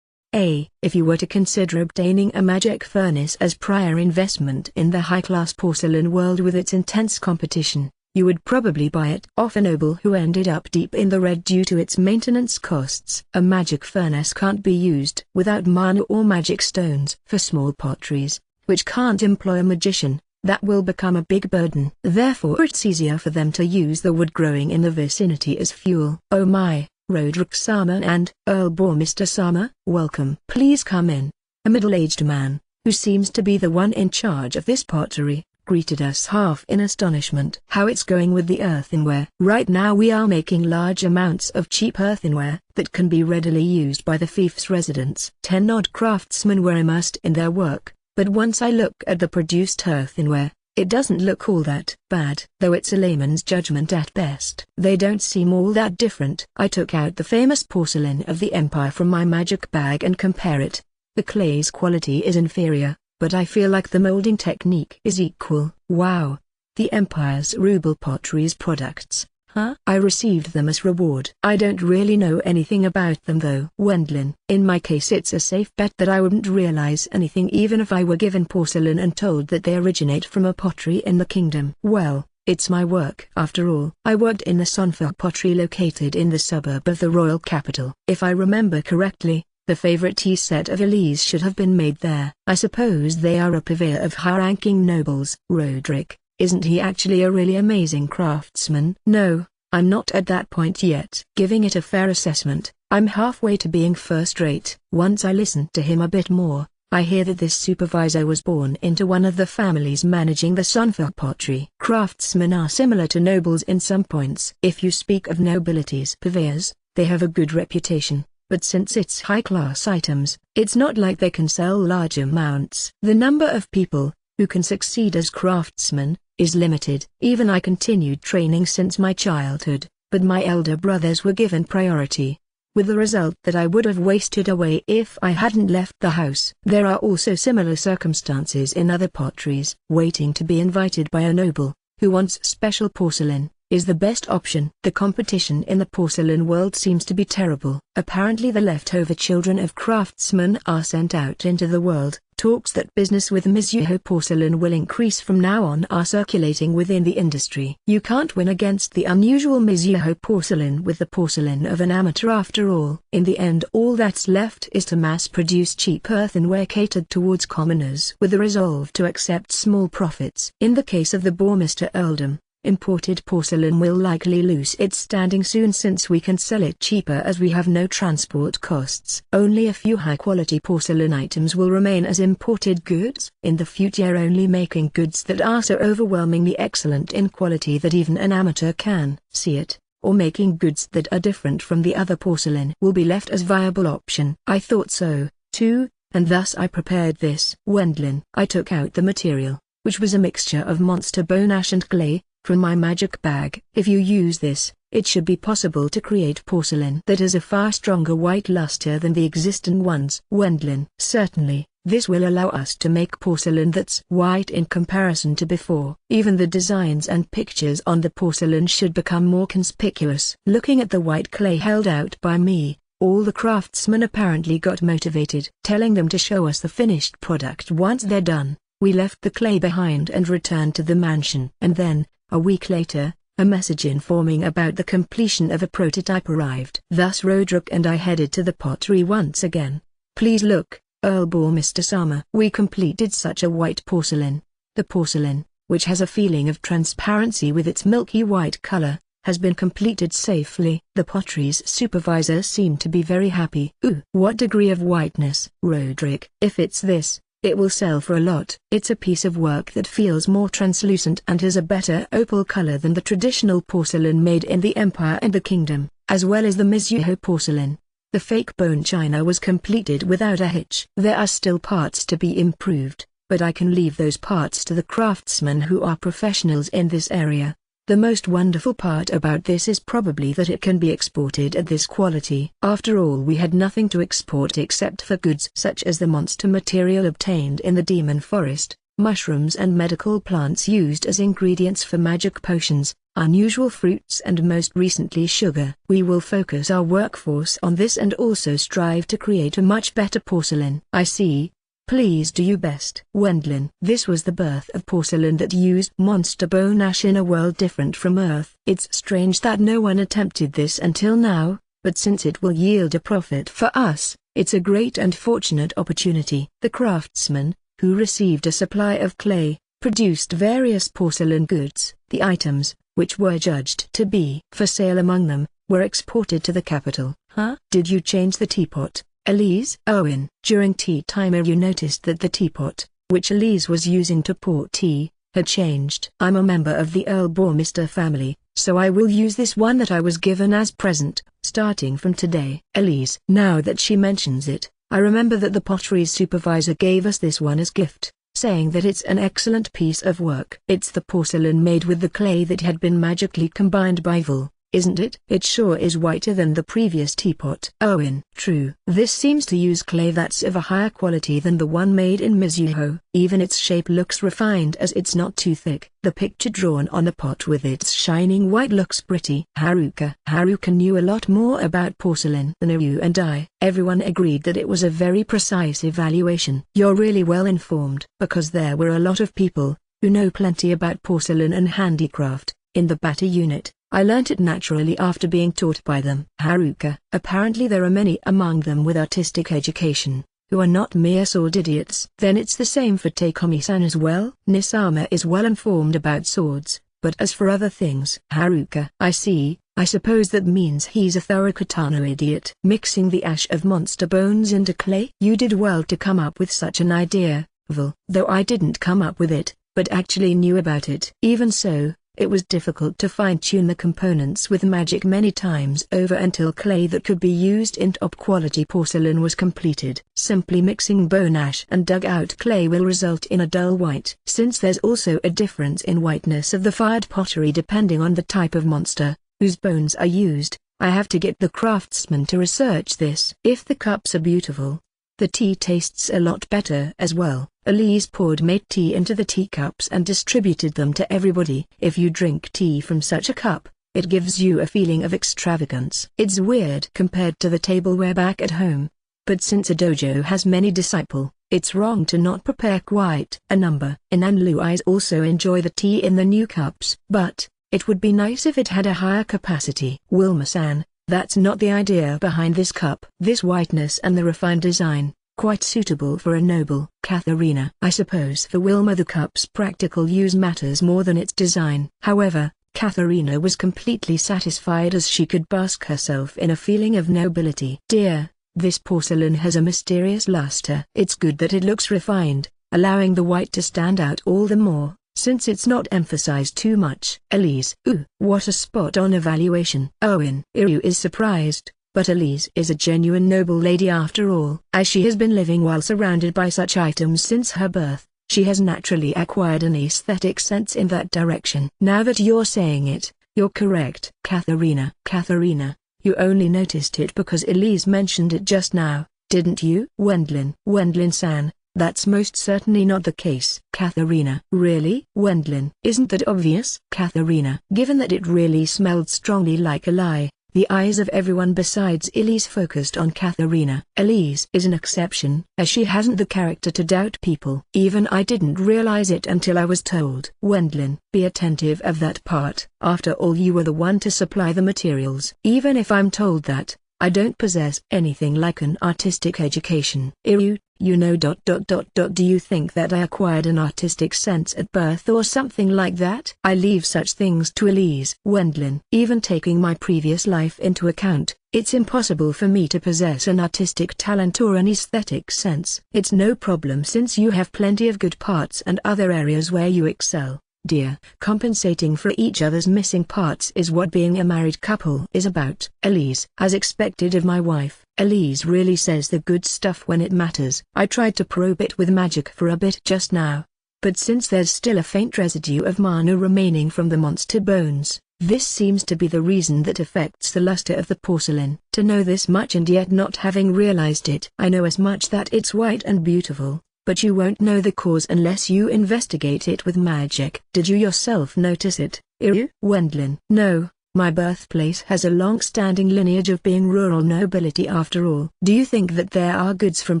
If you were to consider obtaining a magic furnace as prior investment in the high-class porcelain world with its intense competition, you would probably buy it off a noble who ended up deep in the red due to its maintenance costs. A magic furnace can't be used without mana or magic stones. For small potteries, which can't employ a magician, that will become a big burden. Therefore it's easier for them to use the wood growing in the vicinity as fuel. Oh my, Roderick-sama and Earl Bormester-sama, welcome. Please come in. A middle-aged man, who seems to be the one in charge of this pottery, greeted us half in astonishment. How it's going with the earthenware? Right now we are making large amounts of cheap earthenware that can be readily used by the fief's residents. 10 odd craftsmen were immersed in their work. But once I look at the produced earthenware, it doesn't look all that bad. Though it's a layman's judgment at best. They don't seem all that different. I took out the famous porcelain of the Empire from my magic bag and compare it. The clay's quality is inferior, but I feel like the molding technique is equal. Wow! The Empire's ruble pottery's products. Huh? I received them as reward. I don't really know anything about them though. Wendlin. In my case it's a safe bet that I wouldn't realize anything even if I were given porcelain and told that they originate from a pottery in the kingdom. Well, it's my work. After all, I worked in the Sonfa pottery located in the suburb of the royal capital. If I remember correctly, the favorite tea set of Elise should have been made there. I suppose they are a purveyor of high-ranking nobles. Roderick. Isn't he actually a really amazing craftsman? No, I'm not at that point yet. Giving it a fair assessment, I'm halfway to being first-rate. Once I listen to him a bit more, I hear that this supervisor was born into one of the families managing the Sonfa pottery. Craftsmen are similar to nobles in some points. If you speak of nobility's purveyors, they have a good reputation, but since it's high-class items, it's not like they can sell large amounts. The number of people who can succeed as craftsmen is limited. Even I continued training since my childhood, but my elder brothers were given priority, with the result that I would have wasted away if I hadn't left the house. There are also similar circumstances in other potteries. Waiting to be invited by a noble, who wants special porcelain, is the best option. The competition in the porcelain world seems to be terrible. Apparently the leftover children of craftsmen are sent out into the world. Talks that business with Mizuho porcelain will increase from now on are circulating within the industry. You can't win against the unusual Mizuho porcelain with the porcelain of an amateur after all. In the end, all that's left is to mass-produce cheap earthenware catered towards commoners with the resolve to accept small profits. In the case of the Bourmester earldom, imported porcelain will likely lose its standing soon since we can sell it cheaper as we have no transport costs. Only a few high-quality porcelain items will remain as imported goods. In the future, only making goods that are so overwhelmingly excellent in quality that even an amateur can see it, or making goods that are different from the other porcelain will be left as viable option. I thought so, too, and thus I prepared this. Wendlin. I took out the material, which was a mixture of monster bone ash and clay, from my magic bag. If you use this, it should be possible to create porcelain that has a far stronger white luster than the existing ones. Wendlin. Certainly, this will allow us to make porcelain that's white in comparison to before. Even the designs and pictures on the porcelain should become more conspicuous. Looking at the white clay held out by me, all the craftsmen apparently got motivated. Telling them to show us the finished product once they're done, we left the clay behind and returned to the mansion. And then, a week later, a message informing about the completion of a prototype arrived. Thus Roderick and I headed to the pottery once again. Please look, Earl Bourmester-sama. We completed such a white porcelain. The porcelain, which has a feeling of transparency with its milky white color, has been completed safely. The pottery's supervisor seemed to be very happy. Ooh, what degree of whiteness, Roderick? If it's this, it will sell for a lot. It's a piece of work that feels more translucent and has a better opal color than the traditional porcelain made in the Empire and the Kingdom, as well as the Mizuho porcelain. The fake bone china was completed without a hitch. There are still parts to be improved, but I can leave those parts to the craftsmen who are professionals in this area. The most wonderful part about this is probably that it can be exported at this quality. After all, we had nothing to export except for goods such as the monster material obtained in the Demon Forest, mushrooms and medical plants used as ingredients for magic potions, unusual fruits and most recently sugar. We will focus our workforce on this and also strive to create a much better porcelain. I see. Please do your best. Wendlin. This was the birth of porcelain that used monster bone ash in a world different from Earth. It's strange that no one attempted this until now, but since it will yield a profit for us, it's a great and fortunate opportunity. The craftsman, who received a supply of clay, produced various porcelain goods. The items, which were judged to be for sale among them, were exported to the capital. Huh? Did you change the teapot, Elise? Owen. During tea time you noticed that the teapot, which Elise was using to pour tea, had changed. I'm a member of the Earl Bourmester family, so I will use this one that I was given as present, starting from today. Elise. Now that she mentions it, I remember that the pottery's supervisor gave us this one as gift, saying that it's an excellent piece of work. It's the porcelain made with the clay that had been magically combined by Vol, isn't it? It sure is whiter than the previous teapot. Owen. True. This seems to use clay that's of a higher quality than the one made in Mizuho. Even its shape looks refined as it's not too thick. The picture drawn on the pot with its shining white looks pretty. Haruka. Haruka knew a lot more about porcelain than you and I. Everyone agreed that it was a very precise evaluation. You're really well informed. Because there were a lot of people who know plenty about porcelain and handicraft in the Bata unit. I learnt it naturally after being taught by them. Haruka. Apparently there are many among them with artistic education, who are not mere sword idiots. Then it's the same for Takomi-san as well? Nisama is well informed about swords, but as for other things. Haruka. I see. I suppose that means he's a thorough katana idiot. Mixing the ash of monster bones into clay? You did well to come up with such an idea, Vol. Though I didn't come up with it, but actually knew about it. Even so, it was difficult to fine-tune the components with magic many times over until clay that could be used in top-quality porcelain was completed. Simply mixing bone ash and dug-out clay will result in a dull white. Since there's also a difference in whiteness of the fired pottery depending on the type of monster, whose bones are used. I have to get the craftsman to research this. If the cups are beautiful, the tea tastes a lot better as well. Elise poured mate tea into the teacups and distributed them to everybody. If you drink tea from such a cup, it gives you a feeling of extravagance. It's weird compared to the tableware back at home. But since a dojo has many disciples, it's wrong to not prepare quite a number. Inanluis also enjoy the tea in the new cups. But it would be nice if it had a higher capacity. Wilma-san, that's not the idea behind this cup. This whiteness and the refined design, quite suitable for a noble. Katharina. I suppose for Wilma the cup's practical use matters more than its design. However, Katharina was completely satisfied as she could bask herself in a feeling of nobility. Dear, this porcelain has a mysterious luster. It's good that it looks refined, allowing the white to stand out all the more, since it's not emphasized too much. Elise. Ooh, what a spot-on evaluation. Owen. Iryu is surprised, but Elise is a genuine noble lady after all. As she has been living while surrounded by such items since her birth, she has naturally acquired an aesthetic sense in that direction. Now that you're saying it, you're correct. Katharina. Katharina, you only noticed it because Elise mentioned it just now, didn't you? Wendlin. Wendlin-san, that's most certainly not the case. Katharina. Really? Wendlin. Isn't that obvious? Katharina. Given that it really smelled strongly like a lie, the eyes of everyone besides Elise focused on Katharina. Elise is an exception, as she hasn't the character to doubt people. Even I didn't realize it until I was told. Wendlin, be attentive of that part. After all, you were the one to supply the materials. Even if I'm told that, I don't possess anything like an artistic education. Iryu, you know. Do you think that I acquired an artistic sense at birth or something like that? I leave such things to Elise. Wendlin. Even taking my previous life into account, it's impossible for me to possess an artistic talent or an aesthetic sense. It's no problem since you have plenty of good parts and other areas where you excel. Dear, compensating for each other's missing parts is what being a married couple is about. Elise. As expected of my wife, Elise really says the good stuff when it matters. I tried to probe it with magic for a bit just now, but since there's still a faint residue of mana remaining from the monster bones, this seems to be the reason that affects the luster of the porcelain. To know this much and yet not having realized it. I know as much that it's white and beautiful, but you won't know the cause unless you investigate it with magic. Did you yourself notice it, Iryu? Wendlin. No, my birthplace has a long-standing lineage of being rural nobility after all. Do you think that there are goods from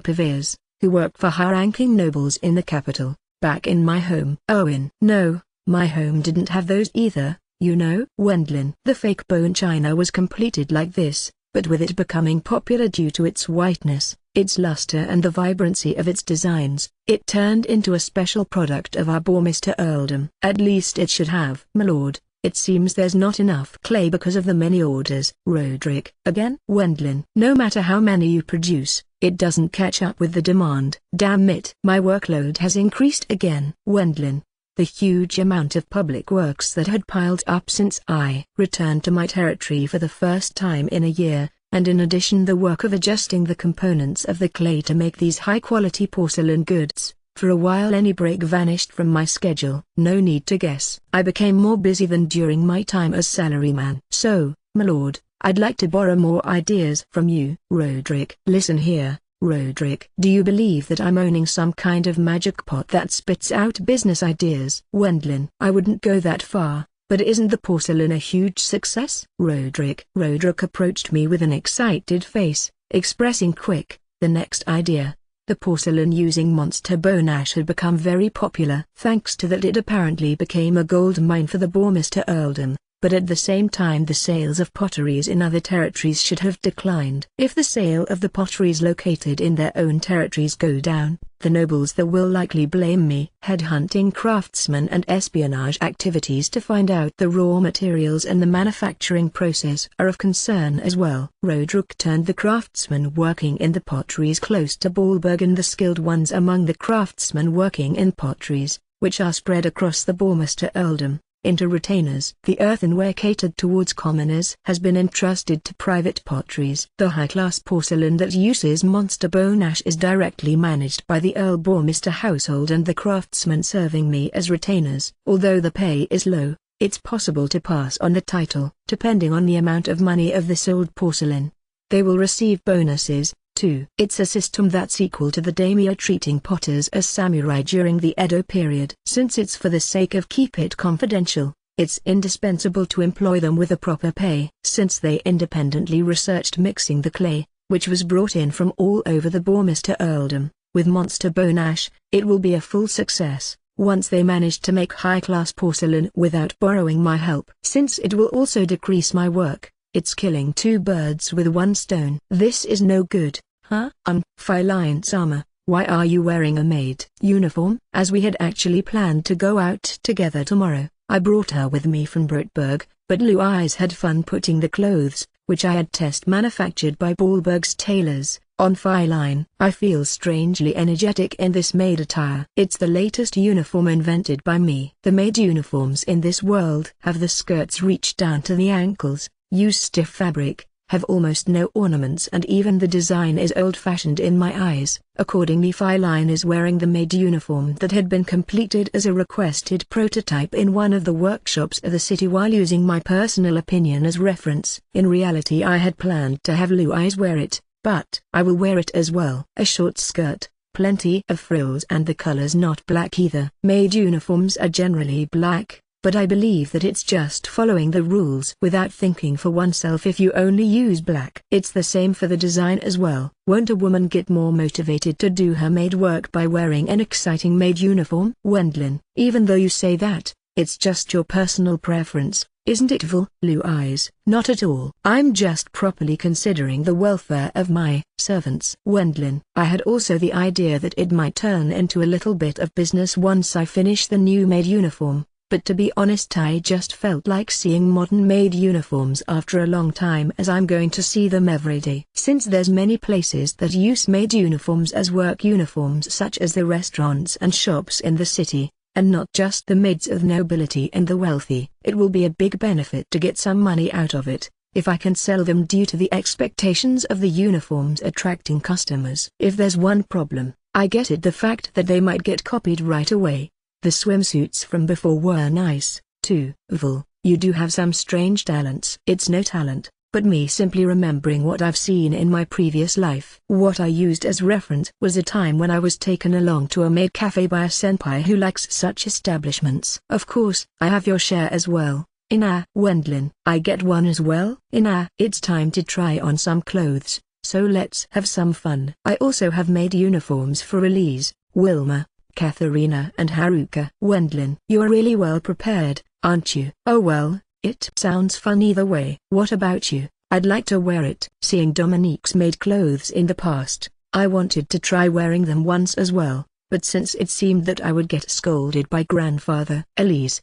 purveyors, who work for high-ranking nobles in the capital, back in my home? Owen. No, my home didn't have those either, you know. Wendlin. The fake bone china was completed like this, but with it becoming popular due to its whiteness, its luster and the vibrancy of its designs, it turned into a special product of our Bourmester earldom. At least it should have. My lord, it seems there's not enough clay because of the many orders. Roderick. Again? Wendlin. No matter how many you produce, it doesn't catch up with the demand. Damn it. My workload has increased again. Wendlin. The huge amount of public works that had piled up since I returned to my territory for the first time in a year, and in addition the work of adjusting the components of the clay to make these high-quality porcelain goods. For a while any break vanished from my schedule. No need to guess. I became more busy than during my time as salaryman. So, my lord, I'd like to borrow more ideas from you. Roderick. Listen here, Roderick. Do you believe that I'm owning some kind of magic pot that spits out business ideas? Wendlin. I wouldn't go that far. But isn't the porcelain a huge success? Roderick. Roderick approached me with an excited face, expressing the next idea. The porcelain using monster bone ash had become very popular. Thanks to that it apparently became a gold mine for the Bourmester earldom, but at the same time the sales of potteries in other territories should have declined. If the sale of the potteries located in their own territories go down, the nobles there will likely blame me. Headhunting craftsmen and espionage activities to find out the raw materials and the manufacturing process are of concern as well. Roderick turned the craftsmen working in the potteries close to Baalberg and the skilled ones among the craftsmen working in potteries, which are spread across the Bourmester earldom, into retainers. The earthenware catered towards commoners has been entrusted to private potteries. The high-class porcelain that uses monster bone ash is directly managed by the Earl Bourmester household and the craftsmen serving me as retainers. Although the pay is low, It's possible to pass on the title, depending on the amount of money of the sold porcelain. They will receive bonuses, too. It's a system that's equal to the daimyo treating potters as samurai during the Edo period. Since it's for the sake of keep it confidential, it's indispensable to employ them with a proper pay. Since they independently researched mixing the clay, which was brought in from all over the Bourmester earldom, with monster bone ash, it will be a full success, once they manage to make high-class porcelain without borrowing my help. Since it will also decrease my work, it's killing two birds with one stone. This is no good, huh? Feline-sama, why are you wearing a maid uniform? As we had actually planned to go out together tomorrow, I brought her with me from Brotberg, but Blue Eyes had fun putting the clothes, which I had test manufactured by Ballberg's tailors, on Feline. I feel strangely energetic in this maid attire. It's the latest uniform invented by me. The maid uniforms in this world have the skirts reach down to the ankles, use stiff fabric, have almost no ornaments, and even the design is old-fashioned in my eyes. Accordingly, Feline is wearing the maid uniform that had been completed as a requested prototype in one of the workshops of the city while using my personal opinion as reference. In reality, I had planned to have Blue Eyes wear it, but I will wear it as well. A short skirt, plenty of frills, and the colors not black either. Maid uniforms are generally black, but I believe that it's just following the rules without thinking for oneself if you only use black. It's the same for the design as well. Won't a woman get more motivated to do her maid work by wearing an exciting maid uniform? Wendlin, even though you say that, it's just your personal preference, isn't it, Val? Blue Eyes, not at all. I'm just properly considering the welfare of my servants. Wendlin, I had also the idea that it might turn into a little bit of business once I finish the new maid uniform. But to be honest, I just felt like seeing modern maid uniforms after a long time, as I'm going to see them every day. Since there's many places that use maid uniforms as work uniforms, such as the restaurants and shops in the city, and not just the maids of nobility and the wealthy, it will be a big benefit to get some money out of it, if I can sell them due to the expectations of the uniforms attracting customers. If there's one problem, I get it, the fact that they might get copied right away. The swimsuits from before were nice, too. Val, you do have some strange talents. It's no talent, but me simply remembering what I've seen in my previous life. What I used as reference was a time when I was taken along to a maid cafe by a senpai who likes such establishments. Of course, I have your share as well. Wendlin, I get one as well? It's time to try on some clothes, so let's have some fun. I also have made uniforms for Elise, Wilma, Katharina and Haruka. Wendlin, you're really well prepared, aren't you? Oh well, it sounds fun either way. What about you? I'd like to wear it. Seeing Dominique's made clothes in the past, I wanted to try wearing them once as well, but since it seemed that I would get scolded by grandfather. Elise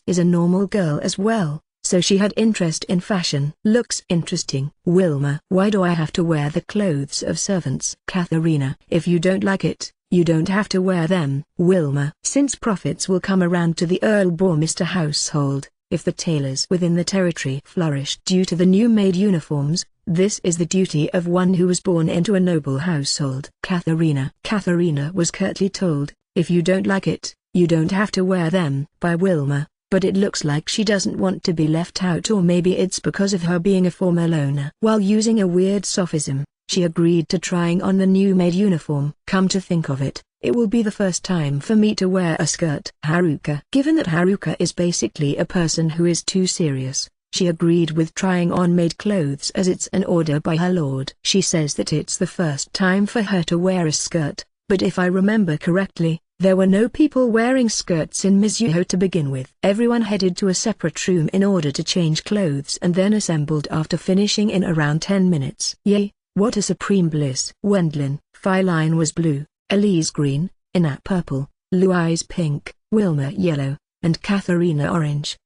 is a normal girl as well, so she had interest in fashion. Looks interesting. Wilma, why do I have to wear the clothes of servants? Katharina, if you don't like it, you don't have to wear them. Wilma, since profits will come around to the Earl Bourmester household, if the tailors within the territory flourish due to the new made uniforms, this is the duty of one who was born into a noble household. Katharina was curtly told, if you don't like it, you don't have to wear them, by Wilma, but it looks like she doesn't want to be left out, or maybe it's because of her being a former loner. While using a weird sophism, she agreed to trying on the new maid uniform. Come to think of it, it will be the first time for me to wear a skirt. Haruka, given that Haruka is basically a person who is too serious, she agreed with trying on maid clothes as it's an order by her lord. She says that it's the first time for her to wear a skirt, but if I remember correctly, there were no people wearing skirts in Mizuho to begin with. Everyone headed to a separate room in order to change clothes and then assembled after finishing in around 10 minutes. Yay! What a supreme bliss. Wendlin, Feline was blue, Elise green, Ina purple, Blue Eyes pink, Wilma yellow, and Katharina orange.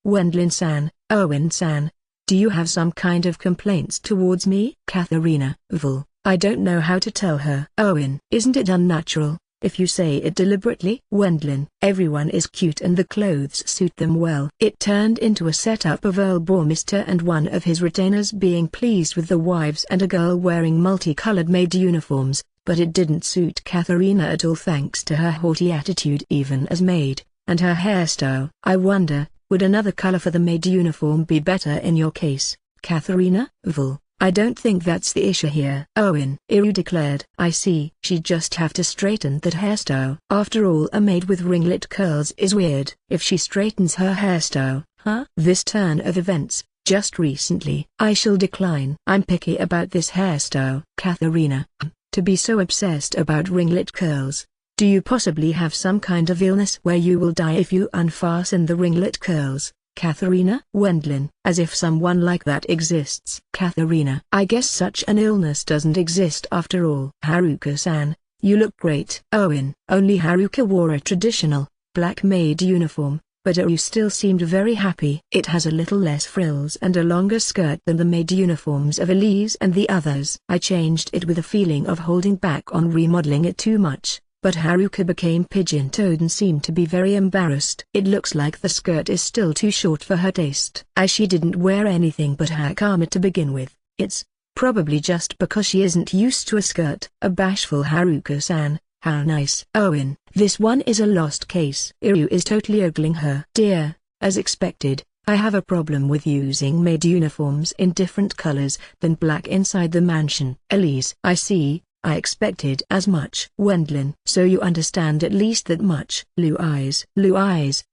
Wendlin-san, Owen-san, do you have some kind of complaints towards me? Katharina, Val, I don't know how to tell her. Owen, isn't it unnatural, if you say it deliberately? Wendlin, everyone is cute and the clothes suit them well. It turned into a setup of Earl Bourmester and one of his retainers being pleased with the wives and a girl wearing multicolored maid uniforms, but it didn't suit Katharina at all thanks to her haughty attitude. Even as maid, And her hairstyle. I wonder, would another color for the maid uniform be better in your case, Katharina? Vul, I don't think that's the issue here. Owen, Iru declared. I see. She'd just have to straighten that hairstyle. After all, a maid with ringlet curls is weird. If she straightens her hairstyle, this turn of events, just recently. I shall decline. I'm picky about this hairstyle. Katharina, to be so obsessed about ringlet curls. Do you possibly have some kind of illness where you will die if you unfasten the ringlet curls? Katharina? Wendlin, as if someone like that exists. Katharina, I guess such an illness doesn't exist after all. Haruka-san, you look great. Owen, only Haruka wore a traditional, black maid uniform, but you still seemed very happy. It has a little less frills and a longer skirt than the maid uniforms of Elise and the others. I changed it with a feeling of holding back on remodeling it too much. But Haruka became pigeon-toed and seemed to be very embarrassed. It looks like the skirt is still too short for her taste. As she didn't wear anything but hakama to begin with, it's probably just because she isn't used to a skirt. A bashful Haruka-san, how nice. Owen, this one is a lost case. Iru is totally ogling her. Dear, as expected, I have a problem with using maid uniforms in different colors than black inside the mansion. Elise, I see. I expected as much. Wendlin, so you understand at least that much. Blue eyes,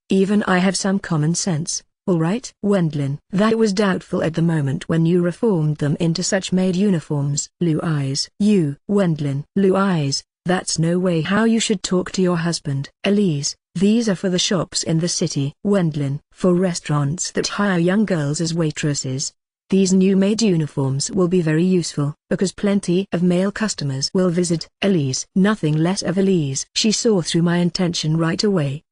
even I have some common sense, alright? Wendlin, that was doubtful at the moment when you reformed them into such maid uniforms. Blue eyes. You, Wendlin. Blue eyes, that's no way how you should talk to your husband. Elise, these are for the shops in the city. Wendlin, for restaurants that hire young girls as waitresses. These new maid uniforms will be very useful, because plenty of male customers will visit. Elise, nothing less of Elise. She saw through my intention right away,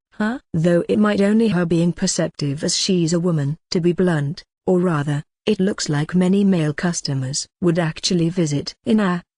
though it might only her being perceptive as she's a woman. To be blunt, or rather, it looks like many male customers would actually visit.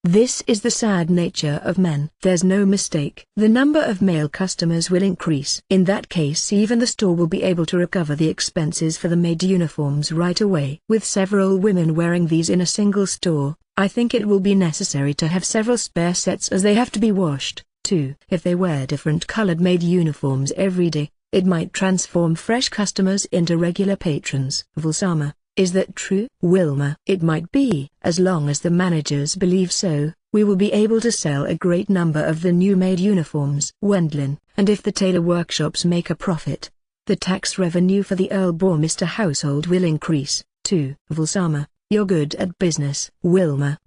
This is the sad nature of men. There's no mistake. The number of male customers will increase. In that case, even the store will be able to recover the expenses for the maid uniforms right away. With several women wearing these in a single store, I think it will be necessary to have several spare sets as they have to be washed, too. If they wear different colored maid uniforms every day, it might transform fresh customers into regular patrons. Vulsama, is that true? Wilma, it might be. As long as the managers believe so, we will be able to sell a great number of the new maid uniforms. Wendlin, and if the tailor workshops make a profit, the tax revenue for the Earl Bourmister household will increase, too. Vulsama, you're good at business. Wilma,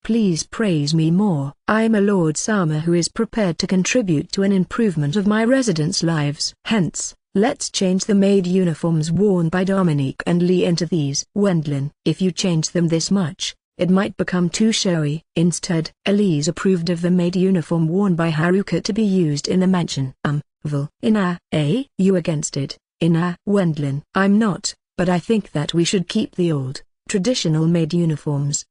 please praise me more. I'm a Lord Sama who is prepared to contribute to an improvement of my residents' lives. Hence, let's change the maid uniforms worn by Dominique and Lee into these. Wendlin, if you change them this much, it might become too showy. Instead, Elise approved of the maid uniform worn by Haruka to be used in the mansion. You against it? Wendlin, I'm not, but I think that we should keep the old, traditional maid uniforms.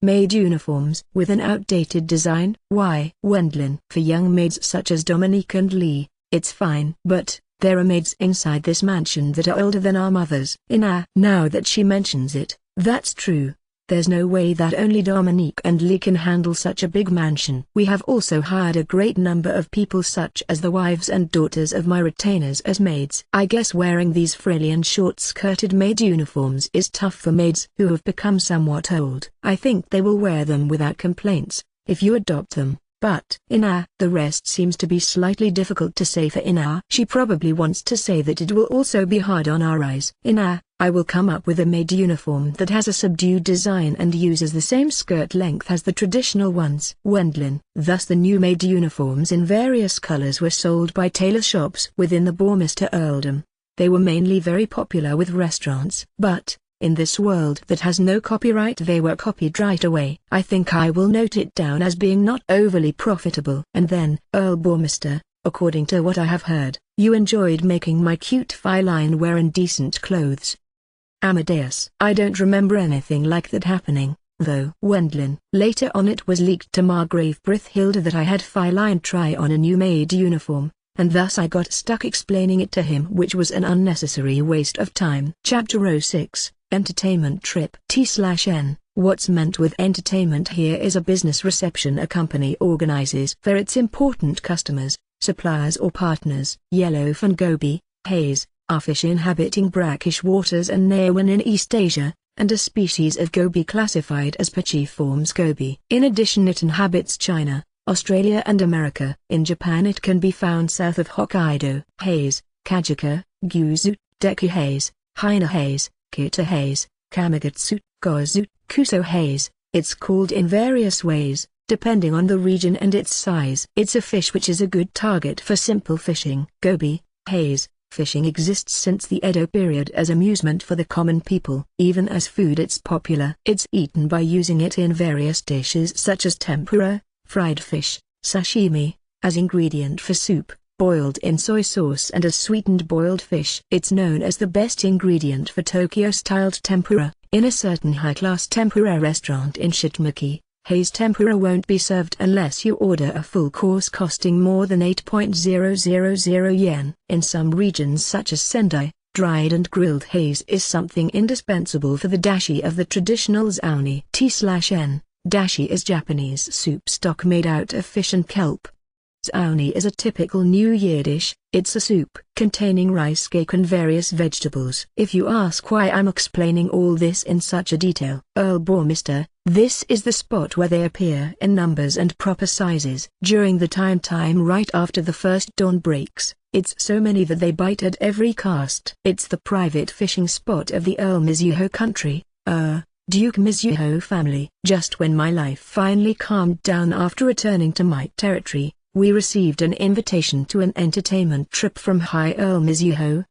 Maid uniforms with an outdated design? Why? Wendlin, for young maids such as Dominique and Lee, it's fine. But there are maids inside this mansion that are older than our mothers. Now that she mentions it, that's true. There's no way that only Dominique and Lee can handle such a big mansion. We have also hired a great number of people such as the wives and daughters of my retainers as maids. I guess wearing these frilly and short-skirted maid uniforms is tough for maids who have become somewhat old. I think they will wear them without complaints, if you adopt them. But, the rest seems to be slightly difficult to say for She probably wants to say that it will also be hard on our eyes. I will come up with a maid uniform that has a subdued design and uses the same skirt length as the traditional ones. Wendlin, thus the new maid uniforms in various colors were sold by tailor shops within the Bourmister earldom. They were mainly very popular with restaurants. But, in this world that has no copyright, they were copied right away. I think I will note it down as being not overly profitable. And then, Earl Bourmister, according to what I have heard, you enjoyed making my cute feline wear indecent clothes. Amadeus, I don't remember anything like that happening, though. Wendlin, later on it was leaked to Margrave Brithhilda that I had feline try on a new maid uniform, and thus I got stuck explaining it to him, which was an unnecessary waste of time. Chapter 06. Entertainment Trip. T/N. What's meant with entertainment here is a business reception a company organizes for its important customers, suppliers or partners. Yellowfin goby, haze, are fish inhabiting brackish waters and Niuan in East Asia, and a species of goby classified as Pachiformes goby. In addition, it inhabits China, Australia and America. In Japan it can be found south of Hokkaido. Haze, Kajika, Gyuzu, Deku haze, Hina haze, Kita haze, Kamagatsu, Gozu, Kuso haze. It's called in various ways, depending on the region and its size. It's a fish which is a good target for simple fishing. Goby, haze, fishing exists since the Edo period as amusement for the common people. Even as food it's popular. It's eaten by using it in various dishes such as tempura, fried fish, sashimi, as ingredient for soup, boiled in soy sauce and as sweetened boiled fish. It's known as the best ingredient for Tokyo-styled tempura. In a certain high-class tempura restaurant in Shitmuki, haze tempura won't be served unless you order a full course costing more than 8,000 yen. In some regions such as Sendai, dried and grilled haze is something indispensable for the dashi of the traditional zaoni. T/N, dashi is Japanese soup stock made out of fish and kelp. Zaoni is a typical New Year dish. It's a soup containing rice cake and various vegetables. If you ask why I'm explaining all this in such a detail, Mister, this is the spot where they appear in numbers and proper sizes. During the time right after the first dawn breaks, it's so many that they bite at every cast. It's the private fishing spot of the Earl Mizuho country, Duke Mizuho family. Just when my life finally calmed down after returning to my territory, we received an invitation to an entertainment trip from High Earl Mizuho,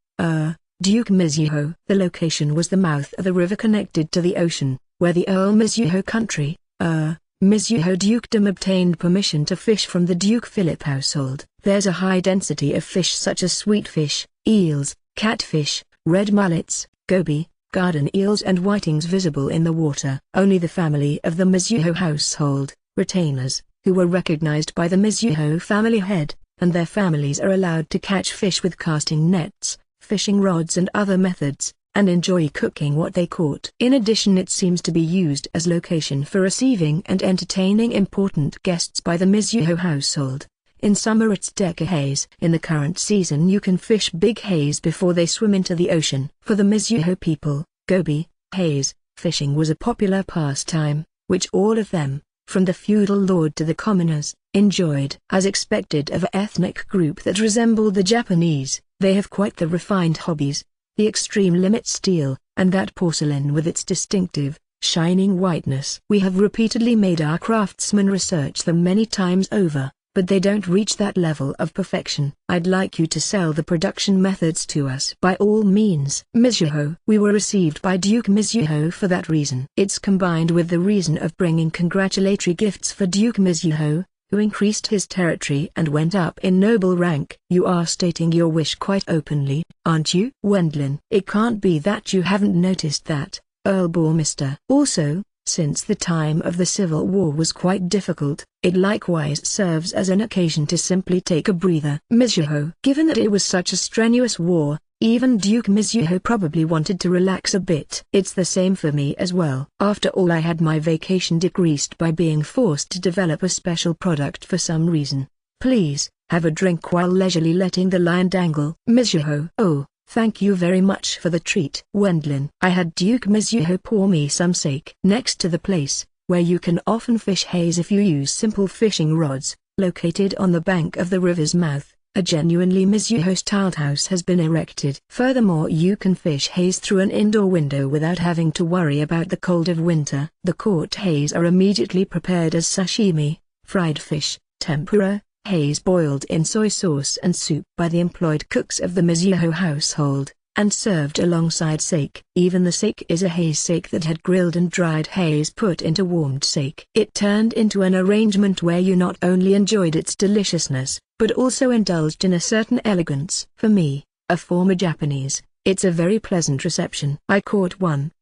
Duke Mizuho. The location was the mouth of the river connected to the ocean, where the Earl Mizuho country, Mizuho dukedom obtained permission to fish from the Duke Philip household. There's a high density of fish such as sweetfish, eels, catfish, red mullets, goby, garden eels and whitings visible in the water. Only the family of the Mizuho household, retainers, who were recognized by the Mizuho family head, and their families are allowed to catch fish with casting nets, fishing rods and other methods, and enjoy cooking what they caught. In addition, it seems to be used as location for receiving and entertaining important guests by the Mizuho household. In summer it's Deku haze. In the current season you can fish big haze before they swim into the ocean. For the Mizuho people, goby, haze, fishing was a popular pastime, which all of them, from the feudal lord to the commoners, enjoyed. As expected of an ethnic group that resembled the Japanese, they have quite the refined hobbies, the extreme limit steel, and that porcelain with its distinctive, shining whiteness. We have repeatedly made our craftsmen research them many times over, but they don't reach that level of perfection. I'd like you to sell the production methods to us by all means. Mizuho. We were received by Duke Mizuho for that reason. It's combined with the reason of bringing congratulatory gifts for Duke Mizuho, who increased his territory and went up in noble rank. You are stating your wish quite openly, aren't you? Wendlin. It can't be that you haven't noticed that, Mister. Also, since the time of the Civil War was quite difficult, it likewise serves as an occasion to simply take a breather. Mizuho. Given that it was such a strenuous war, even Duke Mizuho probably wanted to relax a bit. It's the same for me as well. After all, I had my vacation decreased by being forced to develop a special product for some reason. Please, have a drink while leisurely letting the line dangle. Mizuho. Oh, thank you very much for the treat. Wendlin. I had Duke Mizuho pour me some sake. Next to the place, where you can often fish haze if you use simple fishing rods, located on the bank of the river's mouth, a genuinely Mizuho-styled house has been erected. Furthermore, you can fish haze through an indoor window without having to worry about the cold of winter. The caught haze are immediately prepared as sashimi, fried fish, tempura, haze boiled in soy sauce and soup by the employed cooks of the Mizuho household, and served alongside sake. Even the sake is a haze sake that had grilled and dried haze put into warmed sake. It turned into an arrangement where you not only enjoyed its deliciousness, but also indulged in a certain elegance. For me, a former Japanese, it's a very pleasant reception. I caught one.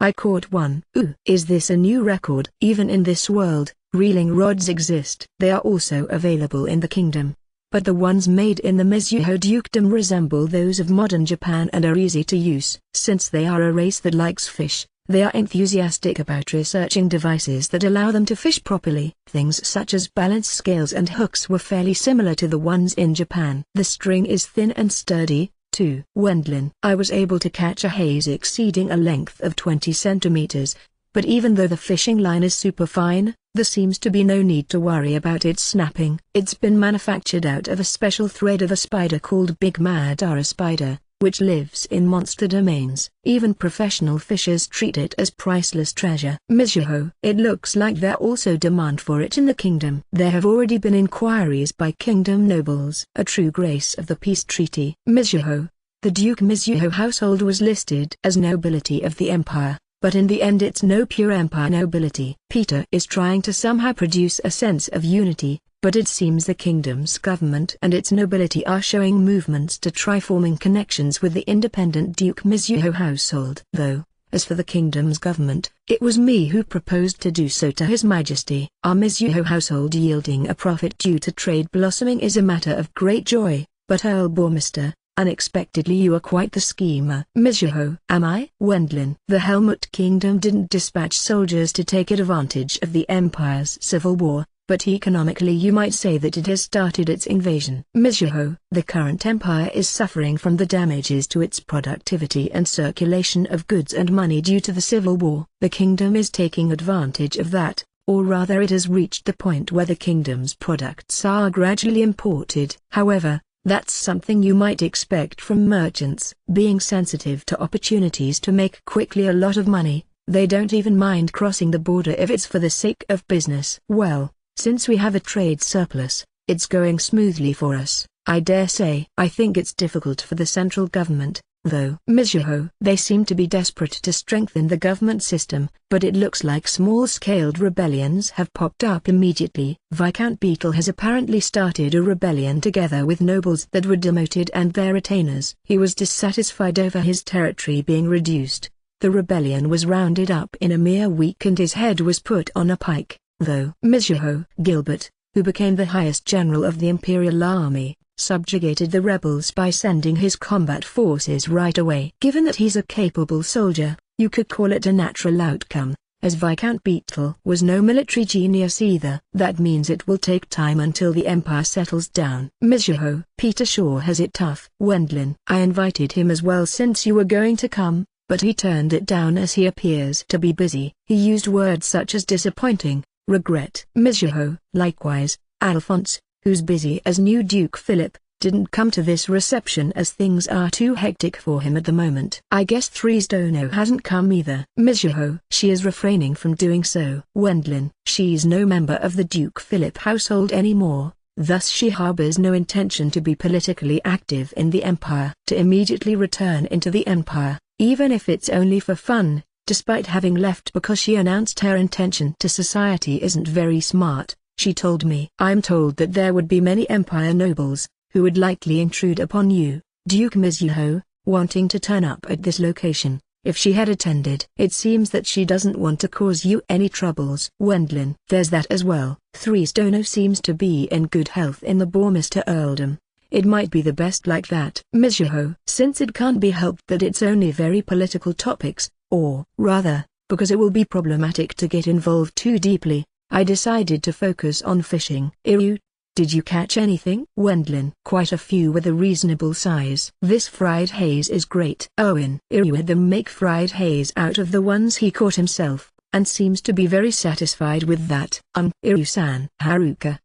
Ooh. Is this a new record? Even in this world, reeling rods exist. They are also available in the kingdom, but the ones made in the Mizuho dukedom resemble those of modern Japan and are easy to use. Since they are a race that likes fish, They are enthusiastic about researching devices that allow them to fish properly. Things such as balance scales and hooks were fairly similar to the ones in Japan. The string is thin and sturdy, too. Wendlin. I was able to catch a haze exceeding a length of 20 centimeters, but even though the fishing line is super fine, there seems to be no need to worry about it snapping. It's been manufactured out of a special thread of a spider called Big Madara spider, which lives in monster domains. Even professional fishers treat it as priceless treasure. Mizuho. It looks like there also demand for it in the kingdom. There have already been inquiries by kingdom nobles. A true grace of the peace treaty. Mizuho. The Duke Mizuho household was listed as nobility of the empire, but in the end it's no pure empire nobility. Peter is trying to somehow produce a sense of unity, but it seems the kingdom's government and its nobility are showing movements to try forming connections with the independent Duke Mizuho household. Though, as for the kingdom's government, it was me who proposed to do so to His Majesty. Our Mizuho household yielding a profit due to trade blossoming is a matter of great joy, but Earl Bormister, unexpectedly you are quite the schemer. Mizuho. Am I? Wendlin. The Helmut Kingdom didn't dispatch soldiers to take advantage of the Empire's civil war, but economically you might say that it has started its invasion. Mizuho. The current empire is suffering from the damages to its productivity and circulation of goods and money due to the civil war. The kingdom is taking advantage of that, or rather it has reached the point where the kingdom's products are gradually imported. However, that's something you might expect from merchants. Being sensitive to opportunities to make quickly a lot of money, they don't even mind crossing the border if it's for the sake of business. Well, since we have a trade surplus, it's going smoothly for us, I dare say. I think it's difficult for the central government, though. Mizuho. They seem to be desperate to strengthen the government system, but it looks like small-scaled rebellions have popped up immediately. Viscount Beetle has apparently started a rebellion together with nobles that were demoted and their retainers. He was dissatisfied over his territory being reduced. The rebellion was rounded up in a mere week and his head was put on a pike. Though Mizuho. Gilbert, who became the highest general of the Imperial Army, subjugated the rebels by sending his combat forces right away. Given that he's a capable soldier, you could call it a natural outcome, as Viscount Beetle was no military genius either. That means it will take time until the empire settles down. Mizuho. Peter sure has it tough. Wendlin. I invited him as well since you were going to come, but he turned it down as he appears to be busy. He used words such as disappointing, regret. Mizuho. Likewise, Alphonse, who's busy as new Duke Philip, didn't come to this reception as things are too hectic for him at the moment. I guess Stono hasn't come either. Mizuho. She is refraining from doing so. Wendlin. She's no member of the Duke Philip household anymore, thus she harbors no intention to be politically active in the Empire. To immediately return into the Empire, even if it's only for fun, despite having left because she announced her intention to society isn't very smart, she told me. I'm told that there would be many Empire nobles, who would likely intrude upon you, Duke Mizuho, wanting to turn up at this location, if she had attended. It seems that she doesn't want to cause you any troubles. Wendlin. There's that as well. Stono seems to be in good health in the Bormister earldom. It might be the best like that. Mizuho. Since it can't be helped that it's only very political topics, or rather, because it will be problematic to get involved too deeply, I decided to focus on fishing. Iryu, did you catch anything? Wendlin. Quite a few with a reasonable size. This fried haze is great. Owen. Iryu had them make fried haze out of the ones he caught himself, and seems to be very satisfied with that. Iryu-san. Haruka.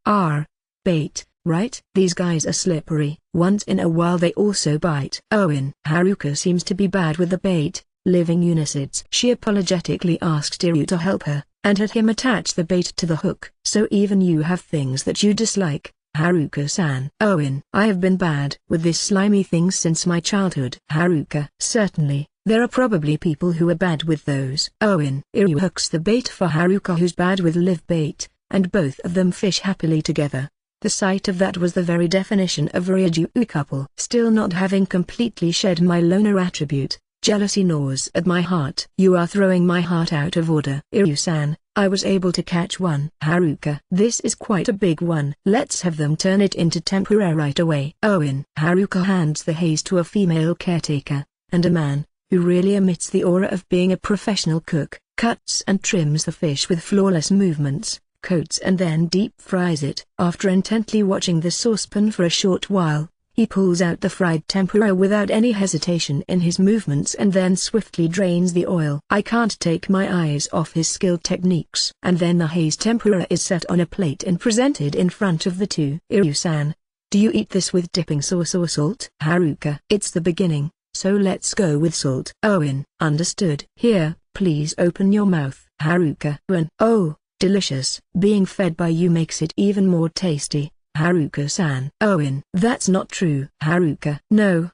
Bait, right? These guys are slippery. Once in a while they also bite. Owen. Haruka seems to be bad with the bait. Living unicids. She apologetically asked Iryu to help her, and had him attach the bait to the hook. So even you have things that you dislike, Haruka-san. Owen. I have been bad with this slimy thing since my childhood. Haruka. Certainly, there are probably people who are bad with those. Owen. Iryu hooks the bait for Haruka who's bad with live bait, and both of them fish happily together. The sight of that was the very definition of a Ryuju couple. Still not having completely shed my loner attribute, jealousy gnaws at my heart. You are throwing my heart out of order. Iryu-san, I was able to catch one. Haruka. This is quite a big one. Let's have them turn it into tempura right away. Owen. Haruka hands the haze to a female caretaker, and a man, who really emits the aura of being a professional cook, cuts and trims the fish with flawless movements, coats and then deep fries it. After intently watching the saucepan for a short while, he pulls out the fried tempura without any hesitation in his movements and then swiftly drains the oil. I can't take my eyes off his skilled techniques. And then the haze tempura is set on a plate and presented in front of the two. Iryu-san, do you eat this with dipping sauce or salt? Haruka, it's the beginning, so let's go with salt. Owen, understood. Here, please open your mouth. Haruka, oh, delicious. Being fed by you makes it even more tasty. Haruka-san. Owen, that's not true. Haruka, no,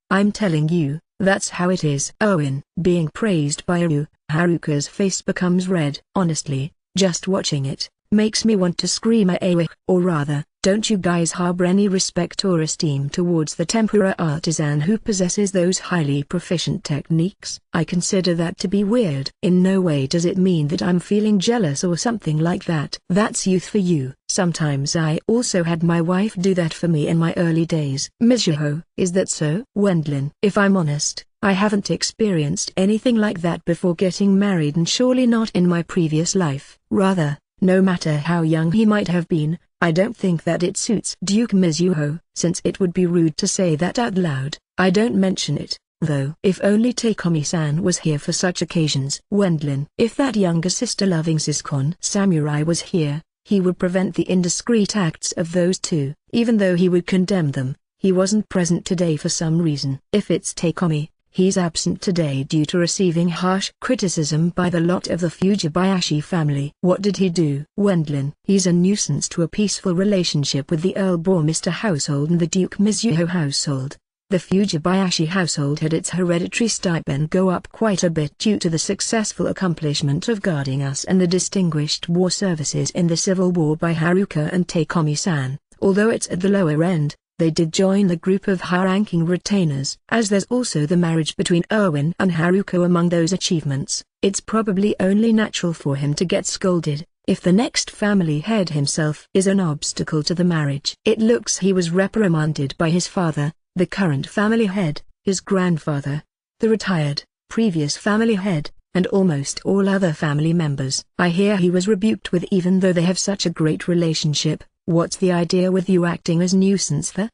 I'm telling you, that's how it is. Owen, being praised by you. Haruka's face becomes red. Honestly, just watching it makes me want to scream "Awe!" Or rather, don't you guys harbor any respect or esteem towards the tempura artisan who possesses those highly proficient techniques? I consider that to be weird. In no way does it mean that I'm feeling jealous or something like that. That's youth for you. Sometimes I also had my wife do that for me in my early days. Mizuho, is that so? Wendlin, if I'm honest, I haven't experienced anything like that before getting married and surely not in my previous life. Rather, no matter how young he might have been, I don't think that it suits Duke Mizuho. Since it would be rude to say that out loud, I don't mention it, though. If only Takeomi-san was here for such occasions. Wendlin, if that younger sister-loving Siskon samurai was here, he would prevent the indiscreet acts of those two. Even though he would condemn them, he wasn't present today for some reason. If it's Takeomi, he's absent today due to receiving harsh criticism by the lot of the Fujibayashi family. What did he do? Wendlin, he's a nuisance to a peaceful relationship with the Earl Bormister household and the Duke Mizuho household. The Fujibayashi household had its hereditary stipend go up quite a bit due to the successful accomplishment of guarding us and the distinguished war services in the Civil War by Haruka and Takeomi-san. Although it's at the lower end, they did join the group of high-ranking retainers. As there's also the marriage between Owen and Haruka among those achievements, it's probably only natural for him to get scolded if the next family head himself is an obstacle to the marriage. It looks he was reprimanded by his father, the current family head, his grandfather, the retired, previous family head, and almost all other family members. I hear he was rebuked with even though they have such a great relationship. What's the idea with you acting as nuisance there?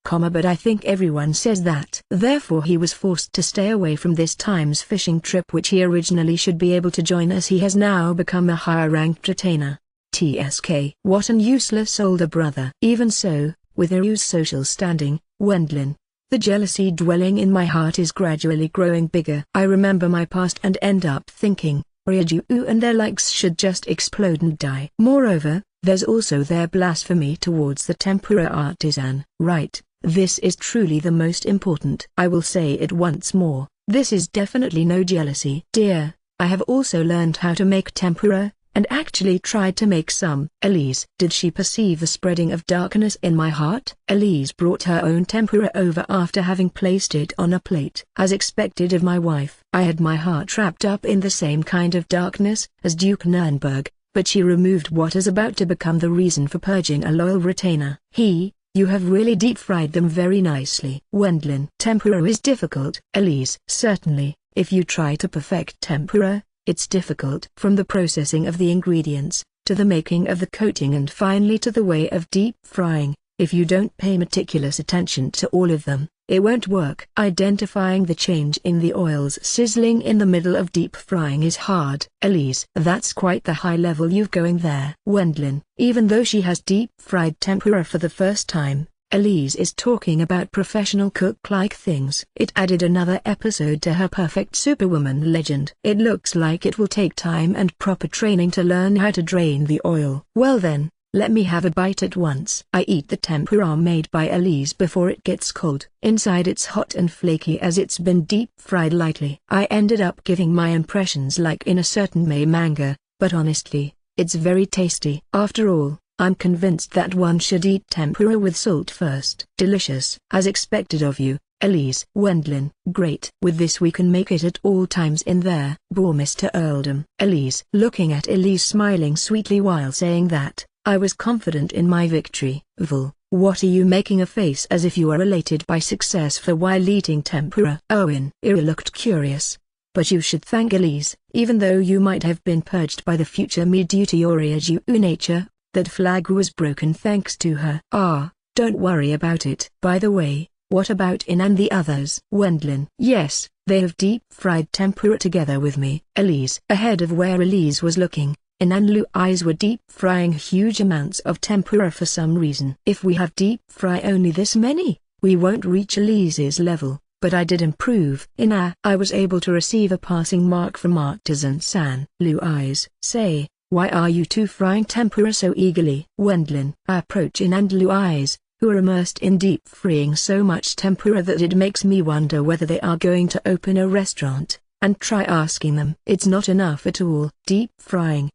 But I think everyone says that. Therefore he was forced to stay away from this time's fishing trip which he originally should be able to join as he has now become a higher-ranked retainer. TSK. What an useless older brother. Even so, with Iryu's social standing, Wendlin, the jealousy dwelling in my heart is gradually growing bigger. I remember my past and end up thinking, Ryuju and their likes should just explode and die. Moreover, there's also their blasphemy towards the tempura artisan. Right, this is truly the most important. I will say it once more, this is definitely no jealousy. Dear, I have also learned how to make tempura, and actually tried to make some. Elise, did she perceive the spreading of darkness in my heart? Elise brought her own tempura over after having placed it on a plate. As expected of my wife, I had my heart trapped up in the same kind of darkness as Duke Nurnberg. But she removed what is about to become the reason for purging a loyal retainer. You have really deep-fried them very nicely. Wendlin. Tempura is difficult. Elise. Certainly, if you try to perfect tempura, it's difficult. From the processing of the ingredients, to the making of the coating and finally to the way of deep frying, if you don't pay meticulous attention to all of them, it won't work. Identifying the change in the oils sizzling in the middle of deep frying is hard. Elise, that's quite the high level you've going there. Wendlin, even though she has deep fried tempura for the first time, Elise is talking about professional cook-like things. It added another episode to her perfect superwoman legend. It looks like it will take time and proper training to learn how to drain the oil. Well then, let me have a bite at once. I eat the tempura made by Elise before it gets cold. Inside it's hot and flaky as it's been deep fried lightly. I ended up giving my impressions like in a certain May manga, but honestly, it's very tasty. After all, I'm convinced that one should eat tempura with salt first. Delicious. As expected of you, Elise. Wendlin. Great. With this we can make it at all times in there. Bormister Earldom. Elise. Looking at Elise smiling sweetly while saying that, I was confident in my victory. Vul. What are you making a face as if you are elated by success for while eating tempura? Owen. Ira looked curious. But you should thank Elise, even though you might have been purged by the future me due to your Ryuju nature, that flag was broken thanks to her. Ah, don't worry about it. By the way, what about In and the others? Wendlin. Yes, they have deep-fried tempura together with me. Elise. Ahead of where Elise was looking, In and Lu eyes were deep-frying huge amounts of tempura for some reason. If we have deep-fry only this many, we won't reach Elise's level. But I did improve. I was able to receive a passing mark from Artisan-san. Lu eyes. Say, why are you two frying tempura so eagerly? Wendlin. I approach In and Lu eyes, who are immersed in deep frying so much tempura that it makes me wonder whether they are going to open a restaurant, and try asking them. It's not enough at all. Deep frying,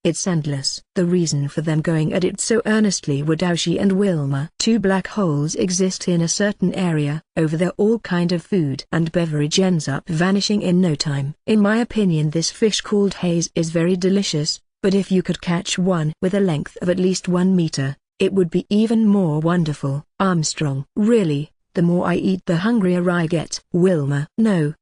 it's endless. The reason for them going at it so earnestly were Daoshi and Wilma. Two black holes exist in a certain area. Over there all kind of food and beverage ends up vanishing in no time. In my opinion this fish called haze is very delicious, but if you could catch one with a length of at least 1 meter, it would be even more wonderful. Armstrong. Really, the more I eat the hungrier I get. Wilma. No.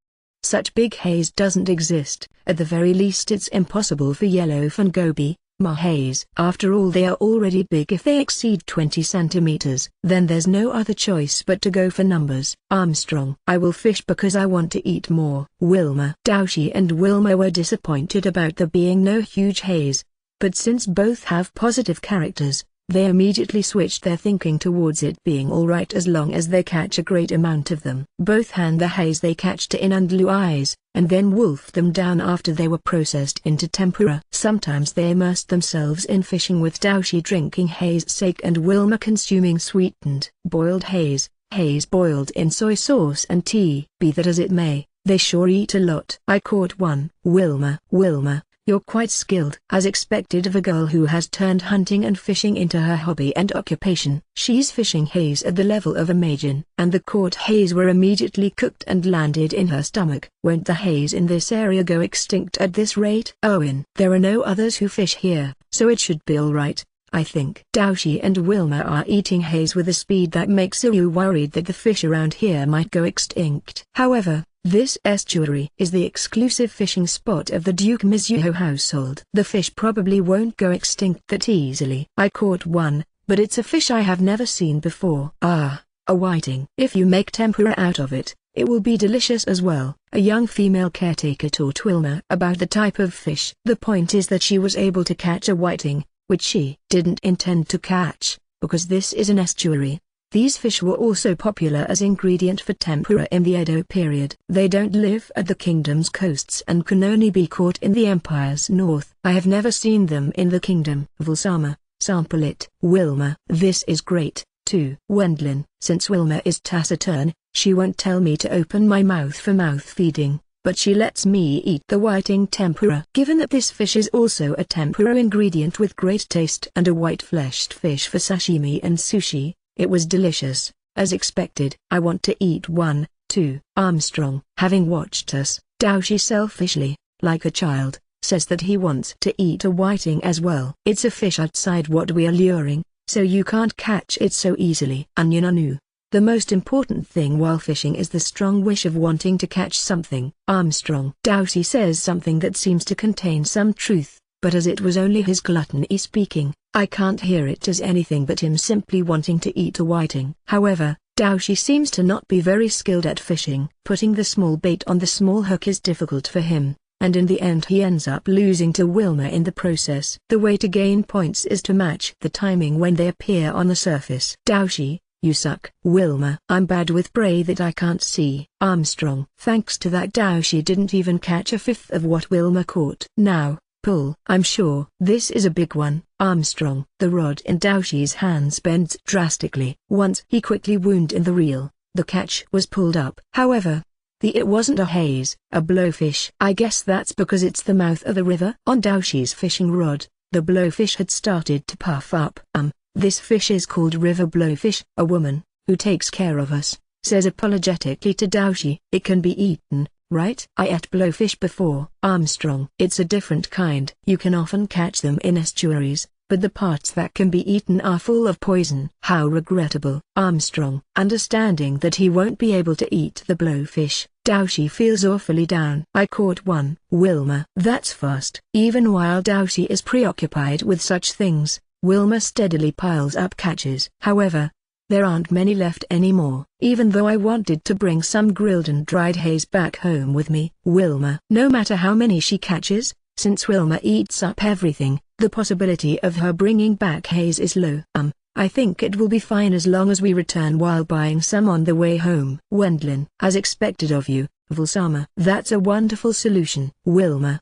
Such big haze doesn't exist. At the very least it's impossible for yellowfin goby, haze. After all they are already big if they exceed 20 centimeters. Then there's no other choice but to go for numbers. Armstrong. I will fish because I want to eat more. Wilma. Daoshi and Wilma were disappointed about there being no huge haze. But since both have positive characters, they immediately switched their thinking towards it being alright as long as they catch a great amount of them. Both hand the haze they catch to In and Lu eyes, and then wolf them down after they were processed into tempura. Sometimes they immersed themselves in fishing with Daoshi drinking haze sake and Wilma consuming sweetened boiled haze boiled in soy sauce and tea. Be that as it may, they sure eat a lot. I caught one. Wilma. You're quite skilled. As expected of a girl who has turned hunting and fishing into her hobby and occupation. She's fishing haze at the level of a Majin. And the caught haze were immediately cooked and landed in her stomach. Won't the haze in this area go extinct at this rate? Owen. There are no others who fish here, so it should be alright, I think. Daoshi and Wilma are eating haze with a speed that makes you worried that the fish around here might go extinct. However, this estuary is the exclusive fishing spot of the Duke Mizuho household. The fish probably won't go extinct that easily. I caught one, but it's a fish I have never seen before. Ah, a whiting. If you make tempura out of it, it will be delicious as well. A young female caretaker taught Wilma about the type of fish. The point is that she was able to catch a whiting, which she didn't intend to catch, because this is an estuary. These fish were also popular as ingredient for tempura in the Edo period. They don't live at the kingdom's coasts and can only be caught in the empire's north. I have never seen them in the kingdom. Vulsama, sample it. Wilma. This is great, too. Wendlin. Since Wilma is taciturn, she won't tell me to open my mouth for mouth feeding, but she lets me eat the whiting tempura. Given that this fish is also a tempura ingredient with great taste and a white-fleshed fish for sashimi and sushi, it was delicious, as expected. I want to eat one, too. Armstrong. Having watched us, Daoshi selfishly, like a child, says that he wants to eat a whiting as well. It's a fish outside what we are luring, so you can't catch it so easily. Anyunanu. The most important thing while fishing is the strong wish of wanting to catch something. Armstrong. Daoshi says something that seems to contain some truth, but as it was only his gluttony speaking, I can't hear it as anything but him simply wanting to eat a whiting. However, Daoshi seems to not be very skilled at fishing. Putting the small bait on the small hook is difficult for him, and in the end he ends up losing to Wilma in the process. The way to gain points is to match the timing when they appear on the surface. Daoshi, you suck. Wilma. I'm bad with prey that I can't see. Armstrong. Thanks to that Daoshi didn't even catch a fifth of what Wilma caught. Now, pull. I'm sure this is a big one. Armstrong. The rod in Daoshi's hands bends drastically. Once he quickly wound in the reel, the catch was pulled up. However, it wasn't a haze, a blowfish. I guess that's because it's the mouth of the river. On Daoshi's fishing rod, the blowfish had started to puff up. This fish is called river blowfish. A woman, who takes care of us, says apologetically to Daoshi, it can be eaten, right? I ate blowfish before. Armstrong. It's a different kind. You can often catch them in estuaries, but the parts that can be eaten are full of poison. How regrettable. Armstrong. Understanding that he won't be able to eat the blowfish, Daoshi feels awfully down. I caught one. Wilma. That's fast. Even while Daoshi is preoccupied with such things, Wilma steadily piles up catches. However, there aren't many left anymore. Even though I wanted to bring some grilled and dried haze back home with me. Wilma. No matter how many she catches, since Wilma eats up everything, the possibility of her bringing back haze is low. I think it will be fine as long as we return while buying some on the way home. Wendlin. As expected of you, Vulsama. That's a wonderful solution. Wilma.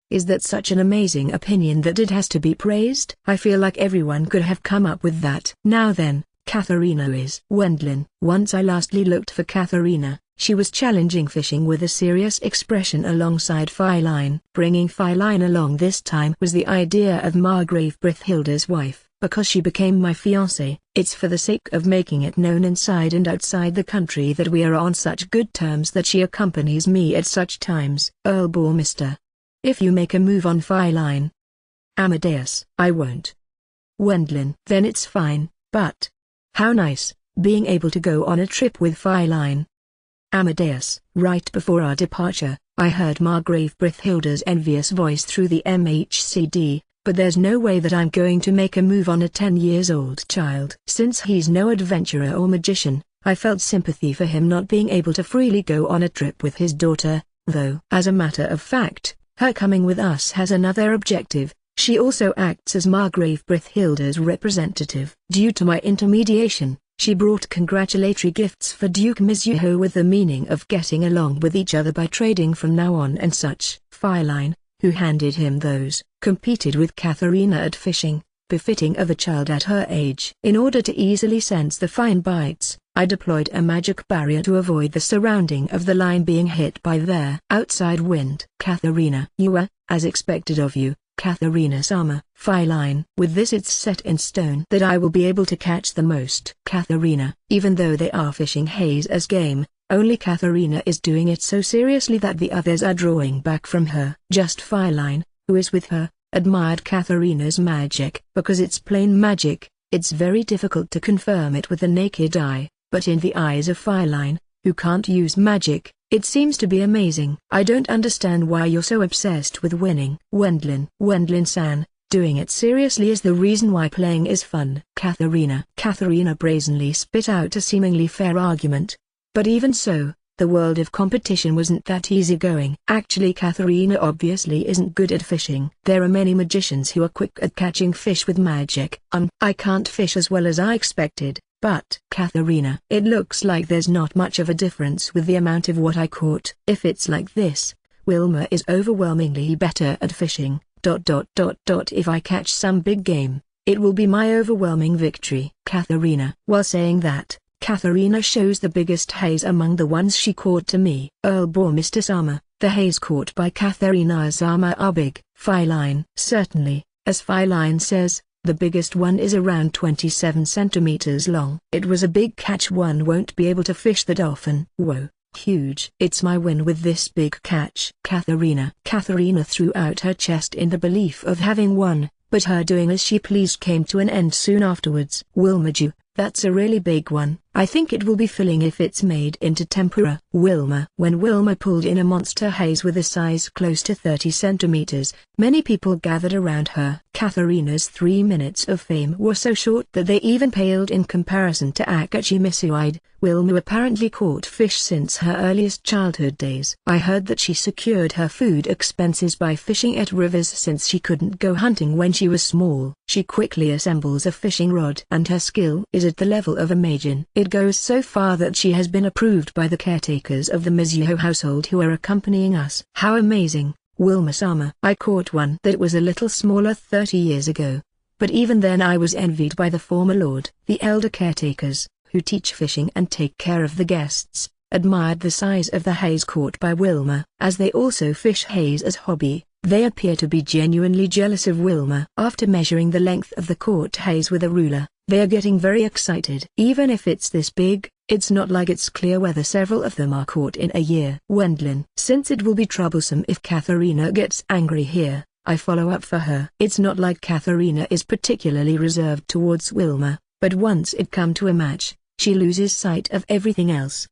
Is that such an amazing opinion that it has to be praised? I feel like everyone could have come up with that. Now then, Katharina is. Wendlin. Once I lastly looked for Katharina, she was challenging fishing with a serious expression alongside Feline. Bringing Feline along this time was the idea of Margrave Brithhilda's wife. Because she became my fiancée, it's for the sake of making it known inside and outside the country that we are on such good terms that she accompanies me at such times. Earl Bormister. If you make a move on Feline. Amadeus. I won't. Wendlin. Then it's fine, but how nice, being able to go on a trip with Feline. Amadeus. Right before our departure, I heard Margrave Brithhilda's envious voice through the MHCD, but there's no way that I'm going to make a move on a 10-year-old child. Since he's no adventurer or magician, I felt sympathy for him not being able to freely go on a trip with his daughter, though. As a matter of fact, her coming with us has another objective. She also acts as Margrave Brithhilda's representative. Due to my intermediation, she brought congratulatory gifts for Duke Mizuho with the meaning of getting along with each other by trading from now on and such. Feline, who handed him those, competed with Katharina at fishing, befitting of a child at her age. In order to easily sense the fine bites, I deployed a magic barrier to avoid the surrounding of the line being hit by their outside wind. Katharina. You are, as expected of you, Katharina-sama. Feline. With this it's set in stone that I will be able to catch the most. Katharina. Even though they are fishing haze as game, only Katharina is doing it so seriously that the others are drawing back from her. Just Feline, who is with her, admired Katharina's magic. Because it's plain magic, it's very difficult to confirm it with the naked eye, but in the eyes of Feline, who can't use magic, it seems to be amazing. I don't understand why you're so obsessed with winning. Wendlin. Wendlin-san, doing it seriously is the reason why playing is fun. Katharina. Katharina brazenly spit out a seemingly fair argument. But even so, the world of competition wasn't that easygoing. Actually, Katharina obviously isn't good at fishing. There are many magicians who are quick at catching fish with magic. I can't fish as well as I expected, but Katharina. It looks like there's not much of a difference with the amount of what I caught. If it's like this, Wilma is overwhelmingly better at fishing. If I catch some big game, it will be my overwhelming victory. Katharina. While saying that, Katharina shows the biggest haze among the ones she caught to me. Earl Bormister-sama, the haze caught by Katharina-sama are big. Feline. Certainly, as Feline says, the biggest one is around 27 centimeters long. It was a big catch. One won't be able to fish that often. Whoa, huge. It's my win with this big catch. Katharina. Katharina threw out her chest in the belief of having won, but her doing as she pleased came to an end soon afterwards. Wilmaju. That's a really big one. I think it will be filling if it's made into tempura. Wilma. When Wilma pulled in a monster haze with a size close to 30 centimeters, many people gathered around her. Katharina's 3 minutes of fame were so short that they even paled in comparison to Akachi Misuide. Wilma apparently caught fish since her earliest childhood days. I heard that she secured her food expenses by fishing at rivers since she couldn't go hunting when she was small. She quickly assembles a fishing rod and her skill is at the level of a Majin. It goes so far that she has been approved by the caretakers of the Mizuho household who are accompanying us. How amazing, Wilma-sama. I caught one that was a little smaller 30 years ago, but even then I was envied by the former lord. The elder caretakers, who teach fishing and take care of the guests, admired the size of the haze caught by Wilma. As they also fish haze as hobby, they appear to be genuinely jealous of Wilma. After measuring the length of the caught haze with a ruler, they are getting very excited. Even if it's this big, it's not like it's clear whether several of them are caught in a year. Wendlin. Since it will be troublesome if Katharina gets angry here, I follow up for her. It's not like Katharina is particularly reserved towards Wilma, but once it come to a match, she loses sight of everything else.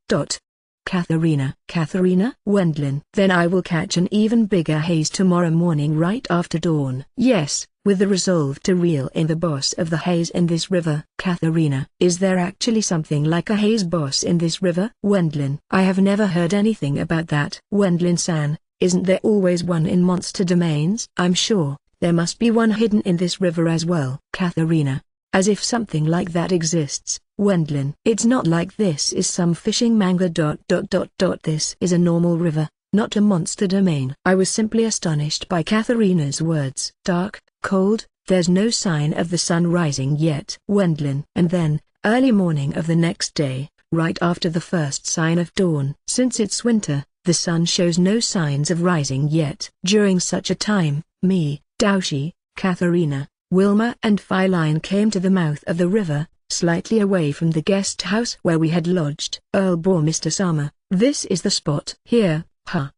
Katharina. Katharina? Wendlin. Then I will catch an even bigger haze tomorrow morning right after dawn. Yes, with the resolve to reel in the boss of the haze in this river. Katharina. Is there actually something like a haze boss in this river? Wendlin. I have never heard anything about that. Wendlin-san, isn't there always one in monster domains? I'm sure, there must be one hidden in this river as well. Katharina. As if something like that exists. Wendlin. It's not like this is some fishing manga. This is a normal river, not a monster domain. I was simply astonished by Katharina's words. Dark, cold, there's no sign of the sun rising yet. Wendlin. And then, early morning of the next day, right after the first sign of dawn. Since it's winter, the sun shows no signs of rising yet. During such a time, me, Daoshi, Katharina, Wilma and Feline came to the mouth of the river, slightly away from the guest house where we had lodged. Earl bore Mr. Sama, this is the spot. Here,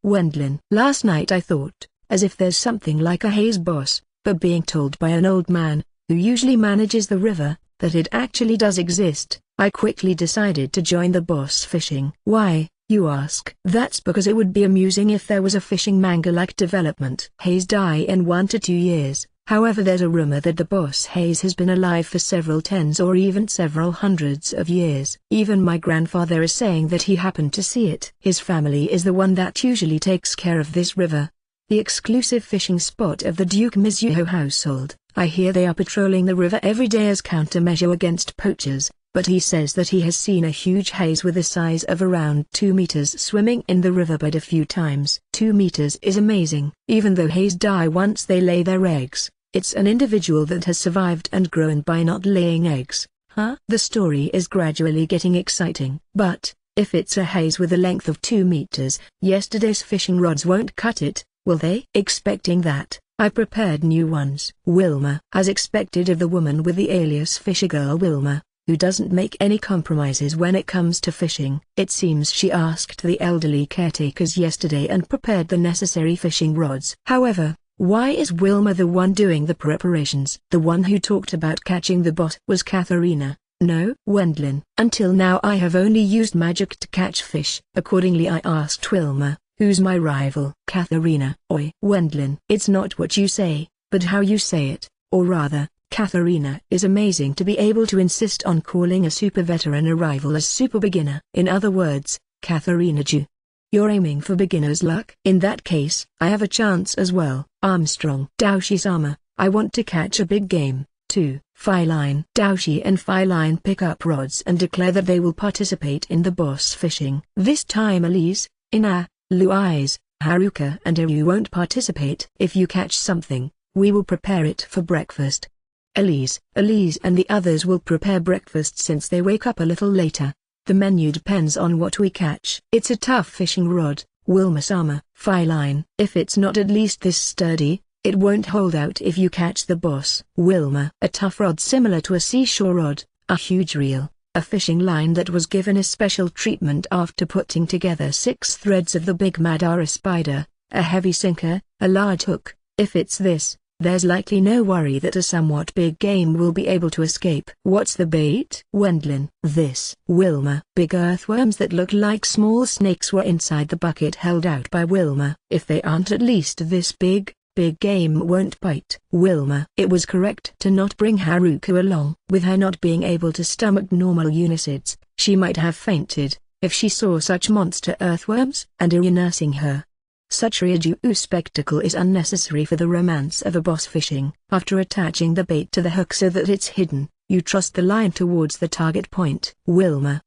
Wendlin. Last night I thought, as if there's something like a haze boss, but being told by an old man, who usually manages the river, that it actually does exist, I quickly decided to join the boss fishing. Why, you ask? That's because it would be amusing if there was a fishing manga-like development. Haze die in 1 to 2 years. However, there's a rumor that the boss Haze has been alive for several tens or even several hundreds of years. Even my grandfather is saying that he happened to see it. His family is the one that usually takes care of this river, the exclusive fishing spot of the Duke Mizuho household. I hear they are patrolling the river every day as countermeasure against poachers, but he says that he has seen a huge haze with a size of around 2 meters swimming in the riverbed a few times. 2 meters is amazing. Even though haze die once they lay their eggs, it's an individual that has survived and grown by not laying eggs. The story is gradually getting exciting. But, if it's a haze with a length of 2 meters, yesterday's fishing rods won't cut it, will they? Expecting that, I prepared new ones. Wilma. As expected of the woman with the alias Fisher Girl Wilma, who doesn't make any compromises when it comes to fishing. It seems she asked the elderly caretakers yesterday and prepared the necessary fishing rods. However, why is Wilma the one doing the preparations? The one who talked about catching the boss was Katharina. No, Wendlin. Until now I have only used magic to catch fish. Accordingly I asked Wilma, who's my rival? Katharina. Oi. Wendlin. It's not what you say, but how you say it, or rather, Katharina is amazing to be able to insist on calling a super veteran a rival as super beginner. In other words, Katharina Ju. You're aiming for beginner's luck? In that case, I have a chance as well. Armstrong. Daoshi-sama, I want to catch a big game, too. Feline. Daoshi and Feline pick up rods and declare that they will participate in the boss fishing. This time Elise, Ina, Louise, Haruka and Eru won't participate. If you catch something, we will prepare it for breakfast. Elise and the others will prepare breakfast since they wake up a little later. The menu depends on what we catch. It's a tough fishing rod, Wilma-sama. Feline. If it's not at least this sturdy, it won't hold out if you catch the boss. Wilma. A tough rod similar to a seashore rod, a huge reel, a fishing line that was given a special treatment after putting together 6 threads of the big Madara spider, a heavy sinker, a large hook. If it's this, there's likely no worry that a somewhat big game will be able to escape. What's the bait? Wendlin. This. Wilma. Big earthworms that look like small snakes were inside the bucket held out by Wilma. If they aren't at least this big game won't bite. Wilma. It was correct to not bring Haruka along. With her not being able to stomach normal unicids, she might have fainted, if she saw such monster earthworms and Eru nursing her. Such Ryujuu spectacle is unnecessary for the romance of a boss fishing. After attaching the bait to the hook so that it's hidden, you trust the line towards the target point. Wilma,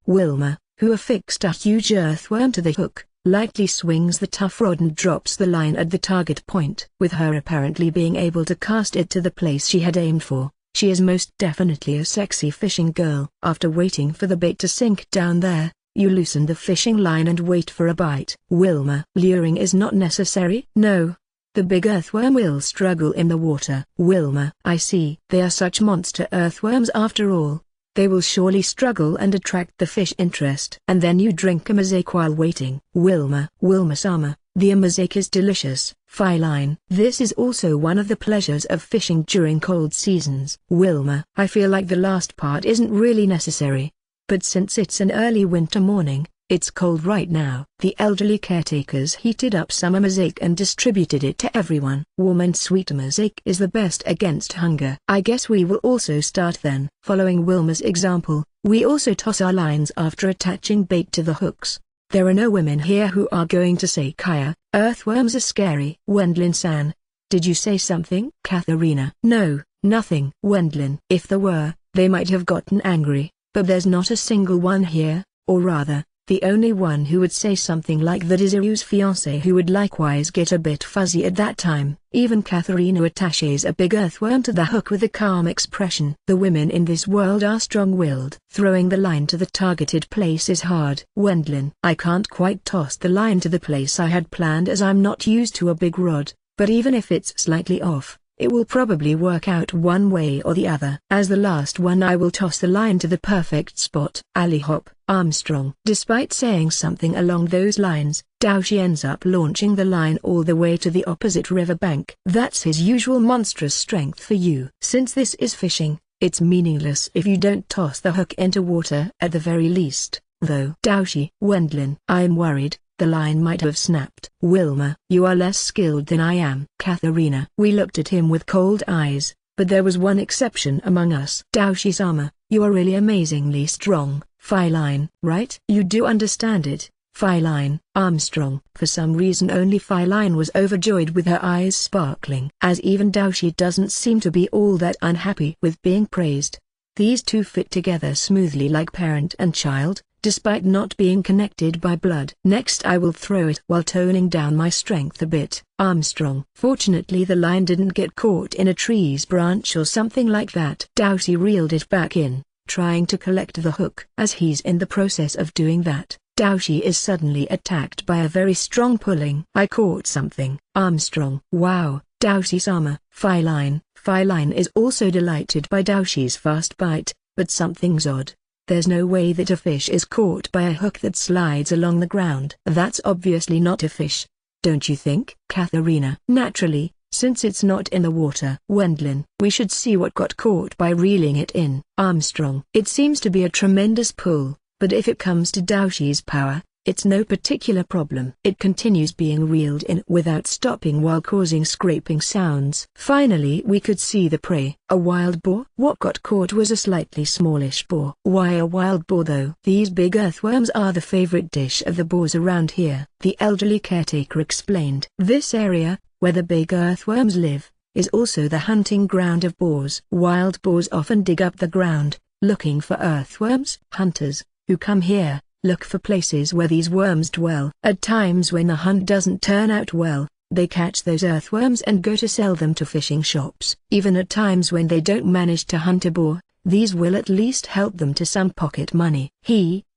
who affixed a huge earthworm to the hook, lightly swings the tough rod and drops the line at the target point. With her apparently being able to cast it to the place she had aimed for, she is most definitely a sexy fishing girl. After waiting for the bait to sink down there, you loosen the fishing line and wait for a bite. Wilma. Luring is not necessary? No. The big earthworm will struggle in the water. Wilma. I see. They are such monster earthworms after all. They will surely struggle and attract the fish interest. And then you drink a mosaic while waiting. Wilma. Wilma-sama, The amazake is delicious, Feline. This is also one of the pleasures of fishing during cold seasons. Wilma. I feel like the last part isn't really necessary. But since it's an early winter morning, it's cold right now. The elderly caretakers heated up some amazake and distributed it to everyone. Warm and sweet amazake is the best against hunger. I guess we will also start then. Following Wilma's example, we also toss our lines after attaching bait to the hooks. There are no women here who are going to say Kaya, earthworms are scary. Wendlin-san, did you say something? Katharina. No, nothing. Wendlin. If there were, they might have gotten angry, but there's not a single one here, or rather, the only one who would say something like that is Iru's fiancé, who would likewise get a bit fuzzy at that time. Even Katharina attaches a big earthworm to the hook with a calm expression. The women in this world are strong-willed. Throwing the line to the targeted place is hard. Wendlin. I can't quite toss the line to the place I had planned as I'm not used to a big rod, but even if it's slightly off, it will probably work out one way or the other. As the last one, I will toss the line to the perfect spot. Alley hop. Armstrong. Despite saying something along those lines, Daoshi ends up launching the line all the way to the opposite river bank. That's his usual monstrous strength for you. Since this is fishing, it's meaningless if you don't toss the hook into water at the very least, though. Daoshi. Wendlin. I'm worried. The line might have snapped. Wilma. You are less skilled than I am. Katharina. We looked at him with cold eyes, but there was one exception among us. Daoshi-sama, you are really amazingly strong, Feline. Right? You do understand it, Feline. Armstrong. For some reason only Feline was overjoyed with her eyes sparkling. As even Daoshi doesn't seem to be all that unhappy with being praised. These two fit together smoothly like parent and child, despite not being connected by blood. Next I will throw it while toning down my strength a bit. Armstrong. Fortunately the line didn't get caught in a tree's branch or something like that. Daoshi reeled it back in, trying to collect the hook. As he's in the process of doing that, Daoshi is suddenly attacked by a very strong pulling. I caught something. Armstrong. Wow, Daoshi-sama. Feline. Feline is also delighted by Daoshi's fast bite, but something's odd. There's no way that a fish is caught by a hook that slides along the ground. That's obviously not a fish. Don't you think? Katharina. Naturally, since it's not in the water. Wendlin. We should see what got caught by reeling it in. Armstrong. It seems to be a tremendous pull, but if it comes to Daoshi's power, it's no particular problem. It continues being reeled in without stopping while causing scraping sounds. Finally we could see the prey. A wild boar? What got caught was a slightly smallish boar. Why a wild boar though? These big earthworms are the favorite dish of the boars around here, the elderly caretaker explained. This area, where the big earthworms live, is also the hunting ground of boars. Wild boars often dig up the ground, looking for earthworms. Hunters, who come here, look for places where these worms dwell. At times when the hunt doesn't turn out well, they catch those earthworms and go to sell them to fishing shops. Even at times when they don't manage to hunt a boar, these will at least help them to some pocket money.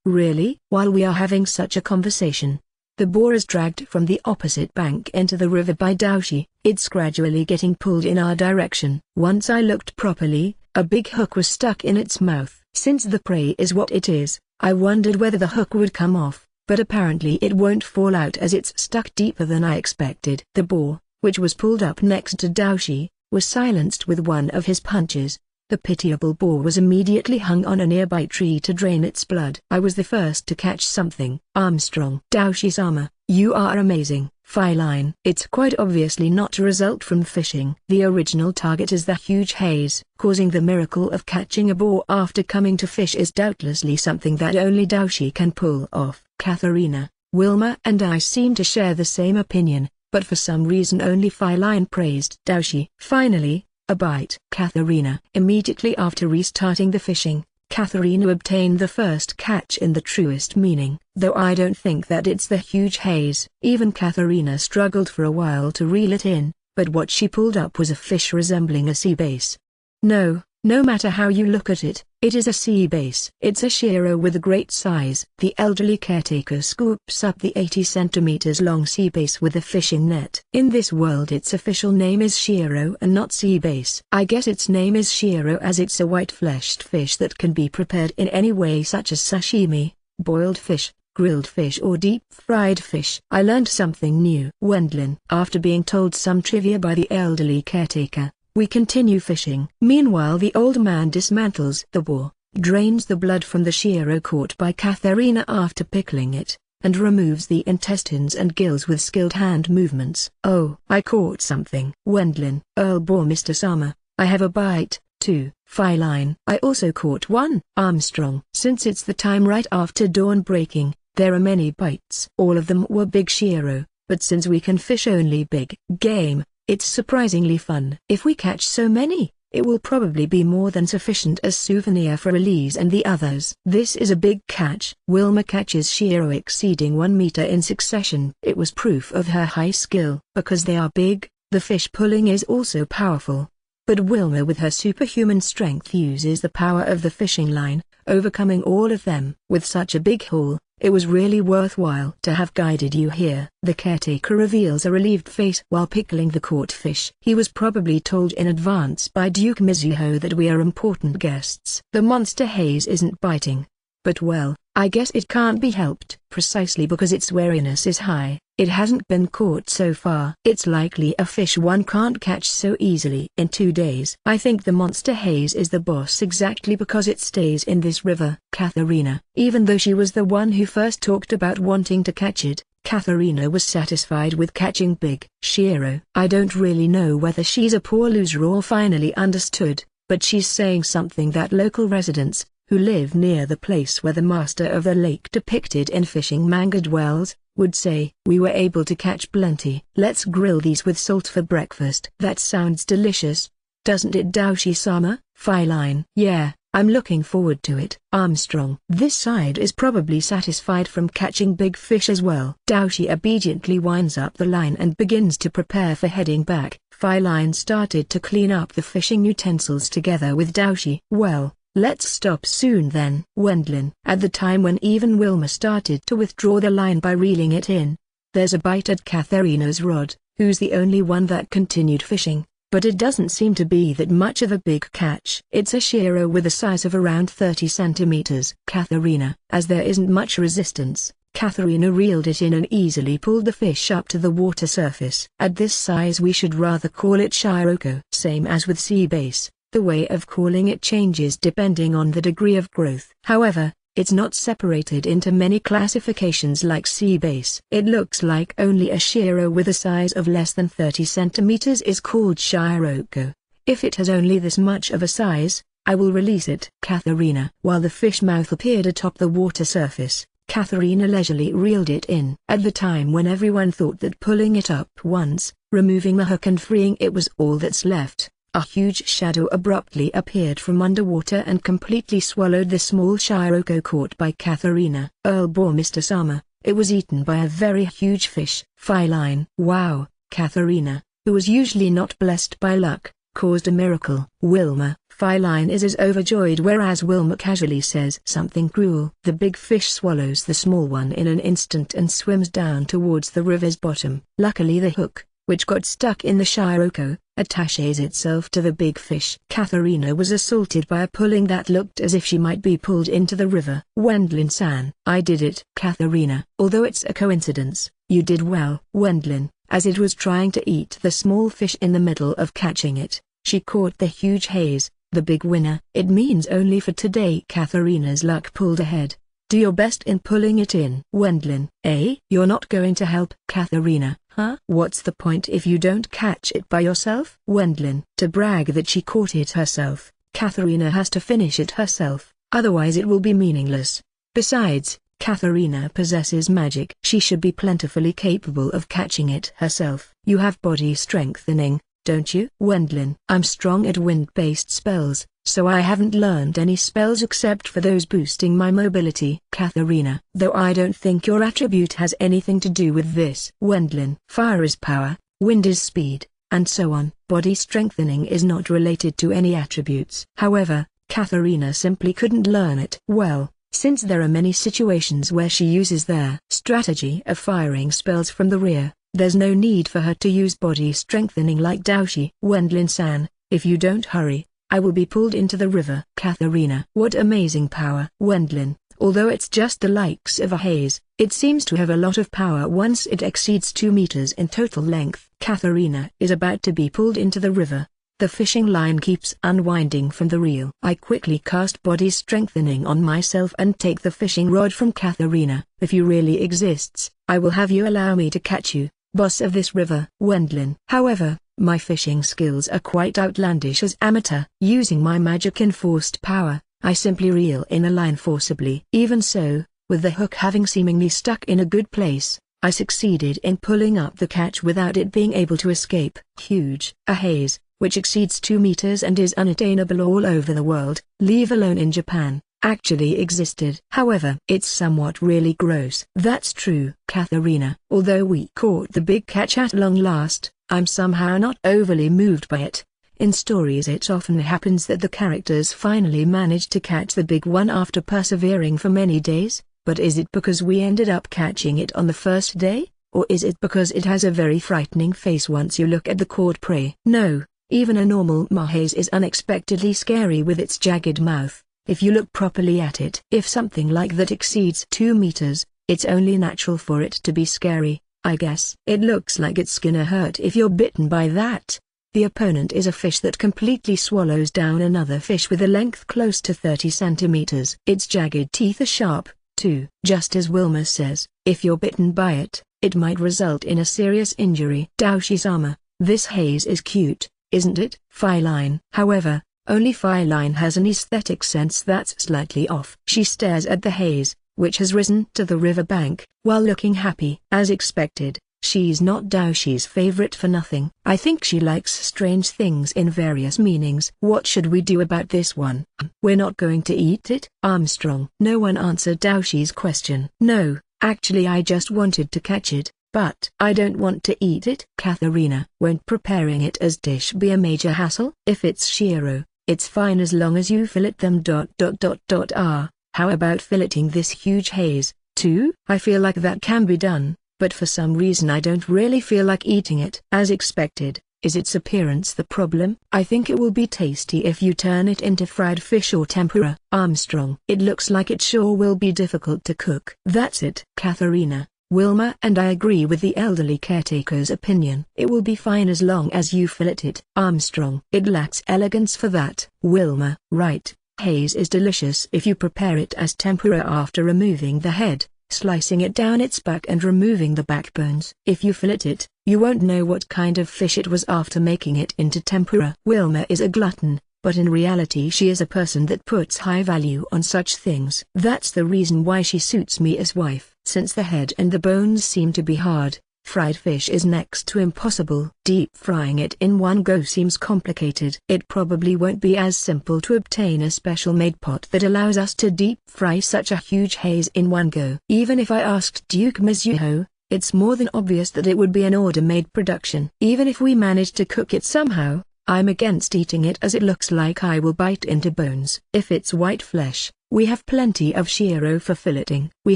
Really? While we are having such a conversation, the boar is dragged from the opposite bank into the river by Daoshi. It's gradually getting pulled in our direction. Once I looked properly, a big hook was stuck in its mouth. Since the prey is what it is, I wondered whether the hook would come off, but apparently it won't fall out as it's stuck deeper than I expected. The boar, which was pulled up next to Daoshi, was silenced with one of his punches. The pitiable boar was immediately hung on a nearby tree to drain its blood. I was the first to catch something. Armstrong. Daoshi-sama, you are amazing. Feline. It's quite obviously not a result from fishing. The original target is the huge haze. Causing the miracle of catching a boar after coming to fish is doubtlessly something that only Daoshi can pull off. Katharina. Wilma and I seem to share the same opinion, but for some reason only Feline praised Daoshi. Finally, a bite. Katharina. Immediately after restarting the fishing, Katharina obtained the first catch in the truest meaning. Though I don't think that it's the huge haze. Even Katharina struggled for a while to reel it in, but what she pulled up was a fish resembling a sea bass. No matter how you look at it, it is a sea bass. It's a shiro with a great size. The elderly caretaker scoops up the 80 centimeters long sea bass with a fishing net. In this world its official name is shiro and not sea bass. I guess its name is shiro as it's a white fleshed fish that can be prepared in any way such as sashimi, boiled fish, grilled fish or deep-fried fish. I learned something new. Wendlin. After being told some trivia by the elderly caretaker, we continue fishing. Meanwhile the old man dismantles the boar, drains the blood from the shiro caught by Katharina after pickling it, and removes the intestines and gills with skilled hand movements. Oh, I caught something. Wendlin. Earl bore Mr. Sama. I have a bite, too. Feline. I also caught one. Armstrong. Since it's the time right after dawn breaking, there are many bites. All of them were big shiro, but since we can fish only big game, it's surprisingly fun. If we catch so many, it will probably be more than sufficient as souvenir for Elise and the others. This is a big catch. Wilma catches shiro exceeding 1 meter in succession. It was proof of her high skill. Because they are big, the fish pulling is also powerful. But Wilma with her superhuman strength uses the power of the fishing line, overcoming all of them. With such a big haul, it was really worthwhile to have guided you here. The caretaker reveals a relieved face while pickling the caught fish. He was probably told in advance by Duke Mizuho that we are important guests. The monster haze isn't biting. But well, I guess it can't be helped. Precisely because its wariness is high, it hasn't been caught so far. It's likely a fish one can't catch so easily. In 2 days. I think the monster haze is the boss exactly because it stays in this river. Katharina. Even though she was the one who first talked about wanting to catch it, Katharina was satisfied with catching big shiro. I don't really know whether she's a poor loser or finally understood, but she's saying something that local residents, who live near the place where the master of the lake depicted in fishing manga dwells, would say. We were able to catch plenty. Let's grill these with salt for breakfast. That sounds delicious, doesn't it, Daoshi-sama? Feline. Yeah, I'm looking forward to it. Armstrong. This side is probably satisfied from catching big fish as well. Daoshi obediently winds up the line and begins to prepare for heading back. Feline started to clean up the fishing utensils together with Daoshi. Well, let's stop soon then. Wendlin. At the time when even Wilma started to withdraw the line by reeling it in, there's a bite at Katharina's rod, who's the only one that continued fishing, but it doesn't seem to be that much of a big catch. It's a shiro with a size of around 30 centimeters. Katharina. As there isn't much resistance, Katharina reeled it in and easily pulled the fish up to the water surface. At this size we should rather call it shiroko. Same as with sea bass. The way of calling it changes depending on the degree of growth. However, it's not separated into many classifications like sea bass. It looks like only a shiro with a size of less than 30 centimeters is called shiroko. If it has only this much of a size, I will release it. Katharina. While the fish mouth appeared atop the water surface, Katharina leisurely reeled it in. At the time when everyone thought that pulling it up once, removing the hook and freeing it was all that's left, a huge shadow abruptly appeared from underwater and completely swallowed the small shiroko caught by Katharina. Earl bore Mr. Sama. It was eaten by a very huge fish. Feline. Wow, Katharina, who was usually not blessed by luck, caused a miracle. Wilma. Feline is as overjoyed whereas Wilma casually says something cruel. The big fish swallows the small one in an instant and swims down towards the river's bottom. Luckily the hook, which got stuck in the shiroko, attaches itself to the big fish. Katharina was assaulted by a pulling that looked as if she might be pulled into the river. Wendlin-san. I did it. Katharina. Although it's a coincidence, you did well. Wendlin. As it was trying to eat the small fish in the middle of catching it, she caught the huge haze, the big winner. It means only for today. Katharina's luck pulled ahead. Do your best in pulling it in. Wendlin. Eh? You're not going to help? Katharina. Huh? What's the point if you don't catch it by yourself? Wendlin. To brag that she caught it herself, Katharina has to finish it herself, otherwise it will be meaningless. Besides, Katharina possesses magic. She should be plentifully capable of catching it herself. You have body strengthening, don't you? Wendlin. I'm strong at wind-based spells, so I haven't learned any spells except for those boosting my mobility. Katharina. Though I don't think your attribute has anything to do with this. Wendlin. Fire is power, wind is speed, and so on. Body strengthening is not related to any attributes. However, Katharina simply couldn't learn it. Well, since there are many situations where she uses their strategy of firing spells from the rear, there's no need for her to use body strengthening like Daoshi. Wendlin-san, if you don't hurry, I will be pulled into the river. Katharina. What amazing power. Wendlin. Although it's just the likes of a haze, it seems to have a lot of power once it exceeds 2 meters in total length. Katharina is about to be pulled into the river. The fishing line keeps unwinding from the reel. I quickly cast body strengthening on myself and take the fishing rod from Katharina. If you really exists, I will have you allow me to catch you, boss of this river. Wendlin. However, my fishing skills are quite outlandish as amateur. Using my magic-enforced power, I simply reel in a line forcibly. Even so, with the hook having seemingly stuck in a good place, I succeeded in pulling up the catch without it being able to escape. Huge. A haze, which exceeds 2 meters and is unattainable all over the world, leave alone in Japan, actually existed. However, it's somewhat really gross. That's true, Katharina. Although we caught the big catch at long last, I'm somehow not overly moved by it. In stories it often happens that the characters finally manage to catch the big one after persevering for many days, but is it because we ended up catching it on the first day, or is it because it has a very frightening face once you look at the caught prey? No. Even a normal mahaze is unexpectedly scary with its jagged mouth, if you look properly at it. If something like that exceeds 2 meters, it's only natural for it to be scary, I guess. It looks like it's gonna hurt if you're bitten by that. The opponent is a fish that completely swallows down another fish with a length close to 30 centimeters. Its jagged teeth are sharp, too. Just as Wilma says, if you're bitten by it, it might result in a serious injury. Daoshi-sama, this haze is cute, isn't it? Feline. However, only Feline has an aesthetic sense that's slightly off. She stares at the haze, which has risen to the riverbank, while looking happy. As expected, she's not Daoshi's favorite for nothing. I think she likes strange things in various meanings. What should we do about this one? We're not going to eat it? Armstrong. No one answered Daoshi's question. No, actually I just wanted to catch it. But I don't want to eat it. Katharina. Won't preparing it as dish be a major hassle? If it's shiro, it's fine as long as you fillet them. How about filleting this huge haze, too? I feel like that can be done, but for some reason I don't really feel like eating it. As expected, is its appearance the problem? I think it will be tasty if you turn it into fried fish or tempura. Armstrong. It looks like it sure will be difficult to cook. That's it. Katharina. Wilma and I agree with the elderly caretaker's opinion. It will be fine as long as you fillet it. Armstrong. It lacks elegance for that. Wilma. Right. Haze is delicious if you prepare it as tempura after removing the head, slicing it down its back and removing the backbones. If you fillet it, you won't know what kind of fish it was after making it into tempura. Wilma is a glutton, but in reality she is a person that puts high value on such things. That's the reason why she suits me as wife. Since the head and the bones seem to be hard, fried fish is next to impossible. Deep frying it in one go seems complicated. It probably won't be as simple to obtain a special made pot that allows us to deep fry such a huge haze in one go. Even if I asked Duke Mizuho, it's more than obvious that it would be an order-made production. Even if we manage to cook it somehow, I'm against eating it as it looks like I will bite into bones. If it's white flesh, we have plenty of shiro for filleting. We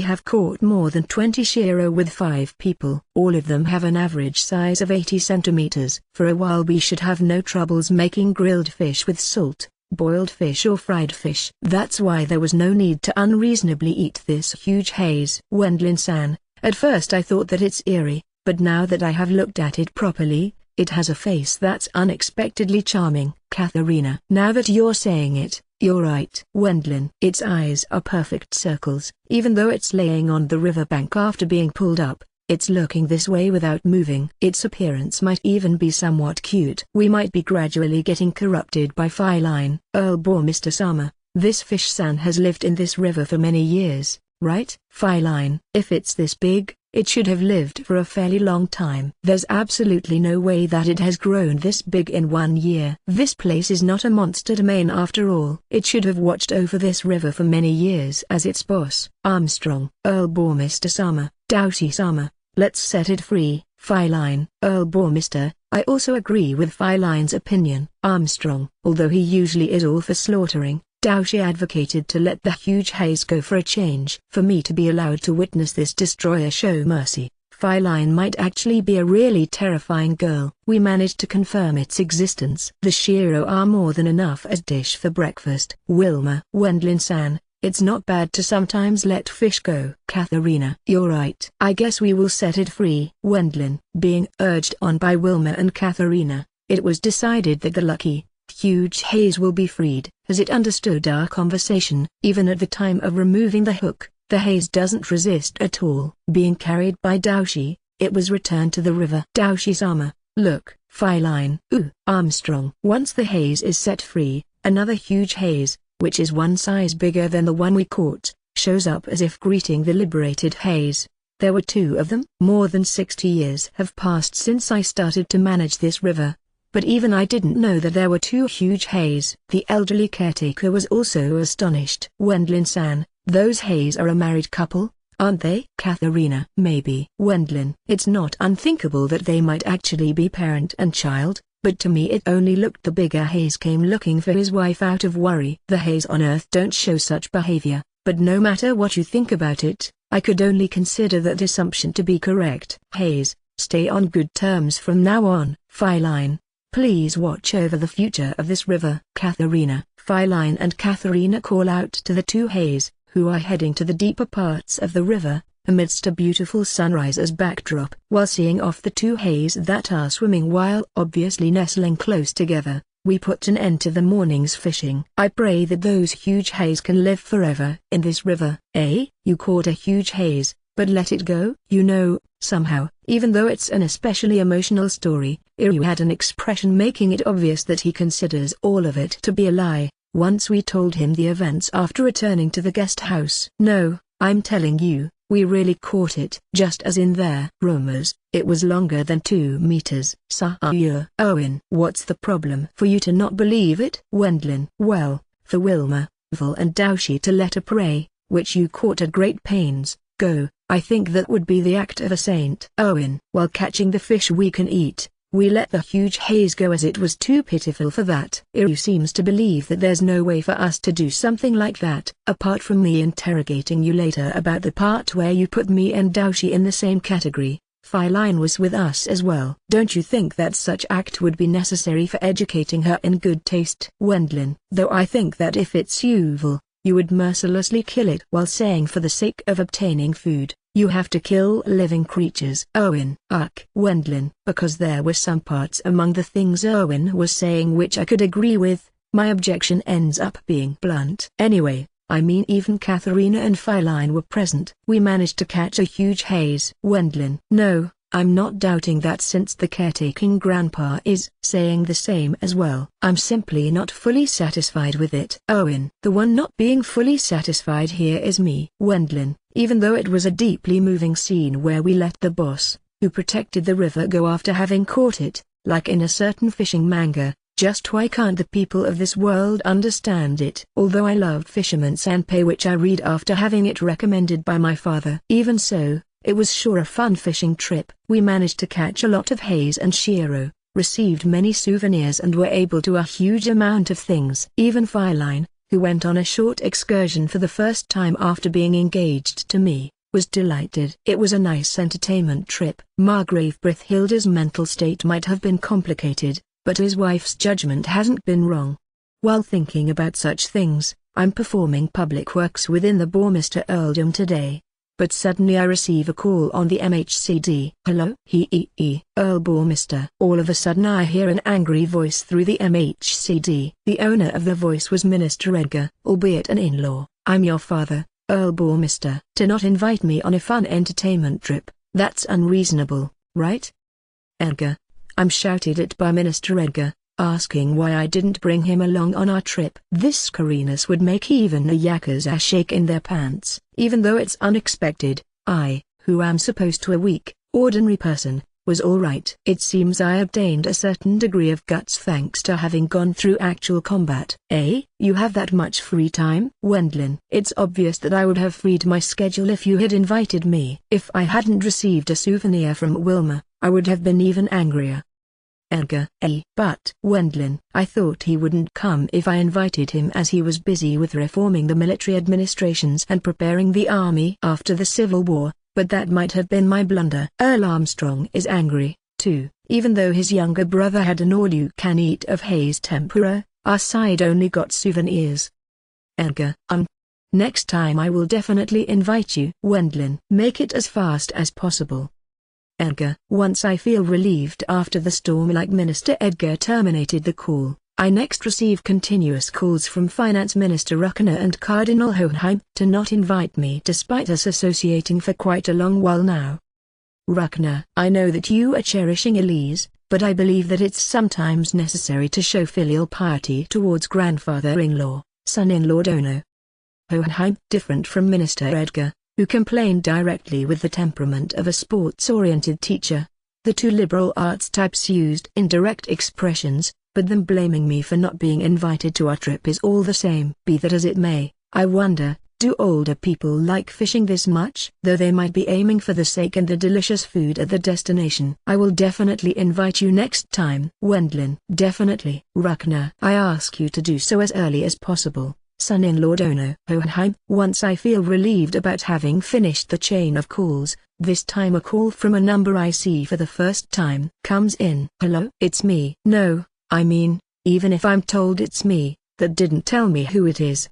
have caught more than 20 shiro with 5 people. All of them have an average size of 80 centimeters. For a while we should have no troubles making grilled fish with salt, boiled fish or fried fish. That's why there was no need to unreasonably eat this huge haze. Wendlin-san, at first I thought that it's eerie, but now that I have looked at it properly, it has a face that's unexpectedly charming. Katharina. Now that you're saying it, you're right. Wendlin. Its eyes are perfect circles. Even though it's laying on the riverbank after being pulled up, it's looking this way without moving. Its appearance might even be somewhat cute. We might be gradually getting corrupted by feline. Bore Mr. Sama, this fish-san has lived in this river for many years, right? Feline. If it's this big, it should have lived for a fairly long time. There's absolutely no way that it has grown this big in 1 year. This place is not a monster domain after all. It should have watched over this river for many years as its boss. Armstrong. Bore Mr. Sama, Daoshi-sama, let's set it free. Feline. Bore Mr. I also agree with Feline's opinion. Armstrong. Although he usually is all for slaughtering, Daoshi advocated to let the huge haze go for a change. For me to be allowed to witness this destroyer show mercy, Feline might actually be a really terrifying girl. We managed to confirm its existence. The shiro are more than enough as dish for breakfast. Wilma. Wendlin-san, It's not bad to sometimes let fish go. Katharina. You're right. I guess we will set it free. Wendlin. Being urged on by Wilma and Katharina, it was decided that the lucky, huge haze will be freed. As it understood our conversation, even at the time of removing the hook, the haze doesn't resist at all. Being carried by Daoshi, it was returned to the river. Daoshi-sama, look, Feline. Armstrong. Once the haze is set free, another huge haze, which is one size bigger than the one we caught, shows up as if greeting the liberated haze. There were two of them. More than 60 years have passed since I started to manage this river, but even I didn't know that there were two huge haze. The elderly caretaker was also astonished. Wendlin-san, those haze are a married couple, aren't they? Katharina. Maybe. Wendlin. It's not unthinkable that they might actually be parent and child, but to me it only looked the bigger haze came looking for his wife out of worry. The haze on Earth don't show such behavior, but no matter what you think about it, I could only consider that assumption to be correct. Haze, stay on good terms from now on. Feline, please watch over the future of this river. Katharina. Feline and Katharina call out to the two haze, who are heading to the deeper parts of the river, amidst a beautiful sunrise as backdrop. While seeing off the two haze that are swimming while obviously nestling close together, we put an end to the morning's fishing. I pray that those huge haze can live forever in this river. You caught a huge haze, but let it go? You know, somehow, even though it's an especially emotional story, Iryu had an expression making it obvious that he considers all of it to be a lie. Once we told him the events after returning to the guest house. No, I'm telling you, we really caught it. Just as in their rumors, it was longer than 2 meters. Saya. Owen. What's the problem for you to not believe it? Wendlin. Well, for Wilma, Val and Daoshi to let a prey, which you caught at great pains, go, I think that would be the act of a saint. Owen. While catching the fish we can eat, we let the huge haze go as it was too pitiful for that. Iryu seems to believe that there's no way for us to do something like that. Apart from me interrogating you later about the part where you put me and Daoshi in the same category, Feline was with us as well. Don't you think that such act would be necessary for educating her in good taste? Wendlin. Though I think that if it's evil, you would mercilessly kill it. While saying for the sake of obtaining food, you have to kill living creatures. Owen. Wendlin. Because there were some parts among the things Owen was saying which I could agree with, my objection ends up being blunt. Anyway, I mean even Katharina and Feline were present. We managed to catch a huge haze. Wendlin. No, I'm not doubting that since the caretaking grandpa is saying the same as well. I'm simply not fully satisfied with it. Owen. The one not being fully satisfied here is me. Wendlin. Even though it was a deeply moving scene where we let the boss, who protected the river, go after having caught it, like in a certain fishing manga, just why can't the people of this world understand it? Although I loved Fisherman Sanpei, which I read after having it recommended by my father. Even so, it was sure a fun fishing trip. We managed to catch a lot of haze and Shiro, received many souvenirs and were able to a huge amount of things. Even Feline, who went on a short excursion for the first time after being engaged to me, was delighted. It was a nice entertainment trip. Margrave Brithhilda's mental state might have been complicated, but his wife's judgment hasn't been wrong. While thinking about such things, I'm performing public works within the Bourmester earldom today. But suddenly I receive a call on the MHCD. Hello? Earl Bourmester. All of a sudden I hear an angry voice through the MHCD. The owner of the voice was Minister Edgar, albeit an in-law. I'm your father, Earl Bourmester. To not invite me on a fun entertainment trip, that's unreasonable, right? Edgar. I'm shouted at by Minister Edgar, asking why I didn't bring him along on our trip. This scurriness would make even a Yakuza shake in their pants. Even though it's unexpected, I, who am supposed to a weak, ordinary person, was alright. It seems I obtained a certain degree of guts thanks to having gone through actual combat. You have that much free time? Wendlin. It's obvious that I would have freed my schedule if you had invited me. If I hadn't received a souvenir from Wilma, I would have been even angrier. Edgar. But Wendlin. I thought he wouldn't come if I invited him, as he was busy with reforming the military administrations and preparing the army after the Civil War, but that might have been my blunder. Earl Armstrong is angry, too. Even though his younger brother had an all-you-can-eat of haze tempura, our side only got souvenirs. Edgar. Next time I will definitely invite you. Wendlin. Make it as fast as possible. Edgar. Once I feel relieved after the storm like Minister Edgar terminated the call, I next receive continuous calls from Finance Minister Ruckner and Cardinal Hohenheim to not invite me despite us associating for quite a long while now. Ruckner. I know that you are cherishing Elise, but I believe that it's sometimes necessary to show filial piety towards grandfather-in-law, son-in-law Dono. Hohenheim. Different from Minister Edgar, who complained directly with the temperament of a sports-oriented teacher. The two liberal arts types used indirect expressions, but them blaming me for not being invited to our trip is all the same. Be that as it may, I wonder, do older people like fishing this much? Though they might be aiming for the steak and the delicious food at the destination. I will definitely invite you next time. Wendlin. Definitely. Ruckner. I ask you to do so as early as possible. Son-in-law Dono. Hohenheim. Once I feel relieved about having finished the chain of calls, this time a call from a number I see for the first time comes in. Hello? It's me. No, I mean, even if I'm told it's me, that didn't tell me who it is.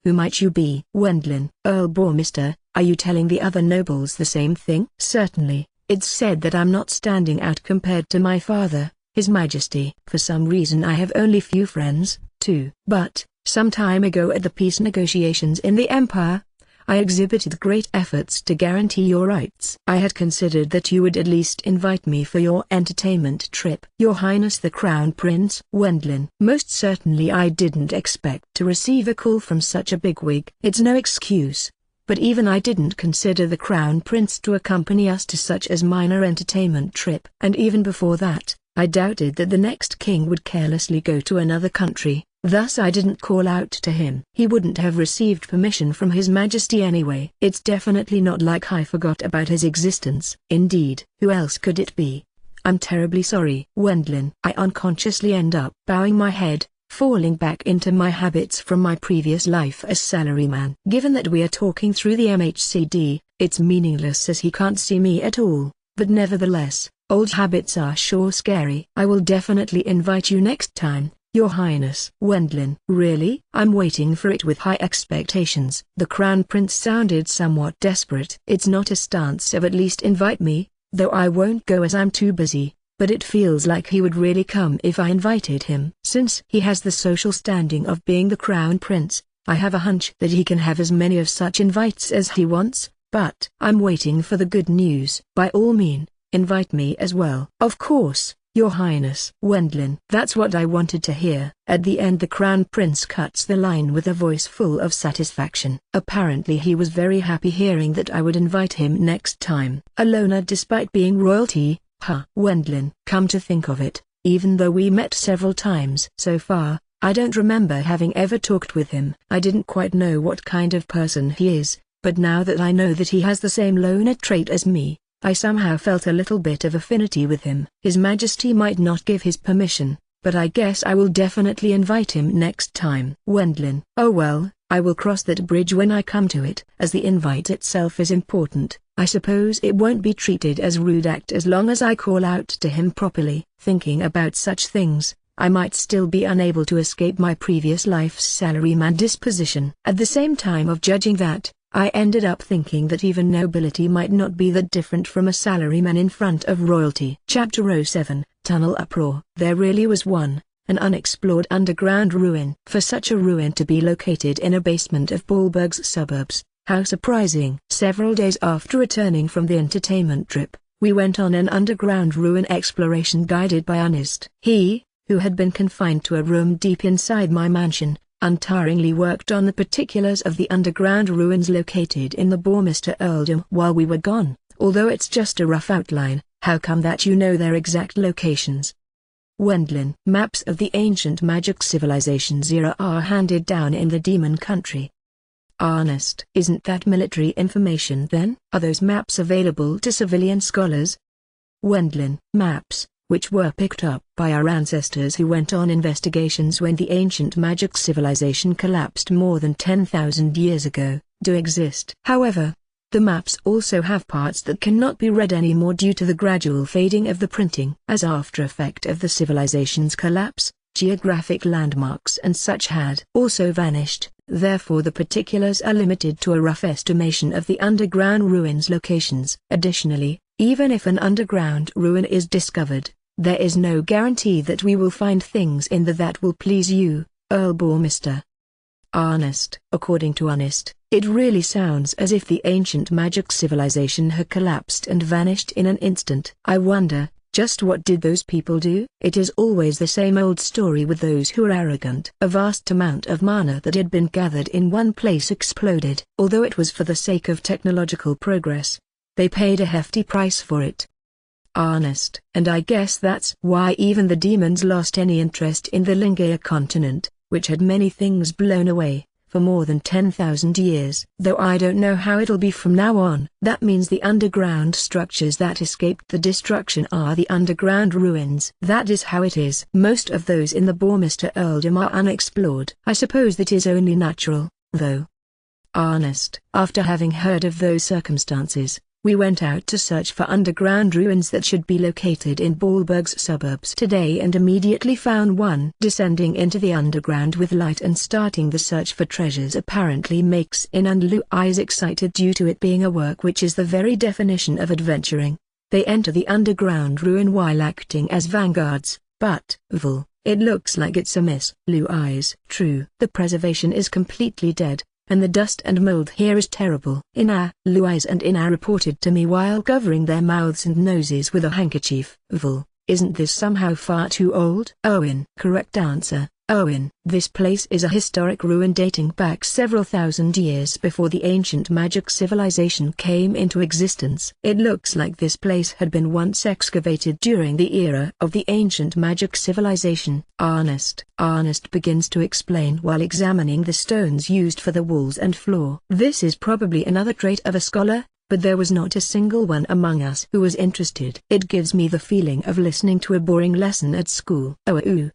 Who might you be? Wendlin. Earl Bormister. Are you telling the other nobles the same thing? Certainly. It's said that I'm not standing out compared to my father, His Majesty. For some reason I have only few friends, too. But, some time ago at the peace negotiations in the Empire, I exhibited great efforts to guarantee your rights. I had considered that you would at least invite me for your entertainment trip. Your Highness the Crown Prince. Wendlin. Most certainly I didn't expect to receive a call from such a bigwig. It's no excuse, but even I didn't consider the Crown Prince to accompany us to such as minor entertainment trip. And even before that, I doubted that the next king would carelessly go to another country. Thus I didn't call out to him. He wouldn't have received permission from His Majesty anyway. It's definitely not like I forgot about his existence. Indeed, who else could it be? I'm terribly sorry. Wendlin. I unconsciously end up bowing my head, falling back into my habits from my previous life as salaryman. Given that we are talking through the MHCD, it's meaningless as he can't see me at all, but nevertheless, old habits are sure scary. I will definitely invite you next time, Your Highness. Wendlin. Really? I'm waiting for it with high expectations. The Crown Prince sounded somewhat desperate. It's not a stance of at least invite me, though I won't go as I'm too busy, but it feels like he would really come if I invited him. Since he has the social standing of being the Crown Prince, I have a hunch that he can have as many of such invites as he wants, but I'm waiting for the good news. By all means, invite me as well. Of course, Your Highness. Wendlin. That's what I wanted to hear. At the end the Crown Prince cuts the line with a voice full of satisfaction. Apparently he was very happy hearing that I would invite him next time. A loner despite being royalty, huh? Wendlin. Come to think of it, even though we met several times so far, I don't remember having ever talked with him. I didn't quite know what kind of person he is, but now that I know that he has the same loner trait as me, I somehow felt a little bit of affinity with him. His Majesty might not give his permission, but I guess I will definitely invite him next time. Wendlin. Oh well, I will cross that bridge when I come to it. As the invite itself is important, I suppose it won't be treated as rude act as long as I call out to him properly. Thinking about such things, I might still be unable to escape my previous life's salaryman disposition. At the same time of judging that, I ended up thinking that even nobility might not be that different from a salaryman in front of royalty. Chapter 07, Tunnel Uproar. There really was one, an unexplored underground ruin. For such a ruin to be located in a basement of Baalberg's suburbs, how surprising. Several days after returning from the entertainment trip, we went on an underground ruin exploration guided by Ernest. He, who had been confined to a room deep inside my mansion, untiringly worked on the particulars of the underground ruins located in the Bormister Earldom while we were gone. Although it's just a rough outline, how come that you know their exact locations? Wendlin. Maps of the ancient magic civilizations era are handed down in the Demon Country. Ernest. Isn't that military information then? Are those maps available to civilian scholars? Wendlin. Maps, which were picked up by our ancestors who went on investigations when the ancient magic civilization collapsed more than 10,000 years ago, do exist. However, the maps also have parts that cannot be read anymore due to the gradual fading of the printing. As after effect of the civilization's collapse, geographic landmarks and such had also vanished. Therefore the particulars are limited to a rough estimation of the underground ruins' locations. Additionally, even if an underground ruin is discovered, there is no guarantee that we will find things in that will please you, Earl Bourmister. Honest. According to Honest, it really sounds as if the ancient magic civilization had collapsed and vanished in an instant. I wonder, just what did those people do? It is always the same old story with those who are arrogant. A vast amount of mana that had been gathered in one place exploded. Although it was for the sake of technological progress, they paid a hefty price for it. Honest. And I guess that's why even the demons lost any interest in the Lingaya continent, which had many things blown away, for more than 10,000 years. Though I don't know how it'll be from now on. That means the underground structures that escaped the destruction are the underground ruins. That is how it is. Most of those in the Bourmister Earldom are unexplored. I suppose that is only natural, though. Honest. After having heard of those circumstances, we went out to search for underground ruins that should be located in Baalberg's suburbs today and immediately found one. Descending into the underground with light and starting the search for treasures apparently makes In and Lu eyes excited due to it being a work which is the very definition of adventuring. They enter the underground ruin while acting as vanguards, but, it looks like it's a miss. Lu eyes. True. The preservation is completely dead, and the dust and mold here is terrible. Luis and Ina reported to me while covering their mouths and noses with a handkerchief. Isn't this somehow far too old? Owen. Correct answer, Owen. This place is a historic ruin dating back several thousand years before the ancient magic civilization came into existence. It looks like this place had been once excavated during the era of the ancient magic civilization. Honest begins to explain while examining the stones used for the walls and floor. This is probably another trait of a scholar, but there was not a single one among us who was interested. It gives me the feeling of listening to a boring lesson at school.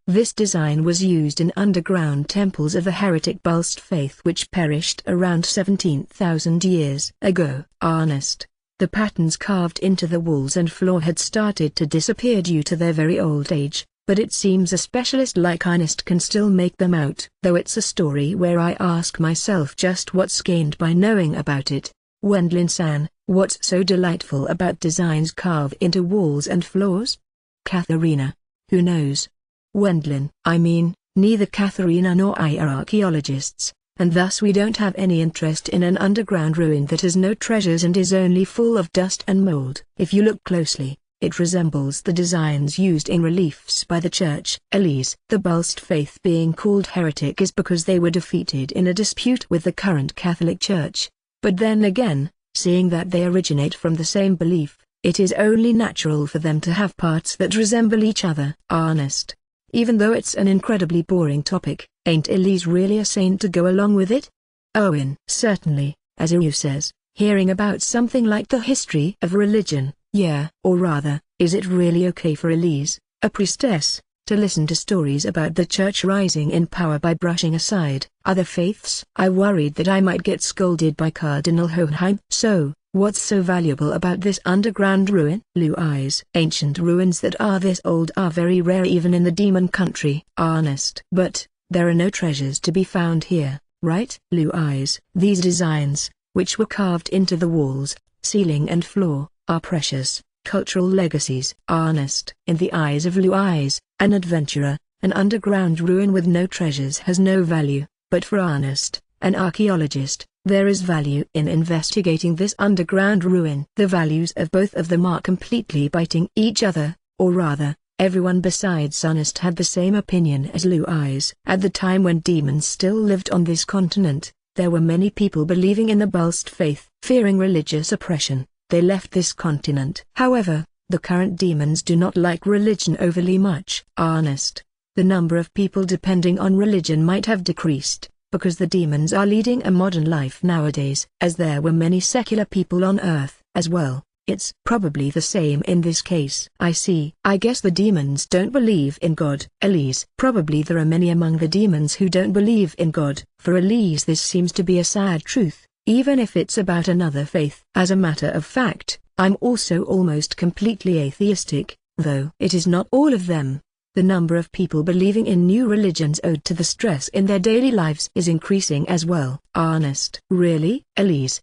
This design was used in underground temples of the heretic Balst faith which perished around 17,000 years ago. Honest. The patterns carved into the walls and floor had started to disappear due to their very old age, but it seems a specialist like Honest can still make them out. Though it's a story where I ask myself just what's gained by knowing about it. Wendlin-san, what's so delightful about designs carved into walls and floors? Katharina. Who knows? Wendlin. I mean, neither Katharina nor I are archaeologists, and thus we don't have any interest in an underground ruin that has no treasures and is only full of dust and mold. If you look closely, it resembles the designs used in reliefs by the church. Elise. The Balst faith being called heretic is because they were defeated in a dispute with the current Catholic Church. But then again, seeing that they originate from the same belief, it is only natural for them to have parts that resemble each other. Honest. Even though it's an incredibly boring topic, ain't Elise really a saint to go along with it? Owen. Certainly, as Iru says, hearing about something like the history of religion, yeah. Or rather, is it really okay for Elise, a priestess, to listen to stories about the church rising in power by brushing aside other faiths? I worried that I might get scolded by Cardinal Hohenheim. So, what's so valuable about this underground ruin? Lu eyes. Ancient ruins that are this old are very rare even in the demon country. Honest. But, there are no treasures to be found here, right? Lu eyes. These designs, which were carved into the walls, ceiling and floor, are precious cultural legacies. Honest. In the eyes of Lu eyes, an adventurer, an underground ruin with no treasures has no value, but for Honest, an archaeologist, there is value in investigating this underground ruin. The values of both of them are completely biting each other, or rather, everyone besides Honest had the same opinion as Lu eyes. At the time when demons still lived on this continent, there were many people believing in the Balst faith. Fearing religious oppression, they left this continent. However, the current demons do not like religion overly much. Honest. The number of people depending on religion might have decreased, because the demons are leading a modern life nowadays. As there were many secular people on Earth as well, it's probably the same in this case. I see. I guess the demons don't believe in God. Elise. Probably there are many among the demons who don't believe in God. For Elise this seems to be a sad truth, even if it's about another faith. As a matter of fact, I'm also almost completely atheistic, though it is not all of them. The number of people believing in new religions owed to the stress in their daily lives is increasing as well. Honest. Really? Elise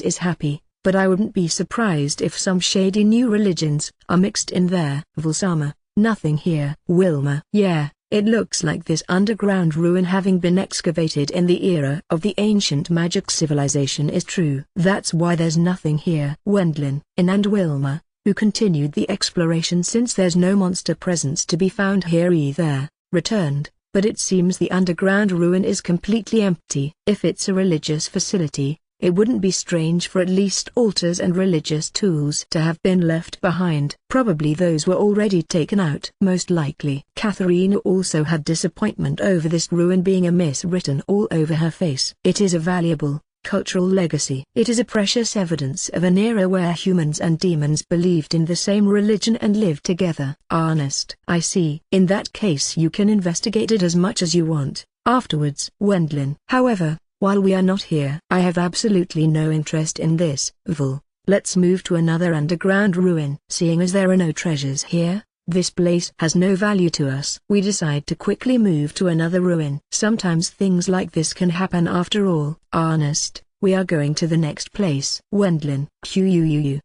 is happy, but I wouldn't be surprised if some shady new religions are mixed in there. Vulsama. Nothing here. Wilma. Yeah, it looks like this underground ruin having been excavated in the era of the ancient magic civilization is true. That's why there's nothing here. Wendlin. And Wilma, who continued the exploration since there's no monster presence to be found here either, returned, but it seems the underground ruin is completely empty. If it's a religious facility, it wouldn't be strange for at least altars and religious tools to have been left behind. Probably those were already taken out. Most likely. Katharina also had disappointment over this ruin being a miss written all over her face. It is a valuable cultural legacy. It is a precious evidence of an era where humans and demons believed in the same religion and lived together. Honest. I see. In that case you can investigate it as much as you want afterwards. Wendlin. However, while we are not here, I have absolutely no interest in this. Vul. Let's move to another underground ruin. Seeing as there are no treasures here, this place has no value to us. We decide to quickly move to another ruin. Sometimes things like this can happen after all. Honest. We are going to the next place. Wendlin.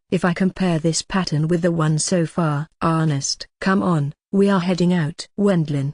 If I compare this pattern with the one so far. Honest. Come on, we are heading out. Wendlin.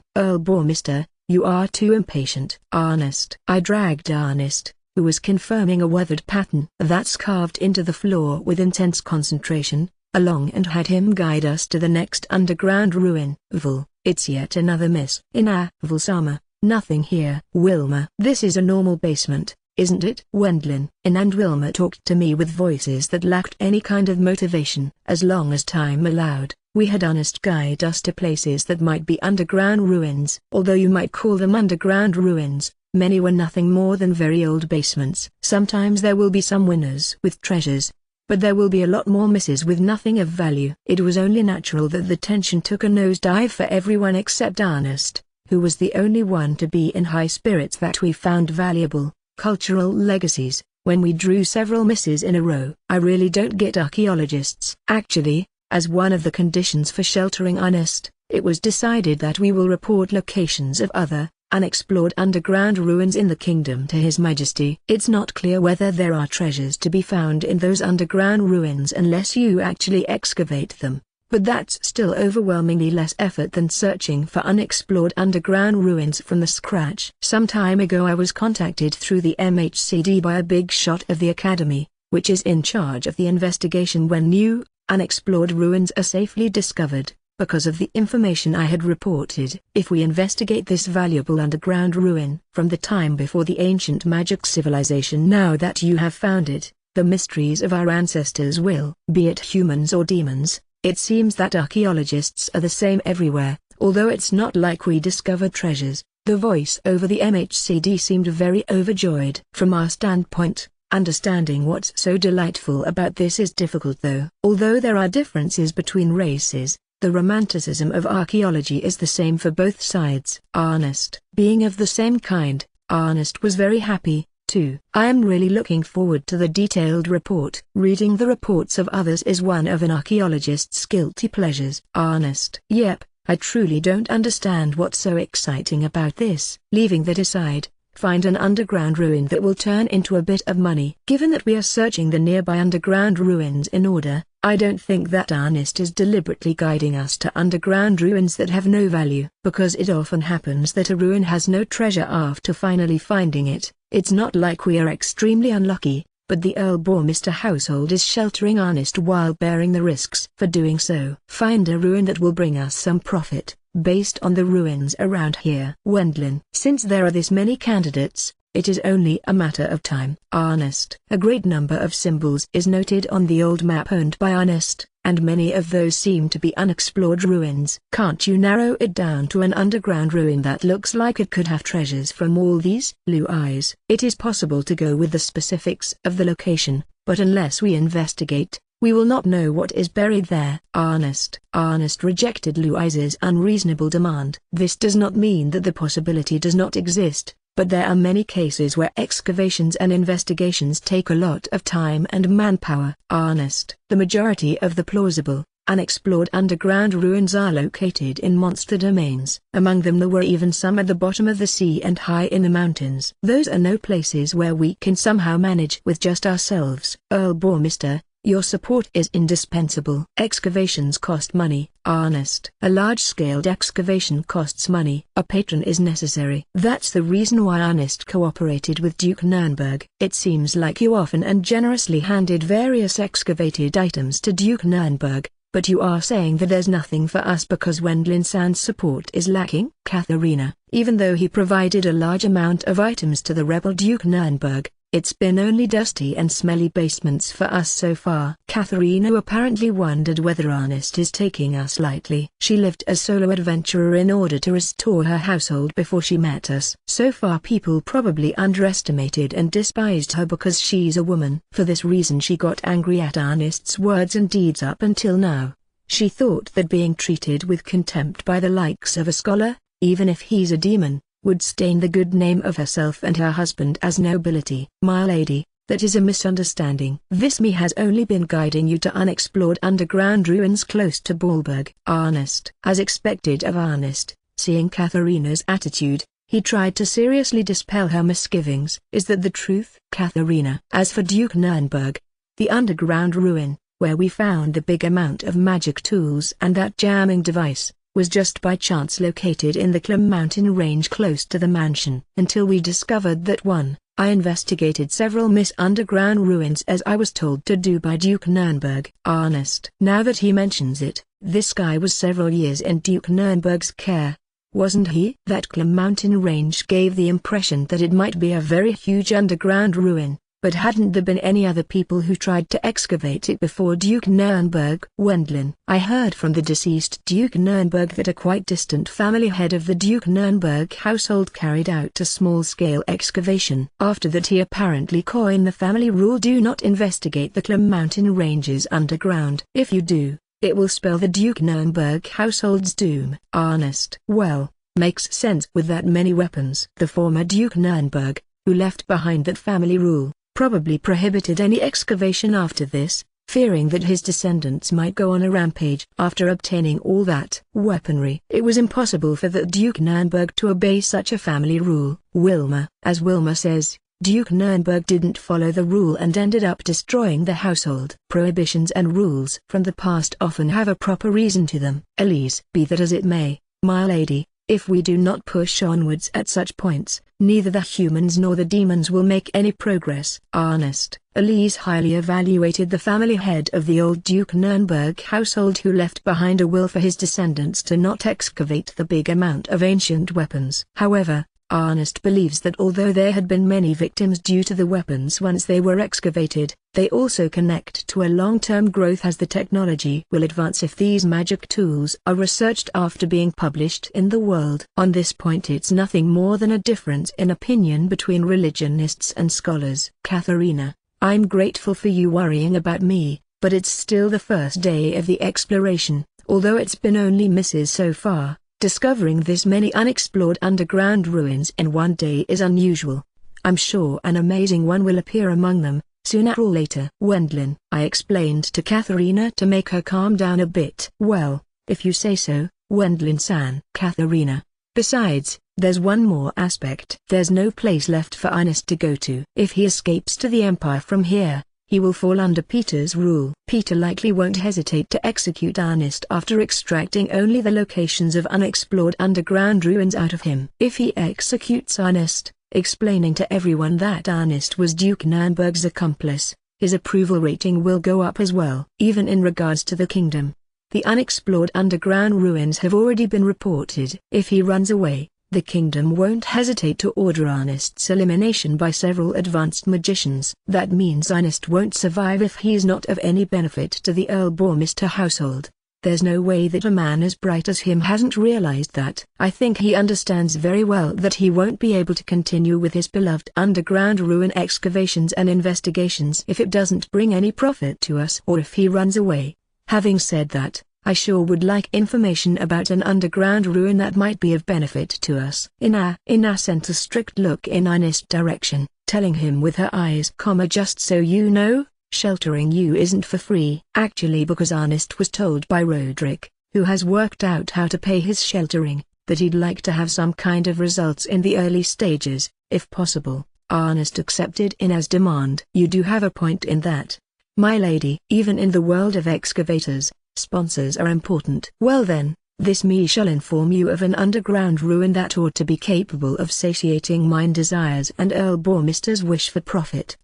Mister, you are too impatient. Honest. I dragged Honest, who was confirming a weathered pattern that's carved into the floor with intense concentration, along and had him guide us to the next underground ruin. Vul. It's yet another miss. Vulsama. Nothing here. Wilma. This is a normal basement, isn't it? Wendlin. And Wilma talked to me with voices that lacked any kind of motivation. As long as time allowed, we had Honest guide us to places that might be underground ruins. Although you might call them underground ruins, many were nothing more than very old basements. Sometimes there will be some winners with treasures, but there will be a lot more misses with nothing of value. It was only natural that the tension took a nosedive for everyone except Honest, who was the only one to be in high spirits that we found valuable cultural legacies. When we drew several misses in a row, I really don't get archaeologists. Actually, as one of the conditions for sheltering Honest, it was decided that we will report locations of other, unexplored underground ruins in the kingdom to His Majesty. It's not clear whether there are treasures to be found in those underground ruins unless you actually excavate them, but that's still overwhelmingly less effort than searching for unexplored underground ruins from the scratch. Some time ago I was contacted through the MHCD by a big shot of the Academy, which is in charge of the investigation when new, unexplored ruins are safely discovered. Because of the information I had reported, if we investigate this valuable underground ruin from the time before the ancient magic civilization, now that you have found it, the mysteries of our ancestors will, be it humans or demons. It seems that archaeologists are the same everywhere, although it's not like we discover treasures. The voice over the MHCD seemed very overjoyed. From our standpoint, understanding what's so delightful about this is difficult though. Although there are differences between races, the romanticism of archaeology is the same for both sides. Honest. Being of the same kind, Honest was very happy, too. I am really looking forward to the detailed report. Reading the reports of others is one of an archaeologist's guilty pleasures. Honest. Yep, I truly don't understand what's so exciting about this. Leaving that aside, find an underground ruin that will turn into a bit of money. Given that we are searching the nearby underground ruins in order, I don't think that Honest is deliberately guiding us to underground ruins that have no value. Because it often happens that a ruin has no treasure after finally finding it. It's not like we are extremely unlucky, but the Burmeister household is sheltering Honest while bearing the risks for doing so. Find a ruin that will bring us some profit, based on the ruins around here. Wendlin. Since there are this many candidates, it is only a matter of time. Honest. A great number of symbols is noted on the old map owned by Honest, and many of those seem to be unexplored ruins. Can't you narrow it down to an underground ruin that looks like it could have treasures from all these? Blue eyes. It is possible to go with the specifics of the location, but unless we investigate, we will not know what is buried there. Honest. Honest rejected Blue Eyes' unreasonable demand. This does not mean that the possibility does not exist, but there are many cases where excavations and investigations take a lot of time and manpower. Honest. The majority of the plausible, Unexplored underground ruins are located in monster domains. Among them there were even some at the bottom of the sea and high in the mountains. Those are no places where we can somehow manage with just ourselves. Earl Bourmister, your support is indispensable. Excavations cost money, Ernest. A large-scale excavation costs money. A patron is necessary. That's the reason why Ernest cooperated with Duke Nurnberg. It seems like you often and generously handed various excavated items to Duke Nurnberg, but you are saying that there's nothing for us because Wendlin-san's support is lacking? Katharina, even though he provided a large amount of items to the rebel Duke Nurnberg, it's been only dusty and smelly basements for us so far. Katharina apparently wondered whether Ernest is taking us lightly. She lived as solo adventurer in order to restore her household before she met us. So far people probably underestimated and despised her because she's a woman. For this reason she got angry at Ernest's words and deeds up until now. She thought that being treated with contempt by the likes of a scholar, even if he's a demon, would stain the good name of herself and her husband as nobility. My lady, that is a misunderstanding. This me has only been guiding you to unexplored underground ruins close to Baalberg. Ernest. As expected of Ernest, seeing Katharina's attitude, he tried to seriously dispel her misgivings. Is that the truth? Katharina. As for Duke Nurnberg, the underground ruin, where we found the big amount of magic tools and that jamming device, was just by chance located in the Clem mountain range close to the mansion. Until we discovered that one, I investigated several underground ruins as I was told to do by Duke Nurnberg. Ernest. Now that he mentions it, this guy was several years in Duke Nurnberg's care, wasn't he? That Clem mountain range gave the impression that it might be a very huge underground ruin. But hadn't there been any other people who tried to excavate it before Duke Nurnberg? Wendlin. I heard from the deceased Duke Nurnberg that a quite distant family head of the Duke Nurnberg household carried out a small-scale excavation. After that he apparently coined the family rule: do not investigate the Clem mountain ranges underground. If you do, it will spell the Duke Nurnberg household's doom. Ernest. Well, makes sense with that many weapons. The former Duke Nurnberg, who left behind that family rule, probably prohibited any excavation after this, fearing that his descendants might go on a rampage. After obtaining all that weaponry, it was impossible for the Duke Nurnberg to obey such a family rule. Wilma. As Wilma says, Duke Nurnberg didn't follow the rule and ended up destroying the household. Prohibitions and rules from the past often have a proper reason to them. Elise. Be that as it may, my lady, if we do not push onwards at such points, neither the humans nor the demons will make any progress. Ernest. Elise highly evaluated the family head of the old Duke Nurnberg household who left behind a will for his descendants to not excavate the big amount of ancient weapons. However, Ernest believes that although there had been many victims due to the weapons once they were excavated, they also connect to a long-term growth as the technology will advance if these magic tools are researched after being published in the world. On this point it's nothing more than a difference in opinion between religionists and scholars. Katharina, I'm grateful for you worrying about me, but it's still the first day of the exploration, although it's been only misses so far. Discovering this many unexplored underground ruins in one day is unusual. I'm sure an amazing one will appear among them, sooner or later. Wendlin. I explained to Katharina to make her calm down a bit. Well, if you say so, Wendlin-san. Katharina. Besides, there's one more aspect. There's no place left for Ernest to go to. If he escapes to the Empire from here, he will fall under Peter's rule. Peter likely won't hesitate to execute Ernest after extracting only the locations of unexplored underground ruins out of him. If he executes Ernest, explaining to everyone that Ernest was Duke Nurnberg's accomplice, his approval rating will go up as well. Even in regards to the kingdom, the unexplored underground ruins have already been reported. If he runs away, the kingdom won't hesitate to order Ernest's elimination by several advanced magicians. That means Ernest won't survive if he's not of any benefit to the Earl Bourmister household. There's no way that a man as bright as him hasn't realized that. I think he understands very well that he won't be able to continue with his beloved underground ruin excavations and investigations if it doesn't bring any profit to us or if he runs away. Having said that, I sure would like information about an underground ruin that might be of benefit to us. Ina sent a strict look in Ernest's direction, telling him with her eyes, just so you know, sheltering you isn't for free. Actually, because Ernest was told by Roderick, who has worked out how to pay his sheltering, that he'd like to have some kind of results in the early stages, if possible. Ernest accepted Ina's demand. You do have a point in that, my lady. Even in the world of excavators, sponsors are important. Well then, this me shall inform you of an underground ruin that ought to be capable of satiating mine desires and Earl Bourmister's wish for profit.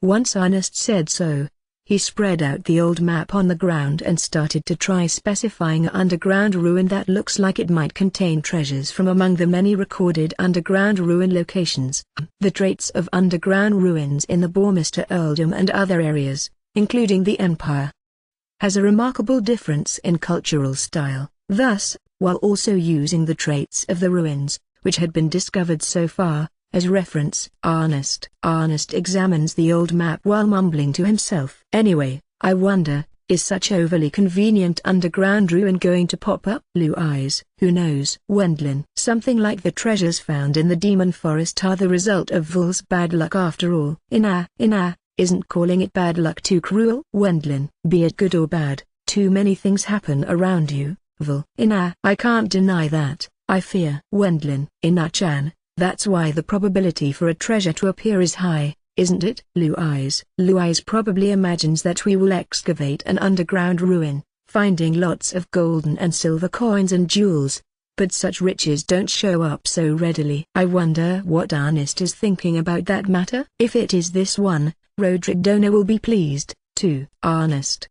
Once Ernest said so, he spread out the old map on the ground and started to try specifying an underground ruin that looks like it might contain treasures from among the many recorded underground ruin locations. The traits of underground ruins in the Bourmister earldom and other areas, including the Empire, has a remarkable difference in cultural style. Thus, while also using the traits of the ruins, which had been discovered so far, as reference, Ernest examines the old map while mumbling to himself. Anyway, I wonder, is such overly convenient underground ruin going to pop up? Louise, who knows? Wendlin. Something like the treasures found in the Demon Forest are the result of Vul's bad luck after all. Ina, isn't calling it bad luck too cruel? Wendlin. Be it good or bad, too many things happen around you, Vul. Ina. I can't deny that, I fear. Wendlin. Ina-chan, that's why the probability for a treasure to appear is high, isn't it? Louise probably imagines that we will excavate an underground ruin, finding lots of golden and silver coins and jewels, but such riches don't show up so readily. I wonder what Ernest is thinking about that matter. If it is this one, Roderick Donor will be pleased, too. Ernest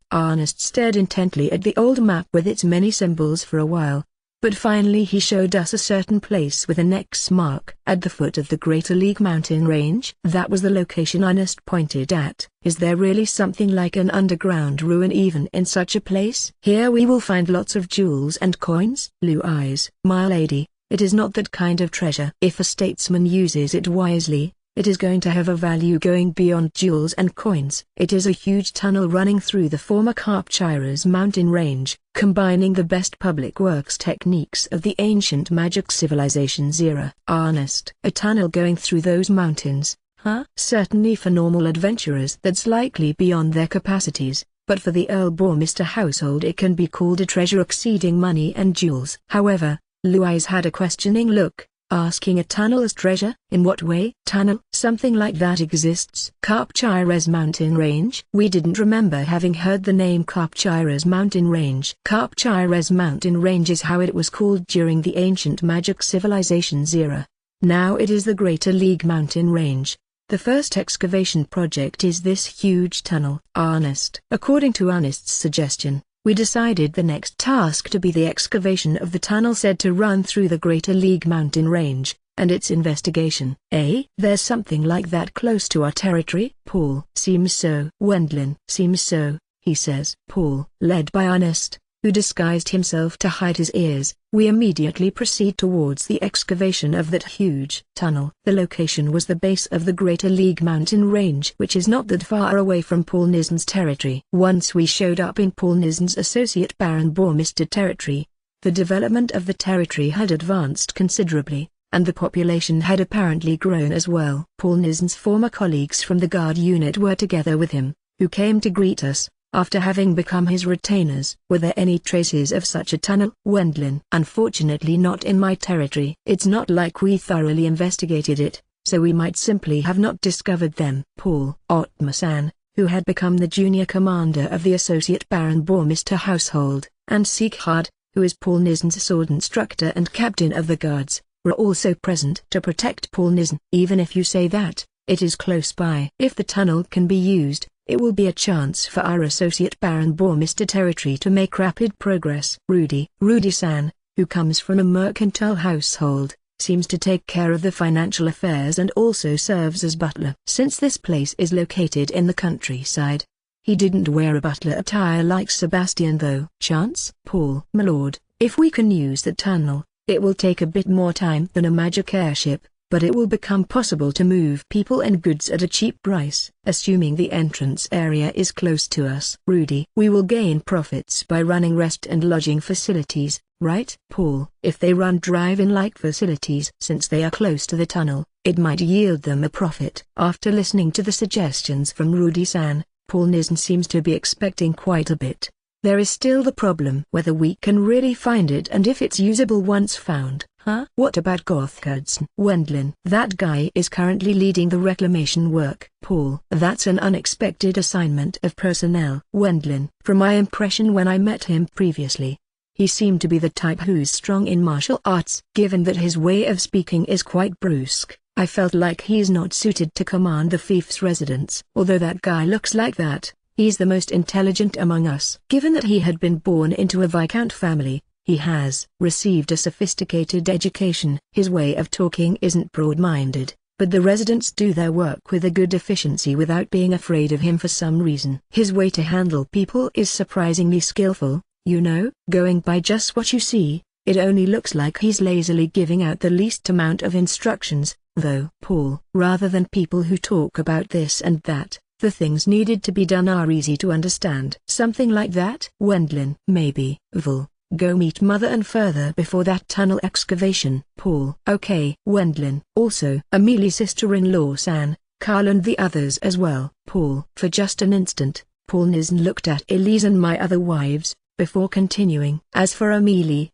stared intently at the old map with its many symbols for a while, but finally he showed us a certain place with an X mark. At the foot of the Greater League mountain range. That was the location Ernest pointed at. Is there really something like an underground ruin even in such a place? Here we will find lots of jewels and coins. Louise. My lady, it is not that kind of treasure. If a statesman uses it wisely, it is going to have a value going beyond jewels and coins. It is a huge tunnel running through the former Karpchira's mountain range, combining the best public works techniques of the ancient magic civilization's era. Ernest. A tunnel going through those mountains, huh? Certainly for normal adventurers that's likely beyond their capacities, but for the Earl Bourmister household it can be called a treasure exceeding money and jewels. However, Louise had a questioning look, asking a tunnel as treasure? In what way? Tunnel? Something like that exists. Karpchira's mountain range? We didn't remember having heard the name Karpchira's mountain range. Karpchira's mountain range is how it was called during the ancient magic civilization's era. Now it is the Greater League mountain range. The first excavation project is this huge tunnel. Ernest. According to Ernest's suggestion, we decided the next task to be the excavation of the tunnel said to run through the Greater League mountain range, and its investigation. There's something like that close to our territory? Paul. Seems so. Wendlin. Seems so, he says. Paul. Led by Ernest, who disguised himself to hide his ears, we immediately proceed towards the excavation of that huge tunnel. The location was the base of the Greater League mountain range, which is not that far away from Paul Nisen's territory. Once we showed up in Paul Nisen's associate Baron Bourmister territory, the development of the territory had advanced considerably, and the population had apparently grown as well. Paul Nisen's former colleagues from the guard unit were together with him, who came to greet us, after having become his retainers. Were there any traces of such a tunnel? Wendlin. Unfortunately not in my territory. It's not like we thoroughly investigated it, so we might simply have not discovered them. Paul. Otmasan, who had become the junior commander of the associate Baron Bourmister household, and Sieghard, who is Paul Nisen's sword instructor and captain of the guards, were also present to protect Paul Nisen. Even if you say that, it is close by. If the tunnel can be used, it will be a chance for our associate Baron Bourmister territory to make rapid progress. Rudy-san, who comes from a mercantile household, seems to take care of the financial affairs and also serves as butler. Since this place is located in the countryside, he didn't wear a butler attire like Sebastian though. Chance? Paul. My lord, if we can use the tunnel, it will take a bit more time than a magic airship, but it will become possible to move people and goods at a cheap price. Assuming the entrance area is close to us. Rudy. We will gain profits by running rest and lodging facilities, right? Paul. If they run drive-in-like facilities since they are close to the tunnel, it might yield them a profit. After listening to the suggestions from Rudy-san, Paul Nissen seems to be expecting quite a bit. There is still the problem whether we can really find it and if it's usable once found. Huh? What about Gothardson? Wendlin. That guy is currently leading the reclamation work. Paul. That's an unexpected assignment of personnel. Wendlin. From my impression when I met him previously, he seemed to be the type who's strong in martial arts. Given that his way of speaking is quite brusque, I felt like he's not suited to command the fief's residents. Although that guy looks like that, he's the most intelligent among us. Given that he had been born into a Viscount family, he has received a sophisticated education. His way of talking isn't broad-minded, but the residents do their work with a good efficiency without being afraid of him for some reason. His way to handle people is surprisingly skillful, you know. Going by just what you see, it only looks like he's lazily giving out the least amount of instructions, though. Paul. Rather than people who talk about this and that, the things needed to be done are easy to understand. Something like that? Wendlin. Maybe. Vul. Go meet Mother and further before that tunnel excavation. Paul. Okay. Wendlin. Also, Amelia's sister-in-law San, Carl and the others as well. Paul. For just an instant, Paul Nissen looked at Elise and my other wives, before continuing. As for Amelie,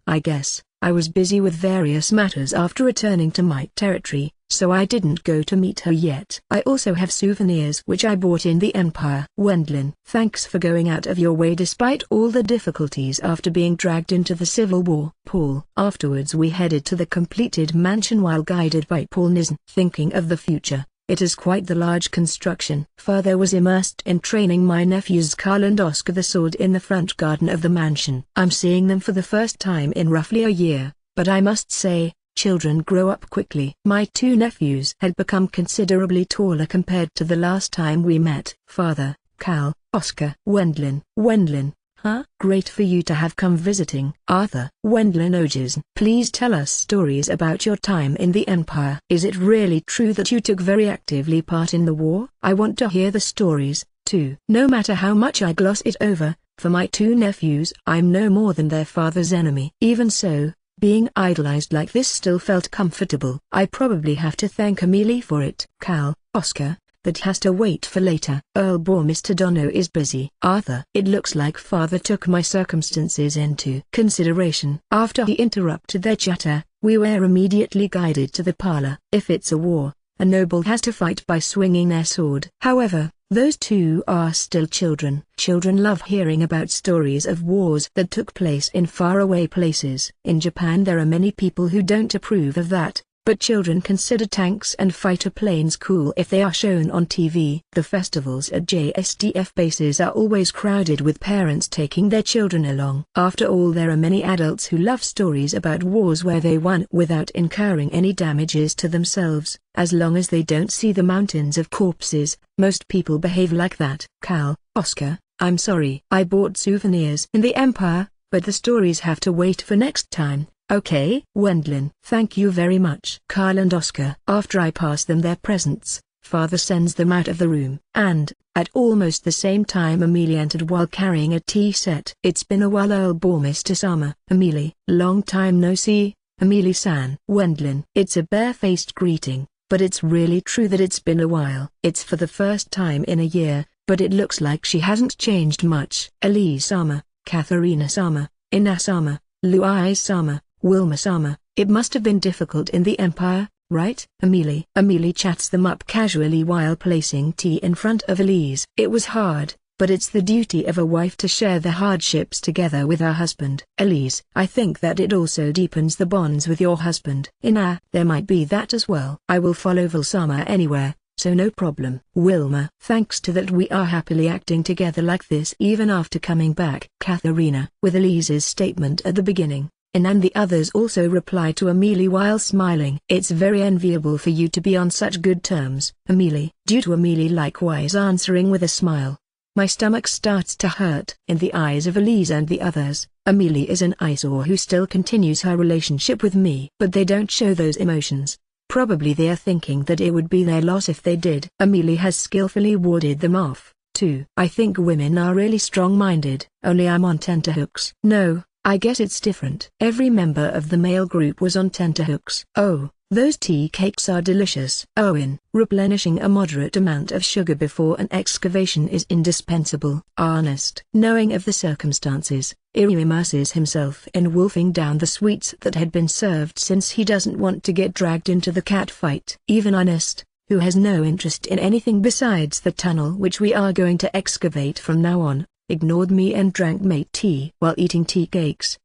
I guess, I was busy with various matters after returning to my territory, so I didn't go to meet her yet. I also have souvenirs which I bought in the Empire. Wendlin. Thanks for going out of your way despite all the difficulties after being dragged into the Civil War. Paul. Afterwards we headed to the completed mansion while guided by Paul Nissen. Thinking of the future, it is quite the large construction. Father was immersed in training my nephews Carl and Oscar the sword in the front garden of the mansion. I'm seeing them for the first time in roughly a year, but I must say, children grow up quickly. My two nephews had become considerably taller compared to the last time we met. Father, Cal, Oscar. Wendlin. Wendlin. Huh? Great for you to have come visiting. Arthur. Wendlin Oges. Please tell us stories about your time in the Empire. Is it really true that you took very actively part in the war? I want to hear the stories, too. No matter how much I gloss it over, for my two nephews I'm no more than their father's enemy. Even so, being idolized like this still felt comfortable. I probably have to thank Amelie for it. Cal. Oscar. That has to wait for later. Earl Boar. Mr. Dono is busy. Arthur. It looks like father took my circumstances into consideration. After he interrupted their chatter, we were immediately guided to the parlor. If it's a war, a noble has to fight by swinging their sword. However, those two are still children. Children love hearing about stories of wars that took place in faraway places. In Japan there are many people who don't approve of that, but children consider tanks and fighter planes cool if they are shown on TV. The festivals at JSDF bases are always crowded with parents taking their children along. After all, there are many adults who love stories about wars where they won without incurring any damages to themselves. As long as they don't see the mountains of corpses, most people behave like that. Cal. Oscar. I'm sorry. I bought souvenirs in the Empire, but the stories have to wait for next time. Okay. Wendlin. Thank you very much. Carl and Oscar. After I pass them their presents, father sends them out of the room. And, at almost the same time Amelie entered while carrying a tea set. It's been a while, Earl Boar. Mr. Sama. Amelie. Long time no see, Amelie-san. Wendlin. It's a barefaced greeting, but it's really true that it's been a while. It's for the first time in a year, but it looks like she hasn't changed much. Elise-sama, Katharina-sama, Ina-sama, Louise-sama, Wilma-sama. It must have been difficult in the Empire, right? Amelie. Amelie chats them up casually while placing tea in front of Elise. It was hard, but it's the duty of a wife to share the hardships together with her husband. Elise. I think that it also deepens the bonds with your husband. Ina. There might be that as well. I will follow Vilsama anywhere, so no problem. Wilma. Thanks to that we are happily acting together like this even after coming back. Katharina. With Elise's statement at the beginning, and the others also reply to Amelie while smiling. It's very enviable for you to be on such good terms, Amelie. Due to Amelie likewise answering with a smile. My stomach starts to hurt. In the eyes of Elise and the others, Amelie is an eyesore who still continues her relationship with me. But they don't show those emotions. Probably they are thinking that it would be their loss if they did. Amelie has skillfully warded them off, too. I think women are really strong-minded. Only I'm on tenterhooks. No, I guess it's different. Every member of the male group was on tenterhooks. Oh, Those tea cakes are delicious. Owen, replenishing a moderate amount of sugar before an excavation is indispensable. Ernest, knowing of the circumstances, immerses himself in wolfing down the sweets that had been served since he doesn't want to get dragged into the cat fight. Even Ernest, who has no interest in anything besides the tunnel which we are going to excavate from now on, ignored me and drank mate tea while eating tea cakes.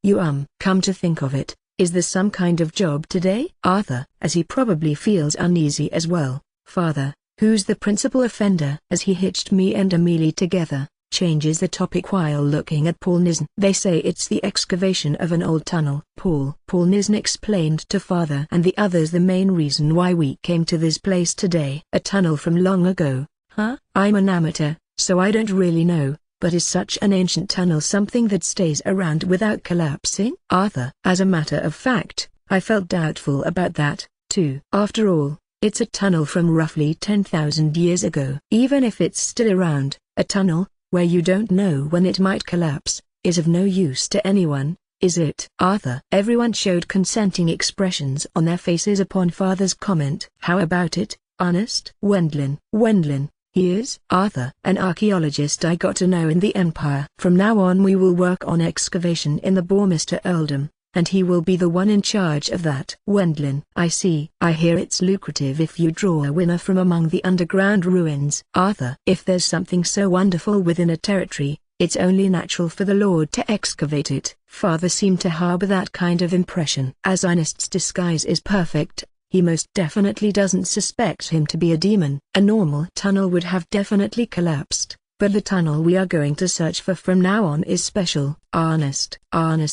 Come to think of it, is there some kind of job today? Arthur, as he probably feels uneasy as well. Father, who's the principal offender? As he hitched me and Amelie together, changes the topic while looking at Paul Nissen. They say it's the excavation of an old tunnel. Paul Nissen explained to Father and the others the main reason why we came to this place today. A tunnel from long ago. Huh? I'm an amateur, so I don't really know. But is such an ancient tunnel something that stays around without collapsing? Arthur. As a matter of fact, I felt doubtful about that, too. After all, it's a tunnel from roughly 10,000 years ago. Even if it's still around, a tunnel, where you don't know when it might collapse, is of no use to anyone, is it? Arthur. Everyone showed consenting expressions on their faces upon Father's comment. How about it, Ernest? Wendlin. He is? Arthur. An archaeologist I got to know in the Empire. From now on we will work on excavation in the bore Mr. Earldom, and he will be the one in charge of that. Wendlin. I see. I hear it's lucrative if you draw a winner from among the underground ruins. Arthur. If there's something so wonderful within a territory, it's only natural for the Lord to excavate it. Father seemed to harbor that kind of impression. As Ernest's disguise is perfect, he most definitely doesn't suspect him to be a demon. A normal tunnel would have definitely collapsed, but the tunnel we are going to search for from now on is special. Ernest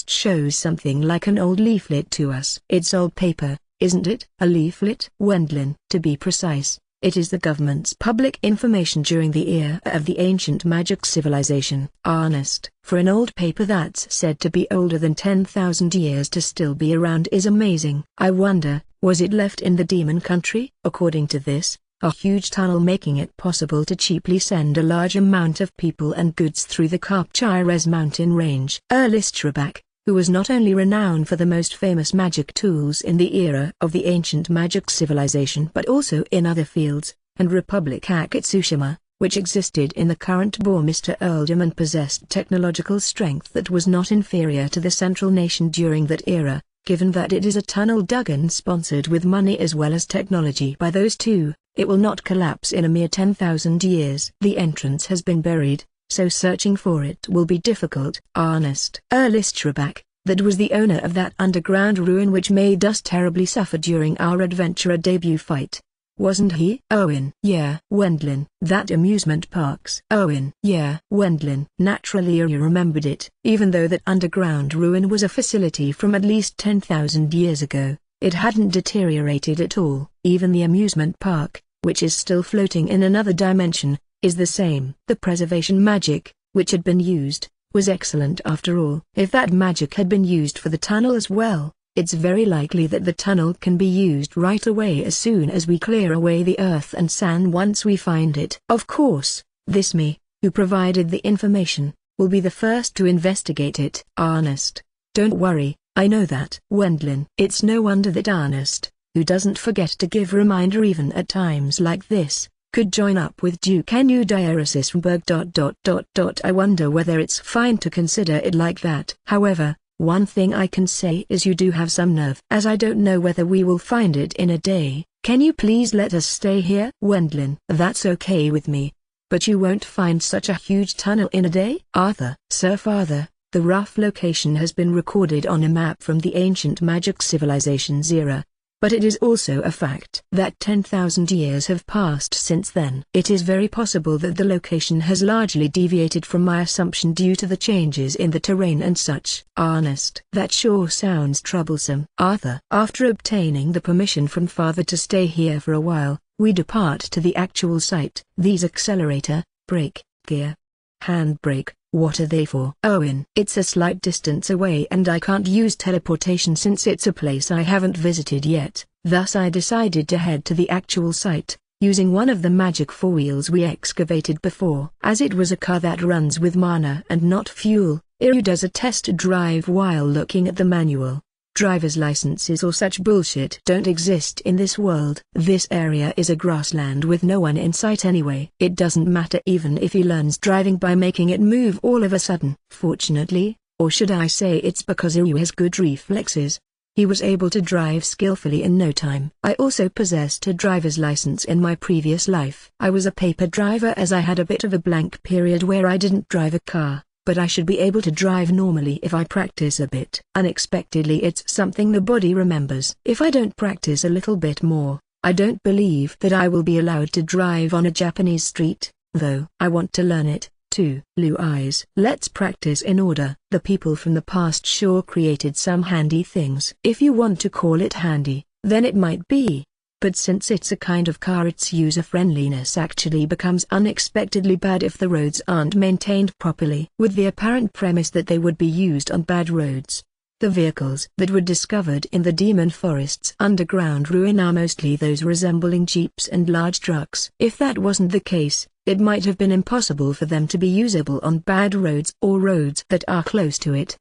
shows something like an old leaflet to us. It's old paper, isn't it? A leaflet? Wendlin. To be precise, it is the government's public information during the era of the ancient magic civilization. Ernest. For an old paper that's said to be older than 10,000 years to still be around is amazing. I wonder, was it left in the demon country? According to this, a huge tunnel making it possible to cheaply send a large amount of people and goods through the Karpchires mountain range. Erlistrabak, who was not only renowned for the most famous magic tools in the era of the ancient magic civilization but also in other fields, and Republic Akatsushima, which existed in the current bore Mr. Earldom and possessed technological strength that was not inferior to the central nation during that era. Given that it is a tunnel dug and sponsored with money as well as technology by those two, it will not collapse in a mere 10,000 years. The entrance has been buried, so searching for it will be difficult. Ernest. Erlistrabak, that was the owner of that underground ruin which made us terribly suffer during our adventurer debut fight. Wasn't he? Owen. Yeah. Wendlin. That amusement parks. Owen. Yeah. Wendlin. Naturally you remembered it. Even though that underground ruin was a facility from at least 10,000 years ago, it hadn't deteriorated at all. Even the amusement park, which is still floating in another dimension, is the same. The preservation magic, which had been used, was excellent after all. If that magic had been used for the tunnel as well, it's very likely that the tunnel can be used right away as soon as we clear away the earth and sand once we find it. Of course, this me, who provided the information, will be the first to investigate it. Ernest. Don't worry, I know that. Wendlin. It's no wonder that Ernest, who doesn't forget to give reminder even at times like this, could join up with Duke Anu Diaresis from Berg. I wonder whether it's fine to consider it like that. However, one thing I can say is you do have some nerve. As I don't know whether we will find it in a day, can you please let us stay here? Wendlin. That's okay with me. But you won't find such a huge tunnel in a day? Arthur. Sir Father, the rough location has been recorded on a map from the ancient magic civilization's era. But it is also a fact that 10,000 years have passed since then. It is very possible that the location has largely deviated from my assumption due to the changes in the terrain and such. Ernest. That sure sounds troublesome. Arthur. After obtaining the permission from Father to stay here for a while, we depart to the actual site. These accelerator, brake, gear, handbrake, what are they for? Owen. It's a slight distance away and I can't use teleportation since it's a place I haven't visited yet, thus I decided to head to the actual site, using one of the magic four-wheels we excavated before. As it was a car that runs with mana and not fuel, Iryu does a test drive while looking at the manual. Driver's licenses or such bullshit don't exist in this world. This area is a grassland with no one in sight anyway. It doesn't matter even if he learns driving by making it move all of a sudden. Fortunately, or should I say it's because Ryu has good reflexes, he was able to drive skillfully in no time. I also possessed a driver's license in my previous life. I was a paper driver as I had a bit of a blank period where I didn't drive a car, but I should be able to drive normally if I practice a bit. Unexpectedly, it's something the body remembers. If I don't practice a little bit more, I don't believe that I will be allowed to drive on a Japanese street, though I want to learn it. 2. Blue eyes. Let's practice in order. The people from the past sure created some handy things. If you want to call it handy, then it might be. But since it's a kind of car, its user-friendliness actually becomes unexpectedly bad if the roads aren't maintained properly. With the apparent premise that they would be used on bad roads, the vehicles that were discovered in the Demon Forest's underground ruin are mostly those resembling jeeps and large trucks. If that wasn't the case, it might have been impossible for them to be usable on bad roads or roads that are close to it.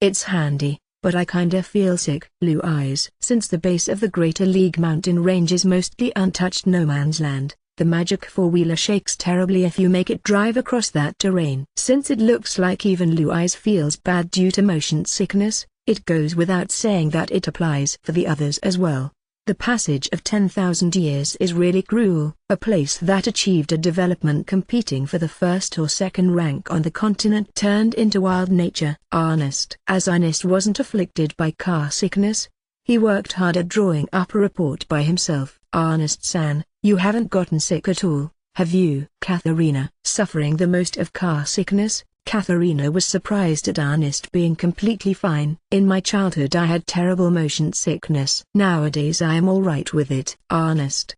It's handy, but I kinda feel sick. Blue eyes. Since the base of the Greater League mountain range is mostly untouched no man's land, the magic four-wheeler shakes terribly if you make it drive across that terrain. Since it looks like even Blue eyes feels bad due to motion sickness, it goes without saying that it applies for the others as well. The passage of 10,000 years is really cruel. A place that achieved a development competing for the first or second rank on the continent turned into wild nature. Ernest. As Ernest wasn't afflicted by car sickness, he worked hard at drawing up a report by himself. Ernest-san, you haven't gotten sick at all, have you? Katharina. Suffering the most of car sickness, Katharina was surprised at Ernest being completely fine. In my childhood I had terrible motion sickness. Nowadays I am alright with it. Ernest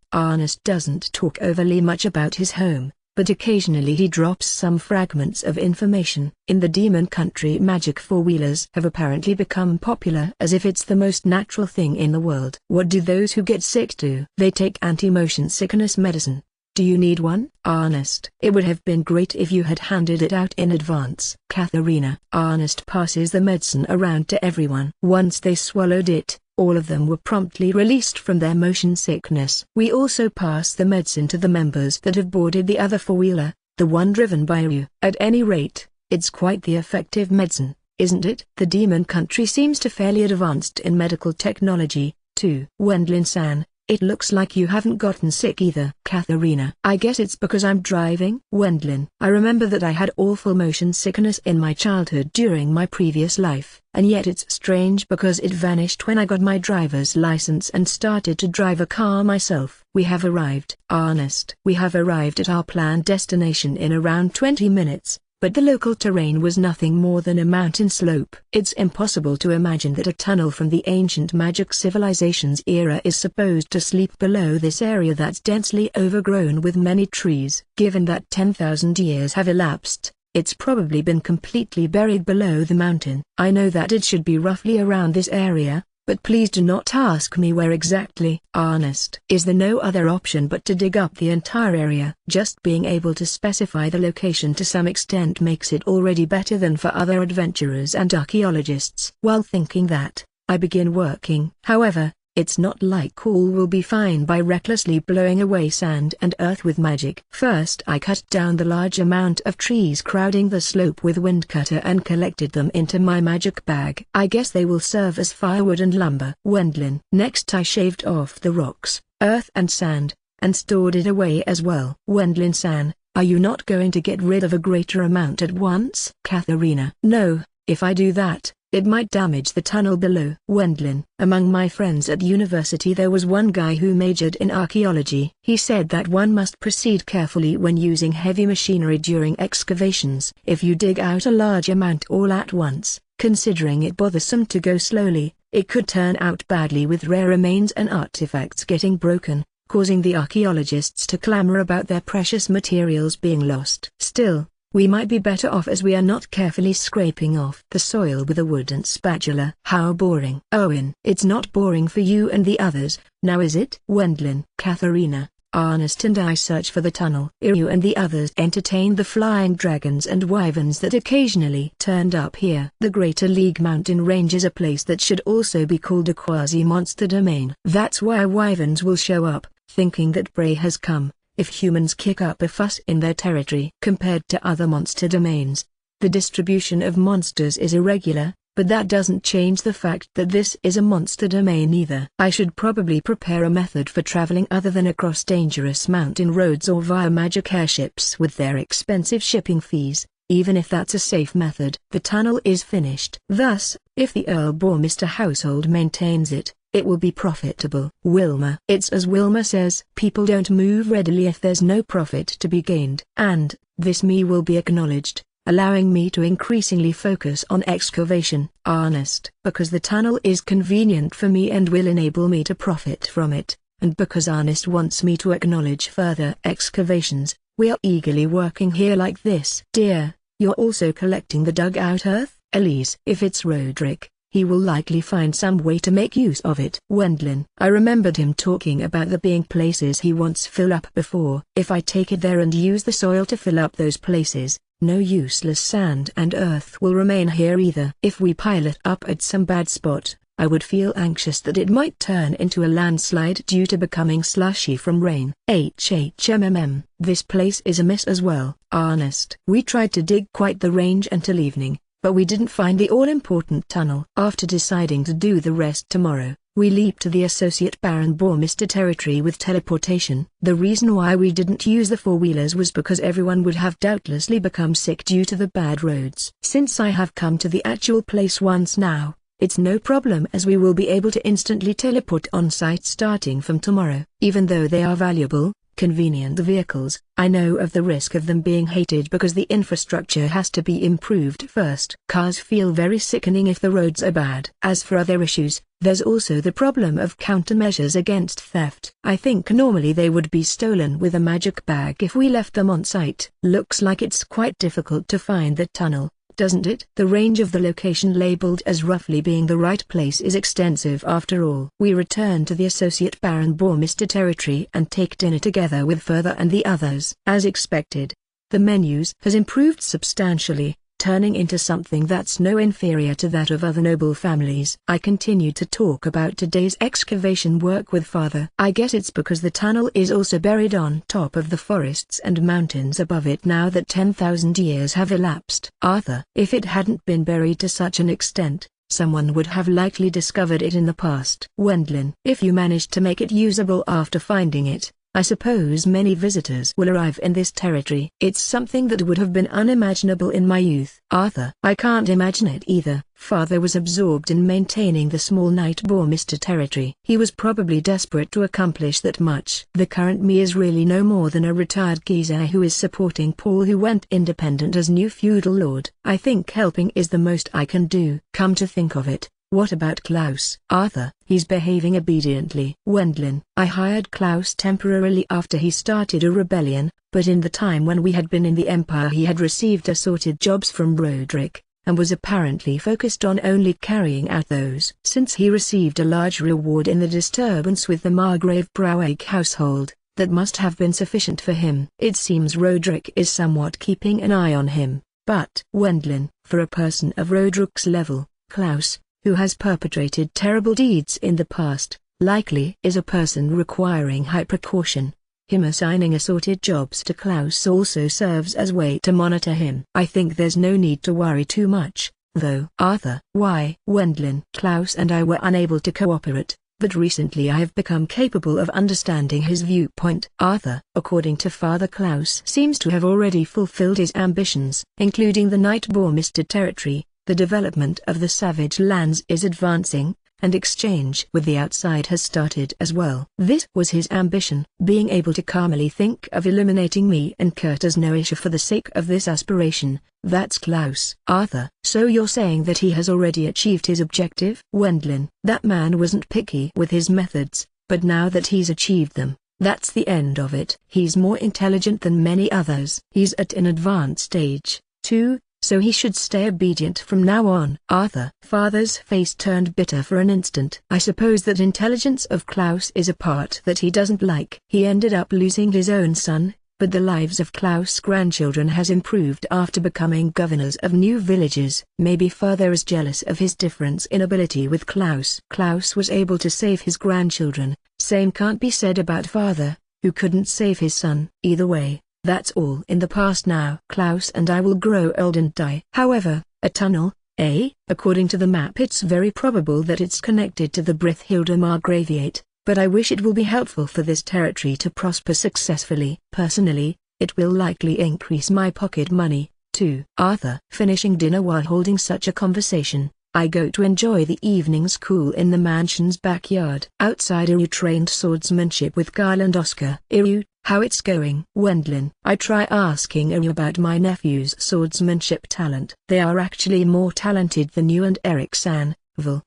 doesn't talk overly much about his home, but occasionally he drops some fragments of information. In the demon country, magic four-wheelers have apparently become popular as if it's the most natural thing in the world. What do those who get sick do? They take anti-motion sickness medicine. Do you need one? Ernest. It would have been great if you had handed it out in advance. Katharina. Ernest passes the medicine around to everyone. Once they swallowed it, all of them were promptly released from their motion sickness. We also pass the medicine to the members that have boarded the other four-wheeler, the one driven by you. At any rate, it's quite the effective medicine, isn't it? The demon country seems to fairly advanced in medical technology, too. Wendlin-san. It looks like you haven't gotten sick either. Katharina. I guess it's because I'm driving. Wendlin. I remember that I had awful motion sickness in my childhood during my previous life, and yet it's strange because it vanished when I got my driver's license and started to drive a car myself. We have arrived. Ernest. We have arrived at our planned destination in around 20 minutes. But the local terrain was nothing more than a mountain slope. It's impossible to imagine that a tunnel from the ancient magic civilization's era is supposed to sleep below this area that's densely overgrown with many trees. Given that 10,000 years have elapsed, it's probably been completely buried below the mountain. I know that it should be roughly around this area, but please do not ask me where exactly. Ernest. Is there no other option but to dig up the entire area? Just being able to specify the location to some extent makes it already better than for other adventurers and archaeologists. While thinking that, I begin working. However, it's not like all will be fine by recklessly blowing away sand and earth with magic. First I cut down the large amount of trees crowding the slope with wind cutter and collected them into my magic bag. I guess they will serve as firewood and lumber. Wendlin. Next I shaved off the rocks, earth and sand, and stored it away as well. Wendlin-san, are you not going to get rid of a greater amount at once? Katharina. No, if I do that, it might damage the tunnel below. Wendlin. Among my friends at university there was one guy who majored in archaeology. He said that one must proceed carefully when using heavy machinery during excavations. If you dig out a large amount all at once, considering it bothersome to go slowly, it could turn out badly with rare remains and artifacts getting broken, causing the archaeologists to clamor about their precious materials being lost. Still, we might be better off as we are not carefully scraping off the soil with a wooden spatula. How boring. Owen. It's not boring for you and the others, now is it? Wendlin. Katharina. Ernest and I search for the tunnel. Iryu and the others entertain the flying dragons and wyverns that occasionally turned up here. The Greater League mountain range is a place that should also be called a quasi-monster domain. That's why wyverns will show up, thinking that prey has come, if humans kick up a fuss in their territory. Compared to other monster domains, the distribution of monsters is irregular, but that doesn't change the fact that this is a monster domain either. I should probably prepare a method for traveling other than across dangerous mountain roads or via magic airships with their expensive shipping fees, even if that's a safe method. The tunnel is finished. Thus, if the Earl Bourmister household maintains it, it will be profitable. Wilma. It's as Wilma says, people don't move readily if there's no profit to be gained. And, this me will be acknowledged, allowing me to increasingly focus on excavation. Ernest. Because the tunnel is convenient for me and will enable me to profit from it, and because Ernest wants me to acknowledge further excavations, we are eagerly working here like this. Dear, you're also collecting the dug-out earth? Elise. If it's Roderick, he will likely find some way to make use of it. Wendlin. I remembered him talking about there being places he wants fill up before. If I take it there and use the soil to fill up those places, no useless sand and earth will remain here either. If we pile it up at some bad spot, I would feel anxious that it might turn into a landslide due to becoming slushy from rain. This place is a miss as well. Ernest. We tried to dig quite the range until evening, but we didn't find the all-important tunnel. After deciding to do the rest tomorrow, we leaped to the Associate Baron Bourmister territory with teleportation. The reason why we didn't use the four-wheelers was because everyone would have doubtlessly become sick due to the bad roads. Since I have come to the actual place once now, it's no problem as we will be able to instantly teleport on-site starting from tomorrow. Even though they are valuable, convenient vehicles, I know of the risk of them being hated because the infrastructure has to be improved first. Cars feel very sickening if the roads are bad. As for other issues, there's also the problem of countermeasures against theft. I think normally they would be stolen with a magic bag if we left them on site. Looks like it's quite difficult to find the tunnel, doesn't it? The range of the location labeled as roughly being the right place is extensive after all. We return to the Associate Baron Bourmister territory and take dinner together with Further and the others. As expected, the menus has improved substantially, turning into something that's no inferior to that of other noble families. I continued to talk about today's excavation work with Father. I guess it's because the tunnel is also buried on top of the forests and mountains above it now that 10,000 years have elapsed. Arthur. If it hadn't been buried to such an extent, someone would have likely discovered it in the past. Wendlin. If you managed to make it usable after finding it, I suppose many visitors will arrive in this territory. It's something that would have been unimaginable in my youth. Arthur. I can't imagine it either. Father was absorbed in maintaining the small Knight Bourmister territory. He was probably desperate to accomplish that much. The current me is really no more than a retired geezer who is supporting Paul, who went independent as new feudal lord. I think helping is the most I can do. Come to think of it, what about Klaus? Arthur. He's behaving obediently. Wendlin. I hired Klaus temporarily after he started a rebellion, but in the time when we had been in the Empire he had received assorted jobs from Roderick, and was apparently focused on only carrying out those. Since he received a large reward in the disturbance with the Margrave Braueg household, that must have been sufficient for him. It seems Roderick is somewhat keeping an eye on him, but Wendlin, for a person of Roderick's level, Klaus, who has perpetrated terrible deeds in the past, likely is a person requiring high precaution. Him assigning assorted jobs to Klaus also serves as way to monitor him. I think there's no need to worry too much, though. Arthur. Why? Wendlin. Klaus and I were unable to cooperate, but recently I have become capable of understanding his viewpoint. Arthur. According to Father, Klaus seems to have already fulfilled his ambitions, including the Knight Bourmister territory. The development of the Savage Lands is advancing, and exchange with the outside has started as well. This was his ambition. Being able to calmly think of eliminating me and Kurt as no issue for the sake of this aspiration, that's Klaus. Arthur. So you're saying that he has already achieved his objective? Wendlin. That man wasn't picky with his methods, but now that he's achieved them, that's the end of it. He's more intelligent than many others. He's at an advanced stage, too. so he should stay obedient from now on. Arthur. Father's face turned bitter for an instant. I suppose that intelligence of Klaus is a part that he doesn't like. He ended up losing his own son, but the lives of Klaus' grandchildren has improved after becoming governors of new villages. Maybe father is jealous of his difference in ability with Klaus. Klaus was able to save his grandchildren, same can't be said about father, who couldn't save his son. Either way, that's all in the past now. Klaus and I will grow old and die. However, a tunnel, eh? According to the map it's very probable that it's connected to the Brithhilda Margraviate, but I wish it will be helpful for this territory to prosper successfully. Personally, it will likely increase my pocket money, too. Arthur. Finishing dinner while holding such a conversation, I go to enjoy the evening's cool in the mansion's backyard. Outside Iryu trained swordsmanship with Kyle and Oscar. Iryu, how it's going? Wendlin. I try asking Iryu about my nephew's swordsmanship talent. They are actually more talented than you and Eric-san.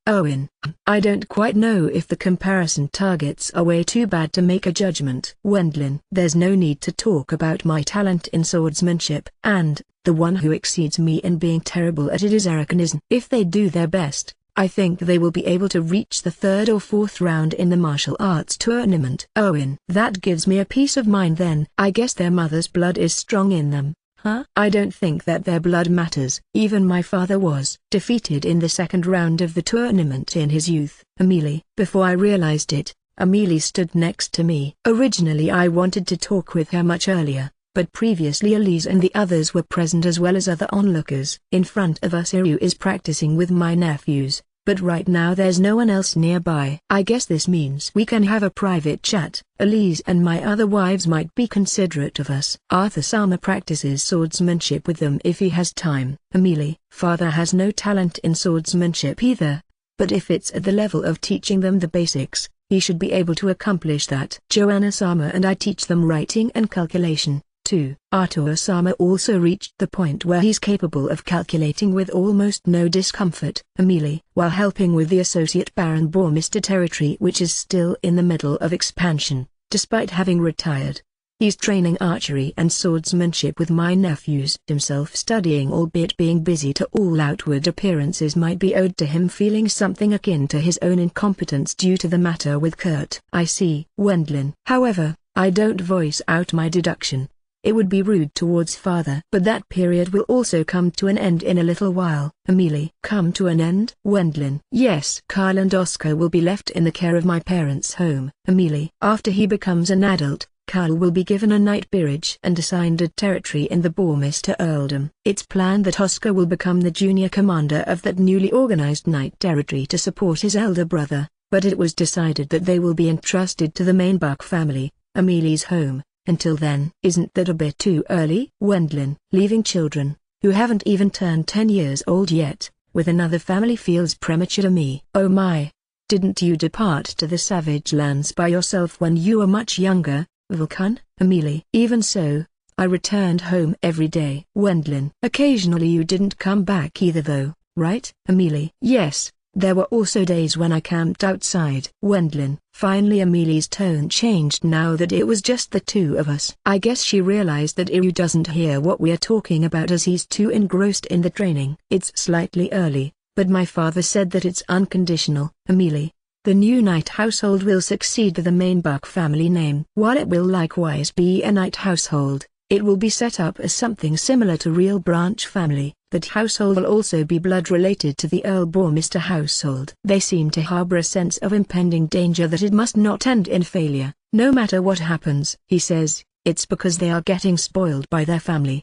Owen. I don't quite know if the comparison targets are way too bad to make a judgment. Wendlin. There's no need to talk about my talent in swordsmanship, and the one who exceeds me in being terrible at it is Eric and Isen. If they do their best, I think they will be able to reach the 3rd or 4th round in the martial arts tournament. Owen. That gives me a peace of mind then. I guess their mother's blood is strong in them. Huh? I don't think that their blood matters. Even my father was defeated in the 2nd round of the tournament in his youth. Amelie. Before I realized it, Amelie stood next to me. Originally I wanted to talk with her much earlier, but previously Elise and the others were present as well as other onlookers. In front of us Iryu is practicing with my nephews, but right now there's no one else nearby. I guess this means we can have a private chat. Elise and my other wives might be considerate of us. Arthur-sama practices swordsmanship with them if he has time. Amelie. Father has no talent in swordsmanship either, but if it's at the level of teaching them the basics, he should be able to accomplish that. Joanna-sama and I teach them writing and calculation, too. Arthur-sama also reached the point where he's capable of calculating with almost no discomfort. Amelie. While helping with the Associate Baron Bormister territory which is still in the middle of expansion, despite having retired. He's training archery and swordsmanship with my nephews. Himself studying, albeit being busy to all outward appearances might be owed to him feeling something akin to his own incompetence due to the matter with Kurt. I see. Wendlin. However, I don't voice out my deduction. It would be rude towards father. But that period will also come to an end in a little while. Amelie. Come to an end? Wendlin. Yes. Kyle and Oscar will be left in the care of my parents' home. Amelie. After he becomes an adult, Kyle will be given a knight peerage and assigned a territory in the Bormister earldom. It's planned that Oscar will become the junior commander of that newly organized knight territory to support his elder brother, but it was decided that they will be entrusted to the Mainbach family, Amelie's home. Until then. Isn't that a bit too early? Wendlin. Leaving children, who haven't even turned 10 years old yet, with another family feels premature to me. Oh my. Didn't you depart to the Savage Lands by yourself when you were much younger, Vulcan? Amelie. Even so, I returned home every day. Wendlin. Occasionally you didn't come back either though, right? Amelie. Yes. There were also days when I camped outside. Wendlin. Finally Amelie's tone changed now that it was just the two of us. I guess she realized that Iryu doesn't hear what we are talking about as he's too engrossed in the training. It's slightly early, but my father said that it's unconditional. Amelie. The new knight household will succeed to the Mainbach family name. While it will likewise be a knight household, it will be set up as something similar to real branch family. That household will also be blood related to the Earl Bormister household. They seem to harbor a sense of impending danger that it must not end in failure, no matter what happens. He says, it's because they are getting spoiled by their family.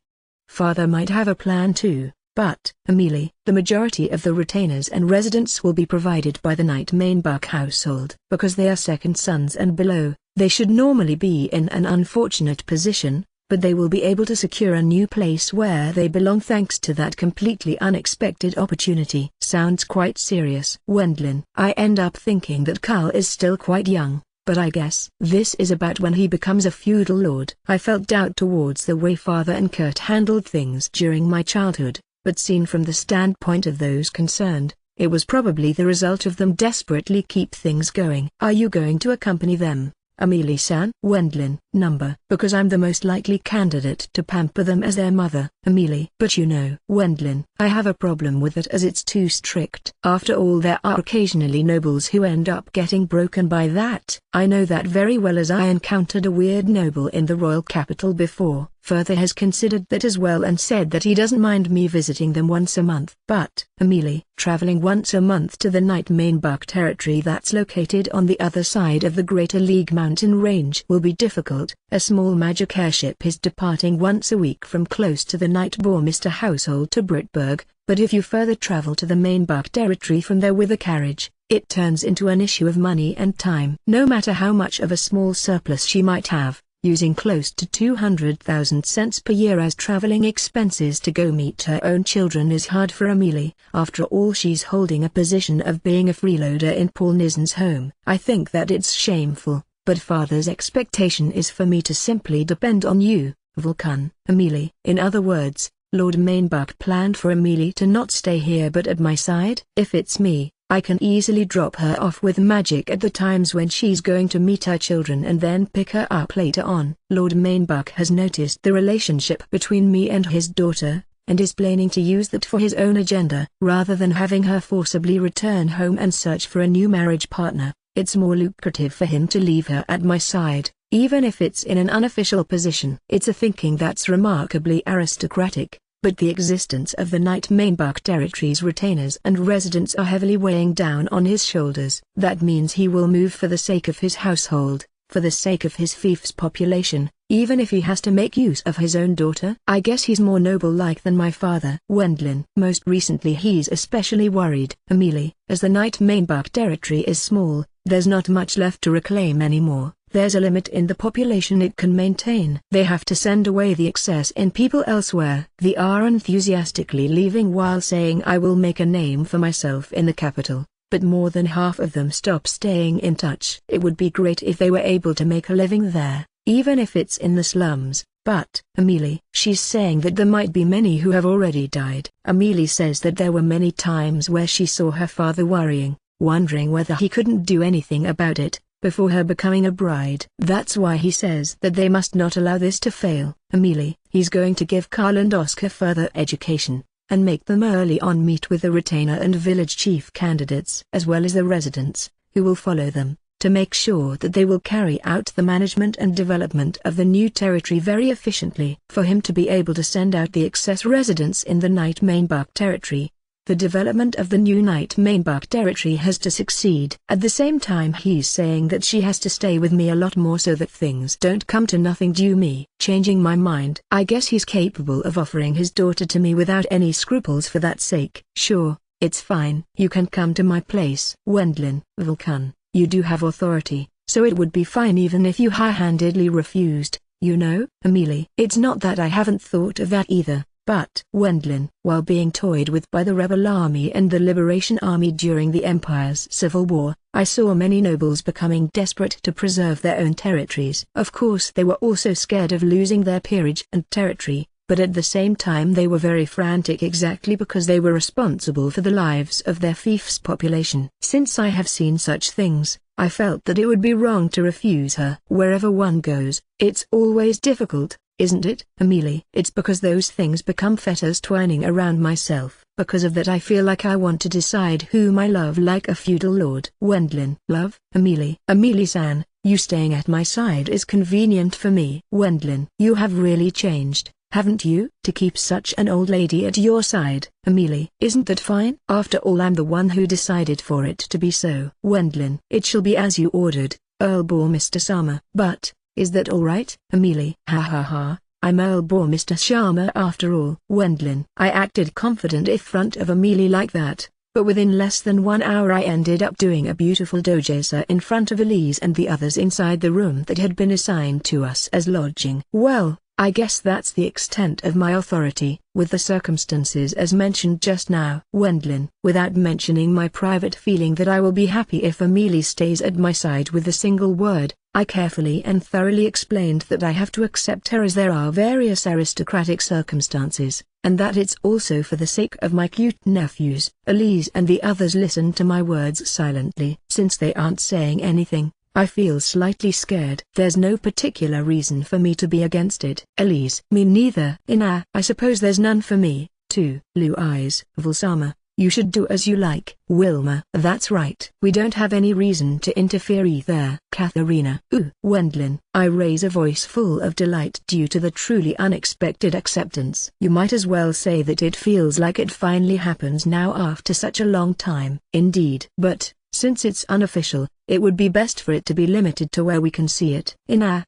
Father might have a plan too, but, Amelie, the majority of the retainers and residents will be provided by the Knight Mainbach household. Because they are second sons and below, they should normally be in an unfortunate position, but they will be able to secure a new place where they belong thanks to that completely unexpected opportunity. Sounds quite serious. Wendlin. I end up thinking that Carl is still quite young, but I guess this is about when he becomes a feudal lord. I felt doubt towards the way father and Kurt handled things during my childhood, but seen from the standpoint of those concerned, it was probably the result of them desperately keep things going. Are you going to accompany them? Amelie-san. Wendlin. Number. Because I'm the most likely candidate to pamper them as their mother. Amelie. But you know. Wendlin. I have a problem with it as it's too strict. After all, there are occasionally nobles who end up getting broken by that. I know that very well, as I encountered a weird noble in the royal capital before. Further has considered that as well and said that he doesn't mind me visiting them once a month. But, Amelie, traveling once a month to the Night Mainbuck territory that's located on the other side of the Greater League mountain range will be difficult. A small magic airship is departing once a week from close to the Nightbourmister household to Brittburg, but if you further travel to the Mainbuck territory from there with a carriage, it turns into an issue of money and time. No matter how much of a small surplus she might have, using close to 200,000 cents per year as traveling expenses to go meet her own children is hard for Amelie. After all, she's holding a position of being a freeloader in Paul Nisen's home. I think that it's shameful, but father's expectation is for me to simply depend on you, Vulcan. Amelie. In other words, Lord Mainbuck planned for Amelie to not stay here but at my side? If it's me, I can easily drop her off with magic at the times when she's going to meet her children and then pick her up later on. Lord Mainbuck has noticed the relationship between me and his daughter, and is planning to use that for his own agenda. Rather than having her forcibly return home and search for a new marriage partner, it's more lucrative for him to leave her at my side, even if it's in an unofficial position. It's a thinking that's remarkably aristocratic. But the existence of the Night Mainbuck territory's retainers and residents are heavily weighing down on his shoulders. That means he will move for the sake of his household, for the sake of his fief's population, even if he has to make use of his own daughter. I guess he's more noble-like than my father. Wendlin. Most recently he's especially worried. Amelie. As the Night Mainbuck territory is small, there's not much left to reclaim anymore. There's a limit in the population it can maintain. They have to send away the excess in people elsewhere. They are enthusiastically leaving while saying I will make a name for myself in the capital, but more than half of them stop staying in touch. It would be great if they were able to make a living there, even if it's in the slums. But, Amelie, she's saying that there might be many who have already died. Amelie says that there were many times where she saw her father worrying, wondering whether he couldn't do anything about it before her becoming a bride. That's why he says that they must not allow this to fail. Amelie. He's going to give Carl and Oscar further education, and make them early on meet with the retainer and village chief candidates as well as the residents, who will follow them, to make sure that they will carry out the management and development of the new territory very efficiently. For him to be able to send out the excess residents in the Night Mainbuck territory, the development of the new Night Mainbuck territory has to succeed. At the same time he's saying that she has to stay with me a lot more so that things don't come to nothing due me changing my mind. I guess he's capable of offering his daughter to me without any scruples for that sake. Sure, it's fine. You can come to my place. Wendlin. Vulcan, you do have authority, so it would be fine even if you high-handedly refused, you know. Amelie. It's not that I haven't thought of that either. But, Wendlin, while being toyed with by the rebel army and the Liberation Army during the Empire's civil war, I saw many nobles becoming desperate to preserve their own territories. Of course they were also scared of losing their peerage and territory, but at the same time they were very frantic exactly because they were responsible for the lives of their fief's population. Since I have seen such things, I felt that it would be wrong to refuse her. Wherever one goes, it's always difficult, isn't it? Amelie. It's because those things become fetters twining around myself. Because of that I feel like I want to decide whom I love like a feudal lord. Wendlin. Love? Amelie. Amelie-san, you staying at my side is convenient for me. Wendlin. You have really changed, haven't you? To keep such an old lady at your side. Amelie. Isn't that fine? After all I'm the one who decided for it to be so. Wendlin. It shall be as you ordered, Earl-Bourmister Sharma. But, is that all right? Amelie. Ha ha ha, I'm Earl-Bourmister Sharma after all. Wendlin. I acted confident in front of Amelie like that, but within less than 1 hour I ended up doing a beautiful dojesa in front of Elise and the others inside the room that had been assigned to us as lodging. Well, I guess that's the extent of my authority, with the circumstances as mentioned just now. Wendlin. Without mentioning my private feeling that I will be happy if Amelie stays at my side with a single word, I carefully and thoroughly explained that I have to accept her as there are various aristocratic circumstances, and that it's also for the sake of my cute nephews. Elise and the others listened to my words silently. Since they aren't saying anything, I feel slightly scared. There's no particular reason for me to be against it. Elise. Me neither. I suppose there's none for me, too. Blue eyes. Vulsama. You should do as you like. Wilma. That's right. We don't have any reason to interfere either. Katharina. Wendlin. I raise a voice full of delight due to the truly unexpected acceptance. You might as well say that it feels like it finally happens now after such a long time. Indeed. But, since it's unofficial, it would be best for it to be limited to where we can see it.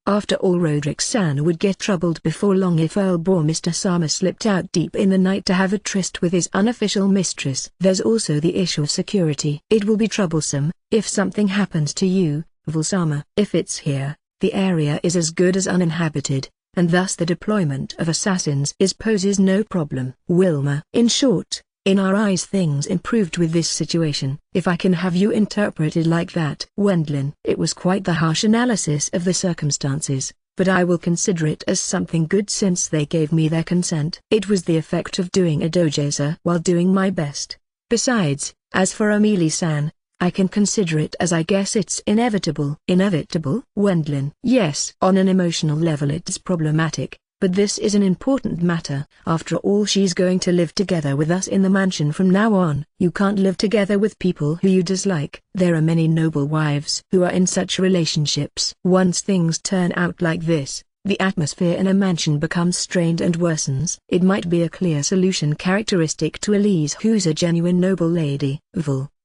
After all, Roderick-san would get troubled before long if Earl-Boar Mr. Sama slipped out deep in the night to have a tryst with his unofficial mistress. There's also the issue of security. It will be troublesome, if something happens to you, Vulsama. If it's here, the area is as good as uninhabited, and thus the deployment of assassins poses no problem. Wilma. In short, in our eyes things improved with this situation, if I can have you interpreted like that. Wendlin. It was quite the harsh analysis of the circumstances, but I will consider it as something good since they gave me their consent. It was the effect of doing a doujinshi while doing my best. Besides, as for Amelie-san, I can consider it as I guess it's inevitable. Inevitable? Wendlin. Yes. On an emotional level it's problematic. But this is an important matter. After all, she's going to live together with us in the mansion from now on. You can't live together with people who you dislike. There are many noble wives who are in such relationships. Once things turn out like this, the atmosphere in a mansion becomes strained and worsens. It might be a clear solution characteristic to Elise, who's a genuine noble lady.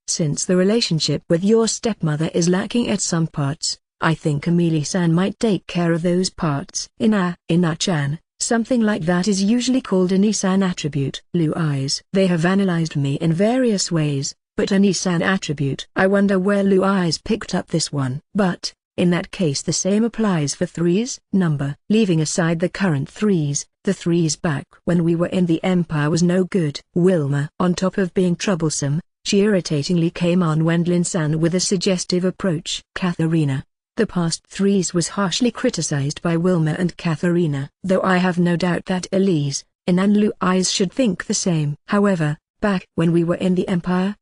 Since the relationship with your stepmother is lacking at some parts, I think Amelie-san might take care of those parts. Ina-chan, something like that is usually called a Nissan attribute. Blue eyes. They have analyzed me in various ways, but a Nissan attribute. I wonder where Blue eyes picked up this one. But, in that case the same applies for threes. Number. Leaving aside the current threes, the threes back when we were in the Empire was no good. Wilma. On top of being troublesome, she irritatingly came on Wendlin-san with a suggestive approach. Katharina. The past threes was harshly criticized by Wilma and Katharina, though I have no doubt that Elise, and Blue eyes should think the same. However, back when we were in the Empire,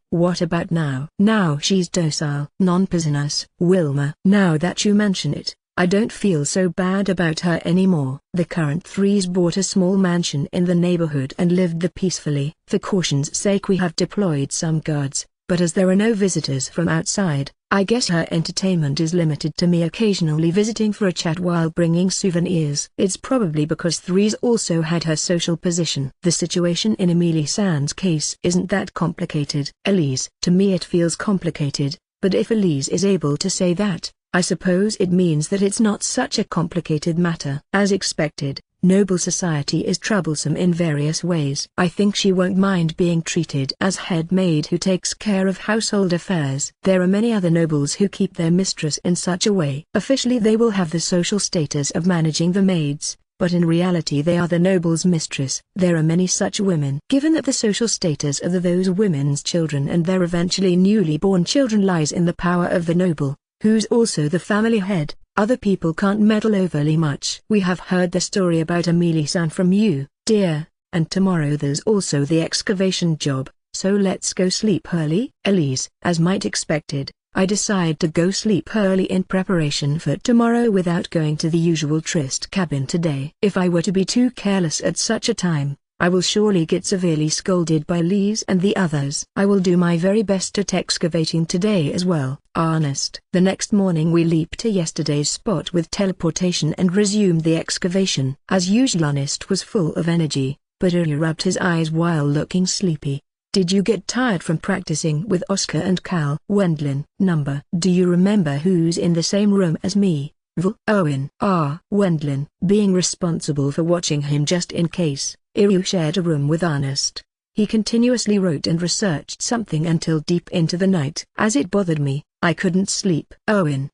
what about now? Now she's docile. Non-poisonous. Wilma. Now that you mention it, I don't feel so bad about her anymore. The current threes bought a small mansion in the neighborhood and lived there peacefully. For caution's sake we have deployed some guards, but as there are no visitors from outside, I guess her entertainment is limited to me occasionally visiting for a chat while bringing souvenirs. It's probably because threes also had her social position. The situation in Amelie-san's case isn't that complicated. Elise. To me it feels complicated, but if Elise is able to say that, I suppose it means that it's not such a complicated matter. As expected, noble society is troublesome in various ways. I think she won't mind being treated as head maid who takes care of household affairs. There are many other nobles who keep their mistress in such a way. Officially they will have the social status of managing the maids, but in reality they are the noble's mistress. There are many such women. Given that the social status of those women's children and their eventually newly born children lies in the power of the noble, who's also the family head, other people can't meddle overly much. We have heard the story about Amelie-san from you, dear, and tomorrow there's also the excavation job, so let's go sleep early. Elise. As might expected, I decide to go sleep early in preparation for tomorrow without going to the usual tryst cabin today. If I were to be too careless at such a time, I will surely get severely scolded by Lise and the others. I will do my very best at excavating today as well. Ernest. The next morning we leap to yesterday's spot with teleportation and resumed the excavation. As usual Ernest was full of energy, but he rubbed his eyes while looking sleepy. Did you get tired from practicing with Oscar and Cal? Wendlin. Number. Do you remember who's in the same room as me? Owen. Wendlin. Being responsible for watching him just in case. Iryu shared a room with Ernest. He continuously wrote and researched something until deep into the night. As it bothered me, I couldn't sleep. Owen,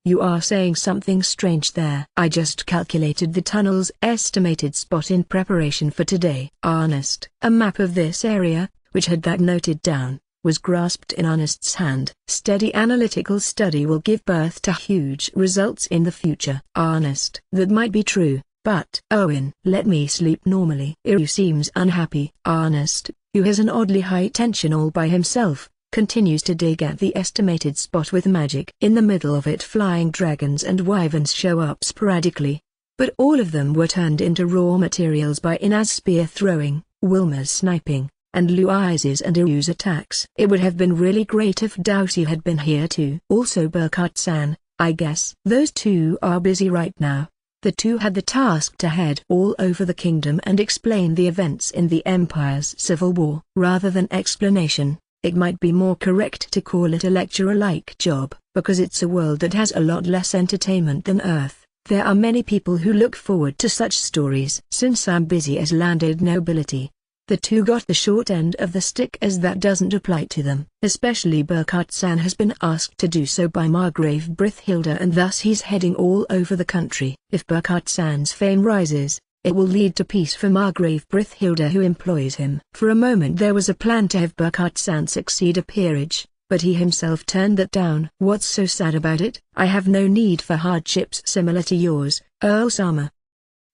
you are saying something strange there. I just calculated the tunnel's estimated spot in preparation for today. Ernest. A map of this area, which had that noted down, was grasped in Ernest's hand. Steady analytical study will give birth to huge results in the future. Ernest. That might be true. But, Owen, let me sleep normally. Iryu seems unhappy. Ernest, who has an oddly high tension all by himself, continues to dig at the estimated spot with magic. In the middle of it, flying dragons and wyverns show up sporadically. But all of them were turned into raw materials by Inaz's spear throwing, Wilma's sniping, and Louise's and Iru's attacks. It would have been really great if Doughty had been here too. Also Burkhardt-san, I guess. Those two are busy right now. The two had the task to head all over the kingdom and explain the events in the Empire's civil war. Rather than explanation, it might be more correct to call it a lecturer-like job, because it's a world that has a lot less entertainment than Earth. There are many people who look forward to such stories. Since I'm busy as landed nobility, the two got the short end of the stick, as that doesn't apply to them. Especially Burkhardt-san has been asked to do so by Margrave Brithhilda, and thus he's heading all over the country. If Burkhardt-san's fame rises, it will lead to peace for Margrave Brithhilda, who employs him. For a moment there was a plan to have Burkhardt-san succeed a peerage, but he himself turned that down. What's so sad about it? I have no need for hardships similar to yours, Earl-sama.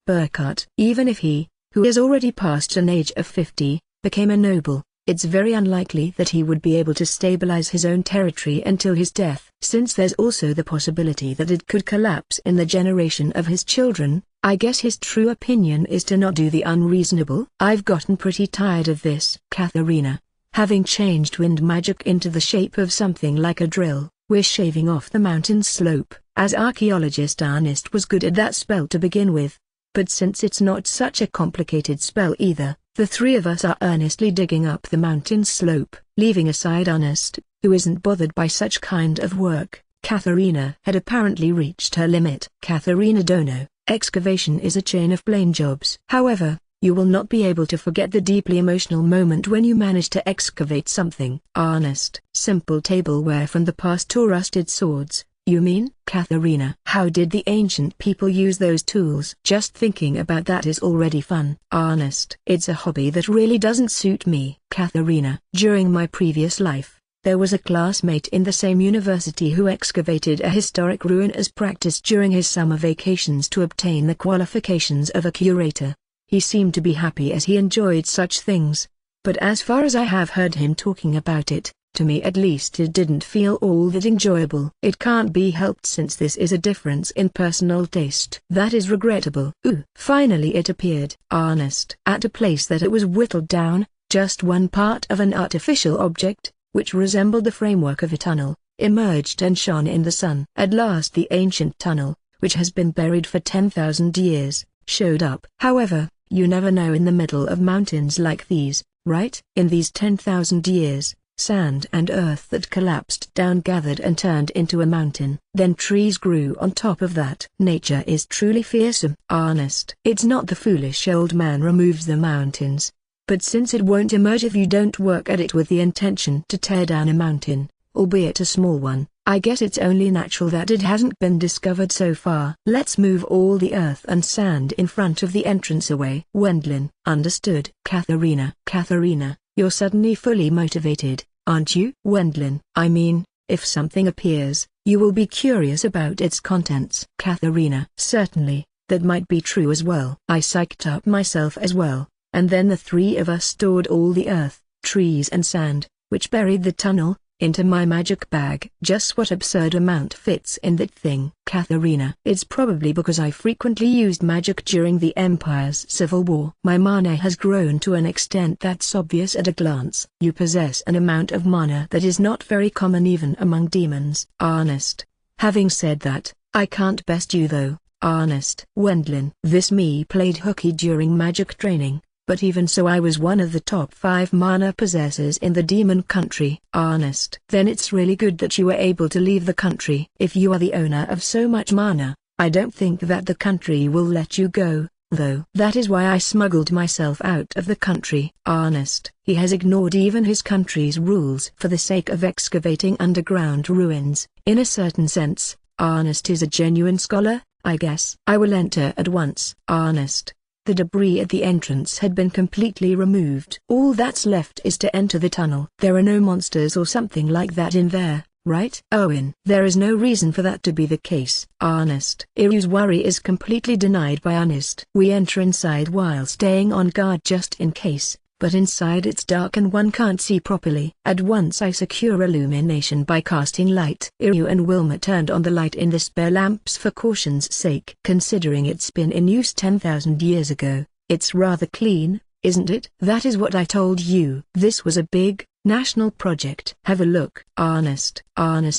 Burkhardt, even if he, who is already past an age of 50, became a noble, it's very unlikely that he would be able to stabilize his own territory until his death. Since there's also the possibility that it could collapse in the generation of his children, I guess his true opinion is to not do the unreasonable. I've gotten pretty tired of this. Katharina, having changed wind magic into the shape of something like a drill, we're shaving off the mountain slope. As archaeologist Ernest was good at that spell to begin with. But since it's not such a complicated spell either, the three of us are earnestly digging up the mountain slope. Leaving aside Ernest, who isn't bothered by such kind of work, Katharina had apparently reached her limit. Katharina Dono, excavation is a chain of plain jobs. However, you will not be able to forget the deeply emotional moment when you manage to excavate something. Ernest, simple tableware from the past or rusted swords. You mean? Katharina, how did the ancient people use those tools? Just thinking about that is already fun. Ernest, it's a hobby that really doesn't suit me. Katharina, during my previous life, there was a classmate in the same university who excavated a historic ruin as practice during his summer vacations to obtain the qualifications of a curator. He seemed to be happy as he enjoyed such things. But as far as I have heard him talking about it, to me at least it didn't feel all that enjoyable. It can't be helped since this is a difference in personal taste. That is regrettable. Ooh. Finally it appeared. Ernest. At a place that it was whittled down, just one part of an artificial object, which resembled the framework of a tunnel, emerged and shone in the sun. At last the ancient tunnel, which has been buried for 10,000 years, showed up. However, you never know in the middle of mountains like these, right? In these 10,000 years, sand and earth that collapsed down gathered and turned into a mountain. Then trees grew on top of that. Nature is truly fearsome. Ernest. It's not the foolish old man removes the mountains. But since it won't emerge if you don't work at it with the intention to tear down a mountain, albeit a small one, I guess it's only natural that it hasn't been discovered so far. Let's move all the earth and sand in front of the entrance away. Wendlin. Understood. Katharina. Katharina, you're suddenly fully motivated, aren't you? Wendlin. I mean, if something appears, you will be curious about its contents. Katharina. Certainly, that might be true as well. I psyched up myself as well, and then the three of us stored all the earth, trees and sand, which buried the tunnel, into my magic bag. Just what absurd amount fits in that thing? Katharina. It's probably because I frequently used magic during the Empire's civil war. My mana has grown to an extent that's obvious at a glance. You possess an amount of mana that is not very common even among demons. Ernest. Having said that, I can't best you though. Ernest. Wendlin. This me played hooky during magic training. But even so I was one of the top 5 mana possessors in the demon country. Ernest. Then it's really good that you were able to leave the country. If you are the owner of so much mana, I don't think that the country will let you go, though. That is why I smuggled myself out of the country. Ernest. He has ignored even his country's rules for the sake of excavating underground ruins. In a certain sense, Ernest is a genuine scholar, I guess. I will enter at once. Ernest. The debris at the entrance had been completely removed. All that's left is to enter the tunnel. There are no monsters or something like that in there, right? Owen. There is no reason for that to be the case. Ernest. Iru's worry is completely denied by Ernest. We enter inside while staying on guard just in case, but inside it's dark and one can't see properly. At once I secure illumination by casting light. Iryu and Wilma turned on the light in the spare lamps for caution's sake. Considering it's been in use 10,000 years ago, it's rather clean, isn't it? That is what I told you. This was a big, national project. Have a look. Ernest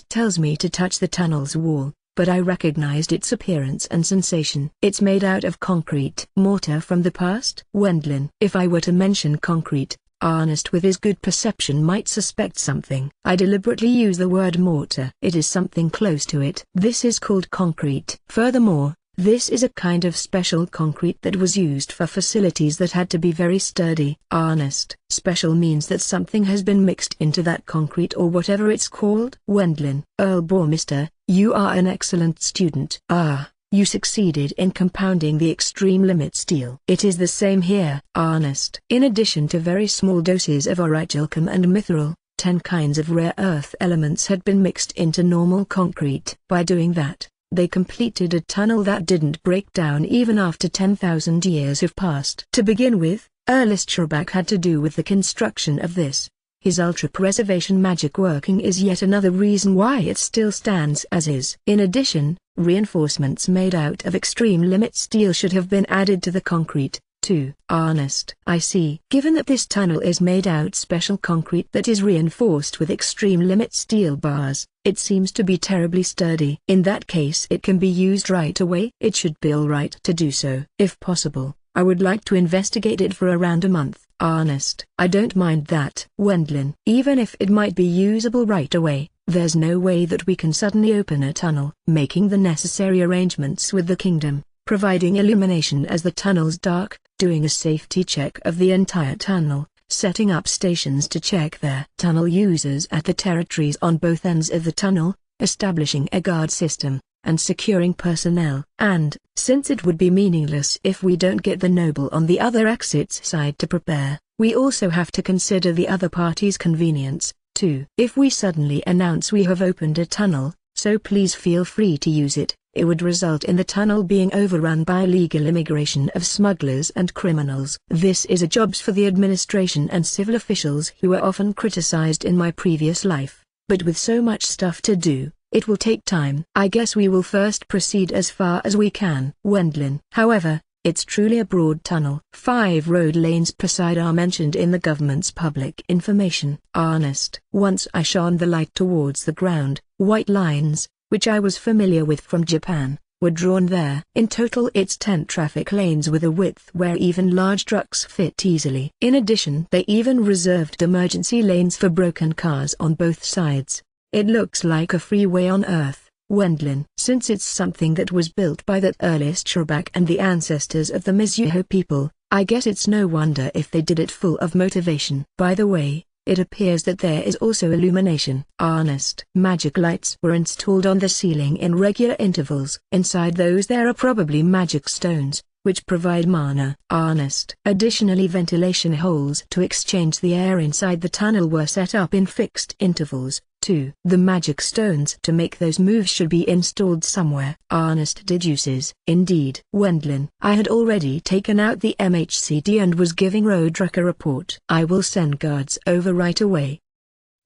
tells me to touch the tunnel's wall, but I recognized its appearance and sensation. It's made out of concrete mortar from the past. Wendlin. If I were to mention concrete, Ernest with his good perception might suspect something. I deliberately use the word mortar. It is something close to it. This is called concrete. Furthermore, this is a kind of special concrete that was used for facilities that had to be very sturdy. Ernest. Special means that something has been mixed into that concrete or whatever it's called. Wendlin. Earl Bormister, you are an excellent student. You succeeded in compounding the extreme limit steel. It is the same here. Ernest. In addition to very small doses of orichalcum and mithril, 10 kinds of rare earth elements had been mixed into normal concrete. By doing that, they completed a tunnel that didn't break down even after 10,000 years have passed. To begin with, Ernest Schurback had to do with the construction of this. His ultra-preservation magic working is yet another reason why it still stands as is. In addition, reinforcements made out of extreme limit steel should have been added to the concrete, too. Ernest. I see. Given that this tunnel is made out special concrete that is reinforced with extreme limit steel bars, it seems to be terribly sturdy. In that case it can be used right away. It should be alright to do so. If possible, I would like to investigate it for around a month. Ernest. I don't mind that. Wendlin. Even if it might be usable right away, there's no way that we can suddenly open a tunnel. Making the necessary arrangements with the kingdom, providing illumination as the tunnel's dark, doing a safety check of the entire tunnel, setting up stations to check their tunnel users at the territories on both ends of the tunnel, establishing a guard system, and securing personnel. And, since it would be meaningless if we don't get the noble on the other exit's side to prepare, we also have to consider the other party's convenience, too. If we suddenly announce we have opened a tunnel, so please feel free to use it, it would result in the tunnel being overrun by illegal immigration of smugglers and criminals. This is a job for the administration and civil officials who were often criticized in my previous life, but with so much stuff to do, it will take time. I guess we will first proceed as far as we can. Wendlin. However, it's truly a broad tunnel. 5 road lanes per side are mentioned in the government's public information. Ernest. Once I shone the light towards the ground, white lines, which I was familiar with from Japan, were drawn there. In total it's 10 traffic lanes with a width where even large trucks fit easily. In addition, they even reserved emergency lanes for broken cars on both sides. It looks like a freeway on Earth. Wendlin. Since it's something that was built by that earliest Schurback and the ancestors of the Mizuho people, I guess it's no wonder if they did it full of motivation. By the way, it appears that there is also illumination. Ernest. Magic lights were installed on the ceiling in regular intervals. Inside those there are probably magic stones, which provide mana. Ernest. Additionally, ventilation holes to exchange the air inside the tunnel were set up in fixed intervals, too. The magic stones to make those moves should be installed somewhere. Ernest deduces. Indeed. Wendlin. I had already taken out the MHCD and was giving Roderick a report. I will send guards over right away.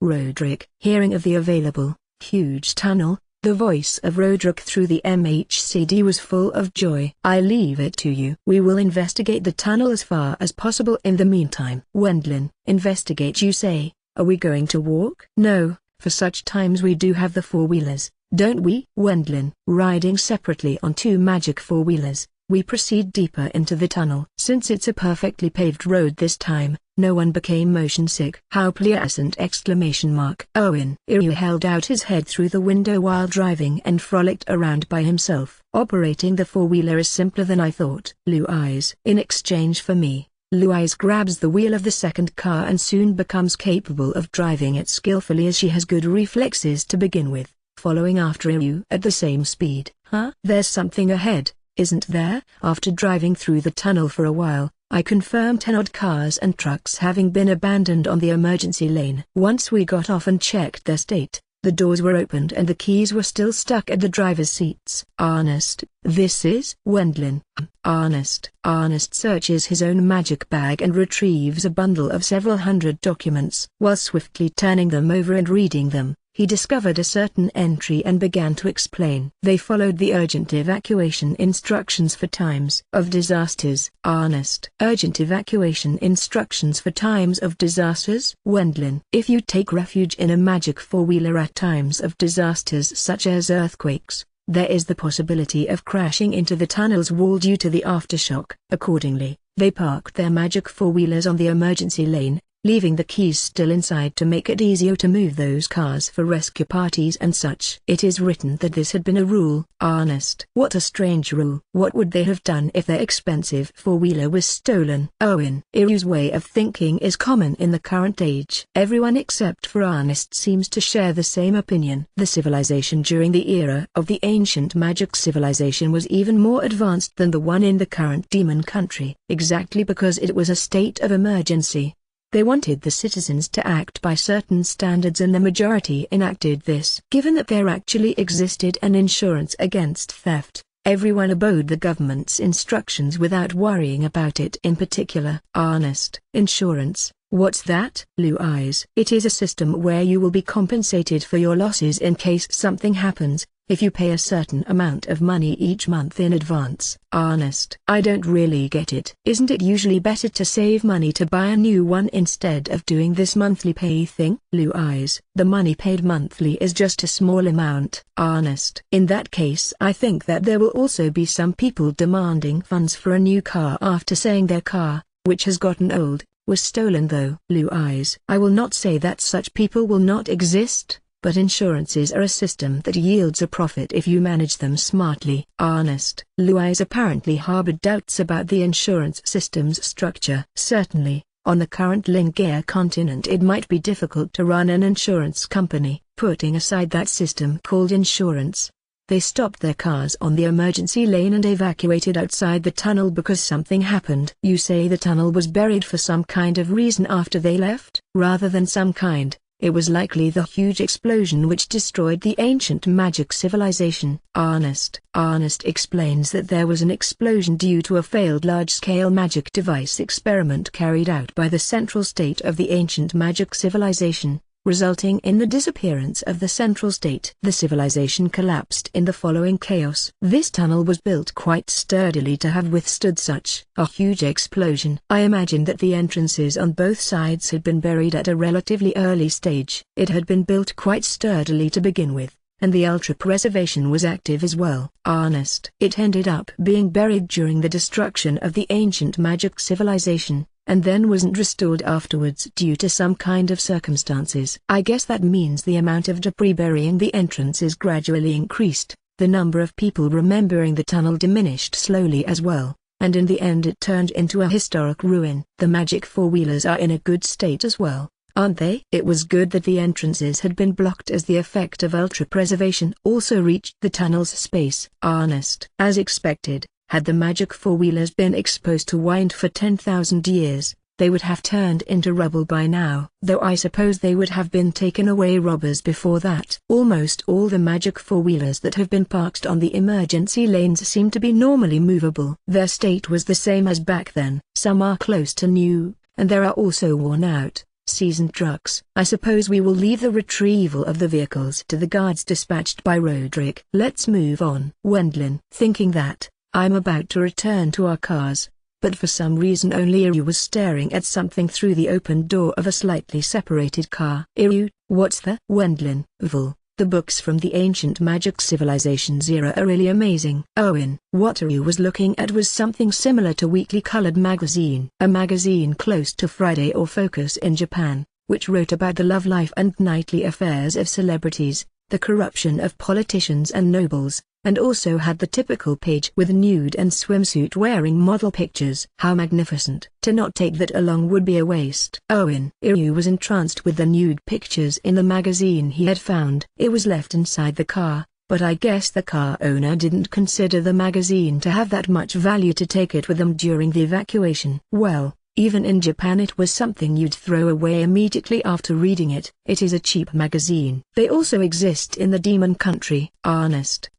Roderick. Hearing of the available, huge tunnel, the voice of Roderick through the MHCD was full of joy. I leave it to you. We will investigate the tunnel as far as possible in the meantime. Wendlin. Investigate, you say? Are we going to walk? No, for such times we do have the four-wheelers, don't we? Wendlin. Riding separately on 2 magic four-wheelers, we proceed deeper into the tunnel. Since it's a perfectly paved road this time, no one became motion sick. How pleasant! Owen. Iryu held out his head through the window while driving and frolicked around by himself. Operating the four-wheeler is simpler than I thought. Louise. In exchange for me, Louise grabs the wheel of the second car and soon becomes capable of driving it skillfully as she has good reflexes to begin with, following after Iryu at the same speed. There's something ahead, isn't there? After driving through the tunnel for a while, I confirmed 10 odd cars and trucks having been abandoned on the emergency lane. Once we got off and checked their state, the doors were opened and the keys were still stuck at the driver's seats. Ernest. This is? Wendlin. Ernest searches his own magic bag and retrieves a bundle of several hundred documents. While swiftly turning them over and reading them, he discovered a certain entry and began to explain. They followed the urgent evacuation instructions for times of disasters. Ernest. Urgent evacuation instructions for times of disasters. Wendlin. If you take refuge in a magic four-wheeler at times of disasters such as earthquakes, there is the possibility of crashing into the tunnel's wall due to the aftershock. Accordingly, they parked their magic four-wheelers on the emergency lane, leaving the keys still inside to make it easier to move those cars for rescue parties and such. It is written that this had been a rule. Ernest. What a strange rule. What would they have done if their expensive four-wheeler was stolen? Owen. Iru's way of thinking is common in the current age. Everyone except for Ernest seems to share the same opinion. The civilization during the era of the ancient magic civilization was even more advanced than the one in the current demon country, exactly because it was a state of emergency. They wanted the citizens to act by certain standards and the majority enacted this. Given that there actually existed an insurance against theft, everyone obeyed the government's instructions without worrying about it in particular. Ernest. Insurance, what's that? Blue eyes. It is a system where you will be compensated for your losses in case something happens, if you pay a certain amount of money each month in advance. Ernest. I don't really get it. Isn't it usually better to save money to buy a new one instead of doing this monthly pay thing? Blue eyes. The money paid monthly is just a small amount. Ernest. In that case I think that there will also be some people demanding funds for a new car after saying their car, which has gotten old, was stolen though. Blue eyes. I will not say that such people will not exist, but insurances are a system that yields a profit if you manage them smartly. Ernest. Blue eyes apparently harbored doubts about the insurance system's structure. Certainly, on the current Lingair continent it might be difficult to run an insurance company. Putting aside that system called insurance, they stopped their cars on the emergency lane and evacuated outside the tunnel because something happened. You say the tunnel was buried for some kind of reason after they left? Rather than some kind, it was likely the huge explosion which destroyed the ancient magic civilization. Ernest explains that there was an explosion due to a failed large-scale magic device experiment carried out by the central state of the ancient magic civilization, resulting in the disappearance of the central state. The civilization collapsed in the following chaos. This tunnel was built quite sturdily to have withstood such a huge explosion. I imagine that the entrances on both sides had been buried at a relatively early stage. It had been built quite sturdily to begin with, and the ultra-preservation was active as well. Ernest. It ended up being buried during the destruction of the ancient magic civilization, and then wasn't restored afterwards due to some kind of circumstances. I guess that means the amount of debris burying the entrances gradually increased, the number of people remembering the tunnel diminished slowly as well, and in the end it turned into a historic ruin. The magic four-wheelers are in a good state as well, aren't they? It was good that the entrances had been blocked as the effect of ultra-preservation also reached the tunnel's space. Ernest. As expected, had the magic four-wheelers been exposed to wind for 10,000 years, they would have turned into rubble by now. Though I suppose they would have been taken away robbers before that. Almost all the magic four-wheelers that have been parked on the emergency lanes seem to be normally movable. Their state was the same as back then. Some are close to new, and there are also worn out, seasoned trucks. I suppose we will leave the retrieval of the vehicles to the guards dispatched by Roderick. Let's move on. Wendlin. Thinking that I'm about to return to our cars, but for some reason only Iru was staring at something through the open door of a slightly separated car. Iru, what's the? Wendlin. Vul, the books from the ancient magic civilizations era are really amazing. Owen. What Iru was looking at was something similar to Weekly Colored magazine, a magazine close to Friday or Focus in Japan, which wrote about the love life and nightly affairs of celebrities, the corruption of politicians and nobles, and also had the typical page with nude and swimsuit-wearing model pictures. How magnificent! To not take that along would be a waste. Owen. Iru was entranced with the nude pictures in the magazine he had found. It was left inside the car, but I guess the car owner didn't consider the magazine to have that much value to take it with them during the evacuation. Well, Even in Japan it was something you'd throw away immediately after reading it. It is a cheap magazine. They also exist in the demon country. Ernest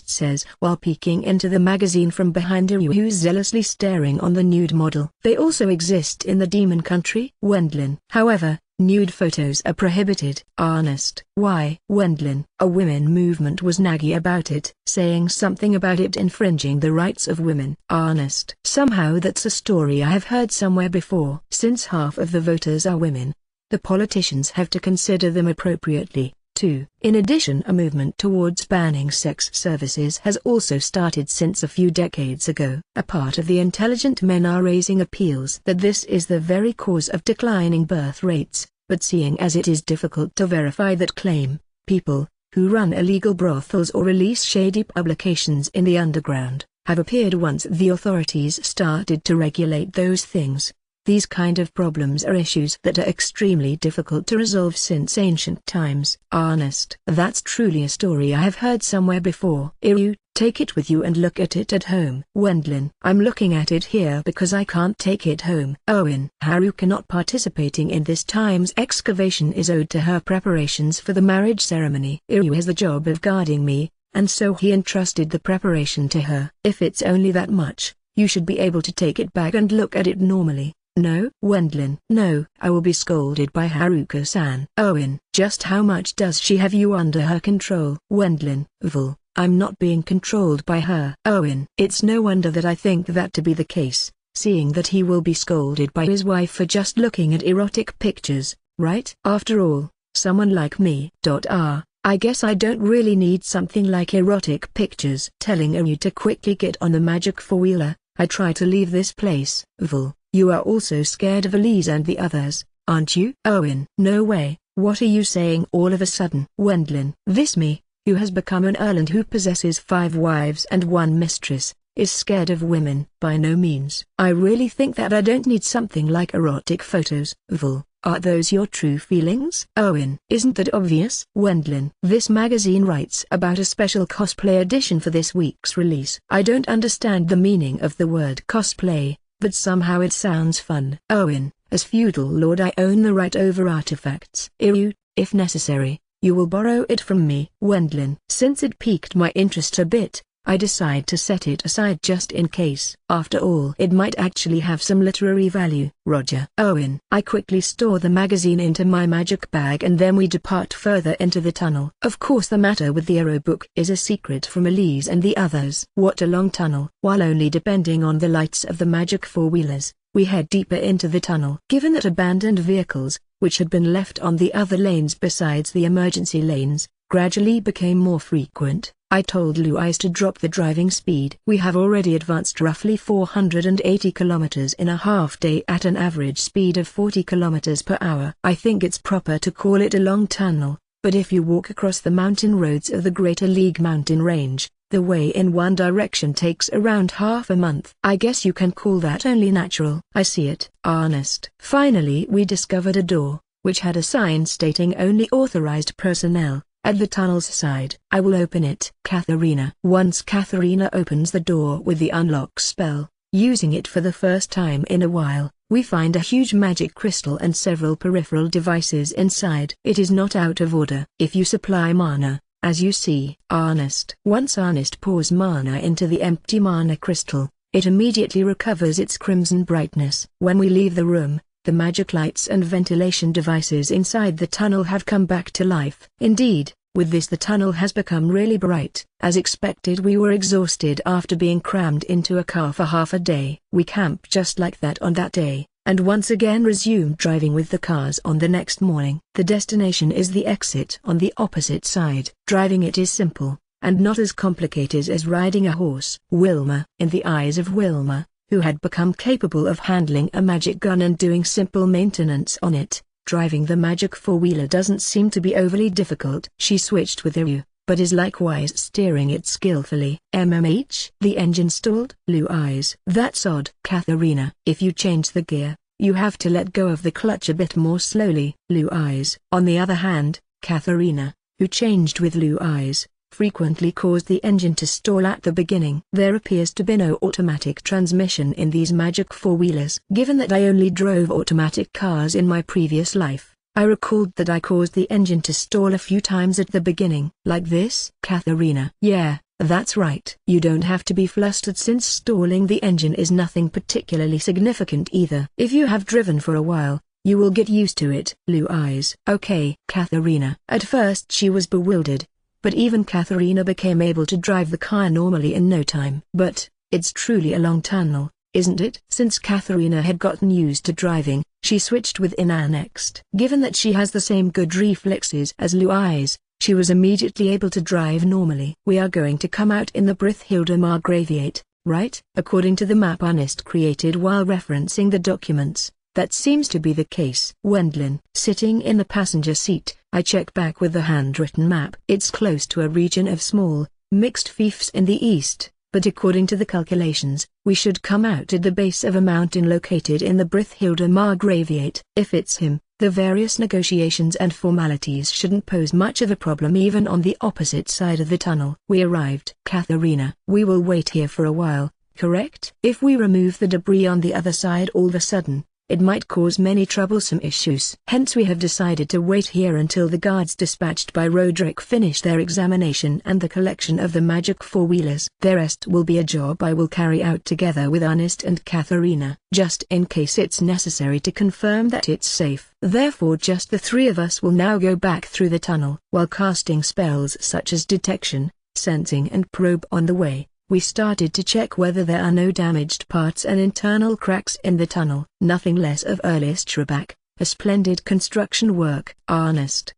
says while peeking into the magazine from behind Iryu, who's zealously staring on the nude model. They also exist in the demon country. Wendlin. However, nude photos are prohibited. Ernest. Why? Wendlin. A women movement was naggy about it, saying something about it infringing the rights of women. Ernest. Somehow that's a story I have heard somewhere before. Since half of the voters are women, the politicians have to consider them appropriately, too. In addition, a movement towards banning sex services has also started since a few decades ago. A part of the intelligent men are raising appeals that this is the very cause of declining birth rates, but seeing as it is difficult to verify that claim, people who run illegal brothels or release shady publications in the underground have appeared once the authorities started to regulate those things. These kind of problems are issues that are extremely difficult to resolve since ancient times. Ernest. That's truly a story I have heard somewhere before. Iryu, take it with you and look at it at home. Wendlin. I'm looking at it here because I can't take it home. Owen. Haruka not participating in this time's excavation is owed to her preparations for the marriage ceremony. Iryu has the job of guarding me, and so he entrusted the preparation to her. If it's only that much, you should be able to take it back and look at it normally. No? Wendlin. No, I will be scolded by Haruka-san. Owen. Just how much does she have you under her control? Wendlin. Vul. I'm not being controlled by her. Owen. It's no wonder that I think that to be the case, seeing that he will be scolded by his wife for just looking at erotic pictures, right? After all, someone like me. I guess I don't really need something like erotic pictures. Telling Iryu to quickly get on the magic four-wheeler, I try to leave this place. Vul. You are also scared of Elise and the others, aren't you? Owen. No way, what are you saying all of a sudden? Wendlin. This me, who has become an earl and who possesses 5 wives and 1 mistress, is scared of women? By no means. I really think that I don't need something like erotic photos. Vul. Are those your true feelings? Owen. Isn't that obvious? Wendlin. This magazine writes about a special cosplay edition for this week's release. I don't understand the meaning of the word cosplay, but somehow it sounds fun. Owen. As feudal lord I own the right over artifacts. Iryu, if necessary, you will borrow it from me. Wendlin. Since it piqued my interest a bit, I decide to set it aside just in case. After all, it might actually have some literary value. Roger. Owen. I quickly store the magazine into my magic bag and then we depart further into the tunnel. Of course the matter with the audiobook is a secret from Elise and the others. What a long tunnel. While only depending on the lights of the magic four-wheelers, we head deeper into the tunnel. Given that abandoned vehicles, which had been left on the other lanes besides the emergency lanes, gradually became more frequent, I told Louise to drop the driving speed. We have already advanced roughly 480 kilometers in a half day at an average speed of 40 kilometers per hour. I think it's proper to call it a long tunnel, but if you walk across the mountain roads of the Greater League mountain range, the way in one direction takes around half a month. I guess you can call that only natural. I see it. Ernest. Finally we discovered a door, which had a sign stating only authorized personnel, at the tunnel's side. I will open it. Katharina. Once Katharina opens the door with the unlock spell, using it for the first time in a while, we find a huge magic crystal and several peripheral devices inside. It is not out of order. If you supply mana, as you see. Ernest. Once Ernest pours mana into the empty mana crystal, it immediately recovers its crimson brightness. When we leave the room, the magic lights and ventilation devices inside the tunnel have come back to life. Indeed, with this the tunnel has become really bright. As expected, we were exhausted after being crammed into a car for half a day. We camped just like that on that day, and once again resumed driving with the cars on the next morning. The destination is the exit on the opposite side. Driving it is simple, and not as complicated as riding a horse. Wilma. In the eyes of Wilma, who had become capable of handling a magic gun and doing simple maintenance on it, driving the magic four-wheeler doesn't seem to be overly difficult. She switched with Iryu, but is likewise steering it skillfully. The engine stalled. Louise. That's odd. Katharina. If you change the gear, you have to let go of the clutch a bit more slowly. Louise. On the other hand, Katharina, who changed with Louise, frequently caused the engine to stall at the beginning. There appears to be no automatic transmission in these magic four-wheelers. Given that I only drove automatic cars in my previous life, I recalled that I caused the engine to stall a few times at the beginning. Like this? Katharina. Yeah, that's right. You don't have to be flustered since stalling the engine is nothing particularly significant either. If you have driven for a while, you will get used to it. Louise. Okay. Katharina. At first she was bewildered, but even Katharina became able to drive the car normally in no time. But, it's truly a long tunnel, isn't it? Since Katharina had gotten used to driving, she switched within next. Given that she has the same good reflexes as Louise, she was immediately able to drive normally. We are going to come out in the Brithhilda Margraviate, right? According to the map Ernest created while referencing the documents, that seems to be the case. Wendlin. Sitting in the passenger seat, I check back with the handwritten map. It's close to a region of small, mixed fiefs in the east, but according to the calculations, we should come out at the base of a mountain located in the Brithhilda Margraviate. If it's him, the various negotiations and formalities shouldn't pose much of a problem even on the opposite side of the tunnel. We arrived. Katharina. We will wait here for a while, correct? If we remove the debris on the other side all of a sudden, it might cause many troublesome issues. Hence we have decided to wait here until the guards dispatched by Roderick finish their examination and the collection of the magic four-wheelers. The rest will be a job I will carry out together with Ernest and Katharina, just in case it's necessary to confirm that it's safe. Therefore just the three of us will now go back through the tunnel. While casting spells such as detection, sensing and probe on the way, we started to check whether there are no damaged parts and internal cracks in the tunnel. Nothing less of Erlistrabak, a splendid construction work. Ernest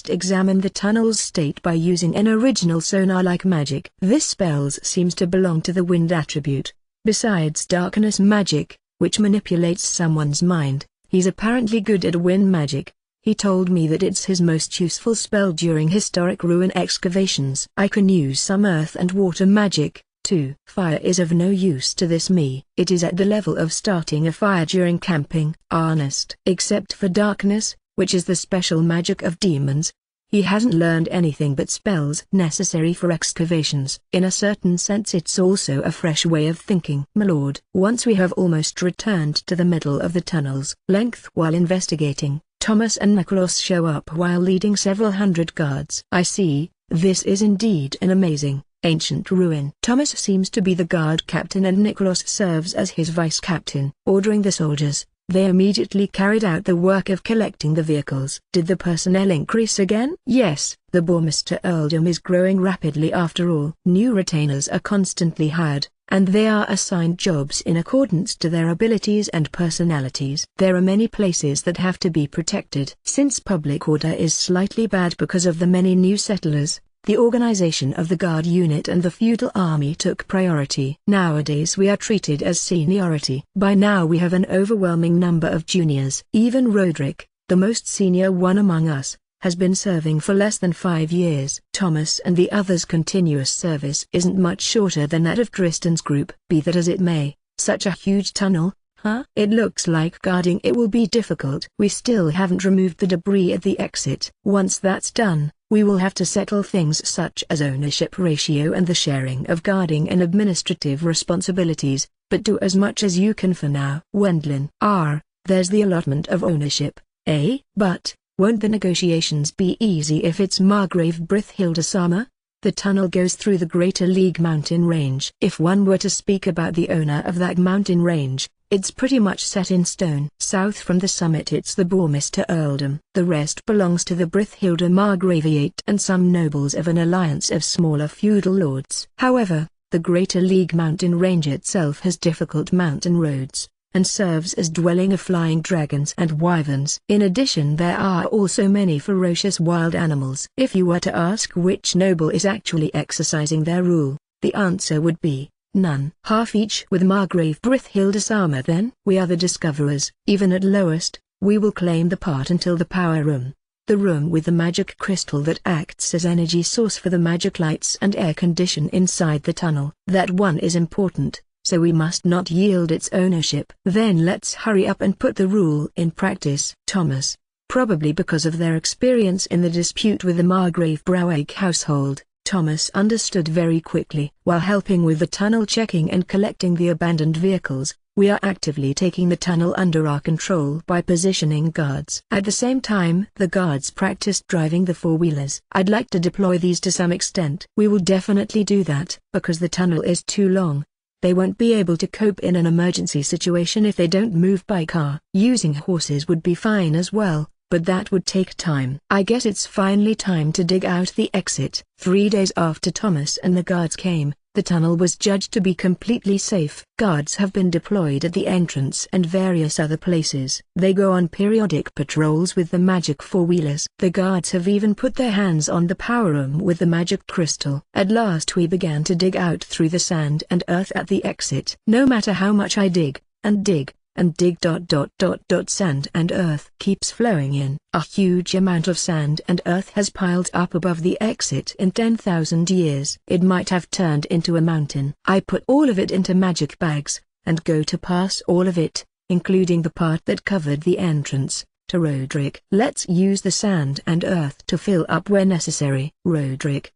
examined the tunnel's state by using an original sonar-like magic. This spells seems to belong to the wind attribute. Besides darkness magic, which manipulates someone's mind, he's apparently good at wind magic. He told me that it's his most useful spell during historic ruin excavations. I can use some earth and water magic, too. Fire is of no use to this me. It is at the level of starting a fire during camping. Ernest. Except for darkness, which is the special magic of demons, he hasn't learned anything but spells necessary for excavations. In a certain sense it's also a fresh way of thinking. My lord. Once we have almost returned to the middle of the tunnel's length while investigating, Thomas and Nicholas show up while leading several hundred guards. I see, this is indeed an amazing, ancient ruin. Thomas seems to be the guard captain and Nicholas serves as his vice captain. Ordering the soldiers, they immediately carried out the work of collecting the vehicles. Did the personnel increase again? Yes, the Bourgmeister earldom is growing rapidly after all. New retainers are constantly hired, and they are assigned jobs in accordance to their abilities and personalities. There are many places that have to be protected. Since public order is slightly bad because of the many new settlers, the organization of the guard unit and the feudal army took priority. Nowadays we are treated as seniority. By now we have an overwhelming number of juniors. Even Roderick, the most senior one among us, has been serving for less than 5 years. Thomas and the others' continuous service isn't much shorter than that of Tristan's group. Be that as it may, such a huge tunnel, huh? It looks like guarding it will be difficult. We still haven't removed the debris at the exit. Once that's done, we will have to settle things such as ownership ratio and the sharing of guarding and administrative responsibilities, but do as much as you can for now. Wendlin. There's the allotment of ownership, eh? But won't the negotiations be easy if it's Margrave Brithhilda Sama? The tunnel goes through the Greater League mountain range. If one were to speak about the owner of that mountain range, it's pretty much set in stone. South from the summit it's the Bourgmeister earldom. The rest belongs to the Brithhilda Margraviate and some nobles of an alliance of smaller feudal lords. However, the Greater League mountain range itself has difficult mountain roads, and serves as dwelling of flying dragons and wyverns. In addition there are also many ferocious wild animals. If you were to ask which noble is actually exercising their rule, the answer would be none. Half each with Margrave Brithhilda Sama. Then we are the discoverers. Even at lowest, we will claim the part until the power room, the room with the magic crystal that acts as energy source for the magic lights and air condition inside the tunnel. That one is important, so we must not yield its ownership. Then let's hurry up and put the rule in practice. Thomas, probably because of their experience in the dispute with the Margrave Braueg household, Thomas understood very quickly. While helping with the tunnel checking and collecting the abandoned vehicles, we are actively taking the tunnel under our control by positioning guards. At the same time, the guards practiced driving the four-wheelers. I'd like to deploy these to some extent. We will definitely do that, because the tunnel is too long. They won't be able to cope in an emergency situation if they don't move by car. Using horses would be fine as well, but that would take time. I guess it's finally time to dig out the exit. 3 days after Thomas and the guards came, the tunnel was judged to be completely safe. Guards have been deployed at the entrance and various other places. They go on periodic patrols with the magic four-wheelers. The guards have even put their hands on the power room with the magic crystal. At last we began to dig out through the sand and earth at the exit. No matter how much I dig, and dig, and dig, sand and earth keeps flowing in. A huge amount of sand and earth has piled up above the exit in 10,000 years. It might have turned into a mountain. I put all of it into magic bags, and go to pass all of it, including the part that covered the entrance, to Roderick. Let's use the sand and earth to fill up where necessary. Roderick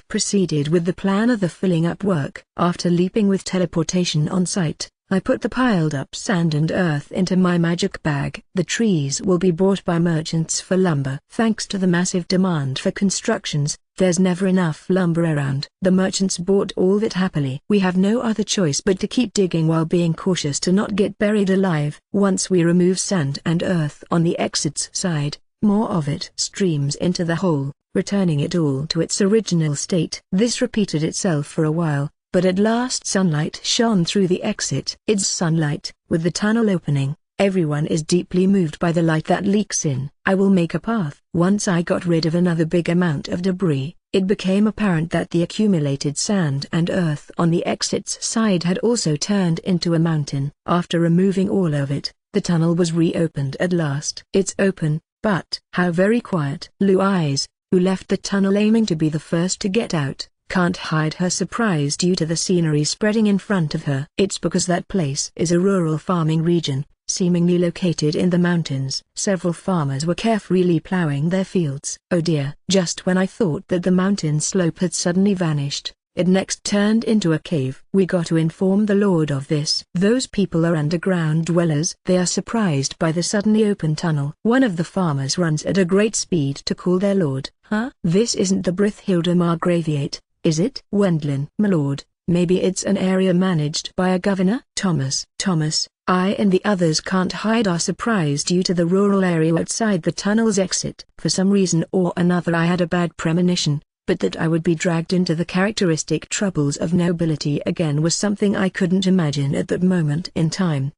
proceeded with the plan of the filling up work. After leaping with teleportation on site, I put the piled up sand and earth into my magic bag. The trees will be bought by merchants for lumber. Thanks to the massive demand for constructions, there's never enough lumber around. The merchants bought all of it happily. We have no other choice but to keep digging while being cautious to not get buried alive. Once we remove sand and earth on the exit's side, more of it streams into the hole, returning it all to its original state. This repeated itself for a while, but at last sunlight shone through the exit. It's sunlight. With the tunnel opening, everyone is deeply moved by the light that leaks in. I will make a path. Once I got rid of another big amount of debris, it became apparent that the accumulated sand and earth on the exit's side had also turned into a mountain. After removing all of it, the tunnel was reopened at last. It's open, but how very quiet. Louise, who left the tunnel aiming to be the first to get out, can't hide her surprise due to the scenery spreading in front of her. It's because that place is a rural farming region, seemingly located in the mountains. Several farmers were carefully plowing their fields. Oh dear! Just when I thought that the mountain slope had suddenly vanished, it next turned into a cave. We got to inform the Lord of this. Those people are underground dwellers. They are surprised by the suddenly open tunnel. One of the farmers runs at a great speed to call their lord. Huh? This isn't the Brithhilda Margraviate, is it? Wendlin. My lord, maybe it's an area managed by a governor? Thomas, I and the others can't hide our surprise due to the rural area outside the tunnel's exit. For some reason or another I had a bad premonition, but that I would be dragged into the characteristic troubles of nobility again was something I couldn't imagine at that moment in time.